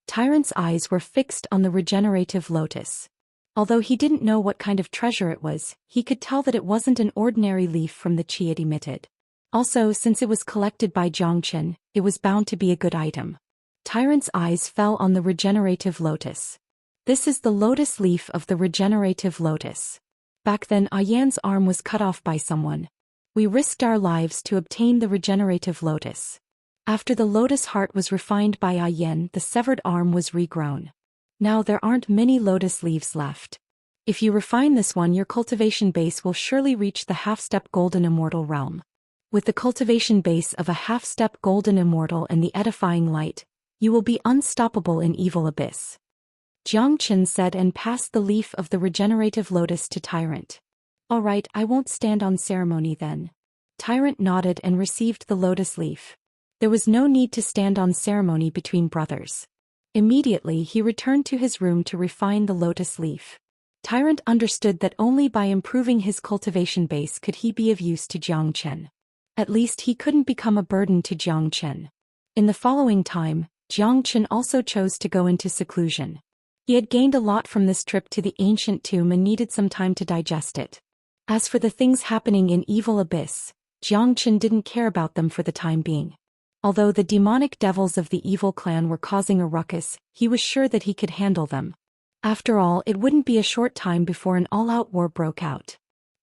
Tyrant's eyes were fixed on the regenerative lotus. Although he didn't know what kind of treasure it was, he could tell that it wasn't an ordinary leaf from the chi it emitted. Also, since it was collected by Zhangchen, it was bound to be a good item. Tyrant's eyes fell on the regenerative lotus. This is the lotus leaf of the regenerative lotus. Back then, Yan's arm was cut off by someone. We risked our lives to obtain the regenerative lotus. After the lotus heart was refined by Yan, the severed arm was regrown. Now there aren't many lotus leaves left. If you refine this one, your cultivation base will surely reach the half-step golden immortal realm. With the cultivation base of a half-step golden immortal and the edifying light, you will be unstoppable in evil abyss. Jiang Qin said and passed the leaf of the regenerative lotus to Tyrant. All right, I won't stand on ceremony then. Tyrant nodded and received the lotus leaf. There was no need to stand on ceremony between brothers. Immediately he returned to his room to refine the lotus leaf. Tyrant understood that only by improving his cultivation base could he be of use to Jiang Qin. At least he couldn't become a burden to Jiang Qin. In the following time, Jiang Qin also chose to go into seclusion. He had gained a lot from this trip to the ancient tomb and needed some time to digest it. As for the things happening in Evil Abyss, Jiang Qin didn't care about them for the time being. Although the demonic devils of the evil clan were causing a ruckus, he was sure that he could handle them. After all, it wouldn't be a short time before an all-out war broke out.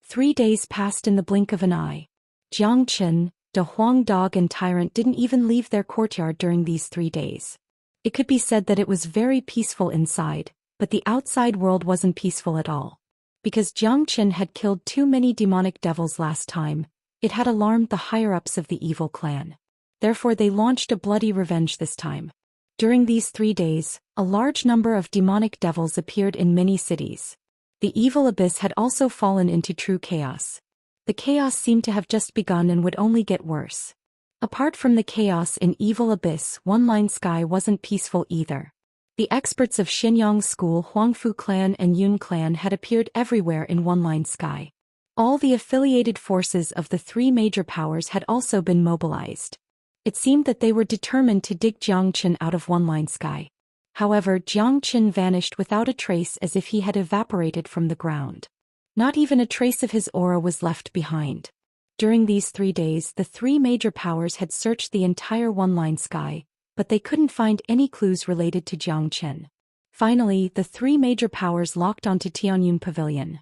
3 days passed in the blink of an eye. Jiang Qin, De Huang Dog and Tyrant didn't even leave their courtyard during these 3 days. It could be said that it was very peaceful inside, but the outside world wasn't peaceful at all. Because Jiang Qin had killed too many demonic devils last time, it had alarmed the higher-ups of the evil clan. Therefore they launched a bloody revenge this time. During these 3 days, a large number of demonic devils appeared in many cities. The evil abyss had also fallen into true chaos. The chaos seemed to have just begun and would only get worse. Apart from the chaos in Evil Abyss, One Line Sky wasn't peaceful either. The experts of Xinyang School, Huangfu Clan and Yun Clan had appeared everywhere in One Line Sky. All the affiliated forces of the 3 major powers had also been mobilized. It seemed that they were determined to dig Jiang Qin out of One Line Sky. However, Jiang Qin vanished without a trace, as if he had evaporated from the ground. Not even a trace of his aura was left behind. During these 3 days, the 3 major powers had searched the entire One Line Sky, but they couldn't find any clues related to Jiang Qin. Finally, the 3 major powers locked onto Tianyun Pavilion.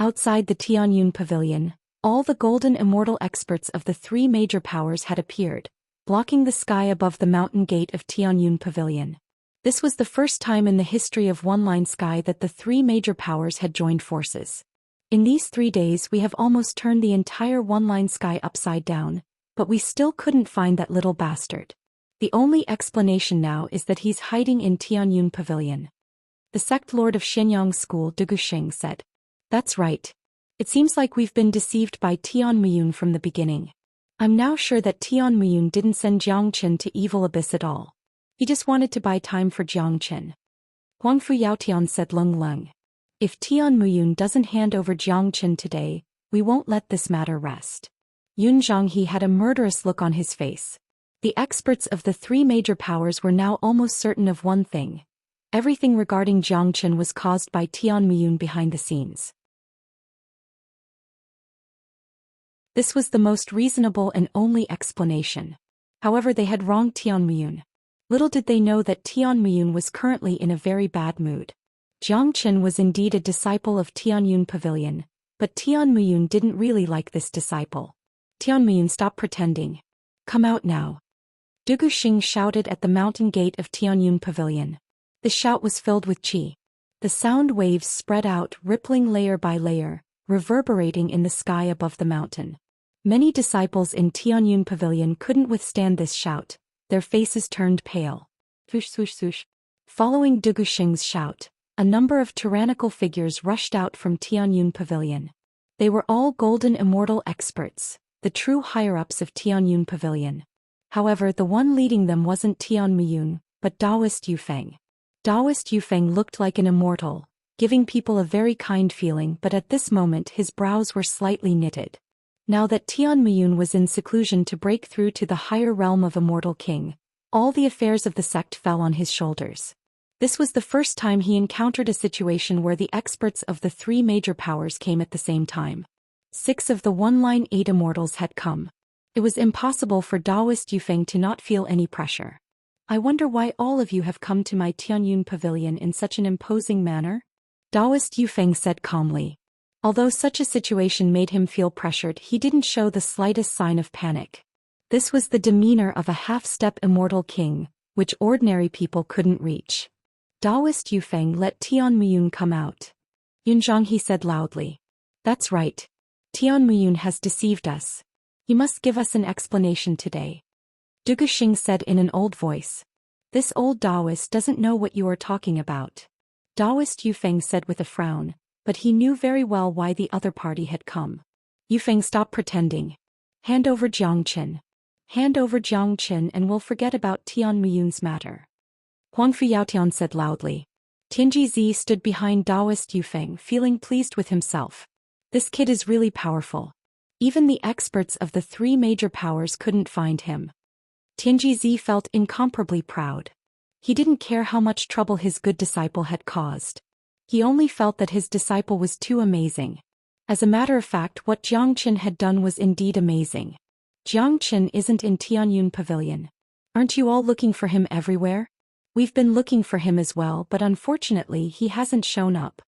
Outside the Tianyun Pavilion, all the golden immortal experts of the 3 major powers had appeared, blocking the sky above the mountain gate of Tianyun Pavilion. This was the first time in the history of One Line Sky that the 3 major powers had joined forces. In these 3 days we have almost turned the entire One Line Sky upside down, but we still couldn't find that little bastard. The only explanation now is that he's hiding in Tianyun Pavilion. The sect lord of Xianyang School, Zhou Xian, said. That's right. It seems like we've been deceived by Tian Muyun from the beginning. I'm now sure that Tian Muyun didn't send Jiang Qin to Evil Abyss at all. He just wanted to buy time for Jiang Qin. Huangfu Yaotian said Lung Lung. If Tian Muyun doesn't hand over Jiang Qin today, we won't let this matter rest. Yun Zhanghe had a murderous look on his face. The experts of the 3 major powers were now almost certain of one thing. Everything regarding Jiang Qin was caused by Tian Muyun behind the scenes. This was the most reasonable and only explanation. However, they had wronged Tian Muyun. Little did they know that Tian Muyun was currently in a very bad mood. Jiang Qin was indeed a disciple of Tianyun Pavilion, but Tian Muyun didn't really like this disciple. Tian Muyun, stop pretending. Come out now. Zhou Xian shouted at the mountain gate of Tianyun Pavilion. The shout was filled with qi. The sound waves spread out, rippling layer by layer, reverberating in the sky above the mountain. Many disciples in Tianyun Pavilion couldn't withstand this shout. Their faces turned pale. Swoosh swoosh swoosh. Following Zhou Xian's shout, a number of tyrannical figures rushed out from Tianyun Pavilion. They were all golden immortal experts. the true higher-ups of Tianyun Pavilion. However, the one leading them wasn't Tian Muyun, but Taoist Yufeng. Taoist Yufeng looked like an immortal, giving people a very kind feeling, but at this moment his brows were slightly knitted. Now that Tian Muyun was in seclusion to break through to the higher realm of Immortal King, all the affairs of the sect fell on his shoulders. This was the first time he encountered a situation where the experts of the three major powers came at the same time. 6 of the one-line 8 immortals had come. It was impossible for Taoist Yufeng to not feel any pressure. I wonder why all of you have come to my Tianyun Pavilion in such an imposing manner? Taoist Yufeng said calmly. Although such a situation made him feel pressured, he didn't show the slightest sign of panic. This was the demeanor of a half-step immortal king, which ordinary people couldn't reach. Taoist Yufeng let Tian Muyun come out. Yunzhang, he said loudly. That's right. Tian Muyun has deceived us. You must give us an explanation today. Zhou Xian said in an old voice. This old Taoist doesn't know what you are talking about. Taoist Yufeng said with a frown, but he knew very well why the other party had come. Yufeng, stop pretending. Hand over Xianxia. Hand over Xianxia and we'll forget about Tian Muyun's matter. Huangfu Yaotian said loudly. Tianji stood behind Taoist Yufeng, feeling pleased with himself. This kid is really powerful. Even the experts of the three major powers couldn't find him. Tianji felt incomparably proud. He didn't care how much trouble his good disciple had caused. He only felt that his disciple was too amazing. As a matter of fact, what Xianxia had done was indeed amazing. Xianxia isn't in Tianyun Pavilion. Aren't you all looking for him everywhere? We've been looking for him as well, but unfortunately he hasn't shown up.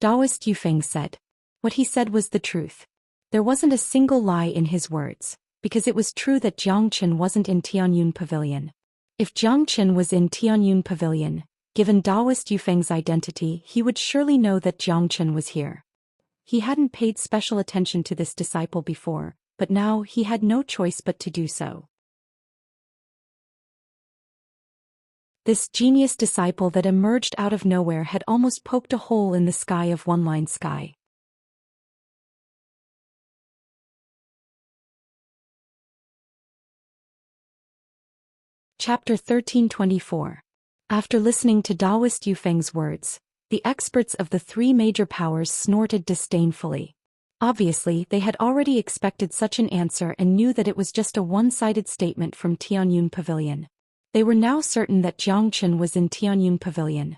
Taoist Yufeng said. What he said was the truth. There wasn't a single lie in his words, because it was true that Xianxia wasn't in Tianyun Pavilion. If Xianxia was in Tianyun Pavilion, given Taoist Yufeng's identity, he would surely know that Xianxia was here. He hadn't paid special attention to this disciple before, but now he had no choice but to do so. This genius disciple that emerged out of nowhere had almost poked a hole in the sky of one-line sky. Chapter 1324. After listening to Taoist Yufeng's words, the experts of the three major powers snorted disdainfully. Obviously, they had already expected such an answer and knew that it was just a one-sided statement from Tianyun Pavilion. They were now certain that Xianxia was in Tianyun Pavilion.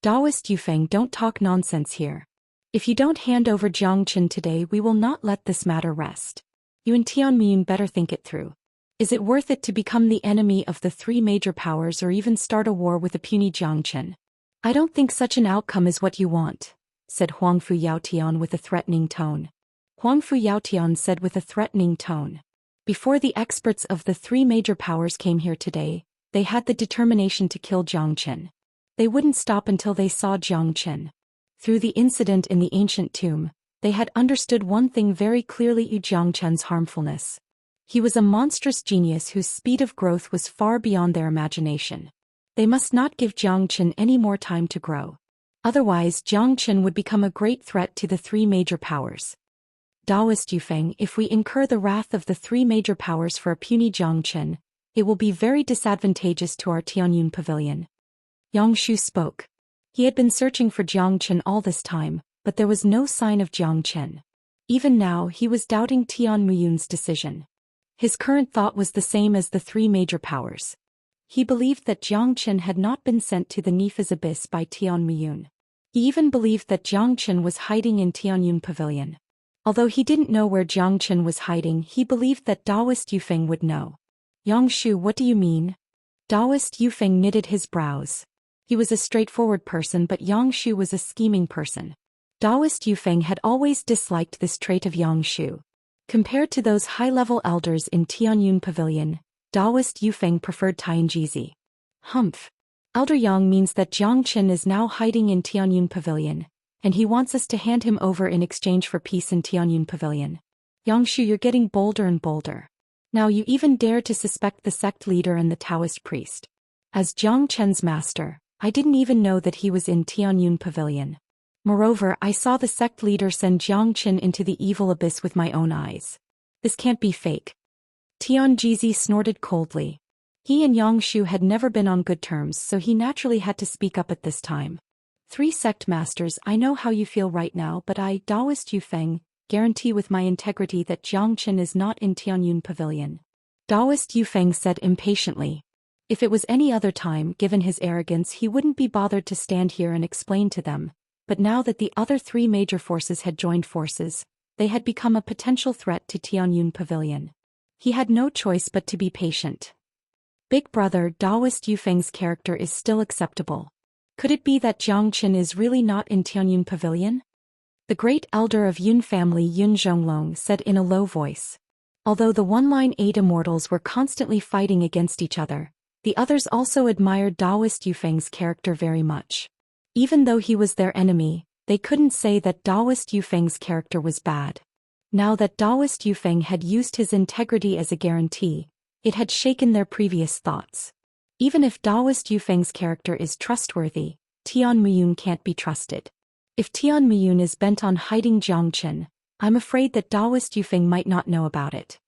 Taoist Yufeng, don't talk nonsense here. If you don't hand over Xianxia today, we will not let this matter rest. You and Tian Muyun better think it through. Is it worth it to become the enemy of the three major powers or even start a war with a puny Xianxia? I don't think such an outcome is what you want, said Huangfu Yaotian with a threatening tone. Huangfu Yaotian said with a threatening tone. Before the experts of the three major powers came here today, they had the determination to kill Xianxia. They wouldn't stop until they saw Xianxia. Through the incident in the ancient tomb, they had understood one thing very clearly: Xianxia's harmfulness. He was a monstrous genius whose speed of growth was far beyond their imagination. They must not give Xianxia any more time to grow. Otherwise, Xianxia would become a great threat to the three major powers. Taoist Yufeng, if we incur the wrath of the three major powers for a puny Xianxia, it will be very disadvantageous to our Tianyun Pavilion. Yangshu spoke. He had been searching for Xianxia all this time, but there was no sign of Xianxia. Even now he was doubting Tian Muyun's decision. His current thought was the same as the three major powers. He believed that Xianxia had not been sent to the Nifa's abyss by Tian Muyun. He even believed that Xianxia was hiding in Tianyun Pavilion. Although he didn't know where Xianxia was hiding, he believed that Taoist Yufeng would know. Yangshu, what do you mean? Taoist Yufeng knitted his brows. He was a straightforward person, but Yangshu was a scheming person. Taoist Yufeng had always disliked this trait of Yangshu. Compared to those high-level elders in Tianyun Pavilion, Taoist Yufeng preferred Tianjizi. Humph. Elder Yang means that Xianxia is now hiding in Tianyun Pavilion, and he wants us to hand him over in exchange for peace in Tianyun Pavilion. Yangshu, you're getting bolder and bolder. Now you even dare to suspect the sect leader and the Taoist priest. As Xianxia's master, I didn't even know that he was in Tianyun Pavilion. Moreover, I saw the sect leader send Xianxia into the evil abyss with my own eyes. This can't be fake. Tianjizi snorted coldly. He and Yangshu had never been on good terms, so he naturally had to speak up at this time. Three sect masters, I know how you feel right now, but I, Taoist Yufeng, guarantee with my integrity that Jiangchen is not in Tianyun Pavilion. Taoist Yufeng said impatiently. If it was any other time, given his arrogance, he wouldn't be bothered to stand here and explain to them, but now that the other three major forces had joined forces, they had become a potential threat to Tianyun Pavilion. He had no choice but to be patient. Big brother, Taoist Yufeng's character is still acceptable. Could it be that Jiangchen is really not in Tianyun Pavilion? The great elder of Yun family Yun Zhonglong said in a low voice. Although the one-line 8 immortals were constantly fighting against each other, the others also admired Taoist Yufeng's character very much. Even though he was their enemy, they couldn't say that Taoist Yufeng's character was bad. Now that Taoist Yufeng had used his integrity as a guarantee, it had shaken their previous thoughts. Even if Taoist Yufeng's character is trustworthy, Tian Muyun can't be trusted. If Tian Muyun is bent on hiding Jiangchen, I'm afraid that Taoist Yufeng might not know about it.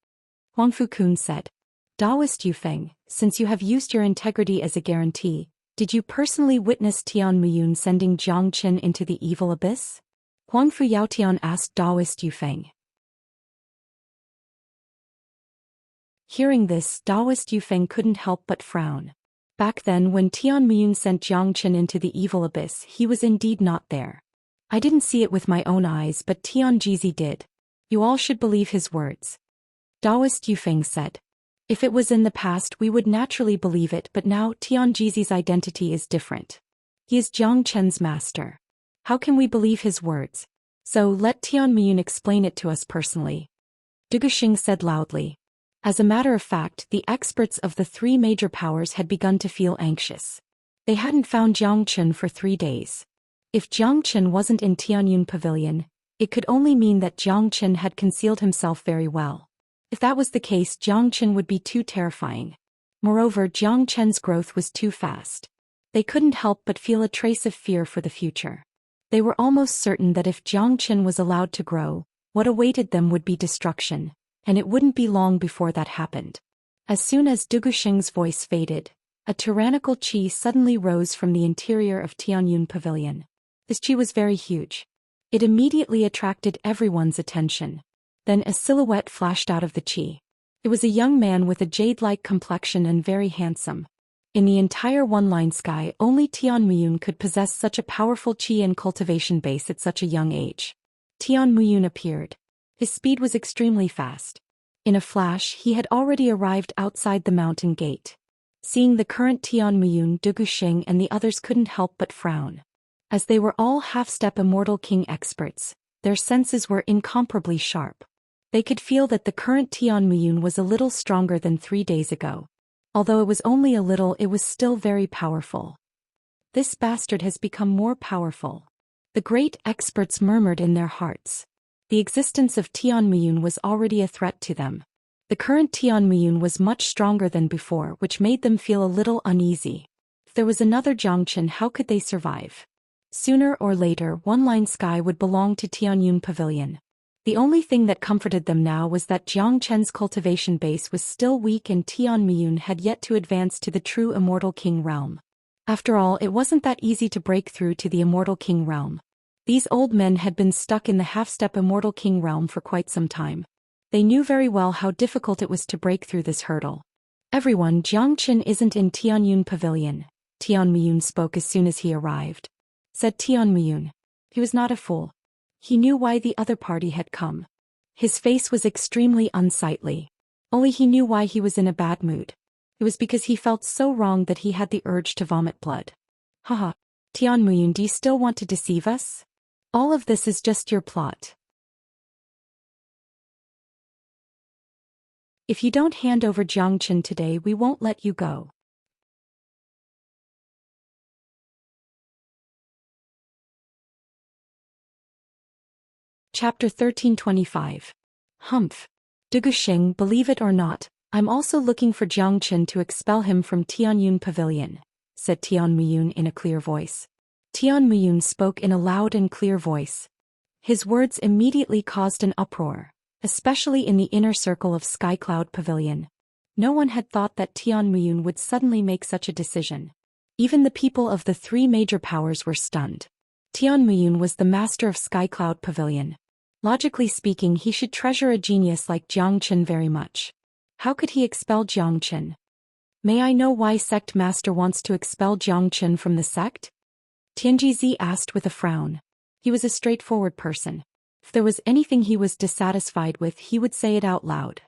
Huang Fukun said. Taoist Yufeng, since you have used your integrity as a guarantee, did you personally witness Tian Muyun sending Jiangchen into the evil abyss? Huang Fu Yaotian asked Taoist Yufeng. Hearing this, Taoist Yufeng couldn't help but frown. Back then when Tian Muyun sent Jiangchen into the evil abyss, he was indeed not there. I didn't see it with my own eyes, but Tianjizi did. You all should believe his words. Taoist Yufeng said. If it was in the past we would naturally believe it, but now Tianjizi's identity is different. He is Jiangchen's master. How can we believe his words? So let Tian Muyun explain it to us personally. Duguxing said loudly. As a matter of fact, the experts of the three major powers had begun to feel anxious. They hadn't found Jiangchen for 3 days. If Jiangchen wasn't in Tianyun Pavilion, it could only mean that Jiangchen had concealed himself very well. If that was the case, Jiangchen would be too terrifying. Moreover, Jiangchen's growth was too fast. They couldn't help but feel a trace of fear for the future. They were almost certain that if Jiangchen was allowed to grow, what awaited them would be destruction, and it wouldn't be long before that happened. As soon as Duguxing's voice faded, a tyrannical qi suddenly rose from the interior of Tianyun Pavilion. This qi was very huge. It immediately attracted everyone's attention. Then a silhouette flashed out of the qi. It was a young man with a jade-like complexion and very handsome. In the entire one-line sky, only Tian Muyun could possess such a powerful qi and cultivation base at such a young age. Tian Muyun appeared. His speed was extremely fast. In a flash, he had already arrived outside the mountain gate. Seeing the current Tian Muyun, Duguxing and the others couldn't help but frown. As they were all half-step Immortal King experts, their senses were incomparably sharp. They could feel that the current Tian Muyun was a little stronger than 3 days ago. Although it was only a little, it was still very powerful. This bastard has become more powerful. The great experts murmured in their hearts. The existence of Tian Muyun was already a threat to them. The current Tian Muyun was much stronger than before, which made them feel a little uneasy. If there was another Jiangchen, how could they survive? Sooner or later, one-line sky would belong to Tianyun Pavilion. The only thing that comforted them now was that Jiangchen's cultivation base was still weak and Tian Muyun had yet to advance to the true Immortal King realm. After all, it wasn't that easy to break through to the Immortal King realm. These old men had been stuck in the half-step Immortal King realm for quite some time. They knew very well how difficult it was to break through this hurdle. Everyone, Jiangchen isn't in Tianyun Pavilion. Tian Muyun spoke as soon as he arrived. Said Tian Muyun. He was not a fool. He knew why the other party had come. His face was extremely unsightly. Only he knew why he was in a bad mood. It was because he felt so wrong that he had the urge to vomit blood. Haha. Tian Muyun, do you still want to deceive us? All of this is just your plot. If you don't hand over Jiangchen today, we won't let you go. Chapter 1325. Humph. Duguxing, believe it or not, I'm also looking for Jiangchen to expel him from Tianyun Pavilion, said Tian Muyun in a clear voice. Tian Muyun spoke in a loud and clear voice. His words immediately caused an uproar. especially in the inner circle of Skycloud Pavilion. No one had thought that Tian Muyun would suddenly make such a decision. Even the people of the three major powers were stunned. Tian Muyun was the master of Skycloud Pavilion. Logically speaking, he should treasure a genius like Jiang Chen very much. How could he expel Jiang Chen? May I know why sect master wants to expel Jiang Chen from the sect? Tianjizi asked with a frown. He was a straightforward person. If there was anything he was dissatisfied with, he would say it out loud.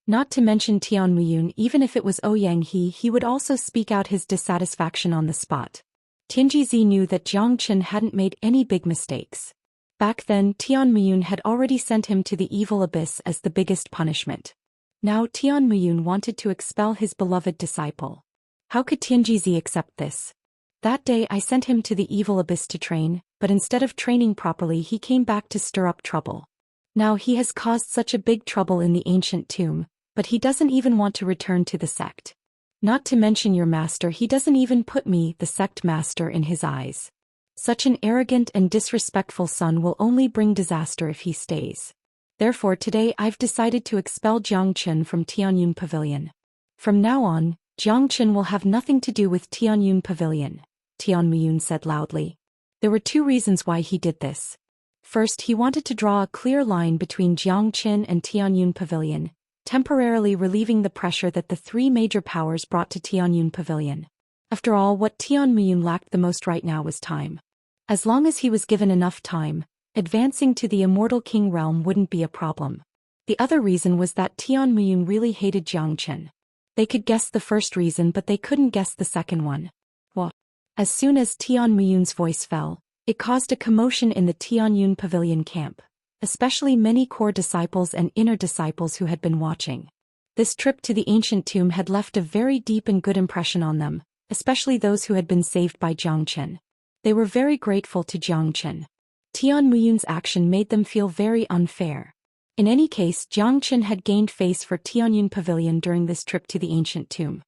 Not to mention Tian Muyun, even if it was Ouyang he would also speak out his dissatisfaction on the spot. Tianjizi knew that Jiang Chen hadn't made any big mistakes. Back then, Tian Muyun had already sent him to the evil abyss as the biggest punishment. Now Tian Muyun wanted to expel his beloved disciple. How could Tianjizi accept this? That day I sent him to the evil abyss to train, but instead of training properly he came back to stir up trouble. Now he has caused such a big trouble in the ancient tomb, but he doesn't even want to return to the sect. Not to mention your master, he doesn't even put me, the sect master, in his eyes. Such an arrogant and disrespectful son will only bring disaster if he stays. Therefore today I've decided to expel Jiang Chen from Tianyun Pavilion. From now on, Jiang Chen will have nothing to do with Tianyun Pavilion, Tian Muyun said loudly. There were two reasons why he did this. First, he wanted to draw a clear line between Jiang Chen and Tianyun Pavilion, temporarily relieving the pressure that the three major powers brought to Tianyun Pavilion. After all, what Tian Muyun lacked the most right now was time. As long as he was given enough time, advancing to the Immortal King realm wouldn't be a problem. The other reason was that Tian Muyun really hated Jiang Chen. They could guess the first reason, but they couldn't guess the second one. Well, as soon as Tian Muyun's voice fell, it caused a commotion in the Tianyun Pavilion camp, especially many core disciples and inner disciples who had been watching. This trip to the ancient tomb had left a very deep and good impression on them, especially those who had been saved by Jiang Chen. They were very grateful to Jiang Chen. Tian Muyun's action made them feel very unfair. In any case, Jiang Chen had gained face for Tianyun Pavilion during this trip to the ancient tomb.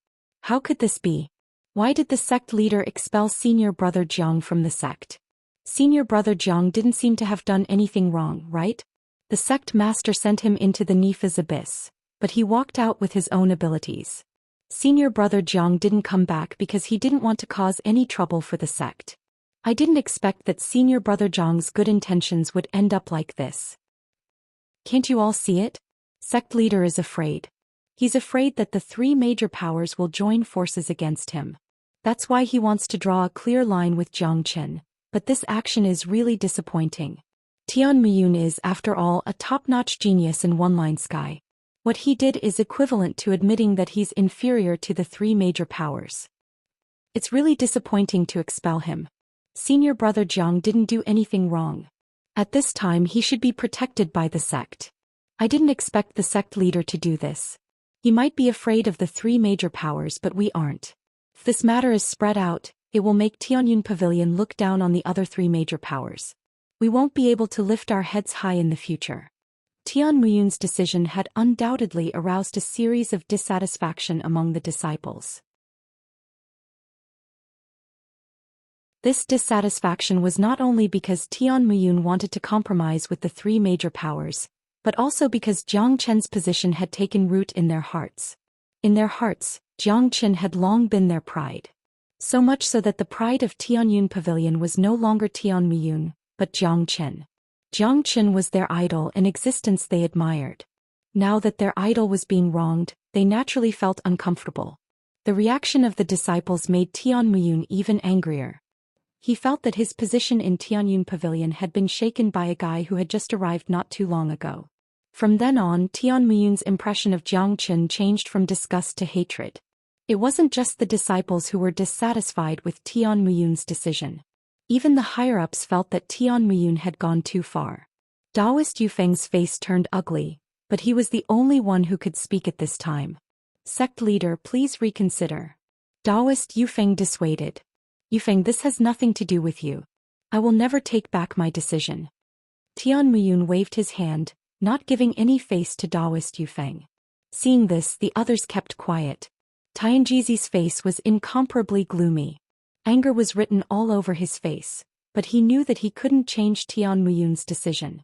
How could this be? Why did the sect leader expel senior brother Jiang from the sect? Senior brother Jiang didn't seem to have done anything wrong, right? The sect master sent him into the Nifa's abyss, but he walked out with his own abilities. Senior brother Jiang didn't come back because he didn't want to cause any trouble for the sect. I didn't expect that senior brother Jiang's good intentions would end up like this. Can't you all see it? Sect leader is afraid. He's afraid that the three major powers will join forces against him. That's why he wants to draw a clear line with Jiang Chen, but this action is really disappointing. Tian Muyun is, after all, a top-notch genius in one-line sky. What he did is equivalent to admitting that he's inferior to the three major powers. It's really disappointing to expel him. Senior brother Jiang didn't do anything wrong. At this time he should be protected by the sect. I didn't expect the sect leader to do this. He might be afraid of the three major powers, but we aren't. If this matter is spread out, it will make Tianyun Pavilion look down on the other three major powers. We won't be able to lift our heads high in the future. Tian Muyun's decision had undoubtedly aroused a series of dissatisfaction among the disciples. This dissatisfaction was not only because Tian Muyun wanted to compromise with the three major powers, but also because Jiang Chen's position had taken root in their hearts. In their hearts, Jiang Chen had long been their pride. So much so that the pride of Tianyun Pavilion was no longer Tian Muyun, but Jiang Chen. Jiang Chen was their idol, an existence they admired. Now that their idol was being wronged, they naturally felt uncomfortable. The reaction of the disciples made Tian Muyun even angrier. He felt that his position in Tianyun Pavilion had been shaken by a guy who had just arrived not too long ago. From then on, Tian Muyun's impression of Jiang Chen changed from disgust to hatred. It wasn't just the disciples who were dissatisfied with Tian Muyun's decision. Even the higher-ups felt that Tian Muyun had gone too far. Taoist Yufeng's face turned ugly, but he was the only one who could speak at this time. Sect leader, please reconsider. Taoist Yufeng dissuaded. Yufeng, this has nothing to do with you. I will never take back my decision. Tian Muyun waved his hand, not giving any face to Taoist Yufeng. Seeing this, the others kept quiet. Tianjizi's face was incomparably gloomy. Anger was written all over his face, but he knew that he couldn't change Tian Muyun's decision.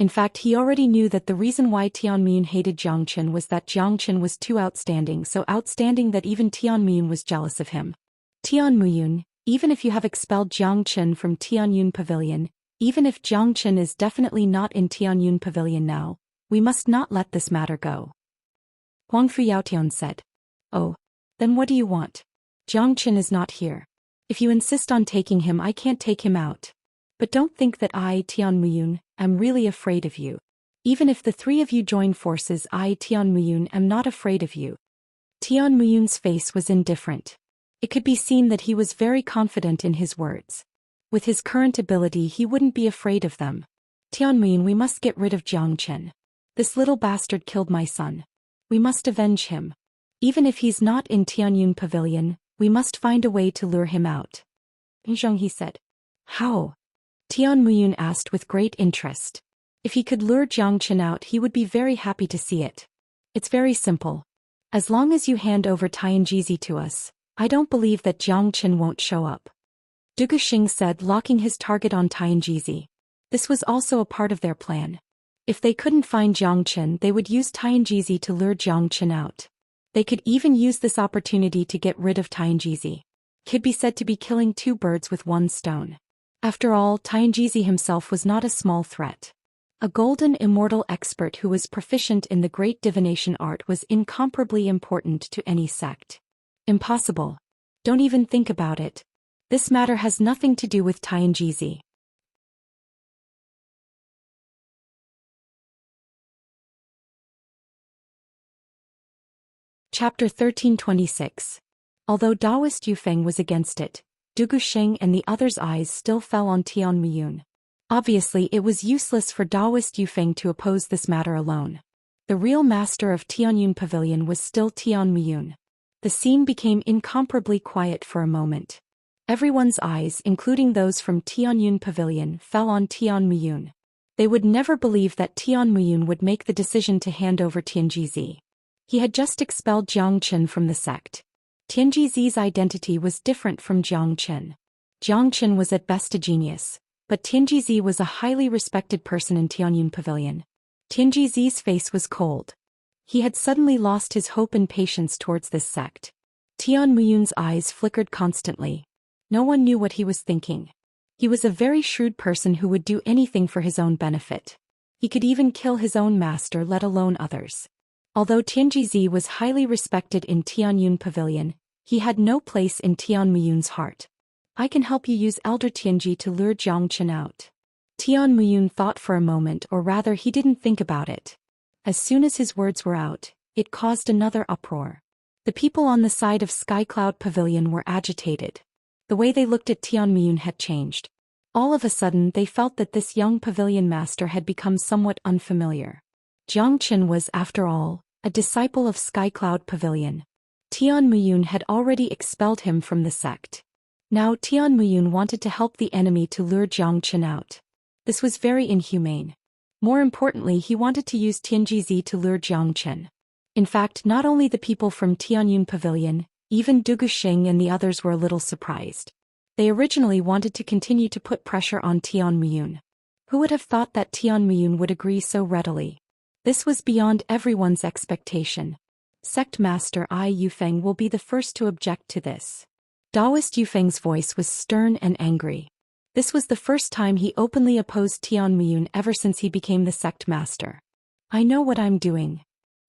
In fact, he already knew that the reason why Tian Muyun hated Zhang Chen was that Zhang Chen was too outstanding, so outstanding that even Tian Muyun was jealous of him. Tian Muyun, even if you have expelled Zhang Chen from Tianyun Pavilion, even if Zhang Chen is definitely not in Tianyun Pavilion now, we must not let this matter go. Huang Fu Yaotian said. Oh. Then what do you want? Zhang Chen is not here. If you insist on taking him, I can't take him out. But don't think that I, Tian Muyun, am really afraid of you. Even if the three of you join forces, I, Tian Muyun, am not afraid of you. Tian Muyun's face was indifferent. It could be seen that he was very confident in his words. With his current ability, he wouldn't be afraid of them. Tian Muyun, we must get rid of Zhang Chen. This little bastard killed my son. We must avenge him. Even if he's not in Tianyun Pavilion, we must find a way to lure him out. He said. How? Tian Muyun asked with great interest. If he could lure Zhang Chen out, he would be very happy to see it. It's very simple. As long as you hand over Tianjizi to us, I don't believe that Zhang Chen won't show up. Du Guxing said, locking his target on Tianjizi. This was also a part of their plan. If they couldn't find Zhang Chen, they would use Tianjizi to lure Zhang Chen out. They could even use this opportunity to get rid of Tianjizi. Could be said to be killing two birds with one stone. After all, Tianjizi himself was not a small threat. A golden immortal expert who was proficient in the great divination art was incomparably important to any sect. Impossible. Don't even think about it. This matter has nothing to do with Tianjizi. Chapter 1326. Although Taoist Yufeng was against it, Du Guxing and the others' eyes still fell on Tian Muyun. Obviously, it was useless for Taoist Yufeng to oppose this matter alone. The real master of Tianyun Pavilion was still Tian Muyun. The scene became incomparably quiet for a moment. Everyone's eyes, including those from Tianyun Pavilion, fell on Tian Muyun. They would never believe that Tian Muyun would make the decision to hand over Tianjizi. He had just expelled Zhang Chen from the sect. Tianjizi's identity was different from Zhang Chen. Zhang Chen was at best a genius, but Tianjizi was a highly respected person in Tianyun Pavilion. Tianjizi's face was cold. He had suddenly lost his hope and patience towards this sect. Tian Muyun's eyes flickered constantly. No one knew what he was thinking. He was a very shrewd person who would do anything for his own benefit. He could even kill his own master, let alone others. Although Tianjizi was highly respected in Tianyun Pavilion, he had no place in Tian Muyun's heart. I can help you use Elder Tianji to lure Zhang Chen out. Tian Muyun thought for a moment, or rather he didn't think about it. As soon as his words were out, it caused another uproar. The people on the side of Skycloud Pavilion were agitated. The way they looked at Tian Muyun had changed. All of a sudden they felt that this young pavilion master had become somewhat unfamiliar. Zhang Chen was, after all, a disciple of Skycloud Pavilion. Tian Muyun had already expelled him from the sect. Now Tian Muyun wanted to help the enemy to lure Zhang Chen out. This was very inhumane. More importantly, he wanted to use Tianjizi to lure Zhang Chen. In fact, not only the people from Tianyun Pavilion, even Du Guxing and the others were a little surprised. They originally wanted to continue to put pressure on Tian Muyun. Who would have thought that Tian Muyun would agree so readily? This was beyond everyone's expectation. Sect Master I Yufeng will be the first to object to this. Taoist Yufeng's voice was stern and angry. This was the first time he openly opposed Tian Muyun ever since he became the sect master. I know what I'm doing.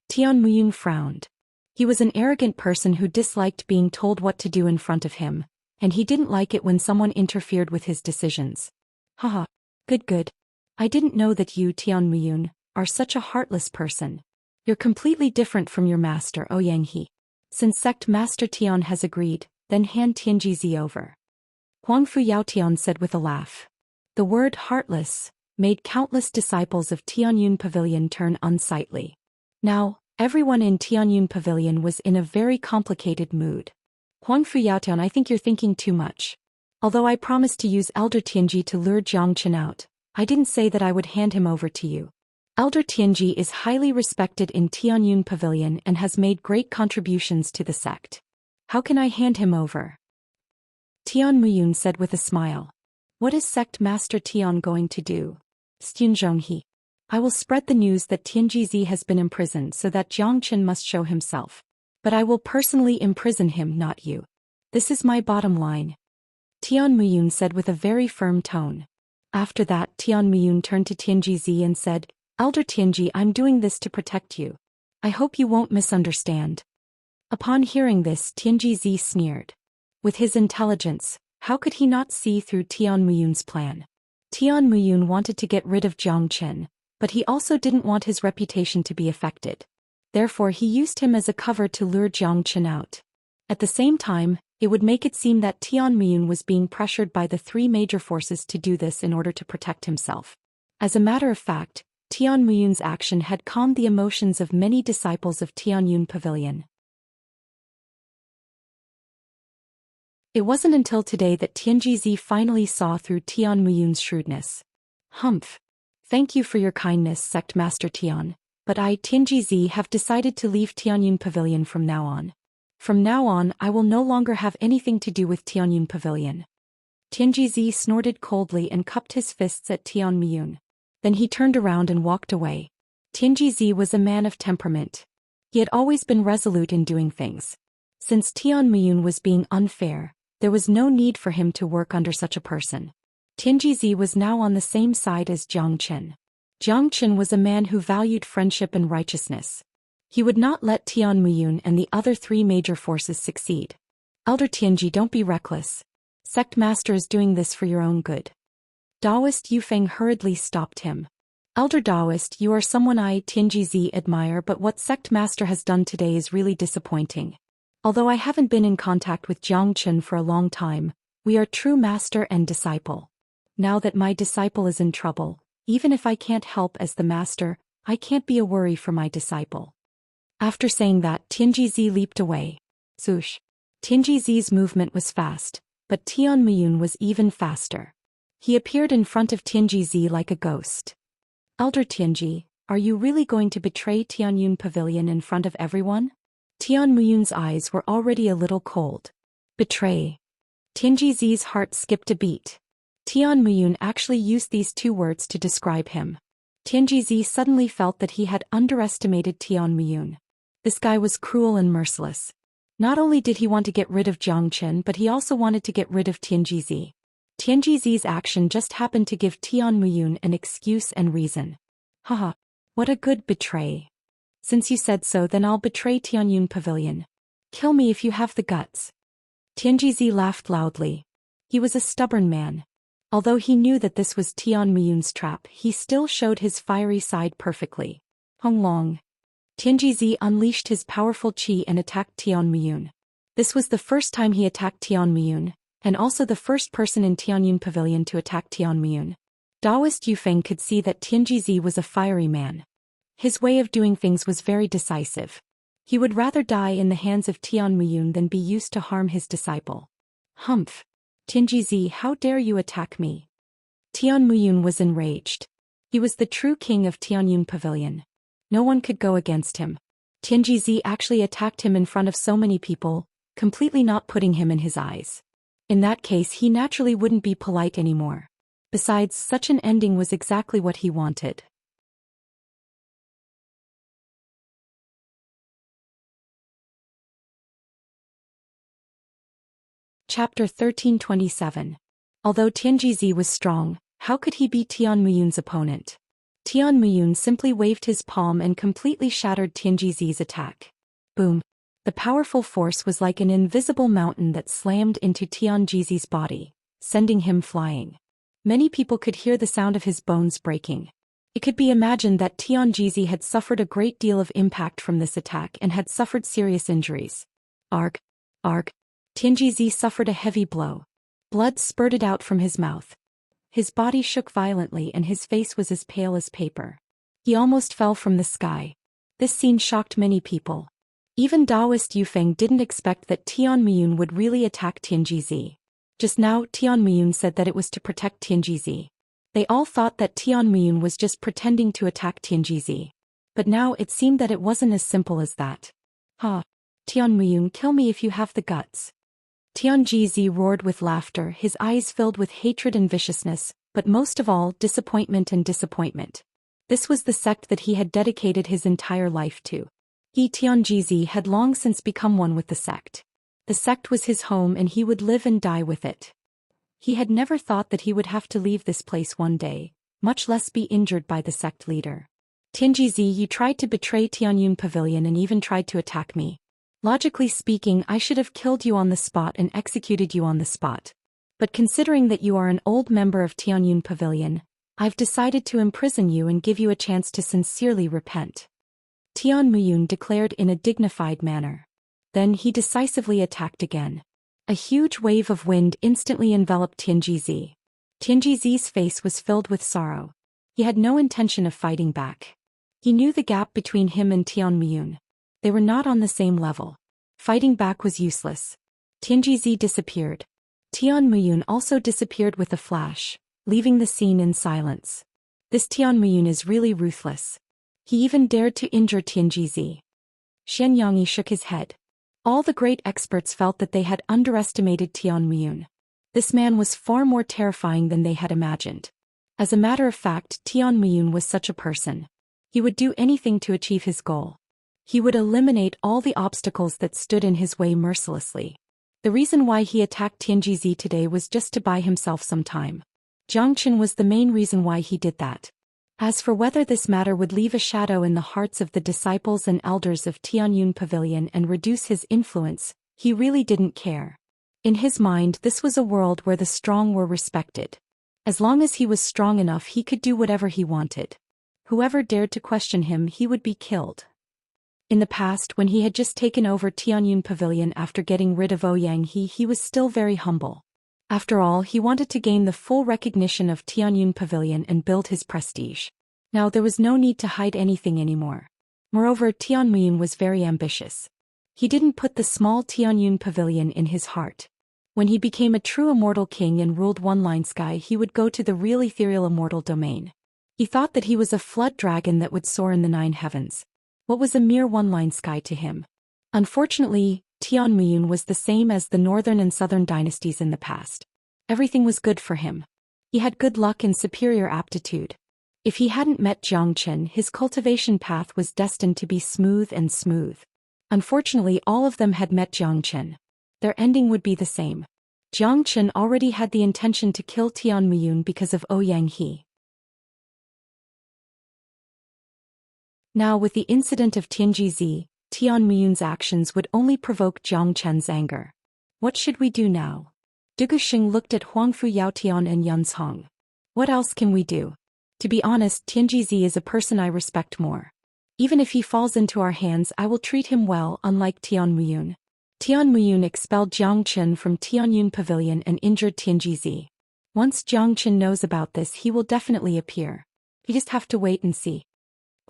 Tian Muyun frowned. He was an arrogant person who disliked being told what to do in front of him, and he didn't like it when someone interfered with his decisions. Haha. Good. I didn't know that you, Tian Muyun, are such a heartless person. You're completely different from your master, Ouyang He. Since sect master Tian has agreed, then hand Tianjizi over. Huang Fu Yaotian said with a laugh. The word heartless made countless disciples of Tianyun Pavilion turn unsightly. Now, everyone in Tianyun Pavilion was in a very complicated mood. Huang Fu Yaotian, I think you're thinking too much. Although I promised to use Elder Tianji to lure Zhang Chen out, I didn't say that I would hand him over to you. Elder Tianji is highly respected in Tianyun Pavilion and has made great contributions to the sect. How can I hand him over? Tian Muyun said with a smile. What is sect master Tian going to do? He. I will spread the news that Tianjizi has been imprisoned so that Zhou Xian must show himself. But I will personally imprison him, not you. This is my bottom line. Tian Muyun said with a very firm tone. After that, Tian Muyun turned to Tianjizi and said, Elder Tianji, I'm doing this to protect you. I hope you won't misunderstand. Upon hearing this, Tianjizi sneered. With his intelligence, how could he not see through Tian Muyun's plan? Tian Muyun wanted to get rid of Zhou Xian, but he also didn't want his reputation to be affected. Therefore he used him as a cover to lure Zhou Xian out. At the same time, it would make it seem that Tian Muyun was being pressured by the three major forces to do this in order to protect himself. As a matter of fact, Tian Muyun's action had calmed the emotions of many disciples of Tianyun Pavilion. It wasn't until today that Tianjizi finally saw through Tian Muyun's shrewdness. Humph. Thank you for your kindness, Sect Master Tian, but I, Tianjizi, have decided to leave Tianyun Pavilion from now on. From now on, I will no longer have anything to do with Tianyun Pavilion. Tianjizi snorted coldly and cupped his fists at Tian Muyun. Then he turned around and walked away. Tianjizi was a man of temperament. He had always been resolute in doing things. Since Tian Muyun was being unfair, there was no need for him to work under such a person. Tianjizi was now on the same side as Zhou Xian. Zhou Xian was a man who valued friendship and righteousness. He would not let Tian Muyun and the other three major forces succeed. Elder Tianji, don't be reckless. Sect Master is doing this for your own good. Taoist Yufeng hurriedly stopped him. Elder Taoist, you are someone I, Tianjizi, admire, but what Sect Master has done today is really disappointing. Although I haven't been in contact with Zhou Xian for a long time, we are true master and disciple. Now that my disciple is in trouble, even if I can't help as the master, I can't be a worry for my disciple. After saying that, Tianjizi leaped away. Swoosh. Tianjizi's movement was fast, but Tian Muyun was even faster. He appeared in front of Tianjizi like a ghost. Elder Tianji, are you really going to betray Tianyun Pavilion in front of everyone? Tian Muyun's eyes were already a little cold. Betray. Tianjizi's heart skipped a beat. Tian Muyun actually used these two words to describe him. Tianjizi suddenly felt that he had underestimated Tian Muyun. This guy was cruel and merciless. Not only did he want to get rid of Zhou Xian, but he also wanted to get rid of Tianjizi. Tianjizi's action just happened to give Tian Muyun an excuse and reason. Haha, what a good betray. Since you said so, then I'll betray Tianyun Pavilion. Kill me if you have the guts. Tianjizi laughed loudly. He was a stubborn man. Although he knew that this was Tian Muyun's trap, he still showed his fiery side perfectly. Hong Long. Tianjizi unleashed his powerful qi and attacked Tian Muyun. This was the first time he attacked Tian Muyun, and also the first person in Tianyun Pavilion to attack Tian Muyun. Taoist Yufeng could see that Tianjizi was a fiery man. His way of doing things was very decisive. He would rather die in the hands of Tian Muyun than be used to harm his disciple. Humph. Tianjizi, how dare you attack me? Tian Muyun was enraged. He was the true king of Tianyun Pavilion. No one could go against him. Tianjizi actually attacked him in front of so many people, completely not putting him in his eyes. In that case, he naturally wouldn't be polite anymore. Besides, such an ending was exactly what he wanted. Chapter 1327. Although Tianjizi was strong, how could he be Tian Muyun's opponent? Tian Muyun simply waved his palm and completely shattered Tianjizi's attack. Boom. The powerful force was like an invisible mountain that slammed into Tianjizi's body, sending him flying. Many people could hear the sound of his bones breaking. It could be imagined that Tianjizi had suffered a great deal of impact from this attack and had suffered serious injuries. Arg. Arg. Tianjizi suffered a heavy blow. Blood spurted out from his mouth. His body shook violently and his face was as pale as paper. He almost fell from the sky. This scene shocked many people. Even Taoist Yufeng didn't expect that Tian Muyun would really attack Tianjizi. Just now, Tian Muyun said that it was to protect Tianjizi. They all thought that Tian Muyun was just pretending to attack Tianjizi. But now it seemed that it wasn't as simple as that. Ha! Tian Muyun, kill me if you have the guts. Tianjizi roared with laughter, his eyes filled with hatred and viciousness, but most of all, disappointment and disappointment. This was the sect that he had dedicated his entire life to. He Tianjizi had long since become one with the sect. The sect was his home and he would live and die with it. He had never thought that he would have to leave this place one day, much less be injured by the sect leader. Tianjizi, you tried to betray Tianyun Pavilion and even tried to attack me. Logically speaking, I should have killed you on the spot and executed you on the spot. But considering that you are an old member of Tianyun Pavilion, I've decided to imprison you and give you a chance to sincerely repent. Tian Muyun declared in a dignified manner. Then he decisively attacked again. A huge wave of wind instantly enveloped Tianjizi. Tianjizi's face was filled with sorrow. He had no intention of fighting back. He knew the gap between him and Tian Muyun. They were not on the same level. Fighting back was useless. Tianjizi disappeared. Tian Muyun also disappeared with a flash, leaving the scene in silence. This Tian Muyun is really ruthless. He even dared to injure Tianjizi. Xianxia shook his head. All the great experts felt that they had underestimated Tian Muyun. This man was far more terrifying than they had imagined. As a matter of fact, Tian Muyun was such a person. He would do anything to achieve his goal. He would eliminate all the obstacles that stood in his way mercilessly. The reason why he attacked Tianjizi today was just to buy himself some time. Xianxia was the main reason why he did that. As for whether this matter would leave a shadow in the hearts of the disciples and elders of Tianyun Pavilion and reduce his influence, he really didn't care. In his mind, this was a world where the strong were respected. As long as he was strong enough, he could do whatever he wanted. Whoever dared to question him, he would be killed. In the past, when he had just taken over Tianyun Pavilion after getting rid of Ouyang he was still very humble. After all, he wanted to gain the full recognition of Tianyun Pavilion and build his prestige. Now there was no need to hide anything anymore. Moreover, Tian Muyun was very ambitious. He didn't put the small Tianyun Pavilion in his heart. When he became a true immortal king and ruled One Line Sky, he would go to the real ethereal immortal domain. He thought that he was a flood dragon that would soar in the 9 heavens. What was a mere One Line Sky to him? Unfortunately, Tian Muyun was the same as the northern and southern dynasties in the past. Everything was good for him. He had good luck and superior aptitude. If he hadn't met Xianxia, his cultivation path was destined to be smooth and smooth. Unfortunately, all of them had met Xianxia. Their ending would be the same. Xianxia already had the intention to kill Tian Muyun because of Ouyang he. Now with the incident of Tianjizi, Tian Muyun's actions would only provoke Xianxia's anger. What should we do now? Duguxing looked at Huangfu Yaotian and Yunzhong. What else can we do? To be honest, Tianjizi is a person I respect more. Even if he falls into our hands, I will treat him well, unlike Tian Muyun. Tian Muyun expelled Xianxia from Tianyun Pavilion and injured Tianjizi. Once Xianxia knows about this, he will definitely appear. We just have to wait and see.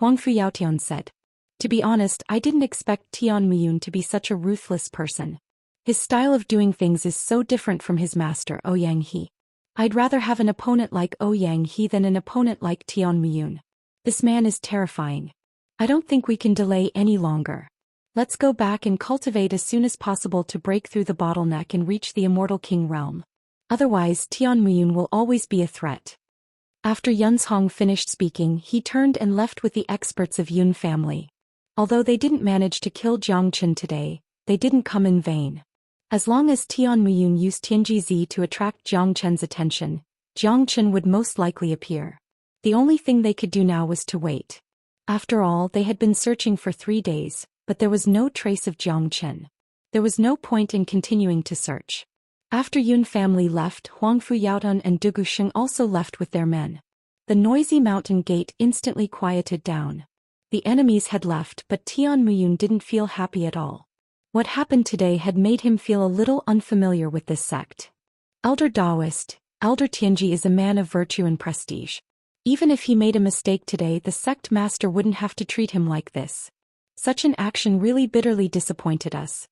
Huangfu Yaotian said. To be honest, I didn't expect Tian Muyun to be such a ruthless person. His style of doing things is so different from his master Ouyang he. I'd rather have an opponent like Ouyang he than an opponent like Tian Muyun. This man is terrifying. I don't think we can delay any longer. Let's go back and cultivate as soon as possible to break through the bottleneck and reach the Immortal King realm. Otherwise, Tian Muyun will always be a threat. After Yunzhong finished speaking, he turned and left with the experts of Yun family. Although they didn't manage to kill Xianxia today, they didn't come in vain. As long as Tian Muyun used Tianjizi to attract Xianxia's attention, Xianxia would most likely appear. The only thing they could do now was to wait. After all, they had been searching for 3 days, but there was no trace of Xianxia. There was no point in continuing to search. After Yun family left, Huangfu Yaodan and Duguxing also left with their men. The noisy mountain gate instantly quieted down. The enemies had left, but Tian Muyun didn't feel happy at all. What happened today had made him feel a little unfamiliar with this sect. Elder Taoist, Elder Tianji is a man of virtue and prestige. Even if he made a mistake today, the sect master wouldn't have to treat him like this. Such an action really bitterly disappointed us.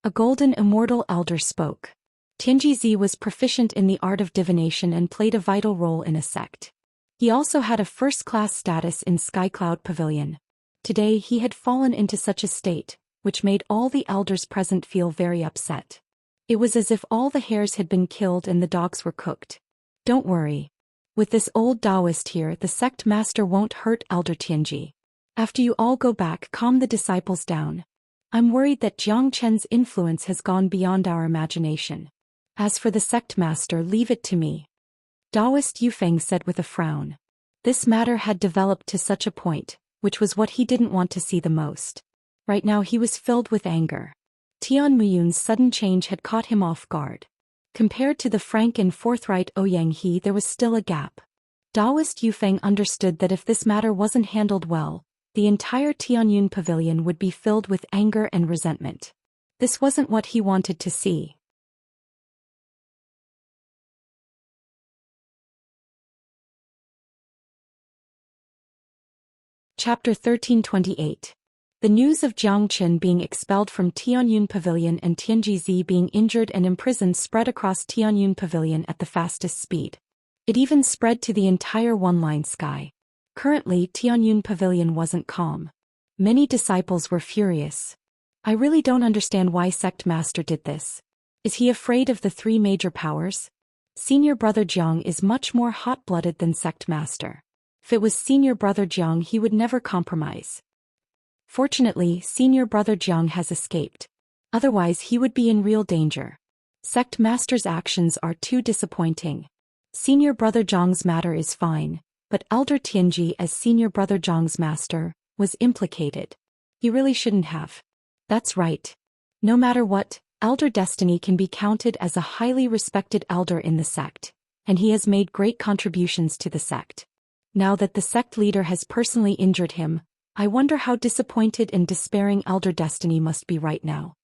A golden immortal elder spoke. Tianjizi was proficient in the art of divination and played a vital role in a sect. He also had a first-class status in Skycloud Pavilion. Today he had fallen into such a state, which made all the elders present feel very upset. It was as if all the hares had been killed and the dogs were cooked. Don't worry. With this old Taoist here, the sect master won't hurt Elder Tianji. After you all go back, calm the disciples down. I'm worried that Jiang Chen's influence has gone beyond our imagination. As for the sect master, leave it to me. Taoist Yufeng said with a frown. This matter had developed to such a point, which was what he didn't want to see the most. Right now he was filled with anger. Tian Muyun's sudden change had caught him off guard. Compared to the frank and forthright Ouyang He, there was still a gap. Taoist Yufeng understood that if this matter wasn't handled well, the entire Tianyun pavilion would be filled with anger and resentment. This wasn't what he wanted to see. Chapter 1328. The news of Jiang Chen being expelled from Tianyun Pavilion and Tianji Zi being injured and imprisoned spread across Tianyun Pavilion at the fastest speed. It even spread to the entire one-line sky. Currently, Tianyun Pavilion wasn't calm. Many disciples were furious. I really don't understand why Sect Master did this. Is he afraid of the three major powers? Senior Brother Jiang is much more hot-blooded than Sect Master. If it was Senior Brother Jiang, he would never compromise. Fortunately, Senior Brother Jiang has escaped. Otherwise he would be in real danger. Sect Master's actions are too disappointing. Senior Brother Jiang's matter is fine, but Elder Tianji as Senior Brother Jiang's master was implicated. He really shouldn't have. That's right. No matter what, Elder Destiny can be counted as a highly respected elder in the sect, and he has made great contributions to the sect. Now that the sect leader has personally injured him, I wonder how disappointed and despairing Elder Destiny must be right now.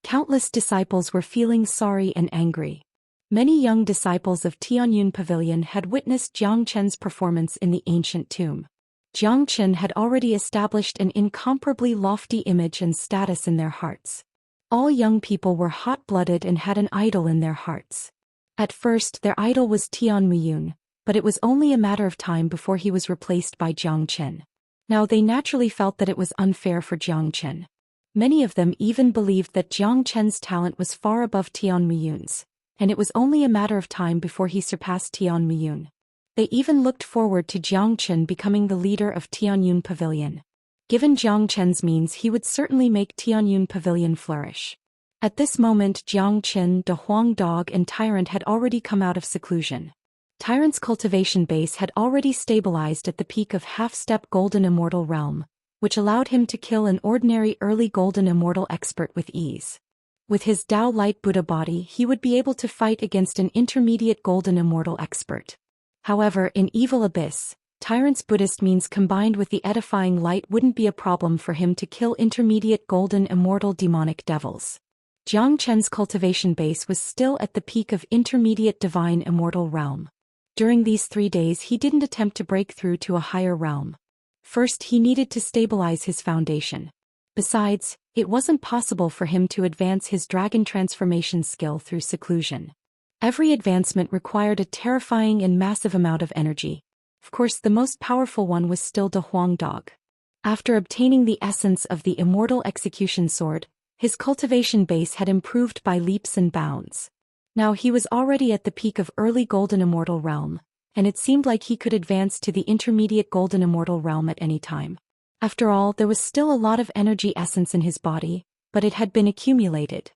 Countless disciples were feeling sorry and angry. Many young disciples of Tianyun Pavilion had witnessed Jiang Chen's performance in the ancient tomb. Jiang Chen had already established an incomparably lofty image and status in their hearts. All young people were hot-blooded and had an idol in their hearts. At first their idol was Tian Muyun, but it was only a matter of time before he was replaced by Jiang Chen. Now they naturally felt that it was unfair for Jiang Chen. Many of them even believed that Jiang Chen's talent was far above Tian Muyun's, and it was only a matter of time before he surpassed Tian Muyun. They even looked forward to Jiang Chen becoming the leader of Tianyun Pavilion. Given Jiang Chen's means, he would certainly make Tianyun Pavilion flourish. At this moment, Jiang Chen, De Huang Dog and Tyrant had already come out of seclusion. Tyrant's cultivation base had already stabilized at the peak of half-step Golden Immortal Realm, which allowed him to kill an ordinary early Golden Immortal expert with ease. With his Tao Light Buddha body, he would be able to fight against an intermediate Golden Immortal expert. However, in Evil Abyss, Tyrant's Buddhist means combined with the edifying light wouldn't be a problem for him to kill intermediate Golden Immortal demonic devils. Jiang Chen's cultivation base was still at the peak of intermediate Divine Immortal Realm. During these 3 days he didn't attempt to break through to a higher realm. First he needed to stabilize his foundation. Besides, it wasn't possible for him to advance his dragon transformation skill through seclusion. Every advancement required a terrifying and massive amount of energy. Of course, the most powerful one was still De Huang Dog. After obtaining the essence of the Immortal Execution Sword, his cultivation base had improved by leaps and bounds. Now he was already at the peak of early Golden Immortal Realm, and it seemed like he could advance to the intermediate Golden Immortal Realm at any time. After all, there was still a lot of energy essence in his body, but it had been accumulated.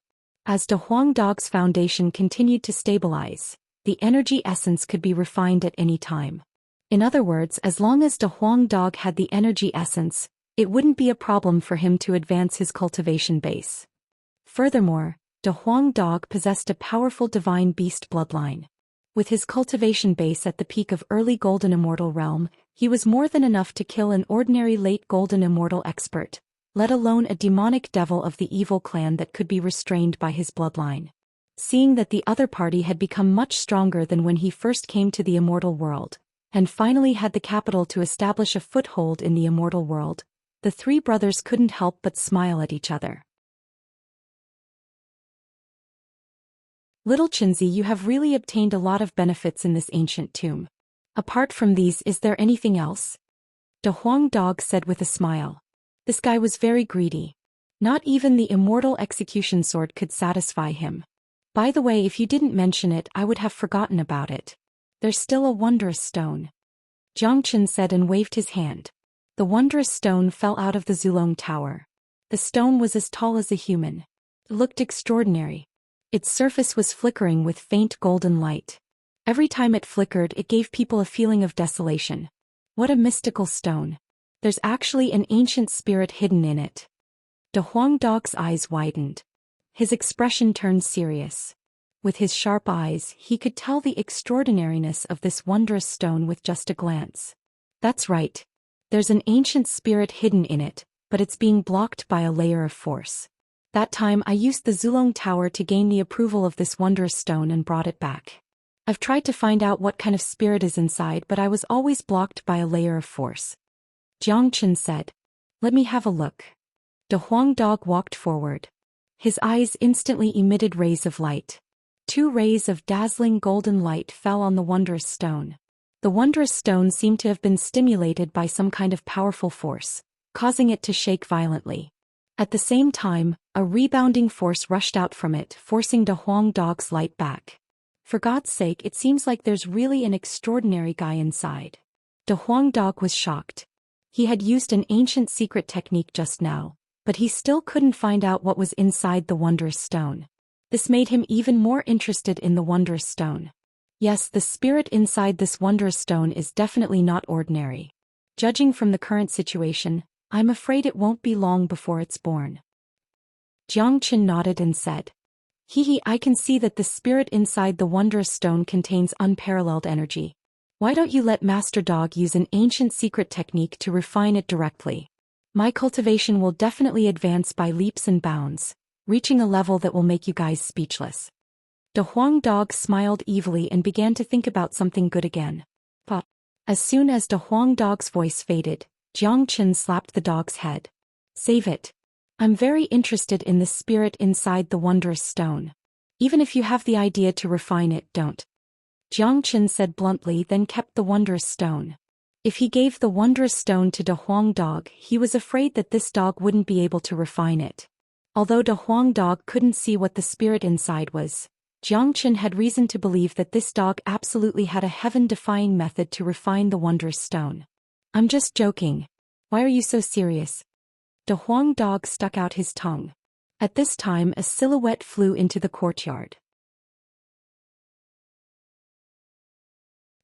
As De Huang Dog's foundation continued to stabilize, the energy essence could be refined at any time. In other words, as long as De Huang Dog had the energy essence, it wouldn't be a problem for him to advance his cultivation base. Furthermore, De Huang Dog possessed a powerful divine beast bloodline. With his cultivation base at the peak of early Golden Immortal Realm, he was more than enough to kill an ordinary late Golden Immortal expert, let alone a demonic devil of the evil clan that could be restrained by his bloodline. Seeing that the other party had become much stronger than when he first came to the immortal world, and finally had the capital to establish a foothold in the immortal world, the three brothers couldn't help but smile at each other. Little Chinzi, you have really obtained a lot of benefits in this ancient tomb. Apart from these, is there anything else? De Huang Dog said with a smile. This guy was very greedy. Not even the Immortal Execution Sword could satisfy him. By the way, if you didn't mention it, I would have forgotten about it. There's still a wondrous stone. Jiang Chen said and waved his hand. The wondrous stone fell out of the Zulong Tower. The stone was as tall as a human. It looked extraordinary. Its surface was flickering with faint golden light. Every time it flickered, it gave people a feeling of desolation. What a mystical stone. There's actually an ancient spirit hidden in it. De Huang Dog's eyes widened. His expression turned serious. With his sharp eyes, he could tell the extraordinariness of this wondrous stone with just a glance. That's right. There's an ancient spirit hidden in it, but it's being blocked by a layer of force. That time I used the Zulong Tower to gain the approval of this wondrous stone and brought it back. I've tried to find out what kind of spirit is inside, but I was always blocked by a layer of force. Jiang Chen said. Let me have a look. De Huang Dog walked forward. His eyes instantly emitted rays of light. 2 rays of dazzling golden light fell on the wondrous stone. The wondrous stone seemed to have been stimulated by some kind of powerful force, causing it to shake violently. At the same time, a rebounding force rushed out from it, forcing De Huang Dog's light back. For God's sake, it seems like there's really an extraordinary guy inside. De Huang Dog was shocked. He had used an ancient secret technique just now, but he still couldn't find out what was inside the wondrous stone. This made him even more interested in the wondrous stone. Yes, the spirit inside this wondrous stone is definitely not ordinary. Judging from the current situation, I'm afraid it won't be long before it's born. Jiang Chen nodded and said, I can see that the spirit inside the wondrous stone contains unparalleled energy. Why don't you let Master Dog use an ancient secret technique to refine it directly? My cultivation will definitely advance by leaps and bounds, reaching a level that will make you guys speechless. De Huang Dog smiled evilly and began to think about something good again. But as soon as De Huang Dog's voice faded, Jiang Chen slapped the dog's head. Save it. I'm very interested in the spirit inside the wondrous stone. Even if you have the idea to refine it, don't. Jiang Chen said bluntly, then kept the wondrous stone. If he gave the wondrous stone to De Huang Dog, he was afraid that this dog wouldn't be able to refine it. Although De Huang Dog couldn't see what the spirit inside was, Jiang Chen had reason to believe that this dog absolutely had a heaven-defying method to refine the wondrous stone. I'm just joking. Why are you so serious? De Huang Dog stuck out his tongue. At this time, a silhouette flew into the courtyard.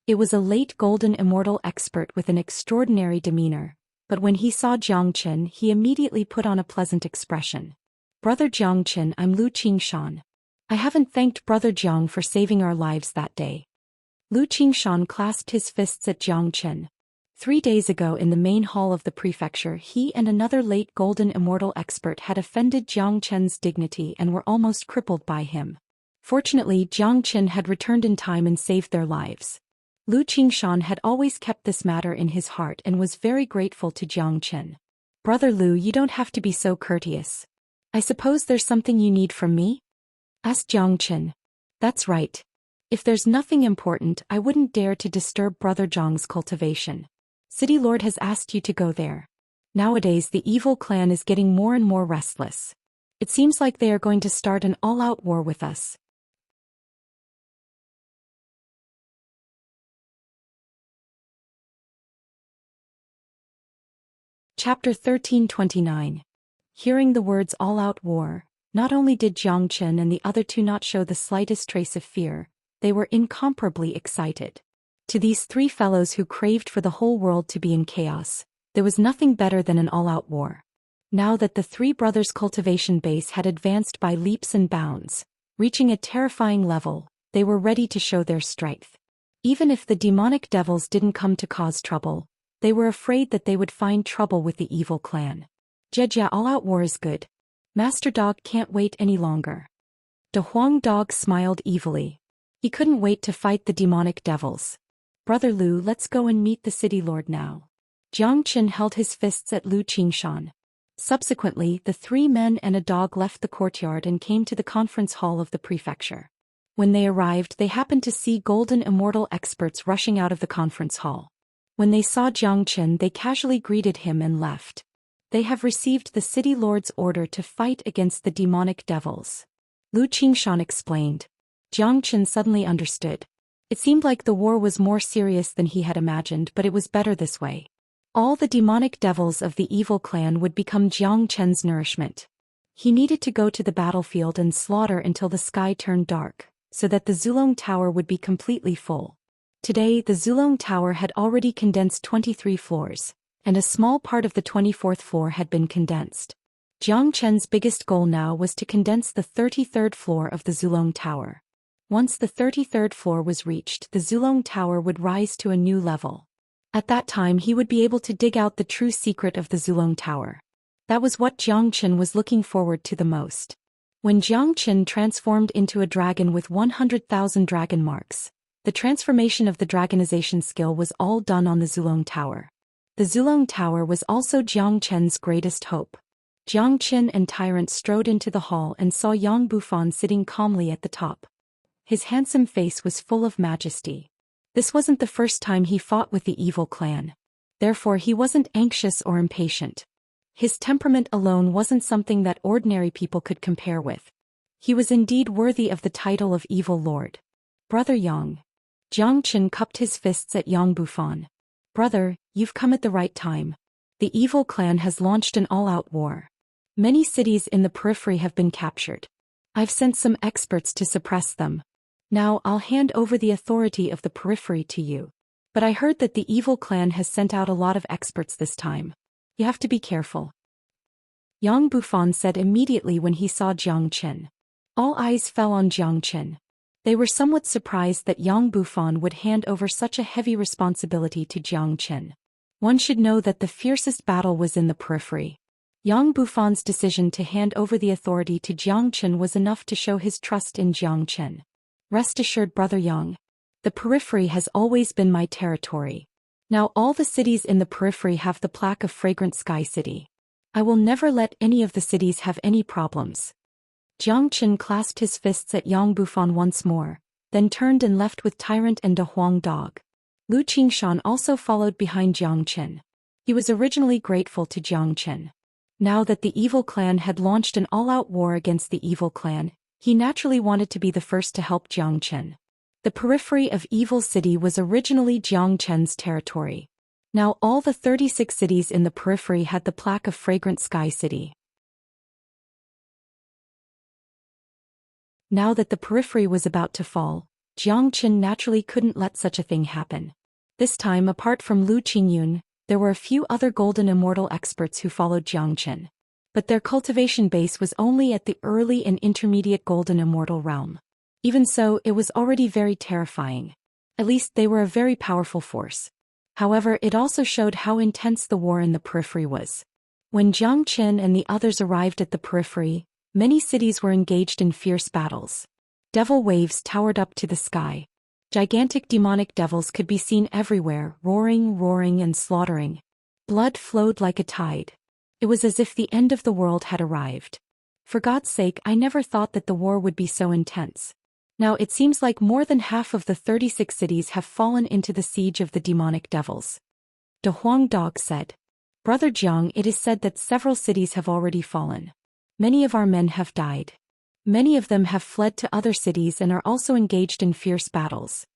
It was a late golden immortal expert with an extraordinary demeanor, but when he saw Jiang Chen, he immediately put on a pleasant expression. Brother Jiang Chen, I'm Lu Qingshan. I haven't thanked Brother Jiang for saving our lives that day. Lu Qingshan clasped his fists at Jiang Chen. 3 days ago in the main hall of the prefecture, he and another late golden immortal expert had offended Jiang Chen's dignity and were almost crippled by him. Fortunately, Jiang Chen had returned in time and saved their lives. Lu Qingshan had always kept this matter in his heart and was very grateful to Jiang Chen. Brother Lu, you don't have to be so courteous. I suppose there's something you need from me? Asked Jiang Chen. That's right. If there's nothing important, I wouldn't dare to disturb Brother Zhang's cultivation. City Lord has asked you to go there. Nowadays the evil clan is getting more and more restless. It seems like they are going to start an all-out war with us. Chapter 1329. Hearing the words all-out war, not only did Jiang Chen and the other two not show the slightest trace of fear, they were incomparably excited. To these 3 fellows who craved for the whole world to be in chaos, there was nothing better than an all-out war. Now that the 3 brothers' cultivation base had advanced by leaps and bounds, reaching a terrifying level, they were ready to show their strength. Even if the demonic devils didn't come to cause trouble, they were afraid that they would find trouble with the evil clan. Jejia, all-out war is good. Master Dog can't wait any longer. De Huang Dog smiled evilly. He couldn't wait to fight the demonic devils. Brother Lu, let's go and meet the city lord now. Jiang Chen held his fists at Lu Qingshan. Subsequently, the 3 men and a dog left the courtyard and came to the conference hall of the prefecture. When they arrived, they happened to see golden immortal experts rushing out of the conference hall. When they saw Jiang Chen, they casually greeted him and left. They have received the city lord's order to fight against the demonic devils. Lu Qingshan explained. Jiang Chen suddenly understood. It seemed like the war was more serious than he had imagined, but it was better this way. All the demonic devils of the evil clan would become Jiang Chen's nourishment. He needed to go to the battlefield and slaughter until the sky turned dark, so that the Zulong Tower would be completely full. Today, the Zulong Tower had already condensed 23 floors, and a small part of the 24th floor had been condensed. Jiang Chen's biggest goal now was to condense the 33rd floor of the Zulong Tower. Once the 33rd floor was reached, the Zulong Tower would rise to a new level. At that time he would be able to dig out the true secret of the Zulong Tower. That was what Jiang Chen was looking forward to the most. When Jiang Chen transformed into a dragon with 100,000 dragon marks, the transformation of the dragonization skill was all done on the Zulong Tower. The Zulong Tower was also Jiang Chen's greatest hope. Jiang Chen and Tyrant strode into the hall and saw Yang Bufan sitting calmly at the top. His handsome face was full of majesty. This wasn't the first time he fought with the evil clan. Therefore he wasn't anxious or impatient. His temperament alone wasn't something that ordinary people could compare with. He was indeed worthy of the title of Evil Lord. Brother Yang. Jiang Chen cupped his fists at Yang Bufan. Brother, you've come at the right time. The evil clan has launched an all-out war. Many cities in the periphery have been captured. I've sent some experts to suppress them. Now I'll hand over the authority of the periphery to you. But I heard that the evil clan has sent out a lot of experts this time. You have to be careful. Yang Bufan said immediately when he saw Jiang Chen. All eyes fell on Jiang Chen. They were somewhat surprised that Yang Bufan would hand over such a heavy responsibility to Jiang Chen. One should know that the fiercest battle was in the periphery. Yang Bufan's decision to hand over the authority to Jiang Chen was enough to show his trust in Jiang Chen. Rest assured, Brother Yang. The periphery has always been my territory. Now all the cities in the periphery have the plaque of Fragrant Sky City. I will never let any of the cities have any problems. Jiang Chen clasped his fists at Yang Bufan once more, then turned and left with Tyrant and De Huang Dog. Lu Qingshan also followed behind Jiang Chen. He was originally grateful to Jiang Chen. Now that the evil clan had launched an all-out war against the evil clan, he naturally wanted to be the first to help Jiang Chen. The periphery of Evil City was originally Jiang Chen's territory. Now all the 36 cities in the periphery had the plaque of Fragrant Sky City. Now that the periphery was about to fall, Jiang Chen naturally couldn't let such a thing happen. This time, apart from Lu Qingyun, there were a few other Golden Immortal experts who followed Jiang Chen. But their cultivation base was only at the early and intermediate Golden Immortal realm. Even so, it was already very terrifying. At least they were a very powerful force. However, it also showed how intense the war in the periphery was. When Jiang Chen and the others arrived at the periphery, many cities were engaged in fierce battles. Devil waves towered up to the sky. Gigantic demonic devils could be seen everywhere, roaring and slaughtering. Blood flowed like a tide. It was as if the end of the world had arrived. For God's sake, I never thought that the war would be so intense. Now it seems like more than half of the 36 cities have fallen into the siege of the demonic devils. De Huang Dog said. Brother Jiang, it is said that several cities have already fallen. Many of our men have died. Many of them have fled to other cities and are also engaged in fierce battles.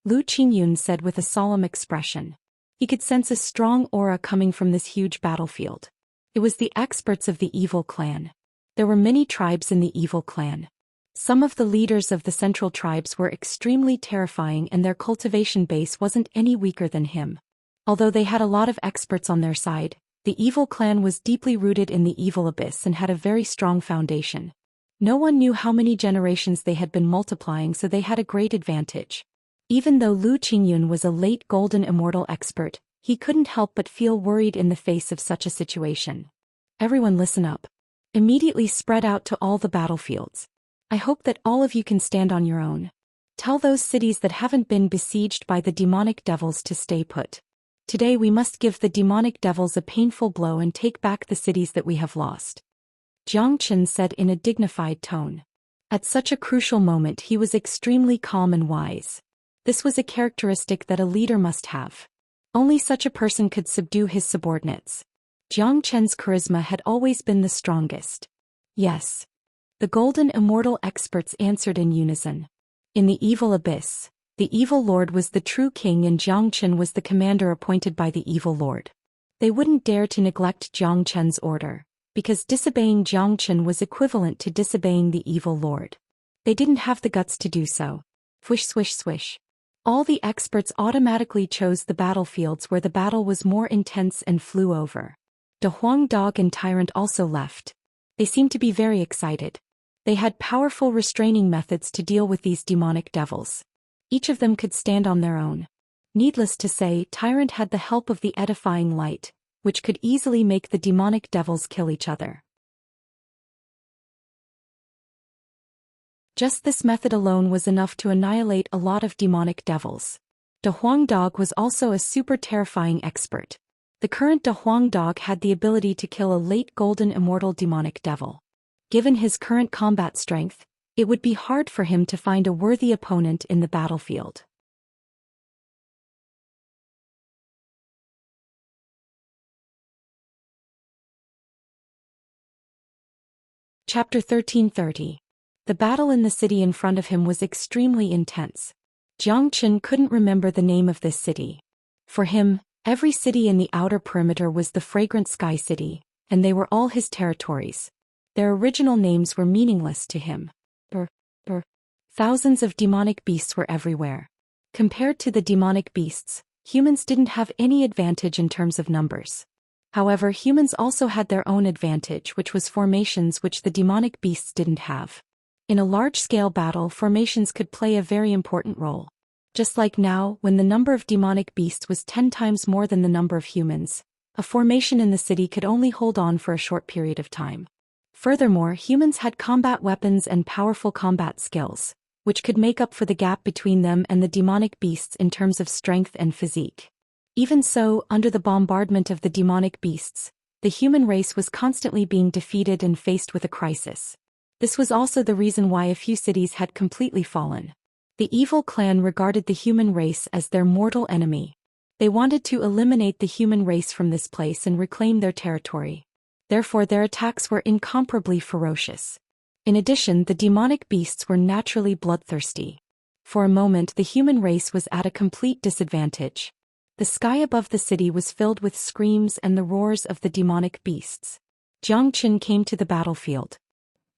Lu Qingyun said with a solemn expression. He could sense a strong aura coming from this huge battlefield. It was the experts of the evil clan. There were many tribes in the evil clan. Some of the leaders of the central tribes were extremely terrifying and their cultivation base wasn't any weaker than him. Although they had a lot of experts on their side, the evil clan was deeply rooted in the evil abyss and had a very strong foundation. No one knew how many generations they had been multiplying, so they had a great advantage. Even though Lu Qingyun was a late Golden Immortal expert, he couldn't help but feel worried in the face of such a situation. Everyone listen up. Immediately spread out to all the battlefields. I hope that all of you can stand on your own. Tell those cities that haven't been besieged by the demonic devils to stay put. Today we must give the demonic devils a painful blow and take back the cities that we have lost. Jiang Chen said in a dignified tone. At such a crucial moment he was extremely calm and wise. This was a characteristic that a leader must have. Only such a person could subdue his subordinates. Jiang Chen's charisma had always been the strongest. Yes. The Golden Immortal experts answered in unison. In the evil abyss, The evil lord was the true king and Jiang Chen was the commander appointed by the evil lord. They wouldn't dare to neglect Jiang Chen's order, because disobeying Jiang Chen was equivalent to disobeying the evil lord. They didn't have the guts to do so. Swish swish swish. All the experts automatically chose the battlefields where the battle was more intense and flew over. The Huang Dog and Tyrant also left. They seemed to be very excited. They had powerful restraining methods to deal with these demonic devils. Each of them could stand on their own. Needless to say, Tyrant had the help of the edifying light, which could easily make the demonic devils kill each other. Just this method alone was enough to annihilate a lot of demonic devils. De Huang Dog was also a super terrifying expert. The current De Huang Dog had the ability to kill a late golden immortal demonic devil. Given his current combat strength, it would be hard for him to find a worthy opponent in the battlefield. Chapter 1330. The battle in the city in front of him was extremely intense. Jiang Chen couldn't remember the name of this city. For him, every city in the outer perimeter was the Fragrant Sky City, and they were all his territories. Their original names were meaningless to him. Thousands of demonic beasts were everywhere. Compared to the demonic beasts, humans didn't have any advantage in terms of numbers. However, humans also had their own advantage, which was formations, which the demonic beasts didn't have. In a large-scale battle, formations could play a very important role. Just like now, when the number of demonic beasts was 10 times more than the number of humans, a formation in the city could only hold on for a short period of time. Furthermore, humans had combat weapons and powerful combat skills, which could make up for the gap between them and the demonic beasts in terms of strength and physique. Even so, under the bombardment of the demonic beasts, the human race was constantly being defeated and faced with a crisis. This was also the reason why a few cities had completely fallen. The evil clan regarded the human race as their mortal enemy. They wanted to eliminate the human race from this place and reclaim their territory. Therefore, their attacks were incomparably ferocious. In addition, the demonic beasts were naturally bloodthirsty. For a moment, the human race was at a complete disadvantage. The sky above the city was filled with screams and the roars of the demonic beasts. Jiang Chen came to the battlefield.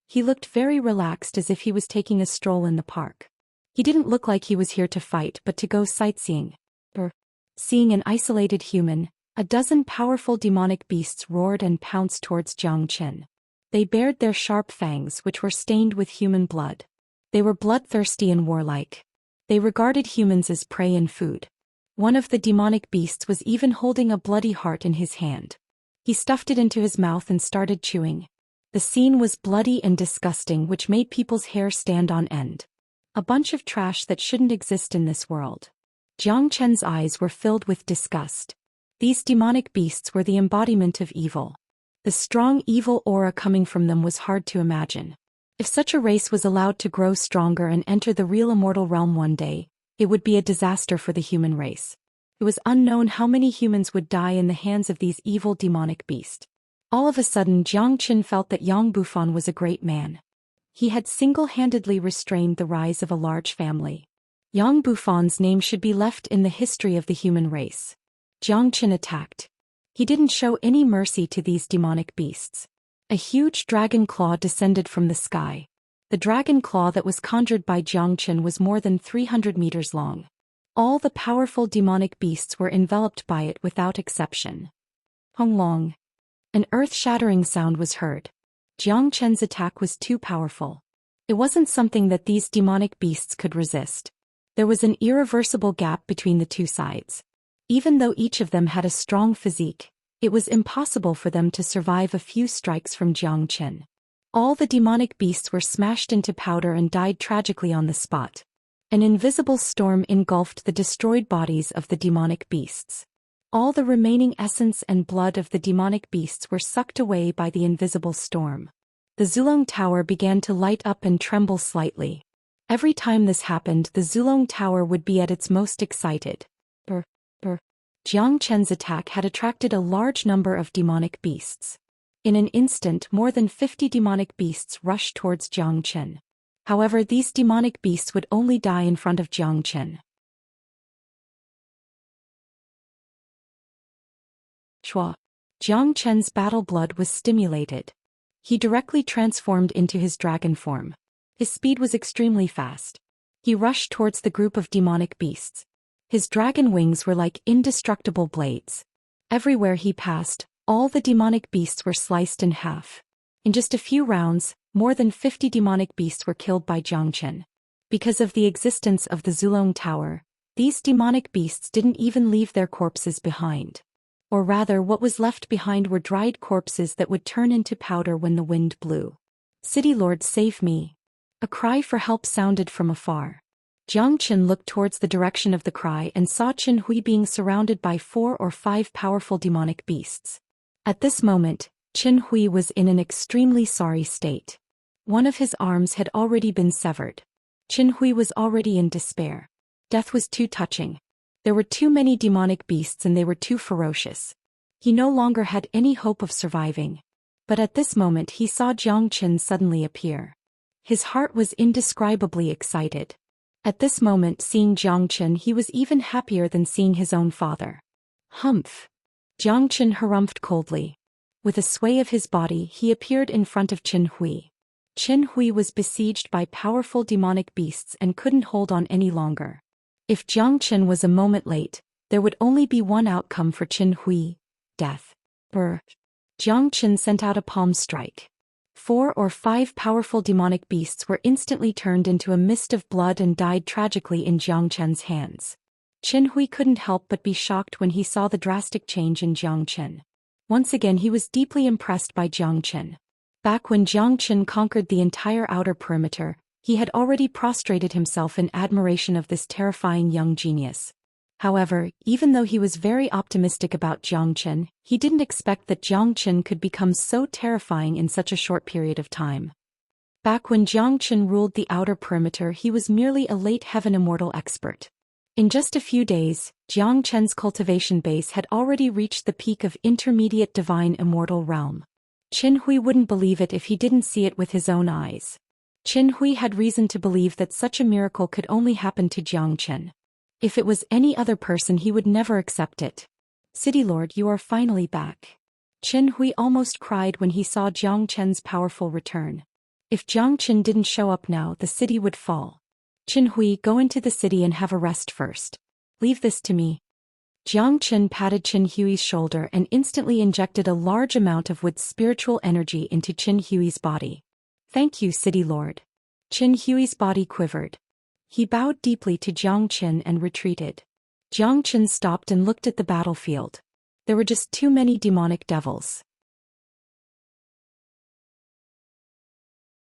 He looked very relaxed, as if he was taking a stroll in the park. He didn't look like he was here to fight but to go sightseeing. Seeing an isolated human, a dozen powerful demonic beasts roared and pounced towards Jiang Chen. They bared their sharp fangs, which were stained with human blood. They were bloodthirsty and warlike. They regarded humans as prey and food. One of the demonic beasts was even holding a bloody heart in his hand. He stuffed it into his mouth and started chewing. The scene was bloody and disgusting, which made people's hair stand on end. A bunch of trash that shouldn't exist in this world. Jiang Chen's eyes were filled with disgust. These demonic beasts were the embodiment of evil. The strong evil aura coming from them was hard to imagine. If such a race was allowed to grow stronger and enter the real immortal realm one day, it would be a disaster for the human race. It was unknown how many humans would die in the hands of these evil demonic beasts. All of a sudden, Jiang Chen felt that Yang Bufan was a great man. He had single-handedly restrained the rise of a large family. Yang Bufan's name should be left in the history of the human race. Jiang Chen attacked. He didn't show any mercy to these demonic beasts. A huge dragon claw descended from the sky. The dragon claw that was conjured by Jiang Chen was more than 300 meters long. All the powerful demonic beasts were enveloped by it without exception. Hong long. An earth-shattering sound was heard. Jiang Chen's attack was too powerful. It wasn't something that these demonic beasts could resist. There was an irreversible gap between the two sides. Even though each of them had a strong physique, it was impossible for them to survive a few strikes from Jiang Chen. All the demonic beasts were smashed into powder and died tragically on the spot. An invisible storm engulfed the destroyed bodies of the demonic beasts. All the remaining essence and blood of the demonic beasts were sucked away by the invisible storm. The Zulong Tower began to light up and tremble slightly. Every time this happened, the Zulong Tower would be at its most excited. Jiang Chen's attack had attracted a large number of demonic beasts. In an instant, more than 50 demonic beasts rushed towards Jiang Chen. However, these demonic beasts would only die in front of Jiang Chen. Chua. Jiang Chen's battle blood was stimulated. He directly transformed into his dragon form. His speed was extremely fast. He rushed towards the group of demonic beasts. His dragon wings were like indestructible blades. Everywhere he passed, all the demonic beasts were sliced in half. In just a few rounds, more than 50 demonic beasts were killed by Jiang Chen. Because of the existence of the Zulong Tower, these demonic beasts didn't even leave their corpses behind. Or rather, what was left behind were dried corpses that would turn into powder when the wind blew. "City Lord, save me!" A cry for help sounded from afar. Jiang Chen looked towards the direction of the cry and saw Qin Hui being surrounded by 4 or 5 powerful demonic beasts. At this moment, Qin Hui was in an extremely sorry state. One of his arms had already been severed. Qin Hui was already in despair. Death was too touching. There were too many demonic beasts and they were too ferocious. He no longer had any hope of surviving. But at this moment he saw Jiang Chen suddenly appear. His heart was indescribably excited. At this moment, seeing Jiang Chen, he was even happier than seeing his own father. Humph! Jiang Chen harumphed coldly. With a sway of his body, he appeared in front of Qin Hui. Qin Hui was besieged by powerful demonic beasts and couldn't hold on any longer. If Jiang Chen was a moment late, there would only be one outcome for Qin Hui: death. Brr! Jiang Chen sent out a palm strike. 4 or 5 powerful demonic beasts were instantly turned into a mist of blood and died tragically in Jiang Chen's hands. Qin Hui couldn't help but be shocked when he saw the drastic change in Jiang Chen. Once again he was deeply impressed by Jiang Chen. Back when Jiang Chen conquered the entire outer perimeter, he had already prostrated himself in admiration of this terrifying young genius. However, even though he was very optimistic about Jiang Chen, he didn't expect that Jiang Chen could become so terrifying in such a short period of time. Back when Jiang Chen ruled the outer perimeter, he was merely a late heaven immortal expert. In just a few days, Jiang Chen's cultivation base had already reached the peak of intermediate divine immortal realm. Qin Hui wouldn't believe it if he didn't see it with his own eyes. Qin Hui had reason to believe that such a miracle could only happen to Jiang Chen. If it was any other person, he would never accept it. "City Lord, you are finally back." Qin Hui almost cried when he saw Jiang Chen's powerful return. If Jiang Chen didn't show up now, the city would fall. "Qin Hui, go into the city and have a rest first. Leave this to me." Jiang Chen patted Qin Hui's shoulder and instantly injected a large amount of Wood's spiritual energy into Qin Hui's body. "Thank you, City Lord." Qin Hui's body quivered. He bowed deeply to Jiang Chen and retreated. Jiang Chen stopped and looked at the battlefield. There were just too many demonic devils.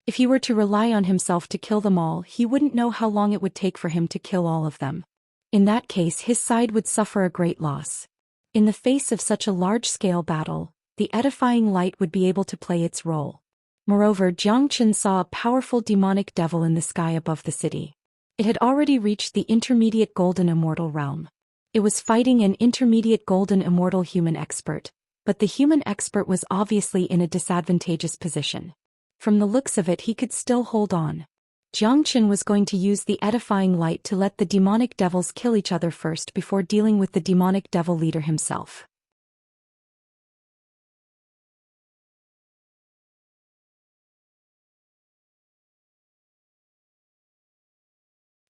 If he were to rely on himself to kill them all, he wouldn't know how long it would take for him to kill all of them. In that case, his side would suffer a great loss. In the face of such a large-scale battle, the edifying light would be able to play its role. Moreover, Jiang Chen saw a powerful demonic devil in the sky above the city. It had already reached the intermediate golden immortal realm. It was fighting an intermediate golden immortal human expert, but the human expert was obviously in a disadvantageous position. From the looks of it, he could still hold on. Jiang Chen was going to use the edifying light to let the demonic devils kill each other first before dealing with the demonic devil leader himself.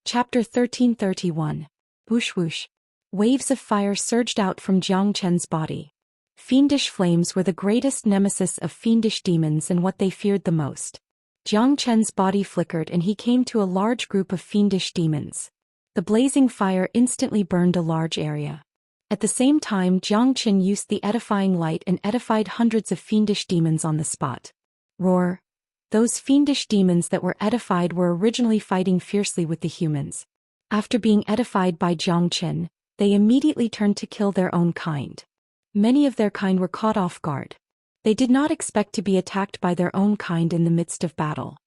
Chapter 1331. Whoosh whoosh. Waves of fire surged out from Jiang Chen's body. Fiendish flames were the greatest nemesis of fiendish demons and what they feared the most. Jiang Chen's body flickered and he came to a large group of fiendish demons. The blazing fire instantly burned a large area. At the same time, Jiang Chen used the edifying light and edified hundreds of fiendish demons on the spot. Roar! Those fiendish demons that were edified were originally fighting fiercely with the humans. After being edified by Jiang Chen, they immediately turned to kill their own kind. Many of their kind were caught off guard. They did not expect to be attacked by their own kind in the midst of battle.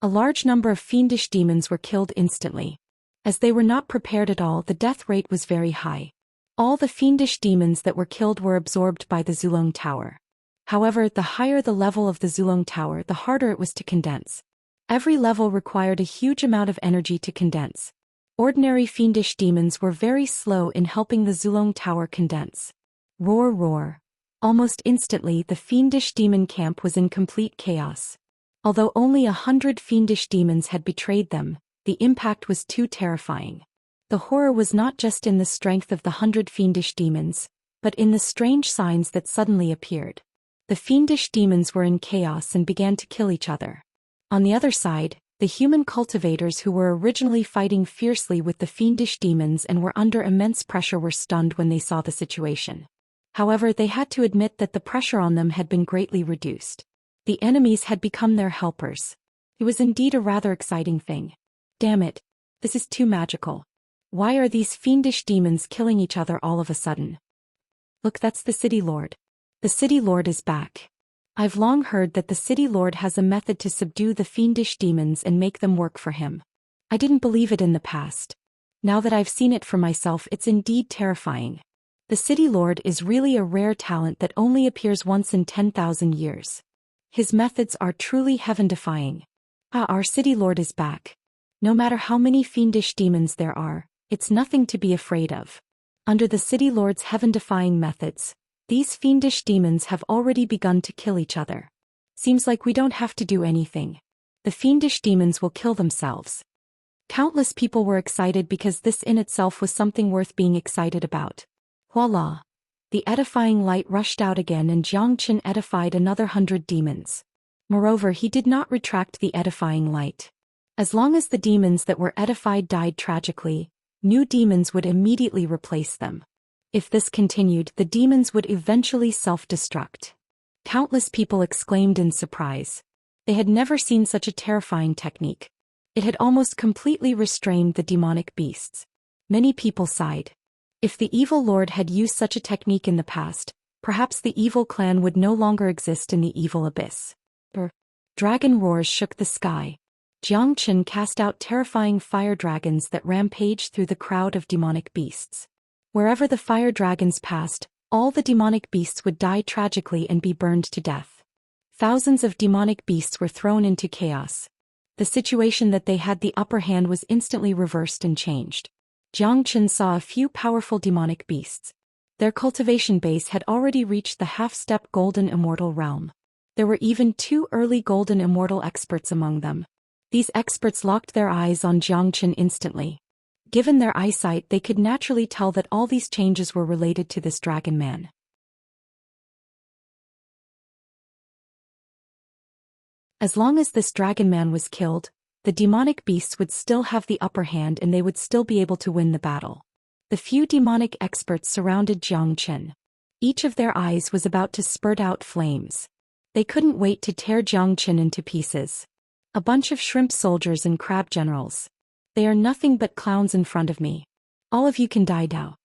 A large number of fiendish demons were killed instantly. As they were not prepared at all, the death rate was very high. All the fiendish demons that were killed were absorbed by the Zulong Tower. However, the higher the level of the Zulong Tower, the harder it was to condense. Every level required a huge amount of energy to condense. Ordinary fiendish demons were very slow in helping the Zulong Tower condense. Roar roar. Almost instantly the fiendish demon camp was in complete chaos. Although only 100 fiendish demons had betrayed them, the impact was too terrifying. The horror was not just in the strength of the 100 fiendish demons, but in the strange signs that suddenly appeared. The fiendish demons were in chaos and began to kill each other. On the other side, the human cultivators who were originally fighting fiercely with the fiendish demons and were under immense pressure were stunned when they saw the situation. However, they had to admit that the pressure on them had been greatly reduced. The enemies had become their helpers. It was indeed a rather exciting thing. Damn it. This is too magical. Why are these fiendish demons killing each other all of a sudden? Look, that's the City Lord. The City Lord is back. I've long heard that the City Lord has a method to subdue the fiendish demons and make them work for him. I didn't believe it in the past. Now that I've seen it for myself, it's indeed terrifying. The City Lord is really a rare talent that only appears once in 10,000 years. His methods are truly heaven-defying. Our City Lord is back. No matter how many fiendish demons there are, it's nothing to be afraid of. Under the City Lord's heaven-defying methods, these fiendish demons have already begun to kill each other. Seems like we don't have to do anything. The fiendish demons will kill themselves. Countless people were excited because this in itself was something worth being excited about. Voila! The edifying light rushed out again and Xianxia edified another 100 demons. Moreover, he did not retract the edifying light. As long as the demons that were edified died tragically, new demons would immediately replace them. If this continued, the demons would eventually self-destruct. Countless people exclaimed in surprise. They had never seen such a terrifying technique. It had almost completely restrained the demonic beasts. Many people sighed. If the evil lord had used such a technique in the past, perhaps the evil clan would no longer exist in the evil abyss. Dragon roars shook the sky. Xianxia cast out terrifying fire dragons that rampaged through the crowd of demonic beasts. Wherever the fire dragons passed, all the demonic beasts would die tragically and be burned to death. Thousands of demonic beasts were thrown into chaos. The situation that they had the upper hand was instantly reversed and changed. Xianxia saw a few powerful demonic beasts. Their cultivation base had already reached the half-step golden immortal realm. There were even 2 early golden immortal experts among them. These experts locked their eyes on Xianxia instantly. Given their eyesight, they could naturally tell that all these changes were related to this dragon man. As long as this dragon man was killed, the demonic beasts would still have the upper hand and they would still be able to win the battle. The few demonic experts surrounded Xianxia. Each of their eyes was about to spurt out flames. They couldn't wait to tear Xianxia into pieces. A bunch of shrimp soldiers and crab generals. They are nothing but clowns in front of me. All of you can die now.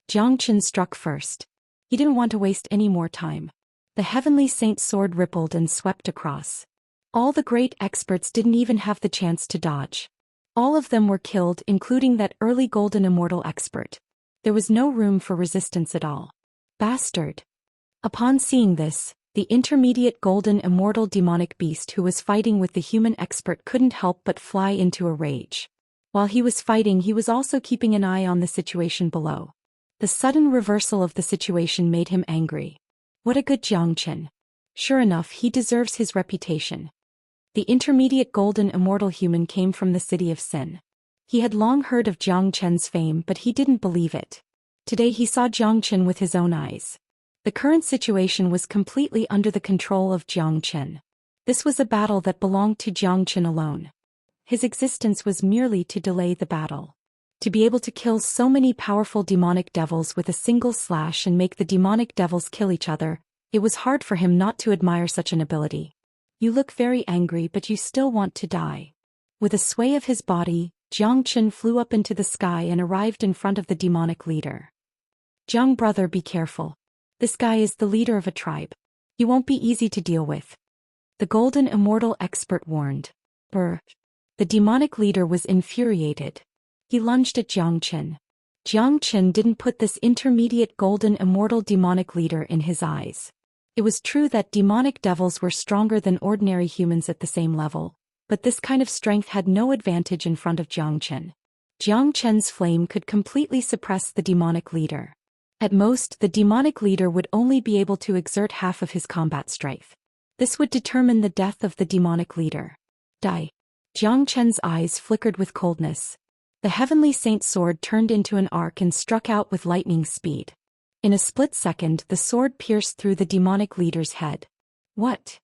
Xianxia struck first. He didn't want to waste any more time. The heavenly saint's sword rippled and swept across. All the great experts didn't even have the chance to dodge. All of them were killed, including that early golden immortal expert. There was no room for resistance at all. Bastard! Upon seeing this, the intermediate golden immortal demonic beast who was fighting with the human expert couldn't help but fly into a rage. While he was fighting, he was also keeping an eye on the situation below. The sudden reversal of the situation made him angry. What a good Xianxia. Sure enough, he deserves his reputation. The intermediate golden immortal human came from the city of Sin. He had long heard of Xianxia's fame, but he didn't believe it. Today he saw Xianxia with his own eyes. The current situation was completely under the control of Xianxia. This was a battle that belonged to Xianxia alone. His existence was merely to delay the battle. To be able to kill so many powerful demonic devils with a single slash and make the demonic devils kill each other, it was hard for him not to admire such an ability. You look very angry, but you still want to die. With a sway of his body, Xianxia flew up into the sky and arrived in front of the demonic leader. Jiang brother, be careful. This guy is the leader of a tribe. He won't be easy to deal with. The golden immortal expert warned. The demonic leader was infuriated. He lunged at Xianxia. Xianxia didn't put this intermediate golden immortal demonic leader in his eyes. It was true that demonic devils were stronger than ordinary humans at the same level, but this kind of strength had no advantage in front of Xianxia. Xianxia's flame could completely suppress the demonic leader. At most, the demonic leader would only be able to exert half of his combat strength. This would determine the death of the demonic leader. Die. Jiang Chen's eyes flickered with coldness. The heavenly saint's sword turned into an arc and struck out with lightning speed. In a split second, the sword pierced through the demonic leader's head. What?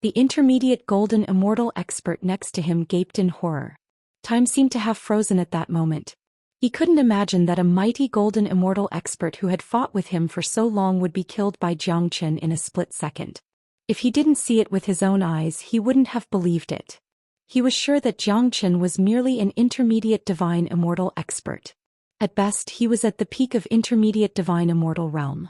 The intermediate golden immortal expert next to him gaped in horror. Time seemed to have frozen at that moment. He couldn't imagine that a mighty golden immortal expert who had fought with him for so long would be killed by Jiang Chen in a split second. If he didn't see it with his own eyes, he wouldn't have believed it. He was sure that Jiang Chen was merely an intermediate divine immortal expert. At best, he was at the peak of intermediate divine immortal realm.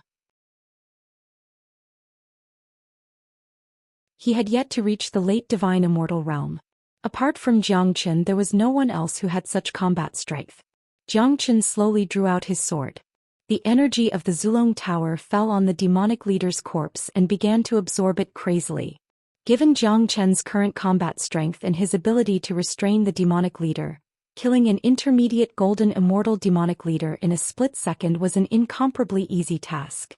He had yet to reach the late divine immortal realm. Apart from Jiang Chen, there was no one else who had such combat strength. Jiang Chen slowly drew out his sword. The energy of the Zulong Tower fell on the demonic leader's corpse and began to absorb it crazily. Given Jiang Chen's current combat strength and his ability to restrain the demonic leader, killing an intermediate golden immortal demonic leader in a split second was an incomparably easy task.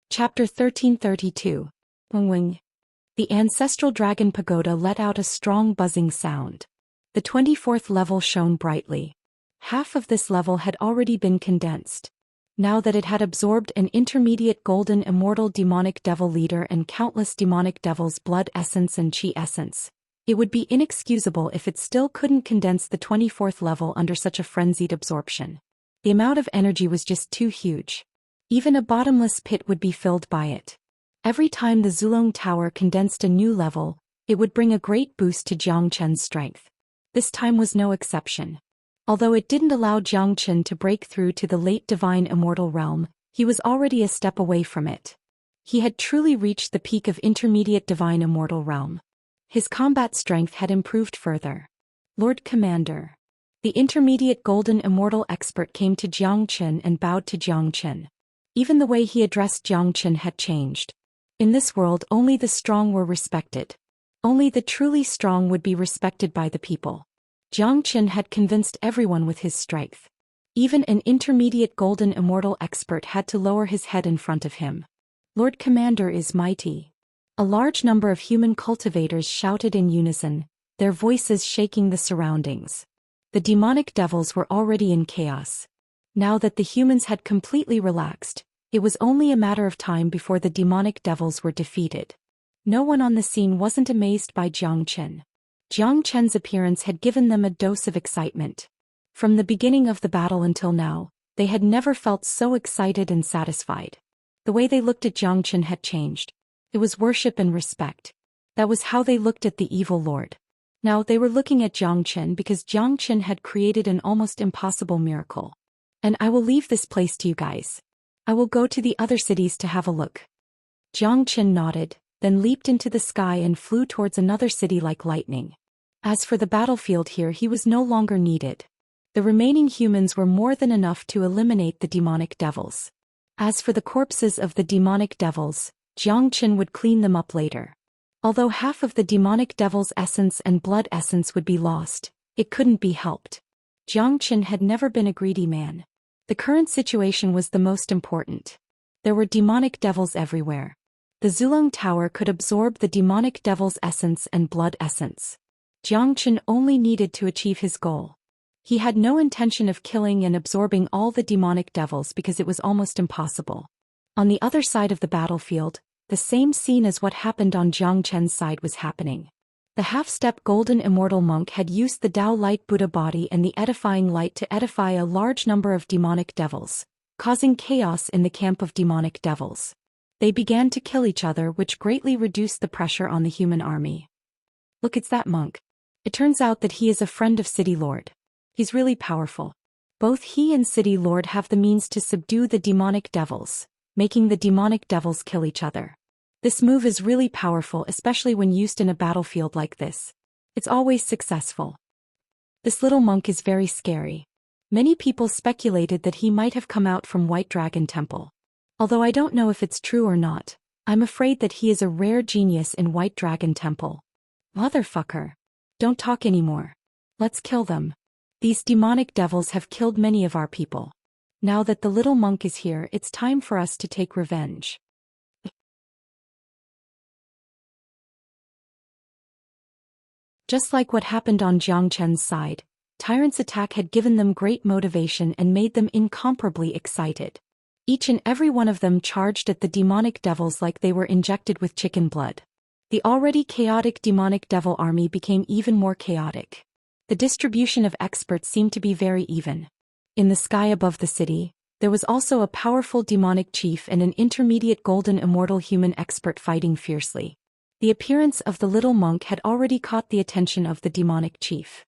Chapter 1332. Wing. The ancestral dragon pagoda let out a strong buzzing sound. The 24th level shone brightly. Half of this level had already been condensed. Now that it had absorbed an intermediate golden immortal demonic devil leader and countless demonic devils' blood essence and chi essence, it would be inexcusable if it still couldn't condense the 24th level under such a frenzied absorption. The amount of energy was just too huge. Even a bottomless pit would be filled by it. Every time the Zulong Tower condensed a new level, it would bring a great boost to Jiang Chen's strength. This time was no exception. Although it didn't allow Jiang Chen to break through to the late divine immortal realm, he was already a step away from it. He had truly reached the peak of intermediate divine immortal realm. His combat strength had improved further. Lord Commander. The intermediate golden immortal expert came to Jiang Chen and bowed to Jiang Chen. Even the way he addressed Jiang Chen had changed. In this world, only the strong were respected. Only the truly strong would be respected by the people. Jiang Chen had convinced everyone with his strength. Even an intermediate golden immortal expert had to lower his head in front of him. Lord Commander is mighty. A large number of human cultivators shouted in unison, their voices shaking the surroundings. The demonic devils were already in chaos. Now that the humans had completely relaxed, it was only a matter of time before the demonic devils were defeated. No one on the scene wasn't amazed by Jiang Chen. Jiang Chen's appearance had given them a dose of excitement. From the beginning of the battle until now, they had never felt so excited and satisfied. The way they looked at Jiang Chen had changed. It was worship and respect. That was how they looked at the evil lord. Now they were looking at Jiang Chen because Jiang Chen had created an almost impossible miracle. And I will leave this place to you guys. I will go to the other cities to have a look. Jiang Chen nodded, then leaped into the sky and flew towards another city like lightning. As for the battlefield here, he was no longer needed. The remaining humans were more than enough to eliminate the demonic devils. As for the corpses of the demonic devils, Jiang Chen would clean them up later. Although half of the demonic devil's essence and blood essence would be lost, it couldn't be helped. Jiang Chen had never been a greedy man. The current situation was the most important. There were demonic devils everywhere. The Zulong Tower could absorb the demonic devil's essence and blood essence. Jiang Chen only needed to achieve his goal. He had no intention of killing and absorbing all the demonic devils because it was almost impossible. On the other side of the battlefield, the same scene as what happened on Jiang Chen's side was happening. The half-step golden immortal monk had used the Tao Light Buddha body and the edifying light to edify a large number of demonic devils, causing chaos in the camp of demonic devils. They began to kill each other, which greatly reduced the pressure on the human army. Look, it's that monk. It turns out that he is a friend of City Lord. He's really powerful. Both he and City Lord have the means to subdue the demonic devils, making the demonic devils kill each other. This move is really powerful, especially when used in a battlefield like this. It's always successful. This little monk is very scary. Many people speculated that he might have come out from White Dragon Temple. Although I don't know if it's true or not, I'm afraid that he is a rare genius in White Dragon Temple. Motherfucker. Don't talk anymore. Let's kill them. These demonic devils have killed many of our people. Now that the little monk is here, it's time for us to take revenge. Just like what happened on Jiang Chen's side, Tyrant's attack had given them great motivation and made them incomparably excited. Each and every one of them charged at the demonic devils like they were injected with chicken blood. The already chaotic demonic devil army became even more chaotic. The distribution of experts seemed to be very even. In the sky above the city, there was also a powerful demonic chief and an intermediate golden immortal human expert fighting fiercely. The appearance of the little monk had already caught the attention of the demonic chief.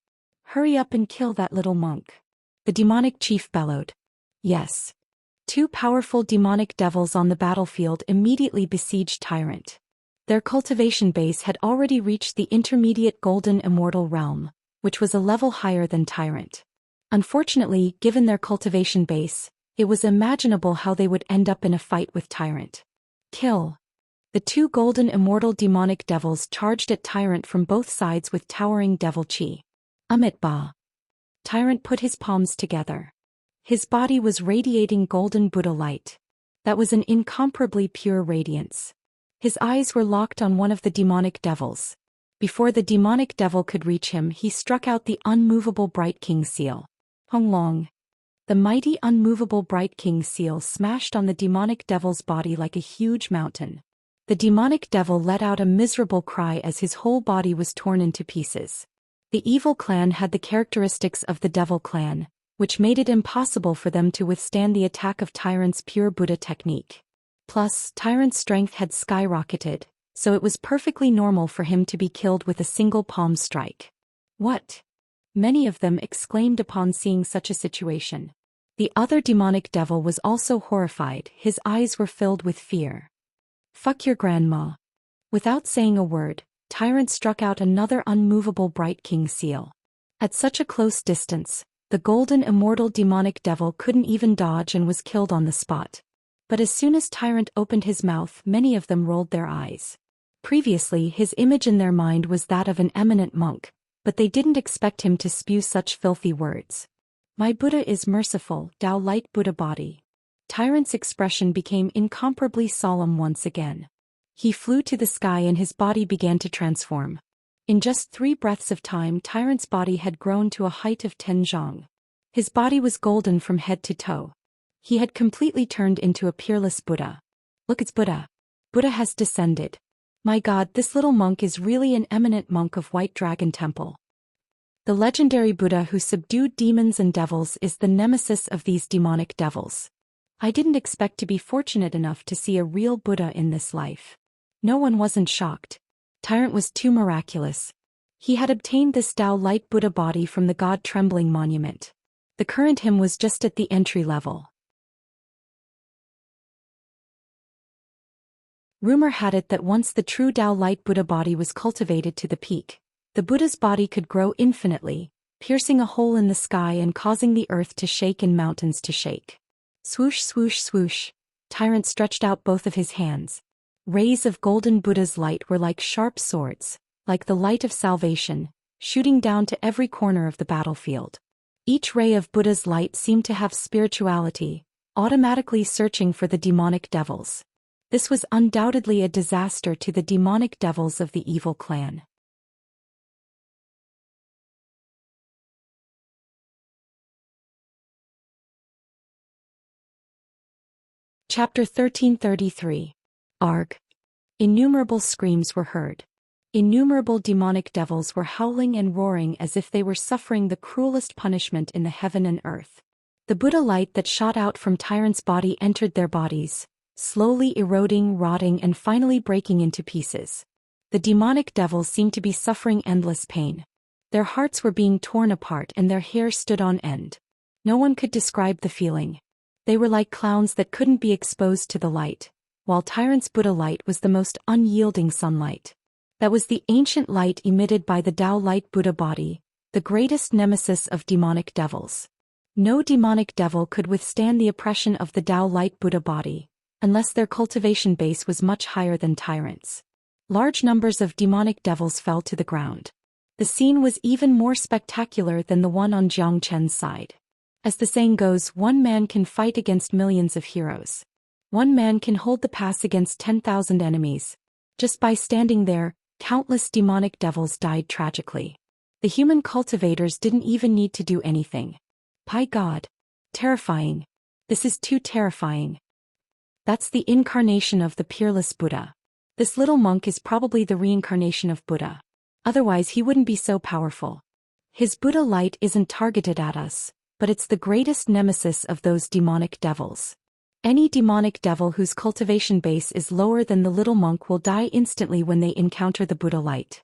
Hurry up and kill that little monk. The demonic chief bellowed. Yes. Two powerful demonic devils on the battlefield immediately besieged Tyrant. Their cultivation base had already reached the intermediate golden immortal realm, which was a level higher than Tyrant. Unfortunately, given their cultivation base, it was imaginable how they would end up in a fight with Tyrant. Kill. The two golden immortal demonic devils charged at Tyrant from both sides with towering devil chi. Amit Ba. Tyrant put his palms together. His body was radiating golden Buddha light. That was an incomparably pure radiance. His eyes were locked on one of the demonic devils. Before the demonic devil could reach him, he struck out the unmovable Bright King seal. Hung Long. The mighty unmovable Bright King seal smashed on the demonic devil's body like a huge mountain. The demonic devil let out a miserable cry as his whole body was torn into pieces. The evil clan had the characteristics of the devil clan, which made it impossible for them to withstand the attack of Tyrant's pure Buddha technique. Plus, Tyrant's strength had skyrocketed, so it was perfectly normal for him to be killed with a single palm strike. What? Many of them exclaimed upon seeing such a situation. The other demonic devil was also horrified, his eyes were filled with fear. Fuck your grandma. Without saying a word, Tyrant struck out another unmovable Bright King seal. At such a close distance, the golden immortal demonic devil couldn't even dodge and was killed on the spot. But as soon as Tyrant opened his mouth, many of them rolled their eyes. Previously, his image in their mind was that of an eminent monk, but they didn't expect him to spew such filthy words. My Buddha is merciful, Tao light Buddha body. Tyrant's expression became incomparably solemn once again. He flew to the sky and his body began to transform. In just 3 breaths of time, Tyrant's body had grown to a height of 10 zhang. His body was golden from head to toe. He had completely turned into a peerless Buddha. Look, it's Buddha. Buddha has descended. My God, this little monk is really an eminent monk of White Dragon Temple. The legendary Buddha who subdued demons and devils is the nemesis of these demonic devils. I didn't expect to be fortunate enough to see a real Buddha in this life. No one wasn't shocked. Tyrant was too miraculous. He had obtained this Tao light Buddha body from the God Trembling monument. The current him was just at the entry level. Rumor had it that once the true Tao light Buddha body was cultivated to the peak, the Buddha's body could grow infinitely, piercing a hole in the sky and causing the earth to shake and mountains to shake. Swoosh swoosh swoosh, Tyrant stretched out both of his hands. Rays of golden Buddha's light were like sharp swords, like the light of salvation, shooting down to every corner of the battlefield. Each ray of Buddha's light seemed to have spirituality, automatically searching for the demonic devils. This was undoubtedly a disaster to the demonic devils of the evil clan. Chapter 1333. Arg. Innumerable screams were heard. Innumerable demonic devils were howling and roaring as if they were suffering the cruelest punishment in the heaven and earth. The Buddha light that shot out from Tyrant's body entered their bodies, slowly eroding, rotting, and finally breaking into pieces. The demonic devils seemed to be suffering endless pain. Their hearts were being torn apart and their hair stood on end. No one could describe the feeling. They were like clowns that couldn't be exposed to the light, while Tyrant's Buddha light was the most unyielding sunlight. That was the ancient light emitted by the Tao light Buddha body, the greatest nemesis of demonic devils. No demonic devil could withstand the oppression of the Tao light Buddha body, unless their cultivation base was much higher than Tyrant's. Large numbers of demonic devils fell to the ground. The scene was even more spectacular than the one on Jiang Chen's side. As the saying goes, one man can fight against millions of heroes. One man can hold the pass against 10,000 enemies. Just by standing there, countless demonic devils died tragically. The human cultivators didn't even need to do anything. By God! Terrifying. This is too terrifying. That's the incarnation of the peerless Buddha. This little monk is probably the reincarnation of Buddha. Otherwise he wouldn't be so powerful. His Buddha light isn't targeted at us, but it's the greatest nemesis of those demonic devils. Any demonic devil whose cultivation base is lower than the little monk will die instantly when they encounter the Buddha light.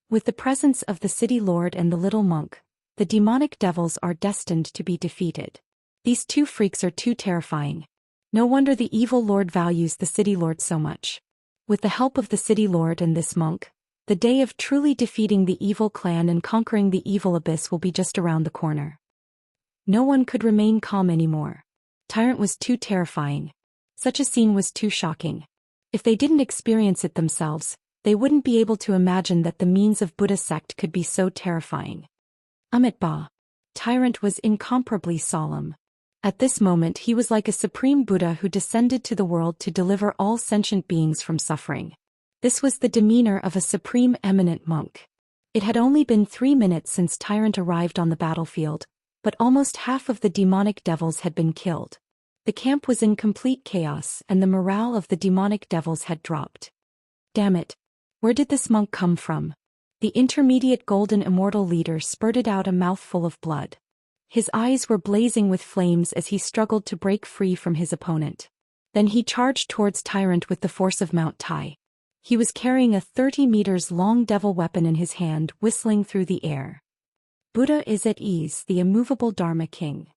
With the presence of the city lord and the little monk, the demonic devils are destined to be defeated. These two freaks are too terrifying. No wonder the evil lord values the city lord so much. With the help of the city lord and this monk, the day of truly defeating the evil clan and conquering the evil abyss will be just around the corner. No one could remain calm anymore. Tyrant was too terrifying. Such a scene was too shocking. If they didn't experience it themselves, they wouldn't be able to imagine that the means of Buddha sect could be so terrifying. Amitabha. Tyrant was incomparably solemn. At this moment he was like a supreme Buddha who descended to the world to deliver all sentient beings from suffering. This was the demeanor of a supreme eminent monk. It had only been 3 minutes since Tyrant arrived on the battlefield, but almost half of the demonic devils had been killed. The camp was in complete chaos and the morale of the demonic devils had dropped. Damn it! Where did this monk come from? The intermediate golden immortal leader spurted out a mouthful of blood. His eyes were blazing with flames as he struggled to break free from his opponent. Then he charged towards Tyrant with the force of Mount Tai. He was carrying a 30 meters long devil weapon in his hand, whistling through the air. Buddha is at ease, the immovable Dharma king.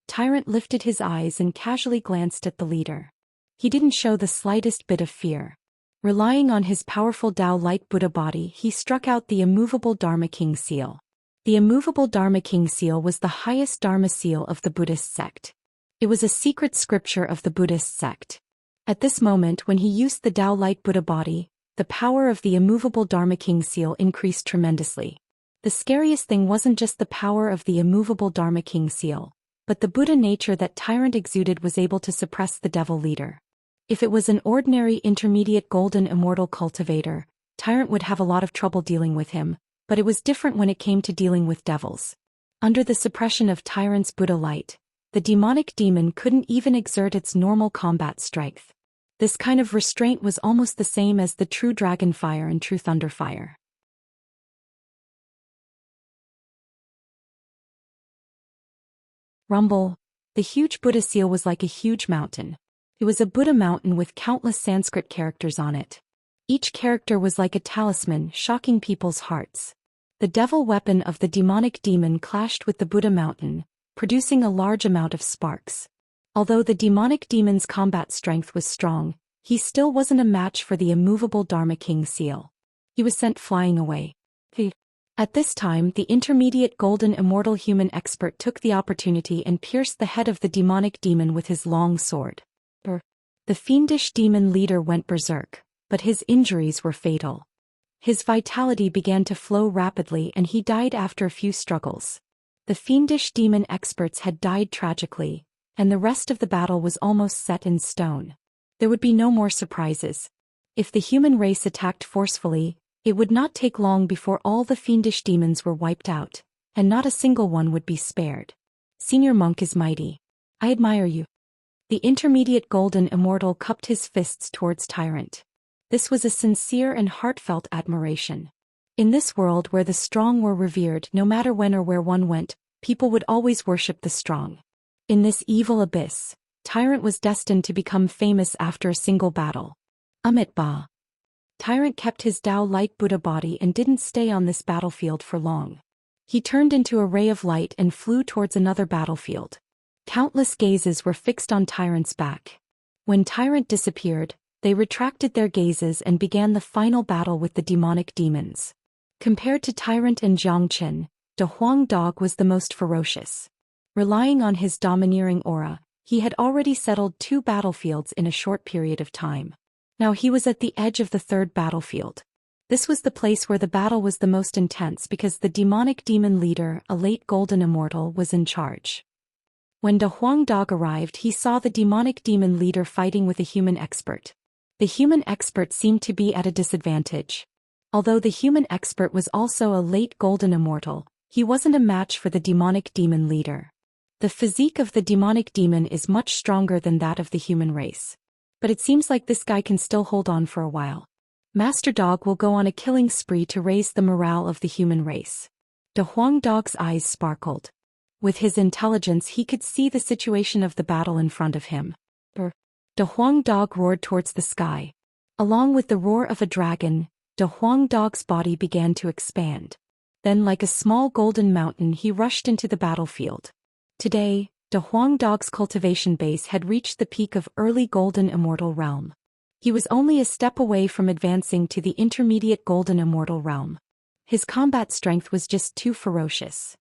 Tyrant lifted his eyes and casually glanced at the leader. He didn't show the slightest bit of fear. Relying on his powerful Tao light Buddha body, he struck out the immovable Dharma king seal. The immovable Dharma king seal was the highest Dharma seal of the Buddhist sect. It was a secret scripture of the Buddhist sect. At this moment when he used the Tao light Buddha body, the power of the immovable Dharma king seal increased tremendously. The scariest thing wasn't just the power of the immovable Dharma king seal, but the Buddha nature that Tyrant exuded was able to suppress the devil leader. If it was an ordinary intermediate golden immortal cultivator, Tyrant would have a lot of trouble dealing with him, but it was different when it came to dealing with devils. Under the suppression of Tyrant's Buddha light, the demonic demon couldn't even exert its normal combat strength. This kind of restraint was almost the same as the true dragon fire and true thunder fire. Rumble. The huge Buddha seal was like a huge mountain. It was a Buddha mountain with countless Sanskrit characters on it. Each character was like a talisman, shocking people's hearts. The devil weapon of the demonic demon clashed with the Buddha mountain, producing a large amount of sparks. Although the demonic demon's combat strength was strong, he still wasn't a match for the immovable Dharma king seal. He was sent flying away. At this time, the intermediate golden immortal human expert took the opportunity and pierced the head of the demonic demon with his long sword. The fiendish demon leader went berserk, but his injuries were fatal. His vitality began to flow rapidly and he died after a few struggles. The fiendish demon experts had died tragically, and the rest of the battle was almost set in stone. There would be no more surprises. If the human race attacked forcefully, it would not take long before all the fiendish demons were wiped out, and not a single one would be spared. Senior monk is mighty. I admire you. The intermediate golden immortal cupped his fists towards Tyrant. This was a sincere and heartfelt admiration. In this world where the strong were revered no matter when or where one went, people would always worship the strong. In this evil abyss, Tyrant was destined to become famous after a single battle. Amitabha. Tyrant kept his Tao light Buddha body and didn't stay on this battlefield for long. He turned into a ray of light and flew towards another battlefield. Countless gazes were fixed on Tyrant's back. When Tyrant disappeared, they retracted their gazes and began the final battle with the demonic demons. Compared to Tyrant and Jiang Chen, De Huang Dog was the most ferocious. Relying on his domineering aura, he had already settled 2 battlefields in a short period of time. Now he was at the edge of the 3rd battlefield. This was the place where the battle was the most intense because the demonic demon leader, a late golden immortal, was in charge. When De Huang Dog arrived, he saw the demonic demon leader fighting with a human expert. The human expert seemed to be at a disadvantage. Although the human expert was also a late golden immortal, he wasn't a match for the demonic demon leader. The physique of the demonic demon is much stronger than that of the human race. But it seems like this guy can still hold on for a while. Master Dog will go on a killing spree to raise the morale of the human race. De Huang Dog's eyes sparkled. With his intelligence, he could see the situation of the battle in front of him. De Huang Dog roared towards the sky. Along with the roar of a dragon, De Huang Dog's body began to expand. Then, like a small golden mountain, he rushed into the battlefield. Today, De Huang Dog's cultivation base had reached the peak of early golden immortal realm. He was only a step away from advancing to the intermediate golden immortal realm. His combat strength was just too ferocious.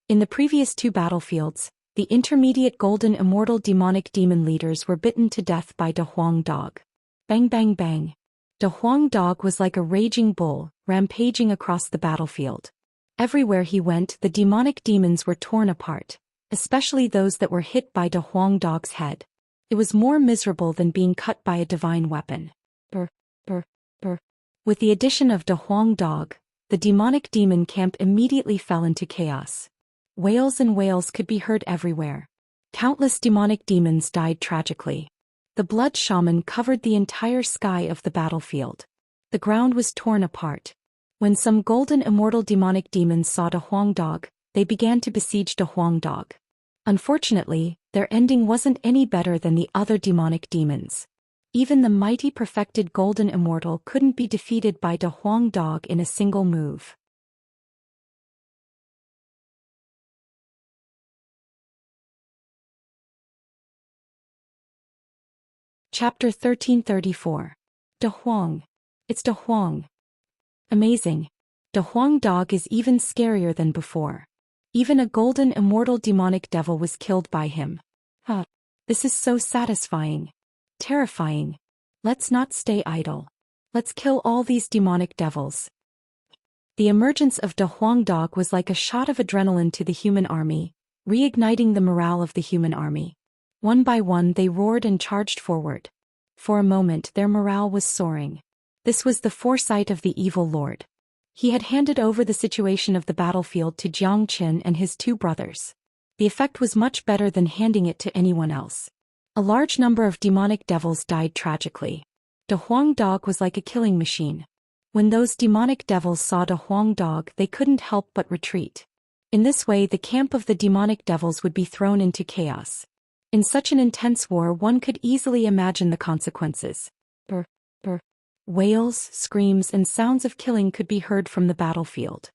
In the previous two battlefields, the intermediate golden immortal demonic demon leaders were bitten to death by De Huang Dog. Bang bang bang. De Huang Dog was like a raging bull, rampaging across the battlefield. Everywhere he went, the demonic demons were torn apart, especially those that were hit by De Huang Dog's head. It was more miserable than being cut by a divine weapon. With the addition of De Huang Dog, the demonic demon camp immediately fell into chaos. Wails and wails could be heard everywhere. Countless demonic demons died tragically. The blood shaman covered the entire sky of the battlefield. The ground was torn apart. When some golden immortal demonic demons saw De Huang Dog, they began to besiege De Huang Dog. Unfortunately, their ending wasn't any better than the other demonic demons. Even the mighty perfected golden immortal couldn't be defeated by De Huang Dog in a single move. Chapter 1334. De Huang. It's De Huang. Amazing. De Huang Dog is even scarier than before. Even a golden immortal demonic devil was killed by him. This is so satisfying. Terrifying. Let's not stay idle. Let's kill all these demonic devils. The emergence of De Huang Dog was like a shot of adrenaline to the human army, reigniting the morale of the human army. One by one they roared and charged forward. For a moment their morale was soaring. This was the foresight of the evil lord. He had handed over the situation of the battlefield to Jiang Qin and his two brothers. The effect was much better than handing it to anyone else. A large number of demonic devils died tragically. De Huang Dog was like a killing machine. When those demonic devils saw De Huang Dog, they couldn't help but retreat. In this way, the camp of the demonic devils would be thrown into chaos. In such an intense war, one could easily imagine the consequences. Wails, screams, and sounds of killing could be heard from the battlefield.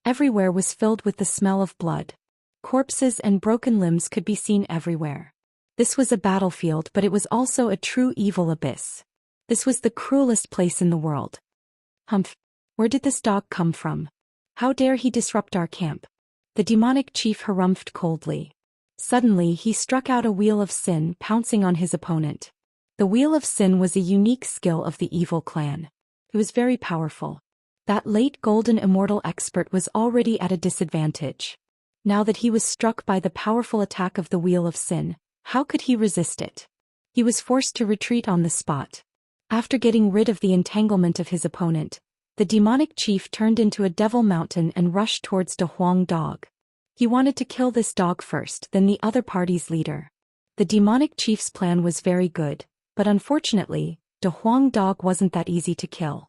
Everywhere was filled with the smell of blood. Corpses and broken limbs could be seen everywhere. This was a battlefield, but it was also a true evil abyss. This was the cruelest place in the world. Humph! Where did this dog come from? How dare he disrupt our camp? The demonic chief harumphed coldly. Suddenly he struck out a wheel of sin, pouncing on his opponent. The Wheel of Sin was a unique skill of the evil clan. It was very powerful. That late golden immortal expert was already at a disadvantage. Now that he was struck by the powerful attack of the Wheel of Sin, how could he resist it? He was forced to retreat on the spot. After getting rid of the entanglement of his opponent, the demonic chief turned into a devil mountain and rushed towards De Huang Dog. He wanted to kill this dog first, then the other party's leader. The demonic chief's plan was very good. But unfortunately, De Huang Dog wasn't that easy to kill.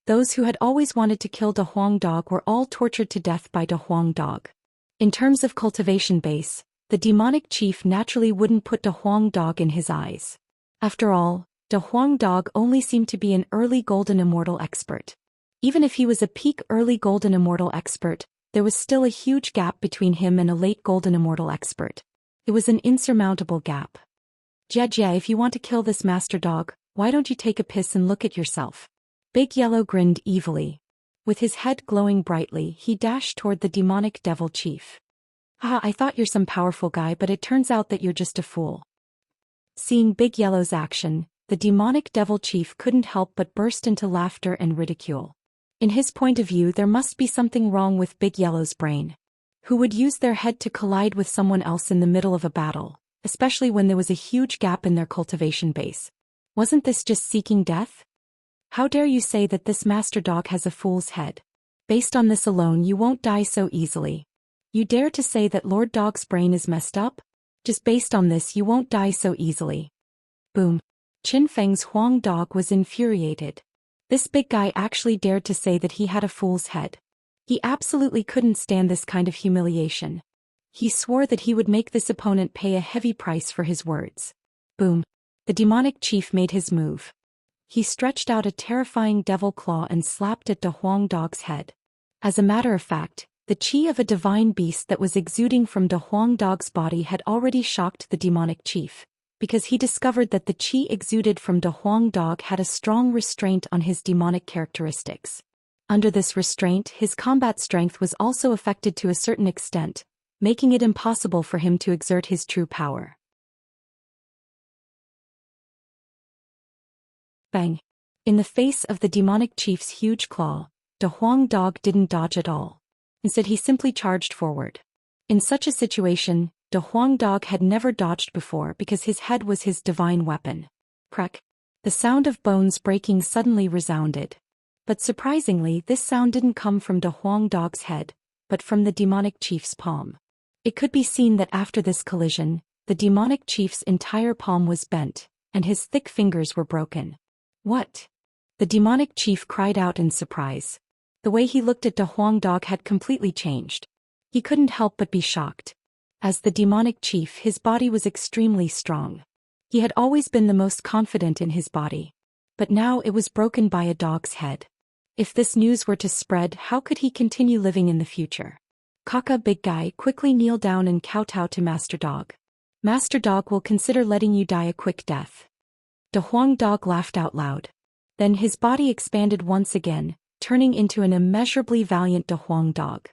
Those who had always wanted to kill De Huang Dog were all tortured to death by De Huang Dog. In terms of cultivation base, the demonic chief naturally wouldn't put De Huang Dog in his eyes. After all, De Huang Dog only seemed to be an early golden immortal expert. Even if he was a peak early golden immortal expert, there was still a huge gap between him and a late golden immortal expert. It was an insurmountable gap. Jia, if you want to kill this master dog, why don't you take a piss and look at yourself? Big Yellow grinned evilly. With his head glowing brightly, he dashed toward the demonic devil chief. I thought you're some powerful guy, but it turns out that you're just a fool. Seeing Big Yellow's action, the demonic devil chief couldn't help but burst into laughter and ridicule. In his point of view, there must be something wrong with Big Yellow's brain. Who would use their head to collide with someone else in the middle of a battle, especially when there was a huge gap in their cultivation base? Wasn't this just seeking death? How dare you say that this master dog has a fool's head? Based on this alone, you won't die so easily. You dare to say that Lord Dog's brain is messed up? Just based on this, you won't die so easily. Boom. Qin Feng's Huang dog was infuriated. This big guy actually dared to say that he had a fool's head. He absolutely couldn't stand this kind of humiliation. He swore that he would make this opponent pay a heavy price for his words. Boom. The demonic chief made his move. He stretched out a terrifying devil claw and slapped at the Huang dog's head. As a matter of fact, the chi of a divine beast that was exuding from the Huang dog's body had already shocked the demonic chief, because he discovered that the chi exuded from the Huang dog had a strong restraint on his demonic characteristics. Under this restraint, his combat strength was also affected to a certain extent, making it impossible for him to exert his true power. Bang! In the face of the demonic chief's huge claw, the Huang dog didn't dodge at all. Instead, he simply charged forward. In such a situation, the Huang dog had never dodged before because his head was his divine weapon. Crack! The sound of bones breaking suddenly resounded. But surprisingly, this sound didn't come from the Huang dog's head, but from the demonic chief's palm. It could be seen that after this collision, the demonic chief's entire palm was bent, and his thick fingers were broken. What? The demonic chief cried out in surprise. The way he looked at the Huang dog had completely changed. He couldn't help but be shocked. As the demonic chief, his body was extremely strong. He had always been the most confident in his body. But now it was broken by a dog's head. If this news were to spread, how could he continue living in the future? Kaka, big guy, quickly kneel down and kowtow to Master Dog. Master Dog will consider letting you die a quick death. The Huang dog laughed out loud. Then his body expanded once again, turning into an immeasurably valiant De Huang dog.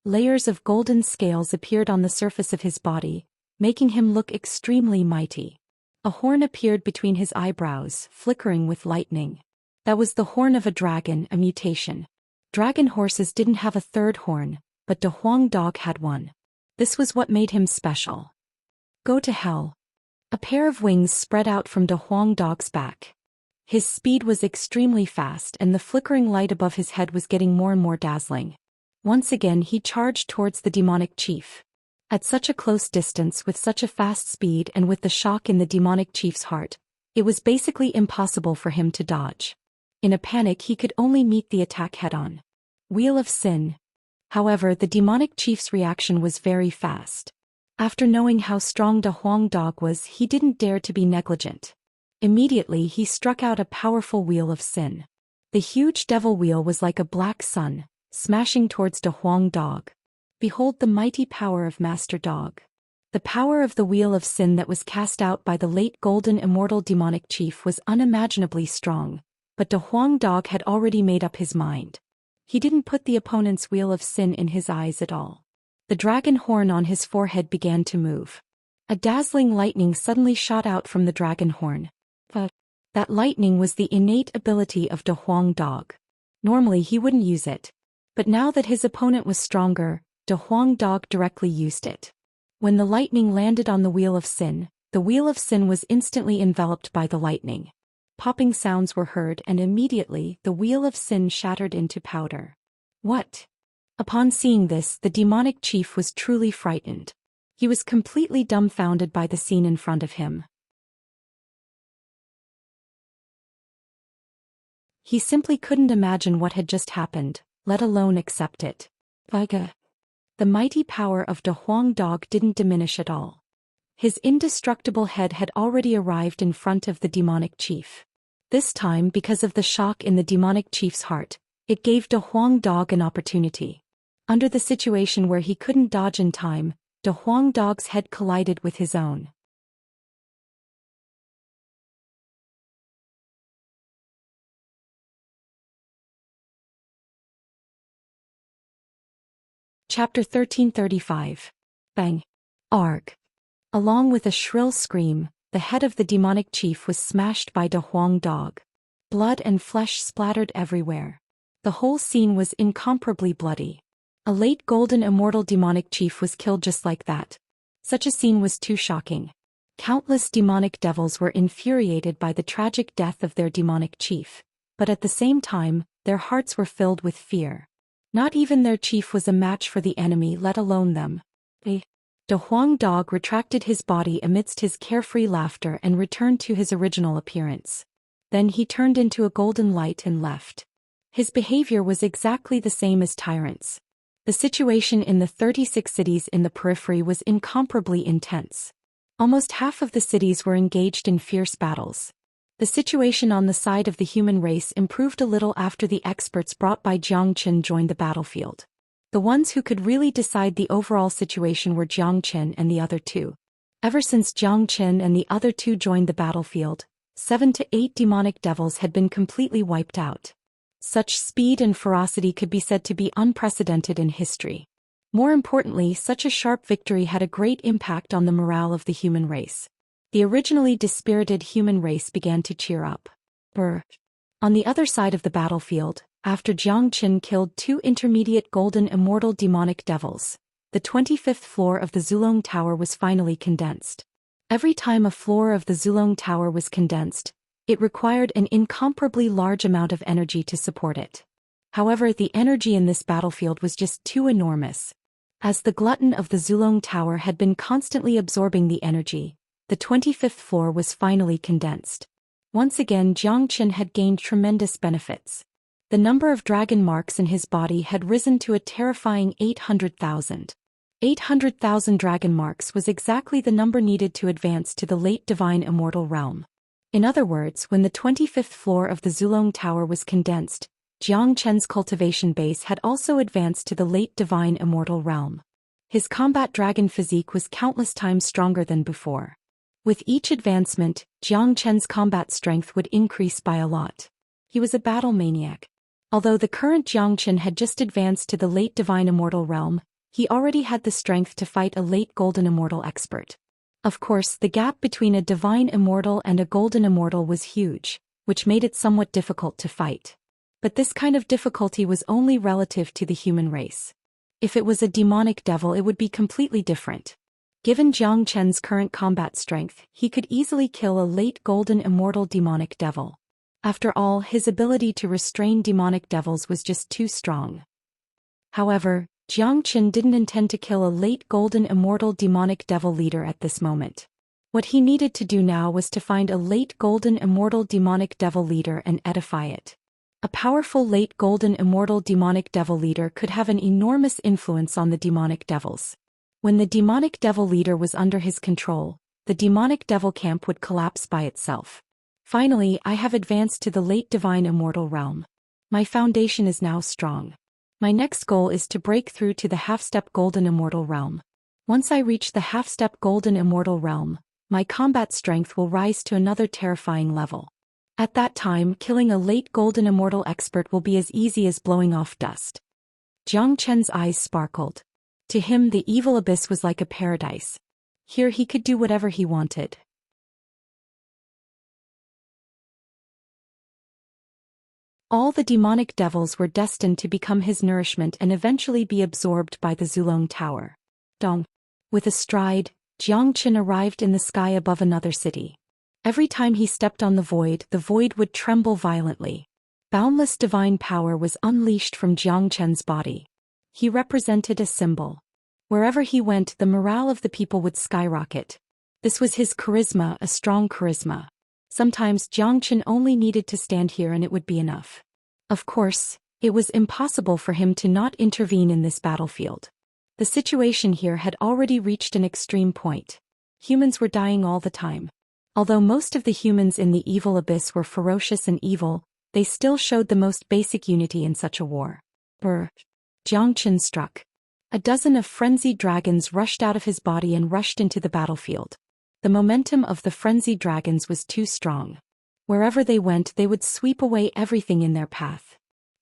Layers of golden scales appeared on the surface of his body, making him look extremely mighty. A horn appeared between his eyebrows, flickering with lightning. That was the horn of a dragon, a mutation. Dragon horses didn't have a third horn, but De Huang dog had one. This was what made him special. Go to hell. A pair of wings spread out from De Huang dog's back. His speed was extremely fast and the flickering light above his head was getting more and more dazzling. Once again he charged towards the demonic chief. At such a close distance with such a fast speed and with the shock in the demonic chief's heart, it was basically impossible for him to dodge. In a panic he could only meet the attack head-on. Wheel of Sin. However, the demonic chief's reaction was very fast. After knowing how strong the Huang dog was, he didn't dare to be negligent. Immediately he struck out a powerful Wheel of Sin. The huge devil wheel was like a black sun, smashing towards the Huang dog. Behold the mighty power of Master Dog. The power of the Wheel of Sin that was cast out by the late golden immortal demonic chief was unimaginably strong, but the Huang dog had already made up his mind. He didn't put the opponent's Wheel of Sin in his eyes at all. The dragon horn on his forehead began to move. A dazzling lightning suddenly shot out from the dragon horn. That lightning was the innate ability of the Huang dog. Normally he wouldn't use it. But now that his opponent was stronger, the Huang dog directly used it. When the lightning landed on the Wheel of Sin, the Wheel of Sin was instantly enveloped by the lightning. Popping sounds were heard and immediately the Wheel of Sin shattered into powder. What? Upon seeing this, the demonic chief was truly frightened. He was completely dumbfounded by the scene in front of him. He simply couldn't imagine what had just happened, let alone accept it. The mighty power of the Huang dog didn't diminish at all. His indestructible head had already arrived in front of the demonic chief. This time, because of the shock in the demonic chief's heart, it gave the Huang dog an opportunity. Under the situation where he couldn't dodge in time, the Huang dog's head collided with his own. Chapter 1335. Bang. Arg. Along with a shrill scream, the head of the demonic chief was smashed by De Huang Dog. Blood and flesh splattered everywhere. The whole scene was incomparably bloody. A late golden immortal demonic chief was killed just like that. Such a scene was too shocking. Countless demonic devils were infuriated by the tragic death of their demonic chief, but at the same time, their hearts were filled with fear. Not even their chief was a match for the enemy, let alone them. De Huang Dog retracted his body amidst his carefree laughter and returned to his original appearance. Then he turned into a golden light and left. His behavior was exactly the same as tyrants. The situation in the 36 cities in the periphery was incomparably intense. Almost half of the cities were engaged in fierce battles. The situation on the side of the human race improved a little after the experts brought by Zhou Xian joined the battlefield. The ones who could really decide the overall situation were Zhou Xian and the other two. Ever since Zhou Xian and the other two joined the battlefield, 7 to 8 demonic devils had been completely wiped out. Such speed and ferocity could be said to be unprecedented in history. More importantly, such a sharp victory had a great impact on the morale of the human race. The originally dispirited human race began to cheer up. On the other side of the battlefield, after Zhou Xian killed 2 intermediate golden immortal demonic devils, the 25th floor of the Zulong Tower was finally condensed. Every time a floor of the Zulong Tower was condensed, it required an incomparably large amount of energy to support it. However, the energy in this battlefield was just too enormous. As the glutton of the Zulong Tower had been constantly absorbing the energy, the 25th floor was finally condensed. Once again, Zhou Xian had gained tremendous benefits. The number of dragon marks in his body had risen to a terrifying 800,000. 800,000 dragon marks was exactly the number needed to advance to the late divine immortal realm. In other words, when the 25th floor of the Zulong Tower was condensed, Zhou Xian's cultivation base had also advanced to the late divine immortal realm. His combat dragon physique was countless times stronger than before. With each advancement, Zhou Xian's combat strength would increase by a lot. He was a battle maniac. Although the current Zhou Xian had just advanced to the late divine immortal realm, he already had the strength to fight a late golden immortal expert. Of course, the gap between a divine immortal and a golden immortal was huge, which made it somewhat difficult to fight. But this kind of difficulty was only relative to the human race. If it was a demonic devil, it would be completely different. Given Zhou Xian's current combat strength, he could easily kill a late golden immortal demonic devil. After all, his ability to restrain demonic devils was just too strong. However, Zhou Xian didn't intend to kill a late golden immortal demonic devil leader at this moment. What he needed to do now was to find a late golden immortal demonic devil leader and edify it. A powerful late golden immortal demonic devil leader could have an enormous influence on the demonic devils. When the demonic devil leader was under his control, the demonic devil camp would collapse by itself. Finally, I have advanced to the late divine immortal realm. My foundation is now strong. My next goal is to break through to the half-step golden immortal realm. Once I reach the half-step golden immortal realm, my combat strength will rise to another terrifying level. At that time, killing a late golden immortal expert will be as easy as blowing off dust. Zhou Xian's eyes sparkled. To him, the evil abyss was like a paradise. Here he could do whatever he wanted. All the demonic devils were destined to become his nourishment and eventually be absorbed by the Zulong Tower. Dong. With a stride, Zhou Xian arrived in the sky above another city. Every time he stepped on the void would tremble violently. Boundless divine power was unleashed from Zhou Xian's body. He represented a symbol. Wherever he went, the morale of the people would skyrocket. This was his charisma, a strong charisma. Sometimes Zhou Xian only needed to stand here and it would be enough. Of course, it was impossible for him to not intervene in this battlefield. The situation here had already reached an extreme point. Humans were dying all the time. Although most of the humans in the evil abyss were ferocious and evil, they still showed the most basic unity in such a war. Zhou Xian struck. A dozen of frenzied dragons rushed out of his body and rushed into the battlefield. The momentum of the frenzied dragons was too strong. Wherever they went, they would sweep away everything in their path.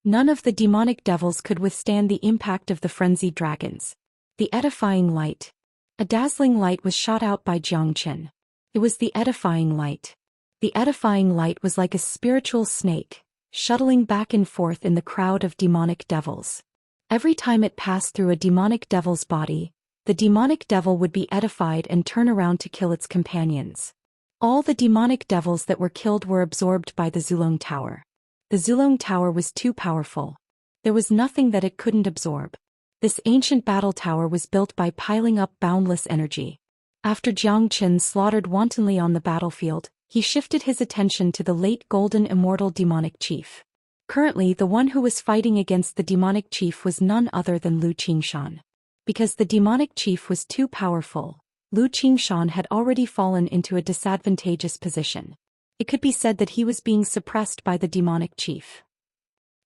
None of the demonic devils could withstand the impact of the frenzied dragons. The edifying light. A dazzling light was shot out by Zhou Xian. It was the edifying light. The edifying light was like a spiritual snake, shuttling back and forth in the crowd of demonic devils. Every time it passed through a demonic devil's body, the demonic devil would be edified and turn around to kill its companions. All the demonic devils that were killed were absorbed by the Zulong Tower. The Zulong Tower was too powerful. There was nothing that it couldn't absorb. This ancient battle tower was built by piling up boundless energy. After Jiang Qin slaughtered wantonly on the battlefield, he shifted his attention to the late golden immortal demonic chief. Currently, the one who was fighting against the demonic chief was none other than Lu Qingshan. Because the demonic chief was too powerful, Lu Qingshan had already fallen into a disadvantageous position. It could be said that he was being suppressed by the demonic chief.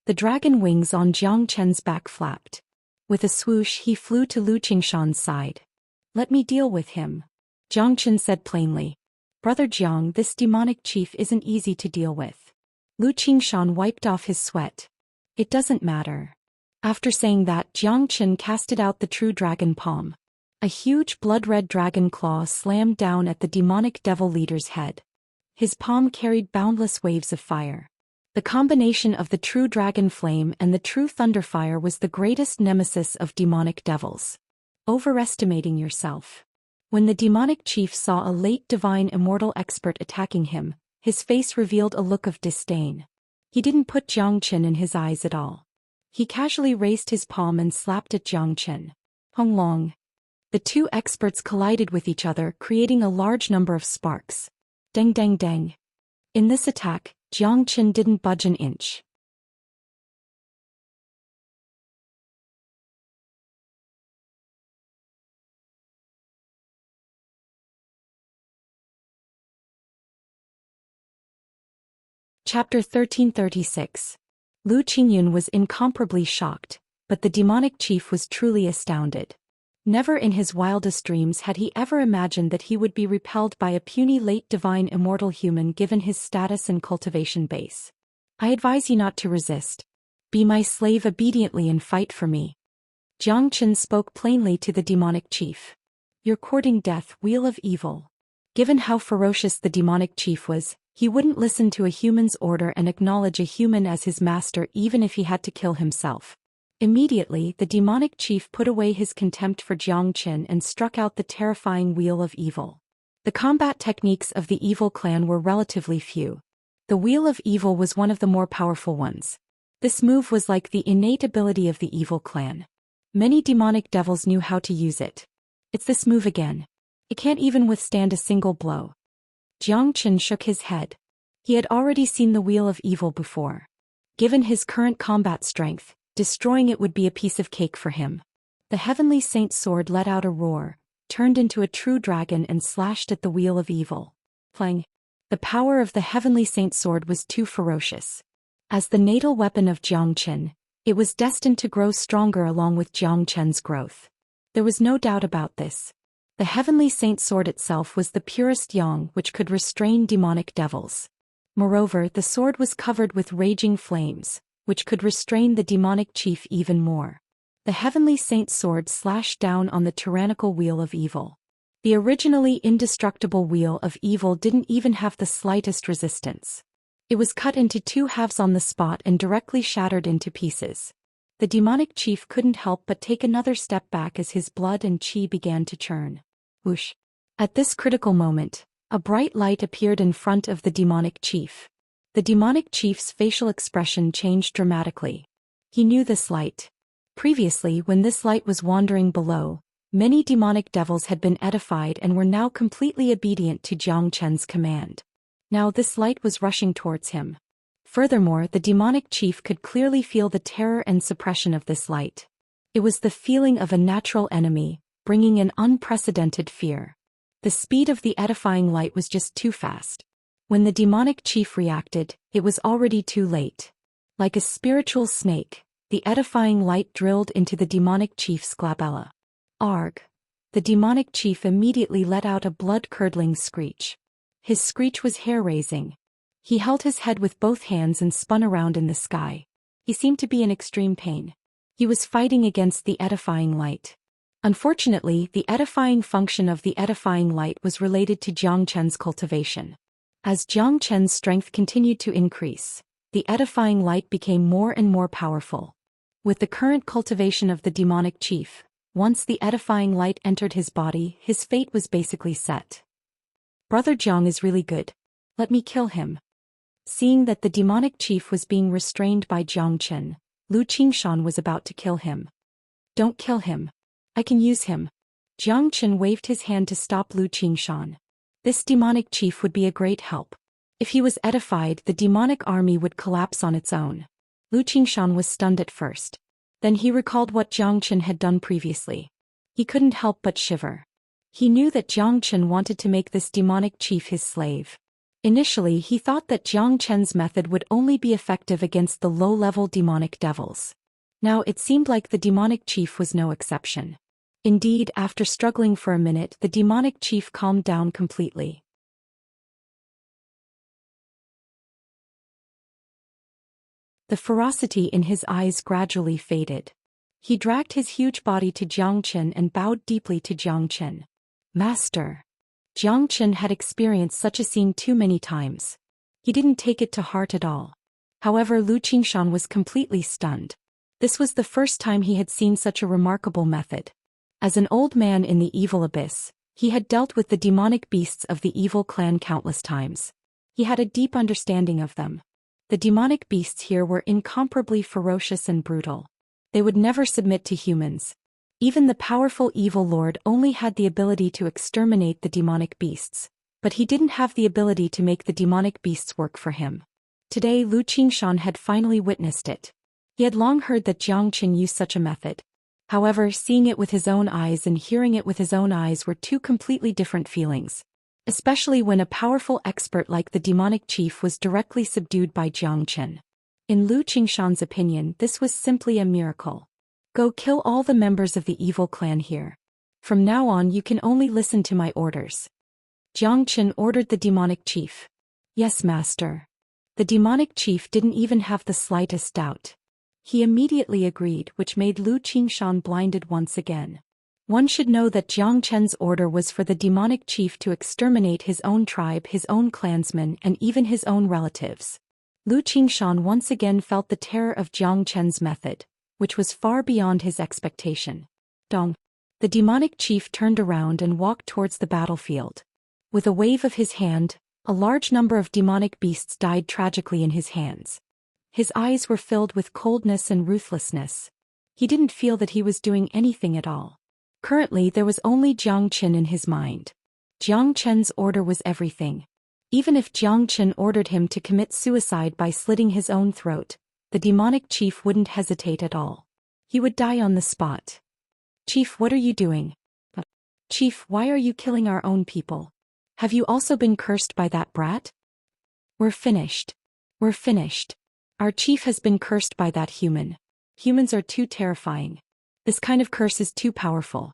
The dragon wings on Jiang Chen's back flapped. With a swoosh, he flew to Lu Qingshan's side. "Let me deal with him," Jiang Chen said plainly. "Brother Jiang, this demonic chief isn't easy to deal with." Lu Qingshan wiped off his sweat. "It doesn't matter." After saying that, Jiang Chen casted out the true dragon palm. A huge blood-red dragon claw slammed down at the demonic devil leader's head. His palm carried boundless waves of fire. The combination of the true dragon flame and the true thunder fire was the greatest nemesis of demonic devils. Overestimating yourself. When the demonic chief saw a late divine immortal expert attacking him, his face revealed a look of disdain. He didn't put Jiang Chen in his eyes at all. He casually raised his palm and slapped at Jiang Chen. Hong Long. The two experts collided with each other, creating a large number of sparks. Deng deng deng. In this attack, Jiang Chen didn't budge an inch. Chapter 1336. Lu Qingyun was incomparably shocked, but the demonic chief was truly astounded. Never in his wildest dreams had he ever imagined that he would be repelled by a puny late divine immortal human given his status and cultivation base. "I advise you not to resist. Be my slave obediently and fight for me." Jiang Chen spoke plainly to the demonic chief. "You're courting death, wheel of evil." Given how ferocious the demonic chief was, he wouldn't listen to a human's order and acknowledge a human as his master even if he had to kill himself. Immediately, the demonic chief put away his contempt for Jiang Chen and struck out the terrifying Wheel of Evil. The combat techniques of the evil clan were relatively few. The Wheel of Evil was one of the more powerful ones. This move was like the innate ability of the evil clan. Many demonic devils knew how to use it. It's this move again. It can't even withstand a single blow. Jiang Chen shook his head. He had already seen the Wheel of Evil before. Given his current combat strength, destroying it would be a piece of cake for him. The Heavenly Saint's sword let out a roar, turned into a true dragon and slashed at the Wheel of Evil. Clang! The power of the Heavenly Saint's sword was too ferocious. As the natal weapon of Jiang Chen, it was destined to grow stronger along with Jiang Chen's growth. There was no doubt about this. The Heavenly Saint's sword itself was the purest yang which could restrain demonic devils. Moreover, the sword was covered with raging flames, which could restrain the demonic chief even more. The Heavenly Saint's sword slashed down on the tyrannical Wheel of Evil. The originally indestructible Wheel of Evil didn't even have the slightest resistance. It was cut into two halves on the spot and directly shattered into pieces. The demonic chief couldn't help but take another step back as his blood and chi began to churn. Whoosh! At this critical moment, a bright light appeared in front of the demonic chief. The demonic chief's facial expression changed dramatically. He knew this light. Previously, when this light was wandering below, many demonic devils had been edified and were now completely obedient to Jiang Chen's command. Now this light was rushing towards him. Furthermore, the demonic chief could clearly feel the terror and suppression of this light. It was the feeling of a natural enemy, bringing an unprecedented fear. The speed of the edifying light was just too fast. When the demonic chief reacted, it was already too late. Like a spiritual snake, the edifying light drilled into the demonic chief's glabella. Arg! The demonic chief immediately let out a blood-curdling screech. His screech was hair-raising. He held his head with both hands and spun around in the sky. He seemed to be in extreme pain. He was fighting against the edifying light. Unfortunately, the edifying function of the edifying light was related to Zhou Xian's cultivation. As Zhou Xian's strength continued to increase, the edifying light became more and more powerful. With the current cultivation of the demonic chief, once the edifying light entered his body, his fate was basically set. Brother Zhang is really good. Let me kill him. Seeing that the demonic chief was being restrained by Zhang Chen, Lu Qingshan was about to kill him. Don't kill him. I can use him. Zhang Chen waved his hand to stop Lu Qingshan. This demonic chief would be a great help. If he was edified, the demonic army would collapse on its own. Lu Qingshan was stunned at first. Then he recalled what Zhang Chen had done previously. He couldn't help but shiver. He knew that Zhang Chen wanted to make this demonic chief his slave. Initially, he thought that Zhang Chen's method would only be effective against the low-level demonic devils. Now it seemed like the demonic chief was no exception. Indeed, after struggling for a minute, the demonic chief calmed down completely. The ferocity in his eyes gradually faded. He dragged his huge body to Zhang Chen and bowed deeply to Zhang Chen. Master. Zhang Chen had experienced such a scene too many times. He didn't take it to heart at all. However, Lu Qingshan was completely stunned. This was the first time he had seen such a remarkable method. As an old man in the evil abyss, he had dealt with the demonic beasts of the evil clan countless times. He had a deep understanding of them. The demonic beasts here were incomparably ferocious and brutal. They would never submit to humans. Even the powerful evil lord only had the ability to exterminate the demonic beasts, but he didn't have the ability to make the demonic beasts work for him. Today Lu Qingshan had finally witnessed it. He had long heard that Zhang Chen used such a method. However, seeing it with his own eyes and hearing it with his own eyes were two completely different feelings. Especially when a powerful expert like the demonic chief was directly subdued by Zhang Chen. In Lu Qingshan's opinion, this was simply a miracle. Go kill all the members of the evil clan here. From now on you can only listen to my orders. Zhang Chen ordered the demonic chief. Yes, master. The demonic chief didn't even have the slightest doubt. He immediately agreed, which made Lu Qingshan blinded once again. One should know that Zhang Chen's order was for the demonic chief to exterminate his own tribe, his own clansmen, and even his own relatives. Lu Qingshan once again felt the terror of Zhang Chen's method, which was far beyond his expectation. Dong. The demonic chief turned around and walked towards the battlefield. With a wave of his hand, a large number of demonic beasts died tragically in his hands. His eyes were filled with coldness and ruthlessness. He didn't feel that he was doing anything at all. Currently there was only Zhang Chen in his mind. Zhang Chen's order was everything. Even if Zhang Chen ordered him to commit suicide by slitting his own throat, the demonic chief wouldn't hesitate at all. He would die on the spot. Chief, what are you doing? Chief, why are you killing our own people? Have you also been cursed by that brat? We're finished. We're finished. Our chief has been cursed by that human. Humans are too terrifying. This kind of curse is too powerful.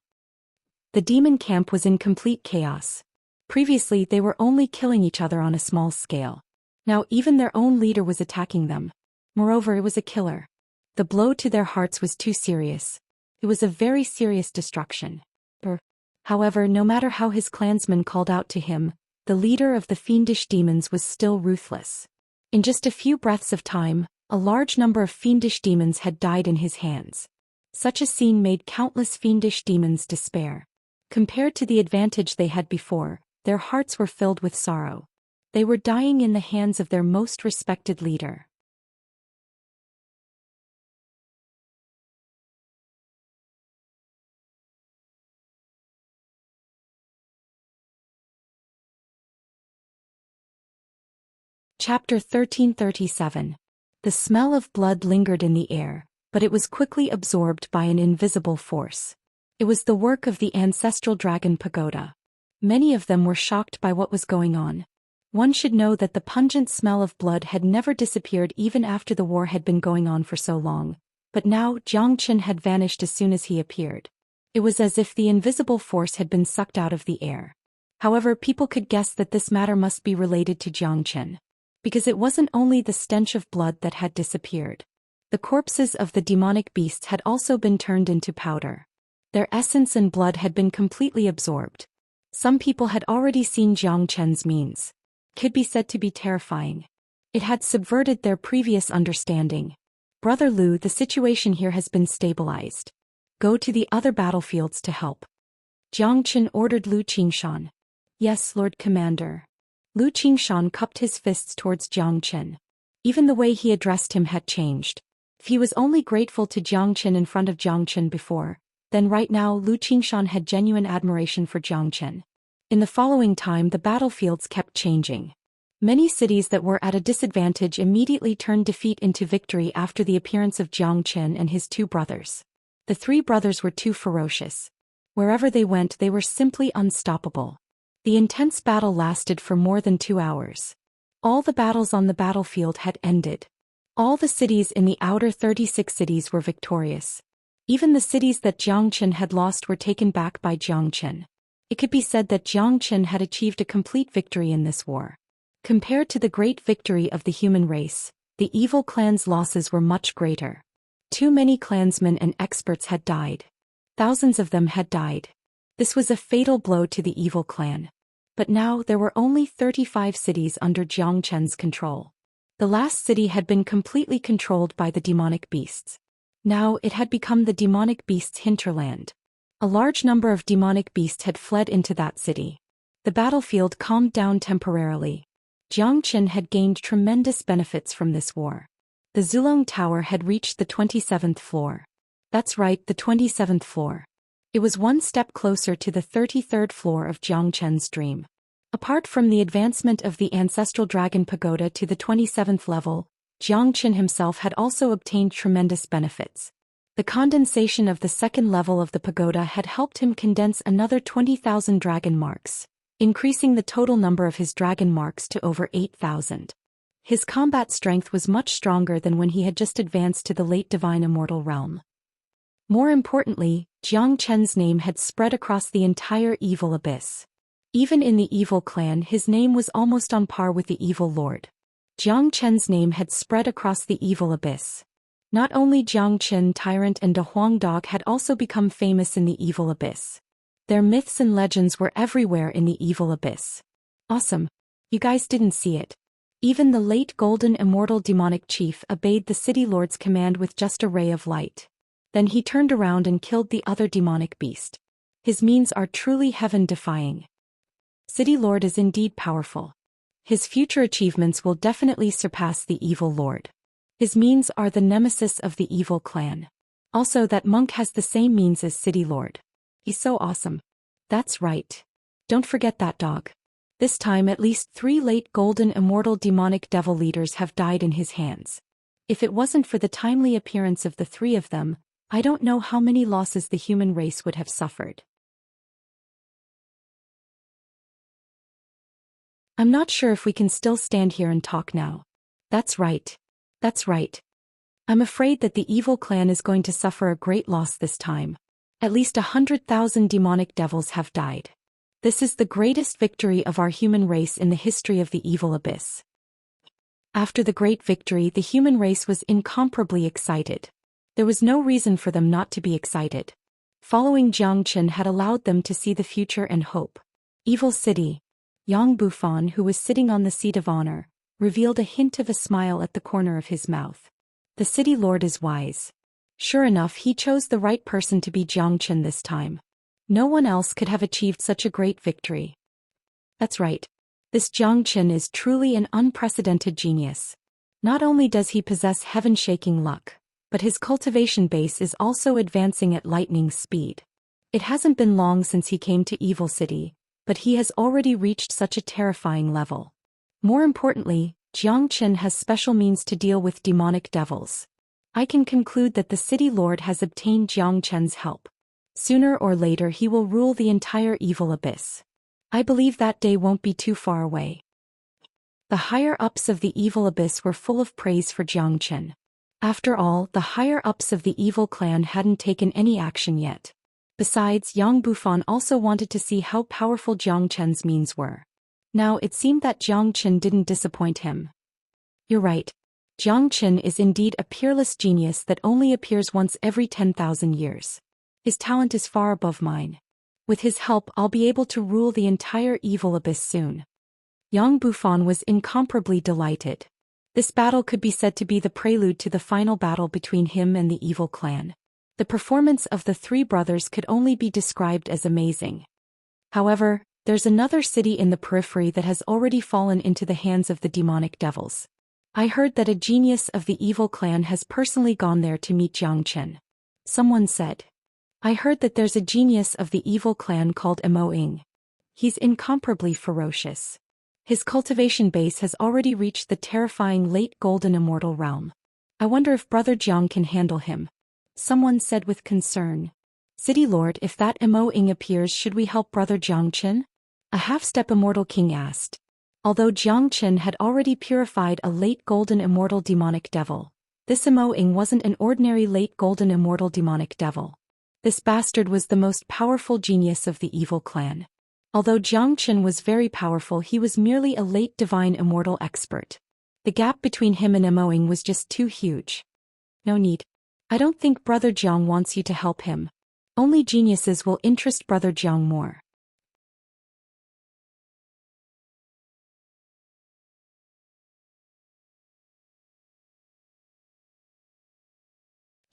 The demon camp was in complete chaos. Previously they were only killing each other on a small scale. Now even their own leader was attacking them. Moreover, it was a killer. The blow to their hearts was too serious. It was a very serious destruction. However, no matter how his clansmen called out to him, the leader of the fiendish demons was still ruthless. In just a few breaths of time, a large number of fiendish demons had died in his hands. Such a scene made countless fiendish demons despair. Compared to the advantage they had before, their hearts were filled with sorrow. They were dying in the hands of their most respected leader. Chapter 1337. The smell of blood lingered in the air, but it was quickly absorbed by an invisible force. It was the work of the ancestral dragon pagoda. Many of them were shocked by what was going on. One should know that the pungent smell of blood had never disappeared even after the war had been going on for so long, but now Zhang Chen had vanished as soon as he appeared. It was as if the invisible force had been sucked out of the air. However, people could guess that this matter must be related to Zhang Chen. Because it wasn't only the stench of blood that had disappeared. The corpses of the demonic beasts had also been turned into powder. Their essence and blood had been completely absorbed. Some people had already seen Jiang Chen's means. Could be said to be terrifying. It had subverted their previous understanding. Brother Lu, the situation here has been stabilized. Go to the other battlefields to help. Jiang Chen ordered Lu Qingshan. Yes, Lord Commander. Lu Qingshan cupped his fists towards Jiang Chen. Even the way he addressed him had changed. If he was only grateful to Jiang Chen in front of Jiang Chen before, then right now Lu Qingshan had genuine admiration for Jiang Chen. In the following time the battlefields kept changing. Many cities that were at a disadvantage immediately turned defeat into victory after the appearance of Jiang Chen and his two brothers. The three brothers were too ferocious. Wherever they went they were simply unstoppable. The intense battle lasted for more than 2 hours. All the battles on the battlefield had ended. All the cities in the outer 36 cities were victorious. Even the cities that Jiang Chen had lost were taken back by Jiang Chen. It could be said that Jiang Chen had achieved a complete victory in this war. Compared to the great victory of the human race, the evil clan's losses were much greater. Too many clansmen and experts had died. Thousands of them had died. This was a fatal blow to the evil clan. But now there were only 35 cities under Jiang Chen's control. The last city had been completely controlled by the demonic beasts. Now it had become the demonic beasts' hinterland. A large number of demonic beasts had fled into that city. The battlefield calmed down temporarily. Jiang Chen had gained tremendous benefits from this war. The Zulong Tower had reached the 27th floor. That's right, the 27th floor. It was one step closer to the 33rd floor of Jiang Chen's dream. Apart from the advancement of the ancestral dragon pagoda to the 27th level, Jiang Chen himself had also obtained tremendous benefits. The condensation of the second level of the pagoda had helped him condense another 20,000 dragon marks, increasing the total number of his dragon marks to over 8,000. His combat strength was much stronger than when he had just advanced to the late divine immortal realm. More importantly, Jiang Chen's name had spread across the entire evil abyss. Even in the evil clan his name was almost on par with the evil lord. Jiang Chen's name had spread across the evil abyss. Not only Jiang Chen Tyrant and De Huang Dog had also become famous in the evil abyss. Their myths and legends were everywhere in the evil abyss. Awesome. You guys didn't see it. Even the late golden immortal demonic chief obeyed the city lord's command with just a ray of light. Then he turned around and killed the other demonic beast. His means are truly heaven-defying. City Lord is indeed powerful. His future achievements will definitely surpass the evil lord. His means are the nemesis of the evil clan. Also, that monk has the same means as City Lord. He's so awesome. That's right. Don't forget that dog. This time at least 3 late golden immortal demonic devil leaders have died in his hands. If it wasn't for the timely appearance of the 3 of them, I don't know how many losses the human race would have suffered. I'm not sure if we can still stand here and talk now. That's right. That's right. I'm afraid that the evil clan is going to suffer a great loss this time. At least 100,000 demonic devils have died. This is the greatest victory of our human race in the history of the evil abyss. After the great victory, the human race was incomparably excited. There was no reason for them not to be excited. Following Jiang Chen had allowed them to see the future and hope. Evil City. Yang Bufan, who was sitting on the seat of honor, revealed a hint of a smile at the corner of his mouth. The city lord is wise. Sure enough, he chose the right person to be Jiang Chen this time. No one else could have achieved such a great victory. That's right. This Jiang Chen is truly an unprecedented genius. Not only does he possess heaven-shaking luck, but his cultivation base is also advancing at lightning speed. It hasn't been long since he came to Evil City, but he has already reached such a terrifying level. More importantly, Jiang Chen has special means to deal with demonic devils. I can conclude that the city lord has obtained Jiang Chen's help. Sooner or later he will rule the entire evil abyss. I believe that day won't be too far away. The higher-ups of the evil abyss were full of praise for Jiang Chen. After all, the higher-ups of the evil clan hadn't taken any action yet. Besides, Yang Bufan also wanted to see how powerful Jiang Chen's means were. Now it seemed that Jiang Chen didn't disappoint him. You're right. Jiang Chen is indeed a peerless genius that only appears once every 10,000 years. His talent is far above mine. With his help I'll be able to rule the entire evil abyss soon. Yang Bufan was incomparably delighted. This battle could be said to be the prelude to the final battle between him and the evil clan. The performance of the three brothers could only be described as amazing. However, there's another city in the periphery that has already fallen into the hands of the demonic devils. I heard that a genius of the evil clan has personally gone there to meet Xianxia. Someone said. I heard that there's a genius of the evil clan called Immerse. He's incomparably ferocious. His cultivation base has already reached the terrifying late golden immortal realm. I wonder if Brother Jiang can handle him. Someone said with concern. City Lord, if that Immerse appears, should we help Brother Xianxia? A half-step immortal king asked. Although Xianxia had already purified a late golden immortal demonic devil, this Immerse wasn't an ordinary late golden immortal demonic devil. This bastard was the most powerful genius of the evil clan. Although Xianxia was very powerful, he was merely a late divine immortal expert. The gap between him and Immerse was just too huge. No need. I don't think Brother Jiang wants you to help him. Only geniuses will interest Brother Jiang more.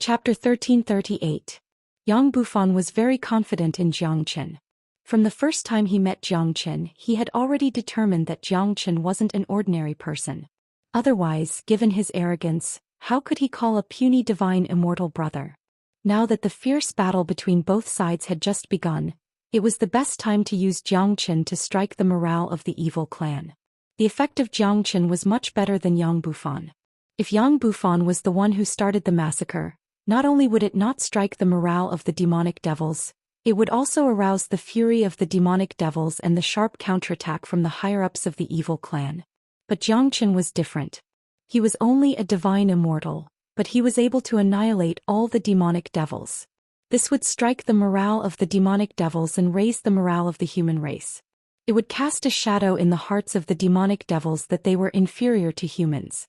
Chapter 1338. Yang Bufan was very confident in Xianxia. From the first time he met Xianxia, he had already determined that Xianxia wasn't an ordinary person. Otherwise, given his arrogance, how could he call a puny divine immortal brother? Now that the fierce battle between both sides had just begun, it was the best time to use Xianxia to strike the morale of the evil clan. The effect of Xianxia was much better than Yang Bufan. If Yang Bufan was the one who started the massacre, not only would it not strike the morale of the demonic devils, it would also arouse the fury of the demonic devils and the sharp counterattack from the higher-ups of the evil clan. But Xianxia was different. He was only a divine immortal, but he was able to annihilate all the demonic devils. This would strike the morale of the demonic devils and raise the morale of the human race. It would cast a shadow in the hearts of the demonic devils that they were inferior to humans.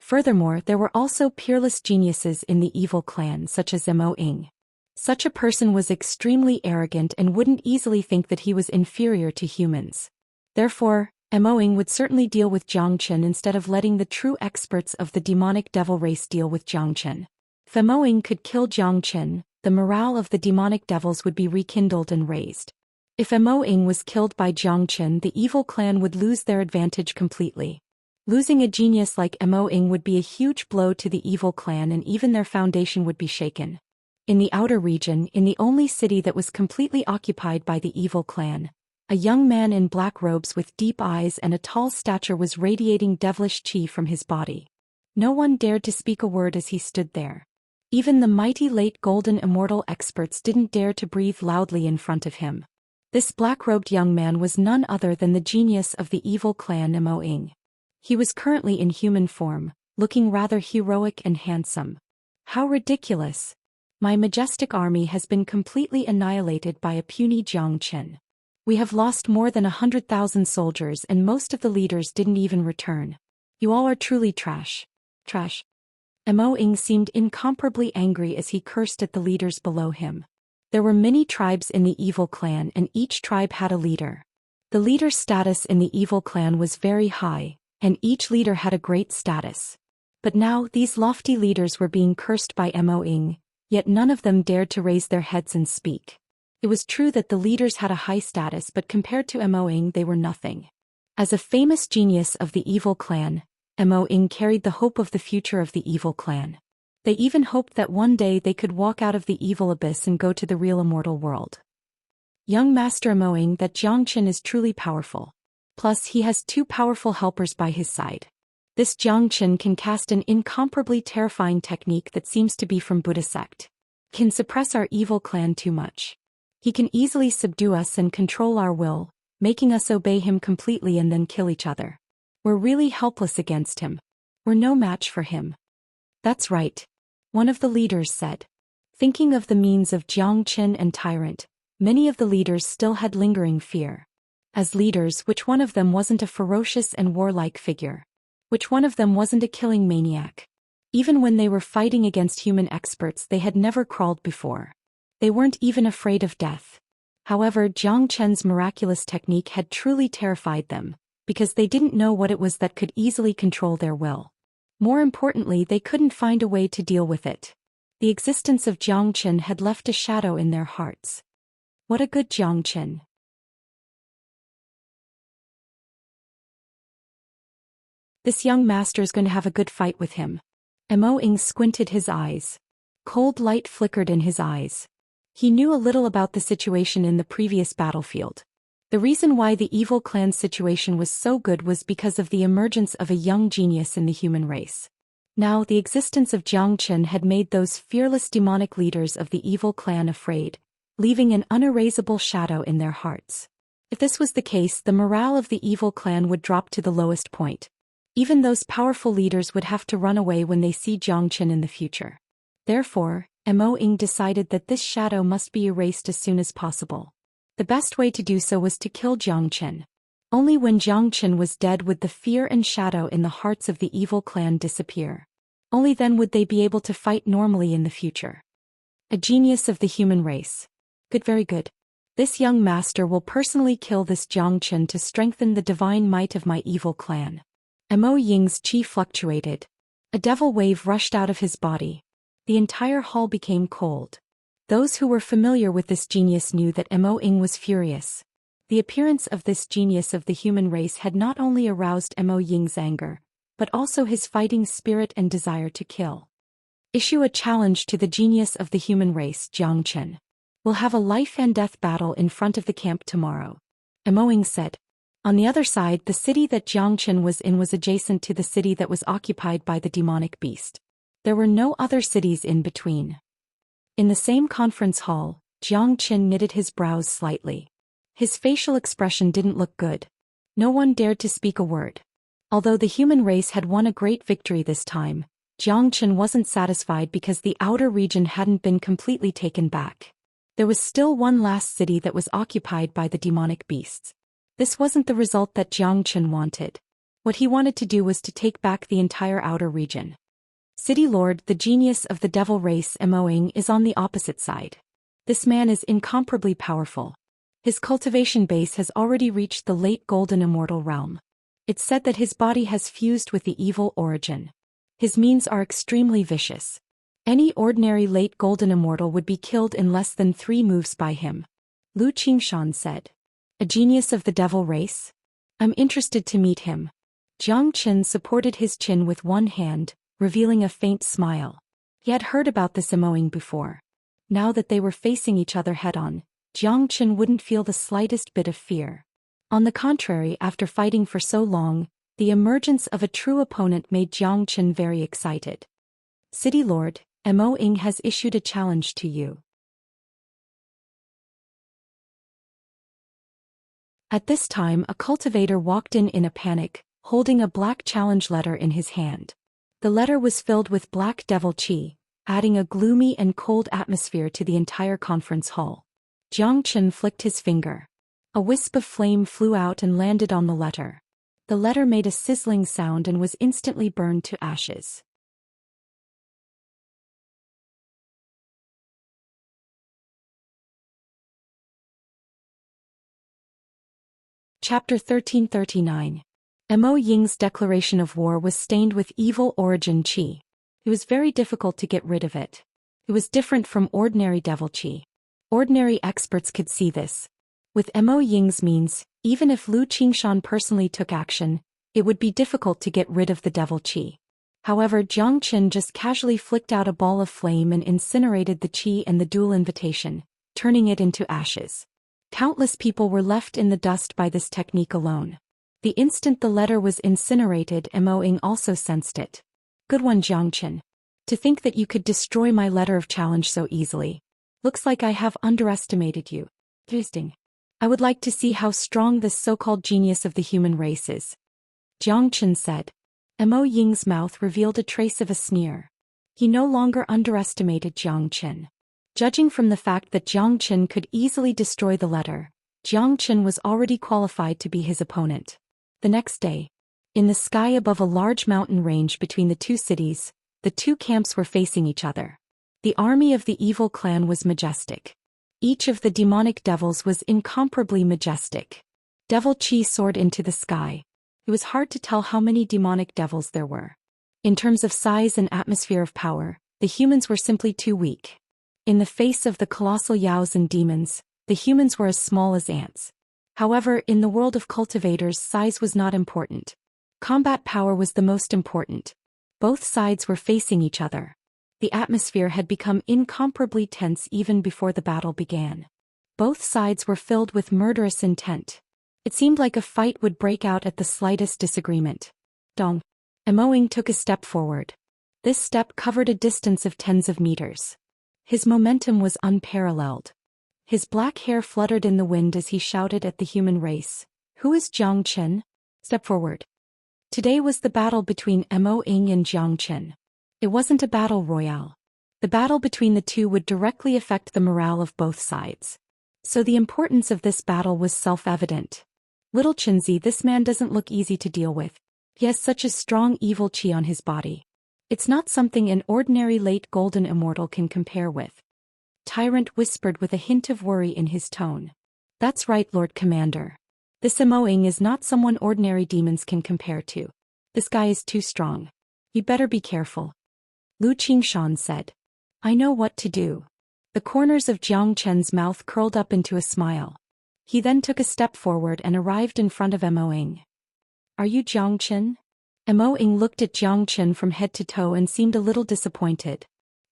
Furthermore, there were also peerless geniuses in the evil clan such as Immerse. Such a person was extremely arrogant and wouldn't easily think that he was inferior to humans. Therefore, Immerse would certainly deal with Xianxia instead of letting the true experts of the demonic devil race deal with Xianxia. If Immerse could kill Xianxia, the morale of the demonic devils would be rekindled and raised. If Immerse was killed by Xianxia, the evil clan would lose their advantage completely. Losing a genius like Immerse would be a huge blow to the evil clan, and even their foundation would be shaken. In the outer region, in the only city that was completely occupied by the evil clan, a young man in black robes with deep eyes and a tall stature was radiating devilish chi from his body. No one dared to speak a word as he stood there. Even the mighty late golden immortal experts didn't dare to breathe loudly in front of him. This black-robed young man was none other than the genius of the evil clan Immerse. He was currently in human form, looking rather heroic and handsome. How ridiculous! My majestic army has been completely annihilated by a puny Xianxia. We have lost more than 100,000 soldiers and most of the leaders didn't even return. You all are truly trash. Trash. Immerse seemed incomparably angry as he cursed at the leaders below him. There were many tribes in the evil clan and each tribe had a leader. The leader's status in the evil clan was very high, and each leader had a great status. But now these lofty leaders were being cursed by Immerse, yet none of them dared to raise their heads and speak. It was true that the leaders had a high status, but compared to Immerse they were nothing. As a famous genius of the evil clan, Immerse carried the hope of the future of the evil clan. They even hoped that one day they could walk out of the evil abyss and go to the real immortal world. Young Master Immerse, that Xianxia is truly powerful. Plus he has two powerful helpers by his side. This Xianxia can cast an incomparably terrifying technique that seems to be from Buddha sect. Can suppress our evil clan too much. He can easily subdue us and control our will, making us obey him completely and then kill each other. We're really helpless against him. We're no match for him. That's right. One of the leaders said. Thinking of the means of Xianxia and Tyrant, many of the leaders still had lingering fear. As leaders, which one of them wasn't a ferocious and warlike figure? Which one of them wasn't a killing maniac? Even when they were fighting against human experts, they had never crawled before. They weren't even afraid of death. However, Jiang Chen's miraculous technique had truly terrified them, because they didn't know what it was that could easily control their will. More importantly, they couldn't find a way to deal with it. The existence of Jiang Chen had left a shadow in their hearts. What a good Jiang Chen. This young master's going to have a good fight with him. Mo Ying squinted his eyes. Cold light flickered in his eyes. He knew a little about the situation in the previous battlefield. The reason why the evil clan's situation was so good was because of the emergence of a young genius in the human race. Now, the existence of Jiang Chen had made those fearless demonic leaders of the evil clan afraid, leaving an unerasable shadow in their hearts. If this was the case, the morale of the evil clan would drop to the lowest point. Even those powerful leaders would have to run away when they see Jiang Chen in the future. Therefore, Mo Ying decided that this shadow must be erased as soon as possible. The best way to do so was to kill Jiang Chen. Only when Jiang Chen was dead would the fear and shadow in the hearts of the evil clan disappear. Only then would they be able to fight normally in the future. A genius of the human race. Good, very good. This young master will personally kill this Jiang Chen to strengthen the divine might of my evil clan. Mo Ying's chi fluctuated. A devil wave rushed out of his body. The entire hall became cold. Those who were familiar with this genius knew that Mo Ying was furious. The appearance of this genius of the human race had not only aroused Mo Ying's anger, but also his fighting spirit and desire to kill. Issue a challenge to the genius of the human race, Jiang Chen. We'll have a life and death battle in front of the camp tomorrow. Mo Ying said. On the other side, the city that Jiang Chen was in was adjacent to the city that was occupied by the demonic beast. There were no other cities in between. In the same conference hall, Jiang Chen knitted his brows slightly. His facial expression didn't look good. No one dared to speak a word. Although the human race had won a great victory this time, Jiang Chen wasn't satisfied because the outer region hadn't been completely taken back. There was still one last city that was occupied by the demonic beasts. This wasn't the result that Jiang Chen wanted. What he wanted to do was to take back the entire outer region. City Lord, the genius of the devil race Mo Ying, is on the opposite side. This man is incomparably powerful. His cultivation base has already reached the late golden immortal realm. It's said that his body has fused with the evil origin. His means are extremely vicious. Any ordinary late golden immortal would be killed in less than 3 moves by him. Lu Qingshan said. A genius of the devil race? I'm interested to meet him. Jiang Chen supported his chin with one hand, revealing a faint smile. He had heard about this Mo Ying before. Now that they were facing each other head-on, Jiang Chen wouldn't feel the slightest bit of fear. On the contrary, after fighting for so long, the emergence of a true opponent made Jiang Chen very excited. City Lord, Mo Ying has issued a challenge to you. At this time, a cultivator walked in a panic, holding a black challenge letter in his hand. The letter was filled with black devil chi, adding a gloomy and cold atmosphere to the entire conference hall. Jiang Chen flicked his finger. A wisp of flame flew out and landed on the letter. The letter made a sizzling sound and was instantly burned to ashes. Chapter 1339. Mo Ying's declaration of war was stained with evil origin chi. It was very difficult to get rid of it. It was different from ordinary devil chi. Ordinary experts could see this. With Mo Ying's means, even if Lu Qingshan personally took action, it would be difficult to get rid of the devil chi. However, Jiang Chen just casually flicked out a ball of flame and incinerated the chi and the dual invitation, turning it into ashes. Countless people were left in the dust by this technique alone. The instant the letter was incinerated, Mo Ying also sensed it. Good one, Jiang Chen. To think that you could destroy my letter of challenge so easily. Looks like I have underestimated you. Interesting. I would like to see how strong this so-called genius of the human race is. Jiang Chen said. Mo Ying's mouth revealed a trace of a sneer. He no longer underestimated Jiang Chen. Judging from the fact that Jiang Chen could easily destroy the letter, Jiang Chen was already qualified to be his opponent. The next day, in the sky above a large mountain range between the two cities, the two camps were facing each other. The army of the evil clan was majestic. Each of the demonic devils was incomparably majestic. Devil Chi soared into the sky. It was hard to tell how many demonic devils there were. In terms of size and atmosphere of power, the humans were simply too weak. In the face of the colossal yaos and demons, the humans were as small as ants. However, in the world of cultivators, size was not important. Combat power was the most important. Both sides were facing each other. The atmosphere had become incomparably tense even before the battle began. Both sides were filled with murderous intent. It seemed like a fight would break out at the slightest disagreement. Dong. Emoing took a step forward. This step covered a distance of tens of meters. His momentum was unparalleled. His black hair fluttered in the wind as he shouted at the human race. "Who is Jiang Chen? Step forward." Today was the battle between Emoing and Jiang Chen. It wasn't a battle royale. The battle between the two would directly affect the morale of both sides. So the importance of this battle was self-evident. Little Chenzi, this man doesn't look easy to deal with. He has such a strong evil chi on his body. It's not something an ordinary late golden immortal can compare with. Tyrant whispered with a hint of worry in his tone. That's right, Lord Commander. This Emoing is not someone ordinary demons can compare to. This guy is too strong. You better be careful. Lu Qingshan said. I know what to do. The corners of Jiang Chen's mouth curled up into a smile. He then took a step forward and arrived in front of Emoing. Are you Jiang Chen? Emoing looked at Jiang Chen from head to toe and seemed a little disappointed.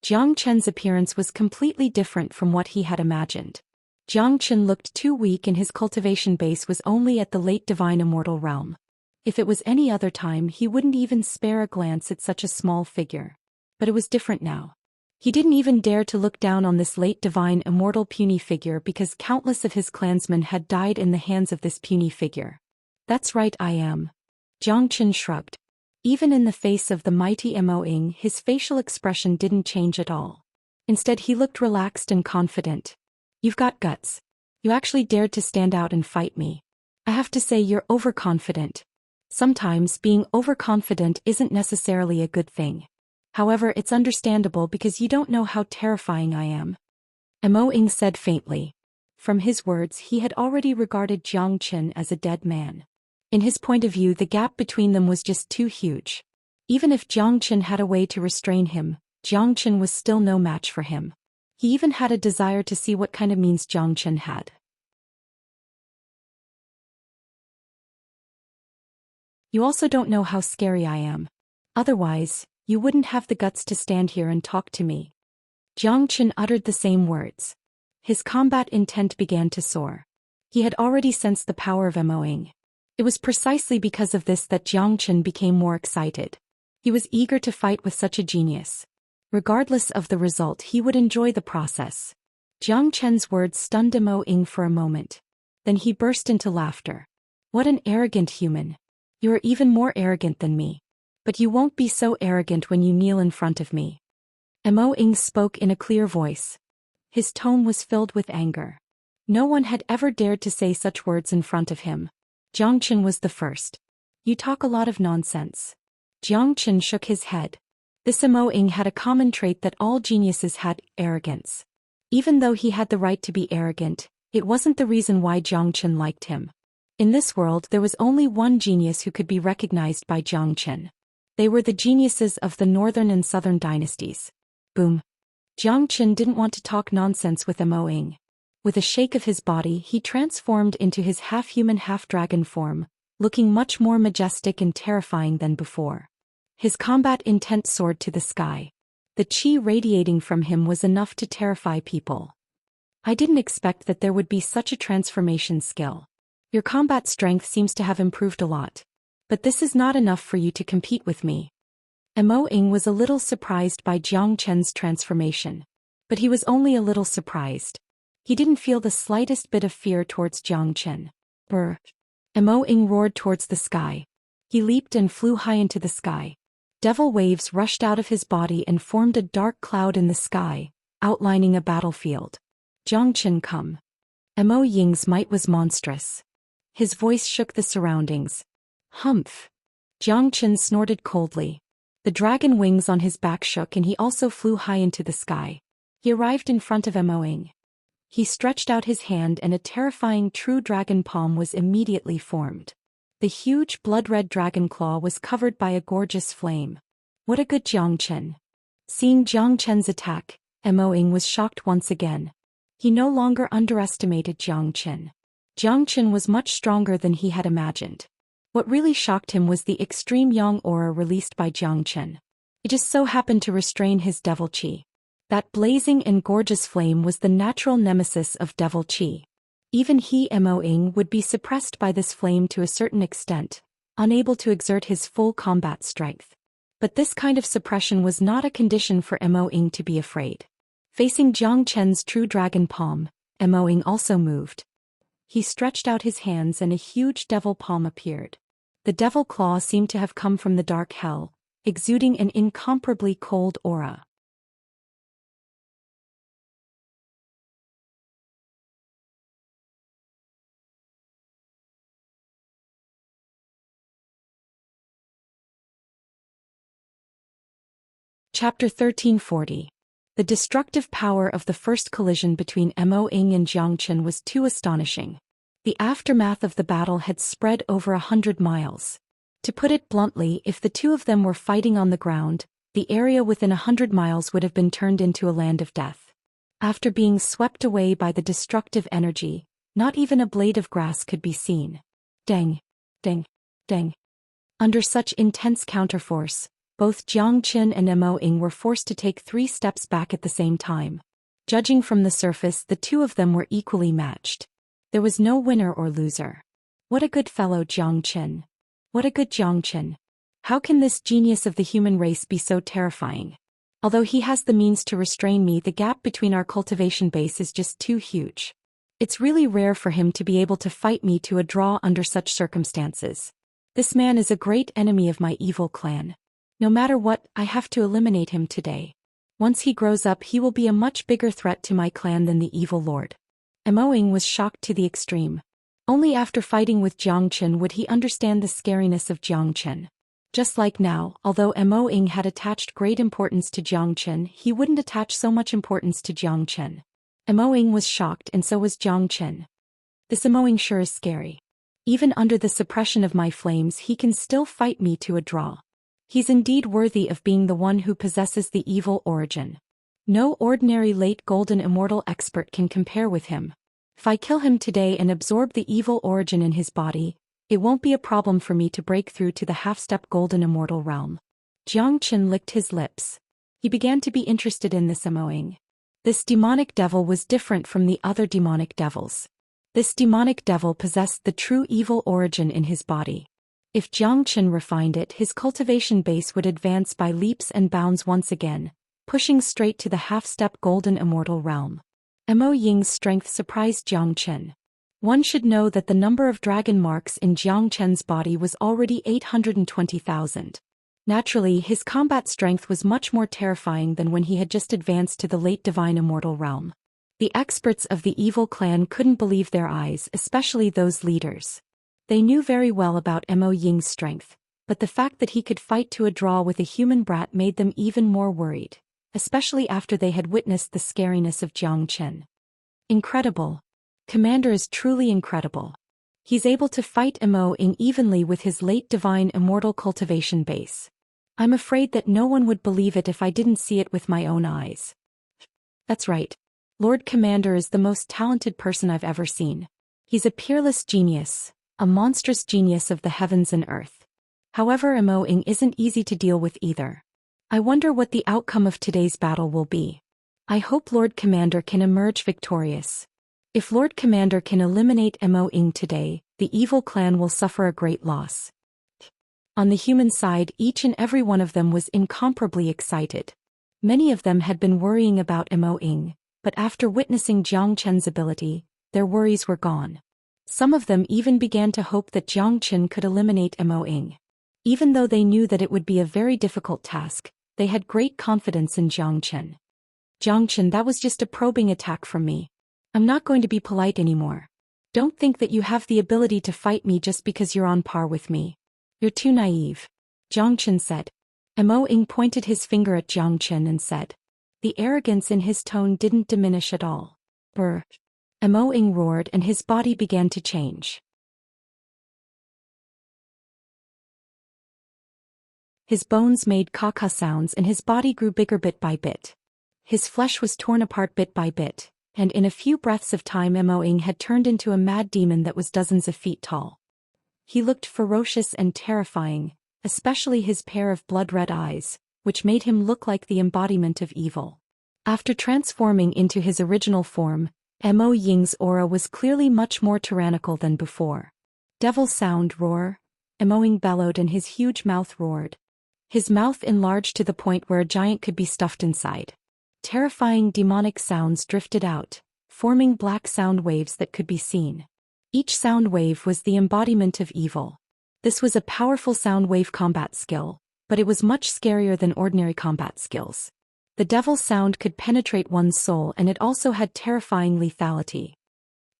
Jiang Chen's appearance was completely different from what he had imagined. Jiang Chen looked too weak and his cultivation base was only at the late divine immortal realm. If it was any other time he wouldn't even spare a glance at such a small figure. But it was different now. He didn't even dare to look down on this late divine immortal puny figure because countless of his clansmen had died in the hands of this puny figure. That's right, I am. Jiang Chen shrugged. Even in the face of the mighty Emoing, his facial expression didn't change at all. Instead he looked relaxed and confident. You've got guts. You actually dared to stand out and fight me. I have to say you're overconfident. Sometimes being overconfident isn't necessarily a good thing. However, it's understandable because you don't know how terrifying I am. Emoing said faintly. From his words, he had already regarded Jiang Chen as a dead man. In his point of view, the gap between them was just too huge. Even if Jiang Chen had a way to restrain him, Jiang Chen was still no match for him. He even had a desire to see what kind of means Jiang Chen had. You also don't know how scary I am. Otherwise, you wouldn't have the guts to stand here and talk to me. Jiang Chen uttered the same words. His combat intent began to soar. He had already sensed the power of Emoing. It was precisely because of this that Jiang Chen became more excited. He was eager to fight with such a genius. Regardless of the result, he would enjoy the process. Jiang Chen's words stunned Emoing for a moment. Then he burst into laughter. What an arrogant human. You are even more arrogant than me. But you won't be so arrogant when you kneel in front of me. Emoing spoke in a clear voice. His tone was filled with anger. No one had ever dared to say such words in front of him. Jiang Chen was the first. You talk a lot of nonsense. Jiang Chen shook his head. This Emoing had a common trait that all geniuses had, arrogance. Even though he had the right to be arrogant, it wasn't the reason why Jiang Chen liked him. In this world there was only one genius who could be recognized by Jiang Chen. They were the geniuses of the northern and southern dynasties. Boom. Jiang Chen didn't want to talk nonsense with Emoing. With a shake of his body, he transformed into his half-human half-dragon form, looking much more majestic and terrifying than before. His combat intent soared to the sky. The chi radiating from him was enough to terrify people. I didn't expect that there would be such a transformation skill. Your combat strength seems to have improved a lot. But this is not enough for you to compete with me. Emoing was a little surprised by Jiang Chen's transformation. But he was only a little surprised. He didn't feel the slightest bit of fear towards Jiang Chen. Brr. Emoing roared towards the sky. He leaped and flew high into the sky. Devil waves rushed out of his body and formed a dark cloud in the sky, outlining a battlefield. Jiang Chen come. Emoing's might was monstrous. His voice shook the surroundings. Humph. Jiang Chen snorted coldly. The dragon wings on his back shook and he also flew high into the sky. He arrived in front of Moing. He stretched out his hand and a terrifying true dragon palm was immediately formed. The huge blood-red dragon claw was covered by a gorgeous flame. What a good Xianxia. Seeing Xianxia's attack, Moing was shocked once again. He no longer underestimated Xianxia. Xianxia was much stronger than he had imagined. What really shocked him was the extreme yang aura released by Xianxia. It just so happened to restrain his devil qi. That blazing and gorgeous flame was the natural nemesis of devil qi. Even he Moing would be suppressed by this flame to a certain extent, unable to exert his full combat strength. But this kind of suppression was not a condition for Moing to be afraid. Facing Xianxia's true dragon palm, Moing also moved. He stretched out his hands and a huge devil palm appeared. The devil claw seemed to have come from the dark hell, exuding an incomparably cold aura. Chapter 1340. The destructive power of the first collision between Moing and Xianxia was too astonishing. The aftermath of the battle had spread over 100 miles. To put it bluntly, if the two of them were fighting on the ground, the area within 100 miles would have been turned into a land of death. After being swept away by the destructive energy, not even a blade of grass could be seen. Dang, dang, dang. Under such intense counterforce, both Xianxia and Moing were forced to take 3 steps back at the same time. Judging from the surface, the two of them were equally matched. There was no winner or loser. What a good fellow Xianxia. What a good Xianxia. How can this genius of the human race be so terrifying? Although he has the means to restrain me, the gap between our cultivation base is just too huge. It's really rare for him to be able to fight me to a draw under such circumstances. This man is a great enemy of my evil clan. No matter what, I have to eliminate him today. Once he grows up, he will be a much bigger threat to my clan than the evil lord. Moing was shocked to the extreme. Only after fighting with Xianxia would he understand the scariness of Xianxia. Just like now, although Moing had attached great importance to Xianxia, he wouldn't attach so much importance to Xianxia. Moing was shocked and so was Xianxia. This Moing sure is scary. Even under the suppression of my flames, he can still fight me to a draw. He's indeed worthy of being the one who possesses the evil origin. No ordinary late golden immortal expert can compare with him. If I kill him today and absorb the evil origin in his body, it won't be a problem for me to break through to the half-step golden immortal realm. Xianxia licked his lips. He began to be interested in this Moing. This demonic devil was different from the other demonic devils. This demonic devil possessed the true evil origin in his body. If Xianxia refined it, his cultivation base would advance by leaps and bounds once again, pushing straight to the half-step golden immortal realm. Moing's strength surprised Xianxia. One should know that the number of dragon marks in Xianxia's body was already 820,000. Naturally, his combat strength was much more terrifying than when he had just advanced to the late divine immortal realm. The experts of the evil clan couldn't believe their eyes, especially those leaders. They knew very well about Moing's strength, but the fact that he could fight to a draw with a human brat made them even more worried, especially after they had witnessed the scariness of Xianxia. Incredible. Commander is truly incredible. He's able to fight Moing evenly with his late divine immortal cultivation base. I'm afraid that no one would believe it if I didn't see it with my own eyes. That's right. Lord Commander is the most talented person I've ever seen. He's a peerless genius, a monstrous genius of the heavens and earth. However, Moing isn't easy to deal with either. I wonder what the outcome of today's battle will be. I hope Lord Commander can emerge victorious. If Lord Commander can eliminate Moing today, the evil clan will suffer a great loss. On the human side, each and every one of them was incomparably excited. Many of them had been worrying about Moing, but after witnessing Xianxia's ability, their worries were gone. Some of them even began to hope that Xianxia could eliminate Moing. Even though they knew that it would be a very difficult task, they had great confidence in Xianxia. Xianxia, that was just a probing attack from me. I'm not going to be polite anymore. Don't think that you have the ability to fight me just because you're on par with me. You're too naive. Xianxia said. Mo Ying pointed his finger at Zhou Xian and said. The arrogance in his tone didn't diminish at all. Brr. Mo Ying roared and his body began to change. His bones made caca sounds and his body grew bigger bit by bit. His flesh was torn apart bit by bit, and in a few breaths of time Mo Ying had turned into a mad demon that was dozens of feet tall. He looked ferocious and terrifying, especially his pair of blood-red eyes, which made him look like the embodiment of evil. After transforming into his original form, Mo Ying's aura was clearly much more tyrannical than before. Devil sound roar, Mo Ying bellowed and his huge mouth roared. His mouth enlarged to the point where a giant could be stuffed inside. Terrifying demonic sounds drifted out, forming black sound waves that could be seen. Each sound wave was the embodiment of evil. This was a powerful sound wave combat skill, but it was much scarier than ordinary combat skills. The devil sound could penetrate one's soul and it also had terrifying lethality.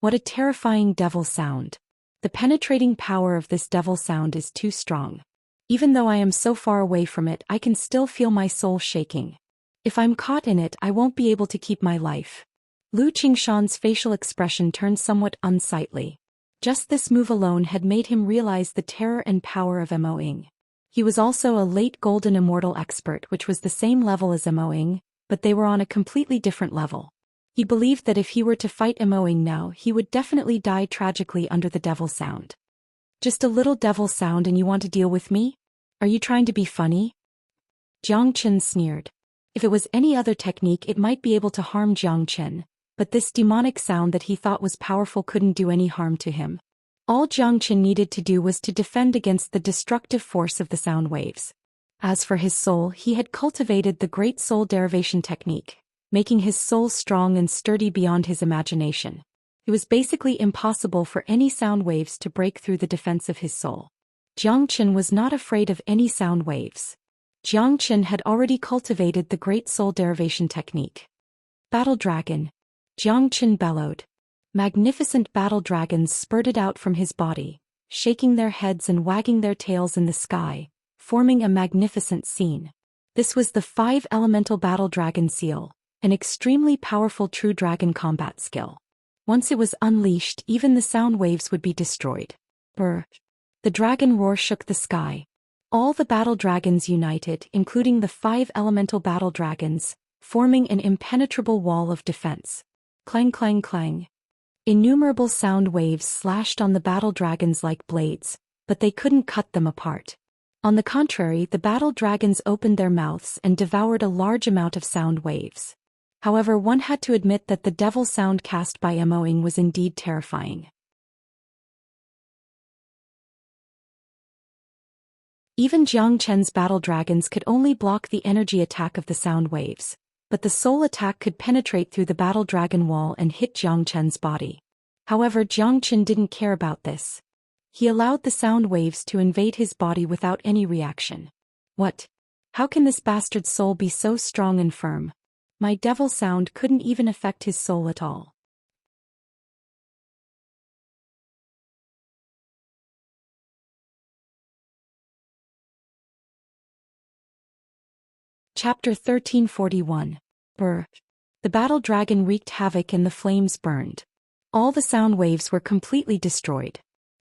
What a terrifying devil sound. The penetrating power of this devil sound is too strong. Even though I am so far away from it, I can still feel my soul shaking. If I'm caught in it, I won't be able to keep my life. Lu Qingshan's facial expression turned somewhat unsightly. Just this move alone had made him realize the terror and power of Mo Ying. He was also a late golden immortal expert, which was the same level as Mo Ying, but they were on a completely different level. He believed that if he were to fight Mo Ying now, he would definitely die tragically under the devil sound. Just a little devil sound and you want to deal with me? Are you trying to be funny? Zhou Xian sneered. If it was any other technique it might be able to harm Zhou Xian, but this demonic sound that he thought was powerful couldn't do any harm to him. All Zhou Xian needed to do was to defend against the destructive force of the sound waves. As for his soul, he had cultivated the great soul derivation technique, making his soul strong and sturdy beyond his imagination. It was basically impossible for any sound waves to break through the defense of his soul. Zhou Xian was not afraid of any sound waves. Zhou Xian had already cultivated the great soul derivation technique. Battle Dragon. Zhou Xian bellowed. Magnificent battle dragons spurted out from his body, shaking their heads and wagging their tails in the sky, forming a magnificent scene. This was the 5 elemental battle dragon seal, an extremely powerful true dragon combat skill. Once it was unleashed, even the sound waves would be destroyed. Brr. The dragon roar shook the sky. All the battle dragons united, including the 5 elemental battle dragons, forming an impenetrable wall of defense. Clang clang clang. Innumerable sound waves slashed on the battle dragons like blades, but they couldn't cut them apart. On the contrary, the battle dragons opened their mouths and devoured a large amount of sound waves. However, one had to admit that the devil sound cast by Mo Ying was indeed terrifying. Even Zhou Qian's battle dragons could only block the energy attack of the sound waves, but the soul attack could penetrate through the battle dragon wall and hit Zhou Qian's body. However, Zhou Qian didn't care about this. He allowed the sound waves to invade his body without any reaction. What? How can this bastard's soul be so strong and firm? My devil sound couldn't even affect his soul at all. Chapter 1341. Brr. The battle dragon wreaked havoc and the flames burned. All the sound waves were completely destroyed.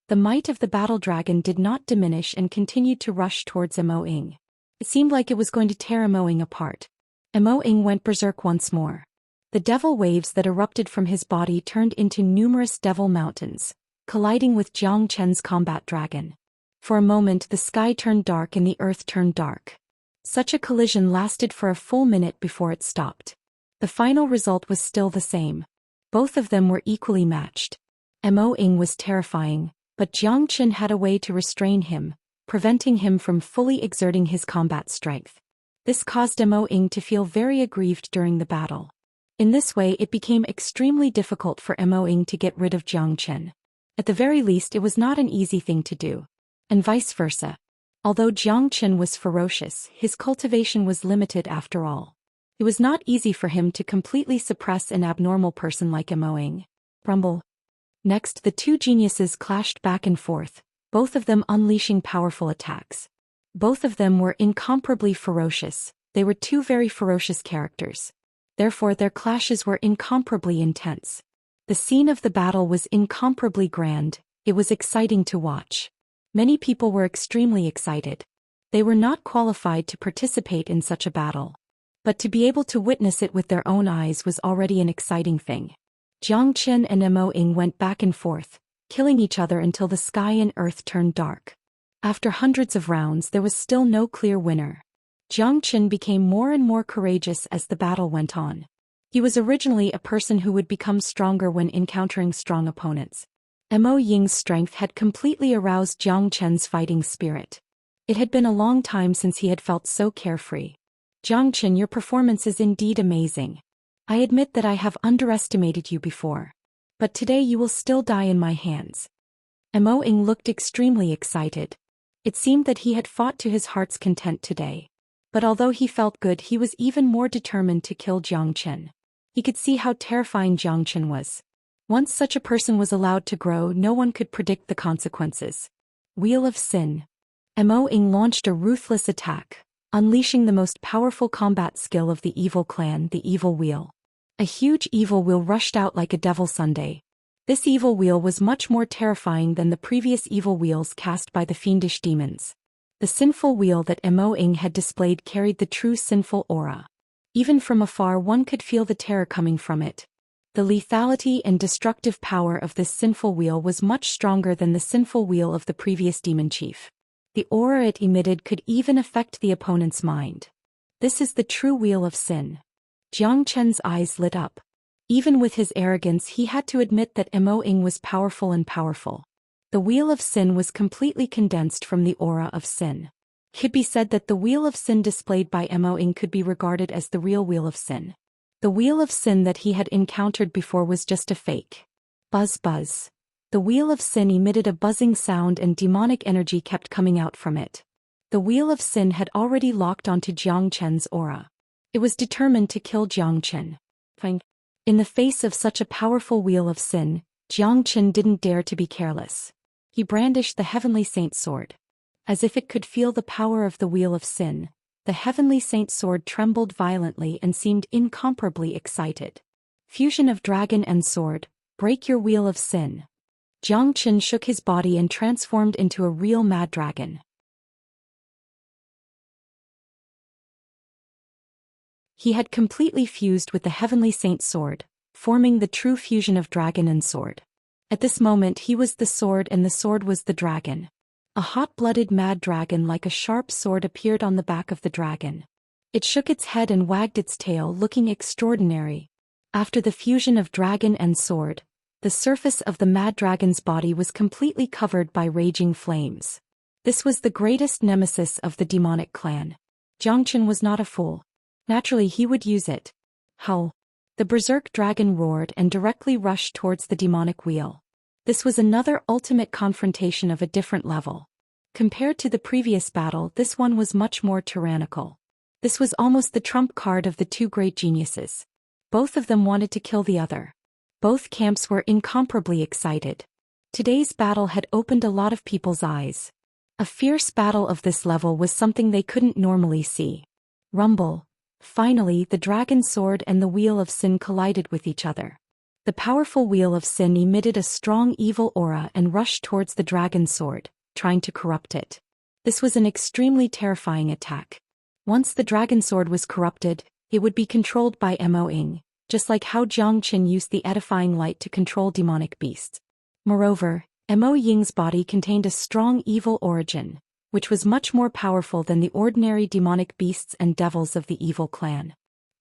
The might of the battle dragon did not diminish and continued to rush towards Mo Ying. It seemed like it was going to tear Mo Ying apart. Mo Ying went berserk once more. The devil waves that erupted from his body turned into numerous devil mountains, colliding with Zhou Qian's combat dragon. For a moment the sky turned dark and the earth turned dark. Such a collision lasted for a full minute before it stopped. The final result was still the same. Both of them were equally matched. Mo Ying was terrifying, but Zhou Qian had a way to restrain him, preventing him from fully exerting his combat strength. This caused Mo Ying to feel very aggrieved during the battle. In this way it became extremely difficult for Mo Ying to get rid of Zhou Qian. At the very least it was not an easy thing to do. And vice versa. Although Zhou Qian was ferocious, his cultivation was limited after all. It was not easy for him to completely suppress an abnormal person like Mo Ying. Rumble. Next the two geniuses clashed back and forth, both of them unleashing powerful attacks. Both of them were incomparably ferocious. They were two very ferocious characters. Therefore their clashes were incomparably intense. The scene of the battle was incomparably grand. It was exciting to watch. Many people were extremely excited. They were not qualified to participate in such a battle. But to be able to witness it with their own eyes was already an exciting thing. Zhou Xian and Mo Ying went back and forth, killing each other until the sky and earth turned dark. After hundreds of rounds there was still no clear winner. Zhou Xian became more and more courageous as the battle went on. He was originally a person who would become stronger when encountering strong opponents. Mo Ying's strength had completely aroused Zhou Qian's fighting spirit. It had been a long time since he had felt so carefree. Zhou Qian, your performance is indeed amazing. I admit that I have underestimated you before. But today you will still die in my hands. Mo Ying looked extremely excited. It seemed that he had fought to his heart's content today. But although he felt good, he was even more determined to kill Zhou Qian. He could see how terrifying Zhou Qian was. Once such a person was allowed to grow, no one could predict the consequences. Wheel of Sin. Mo Ying launched a ruthless attack, unleashing the most powerful combat skill of the evil clan, the Evil Wheel. A huge evil wheel rushed out like a devil sundae. This evil wheel was much more terrifying than the previous evil wheels cast by the fiendish demons. The sinful wheel that Mo Ying had displayed carried the true sinful aura. Even from afar one could feel the terror coming from it. The lethality and destructive power of this sinful wheel was much stronger than the sinful wheel of the previous demon chief. The aura it emitted could even affect the opponent's mind. This is the true Wheel of Sin. Zhou Qian's eyes lit up. Even with his arrogance he had to admit that Mo Ying was powerful and powerful. The Wheel of Sin was completely condensed from the aura of sin. It could be said that the Wheel of Sin displayed by Mo Ying could be regarded as the real Wheel of Sin. The Wheel of Sin that he had encountered before was just a fake. Buzz buzz. The Wheel of Sin emitted a buzzing sound and demonic energy kept coming out from it. The Wheel of Sin had already locked onto Zhou Qian's aura. It was determined to kill Zhou Qian. In the face of such a powerful Wheel of Sin, Zhou Qian didn't dare to be careless. He brandished the Heavenly Saint Sword. As if it could feel the power of the Wheel of Sin, the Heavenly Saint Sword trembled violently and seemed incomparably excited. Fusion of dragon and sword, break your Wheel of Sin. Zhou Qian shook his body and transformed into a real mad dragon. He had completely fused with the Heavenly Saint Sword, forming the true fusion of dragon and sword. At this moment he was the sword and the sword was the dragon. A hot-blooded mad dragon like a sharp sword appeared on the back of the dragon. It shook its head and wagged its tail, looking extraordinary. After the fusion of dragon and sword, the surface of the mad dragon's body was completely covered by raging flames. This was the greatest nemesis of the demonic clan. Zhou Qian was not a fool. Naturally he would use it. Howl! The berserk dragon roared and directly rushed towards the demonic wheel. This was another ultimate confrontation of a different level. Compared to the previous battle, this one was much more tyrannical. This was almost the trump card of the two great geniuses. Both of them wanted to kill the other. Both camps were incomparably excited. Today's battle had opened a lot of people's eyes. A fierce battle of this level was something they couldn't normally see. Rumble. Finally, the dragon sword and the Wheel of Sin collided with each other. The powerful Wheel of Sin emitted a strong evil aura and rushed towards the dragon sword, trying to corrupt it. This was an extremely terrifying attack. Once the dragon sword was corrupted, it would be controlled by Mo Ying, just like how Zhou Qian used the edifying light to control demonic beasts. Moreover, Mo Ying's body contained a strong evil origin, which was much more powerful than the ordinary demonic beasts and devils of the evil clan.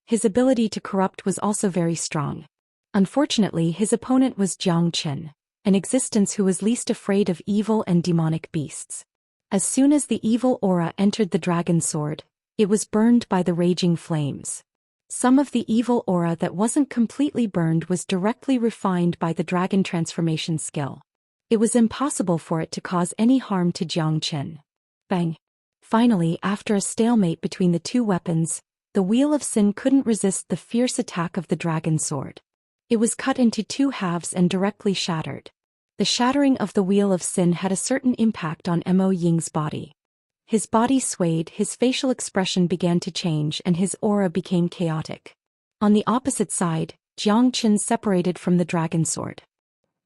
His ability to corrupt was also very strong. Unfortunately, his opponent was Zhou Qian, an existence who was least afraid of evil and demonic beasts. As soon as the evil aura entered the dragon sword, it was burned by the raging flames. Some of the evil aura that wasn't completely burned was directly refined by the dragon transformation skill. It was impossible for it to cause any harm to Zhou Qian. Bang! Finally, after a stalemate between the two weapons, the Wheel of Sin couldn't resist the fierce attack of the dragon sword. It was cut into two halves and directly shattered. The shattering of the Wheel of Sin had a certain impact on Mo Ying's body. His body swayed, his facial expression began to change, and his aura became chaotic. On the opposite side, Jiang Qin separated from the dragon sword.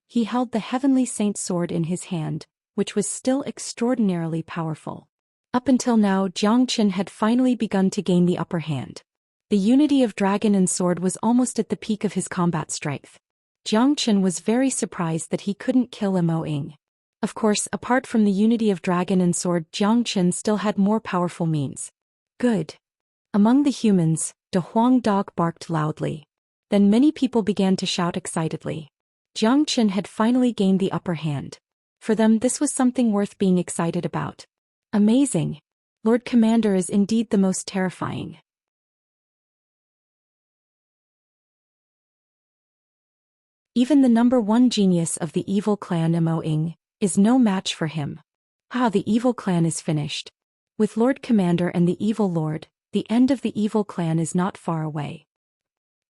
He held the heavenly saint sword in his hand, which was still extraordinarily powerful. Up until now, Jiang Qin had finally begun to gain the upper hand. The unity of dragon and sword was almost at the peak of his combat strength. Jiang Qin was very surprised that he couldn't kill Mo Ying. Of course, apart from the unity of dragon and sword, Jiang Qin still had more powerful means. Good. Among the humans, the Huang dog barked loudly. Then many people began to shout excitedly. Jiang Qin had finally gained the upper hand. For them, this was something worth being excited about. Amazing. Lord Commander is indeed the most terrifying. Even the #1 genius of the evil clan Mo Ying is no match for him. The evil clan is finished. With Lord Commander and the evil lord, the end of the evil clan is not far away.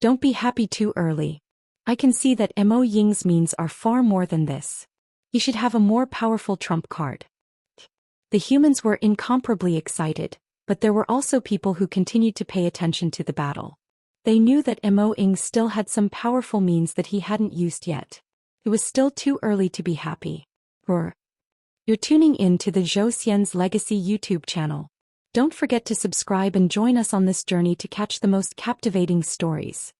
Don't be happy too early. I can see that Mo Ying's means are far more than this. He should have a more powerful trump card. The humans were incomparably excited, but there were also people who continued to pay attention to the battle. They knew that Mo Ying still had some powerful means that he hadn't used yet. It was still too early to be happy. You're tuning in to the Zhou Xian's Legacy YouTube channel. Don't forget to subscribe and join us on this journey to catch the most captivating stories.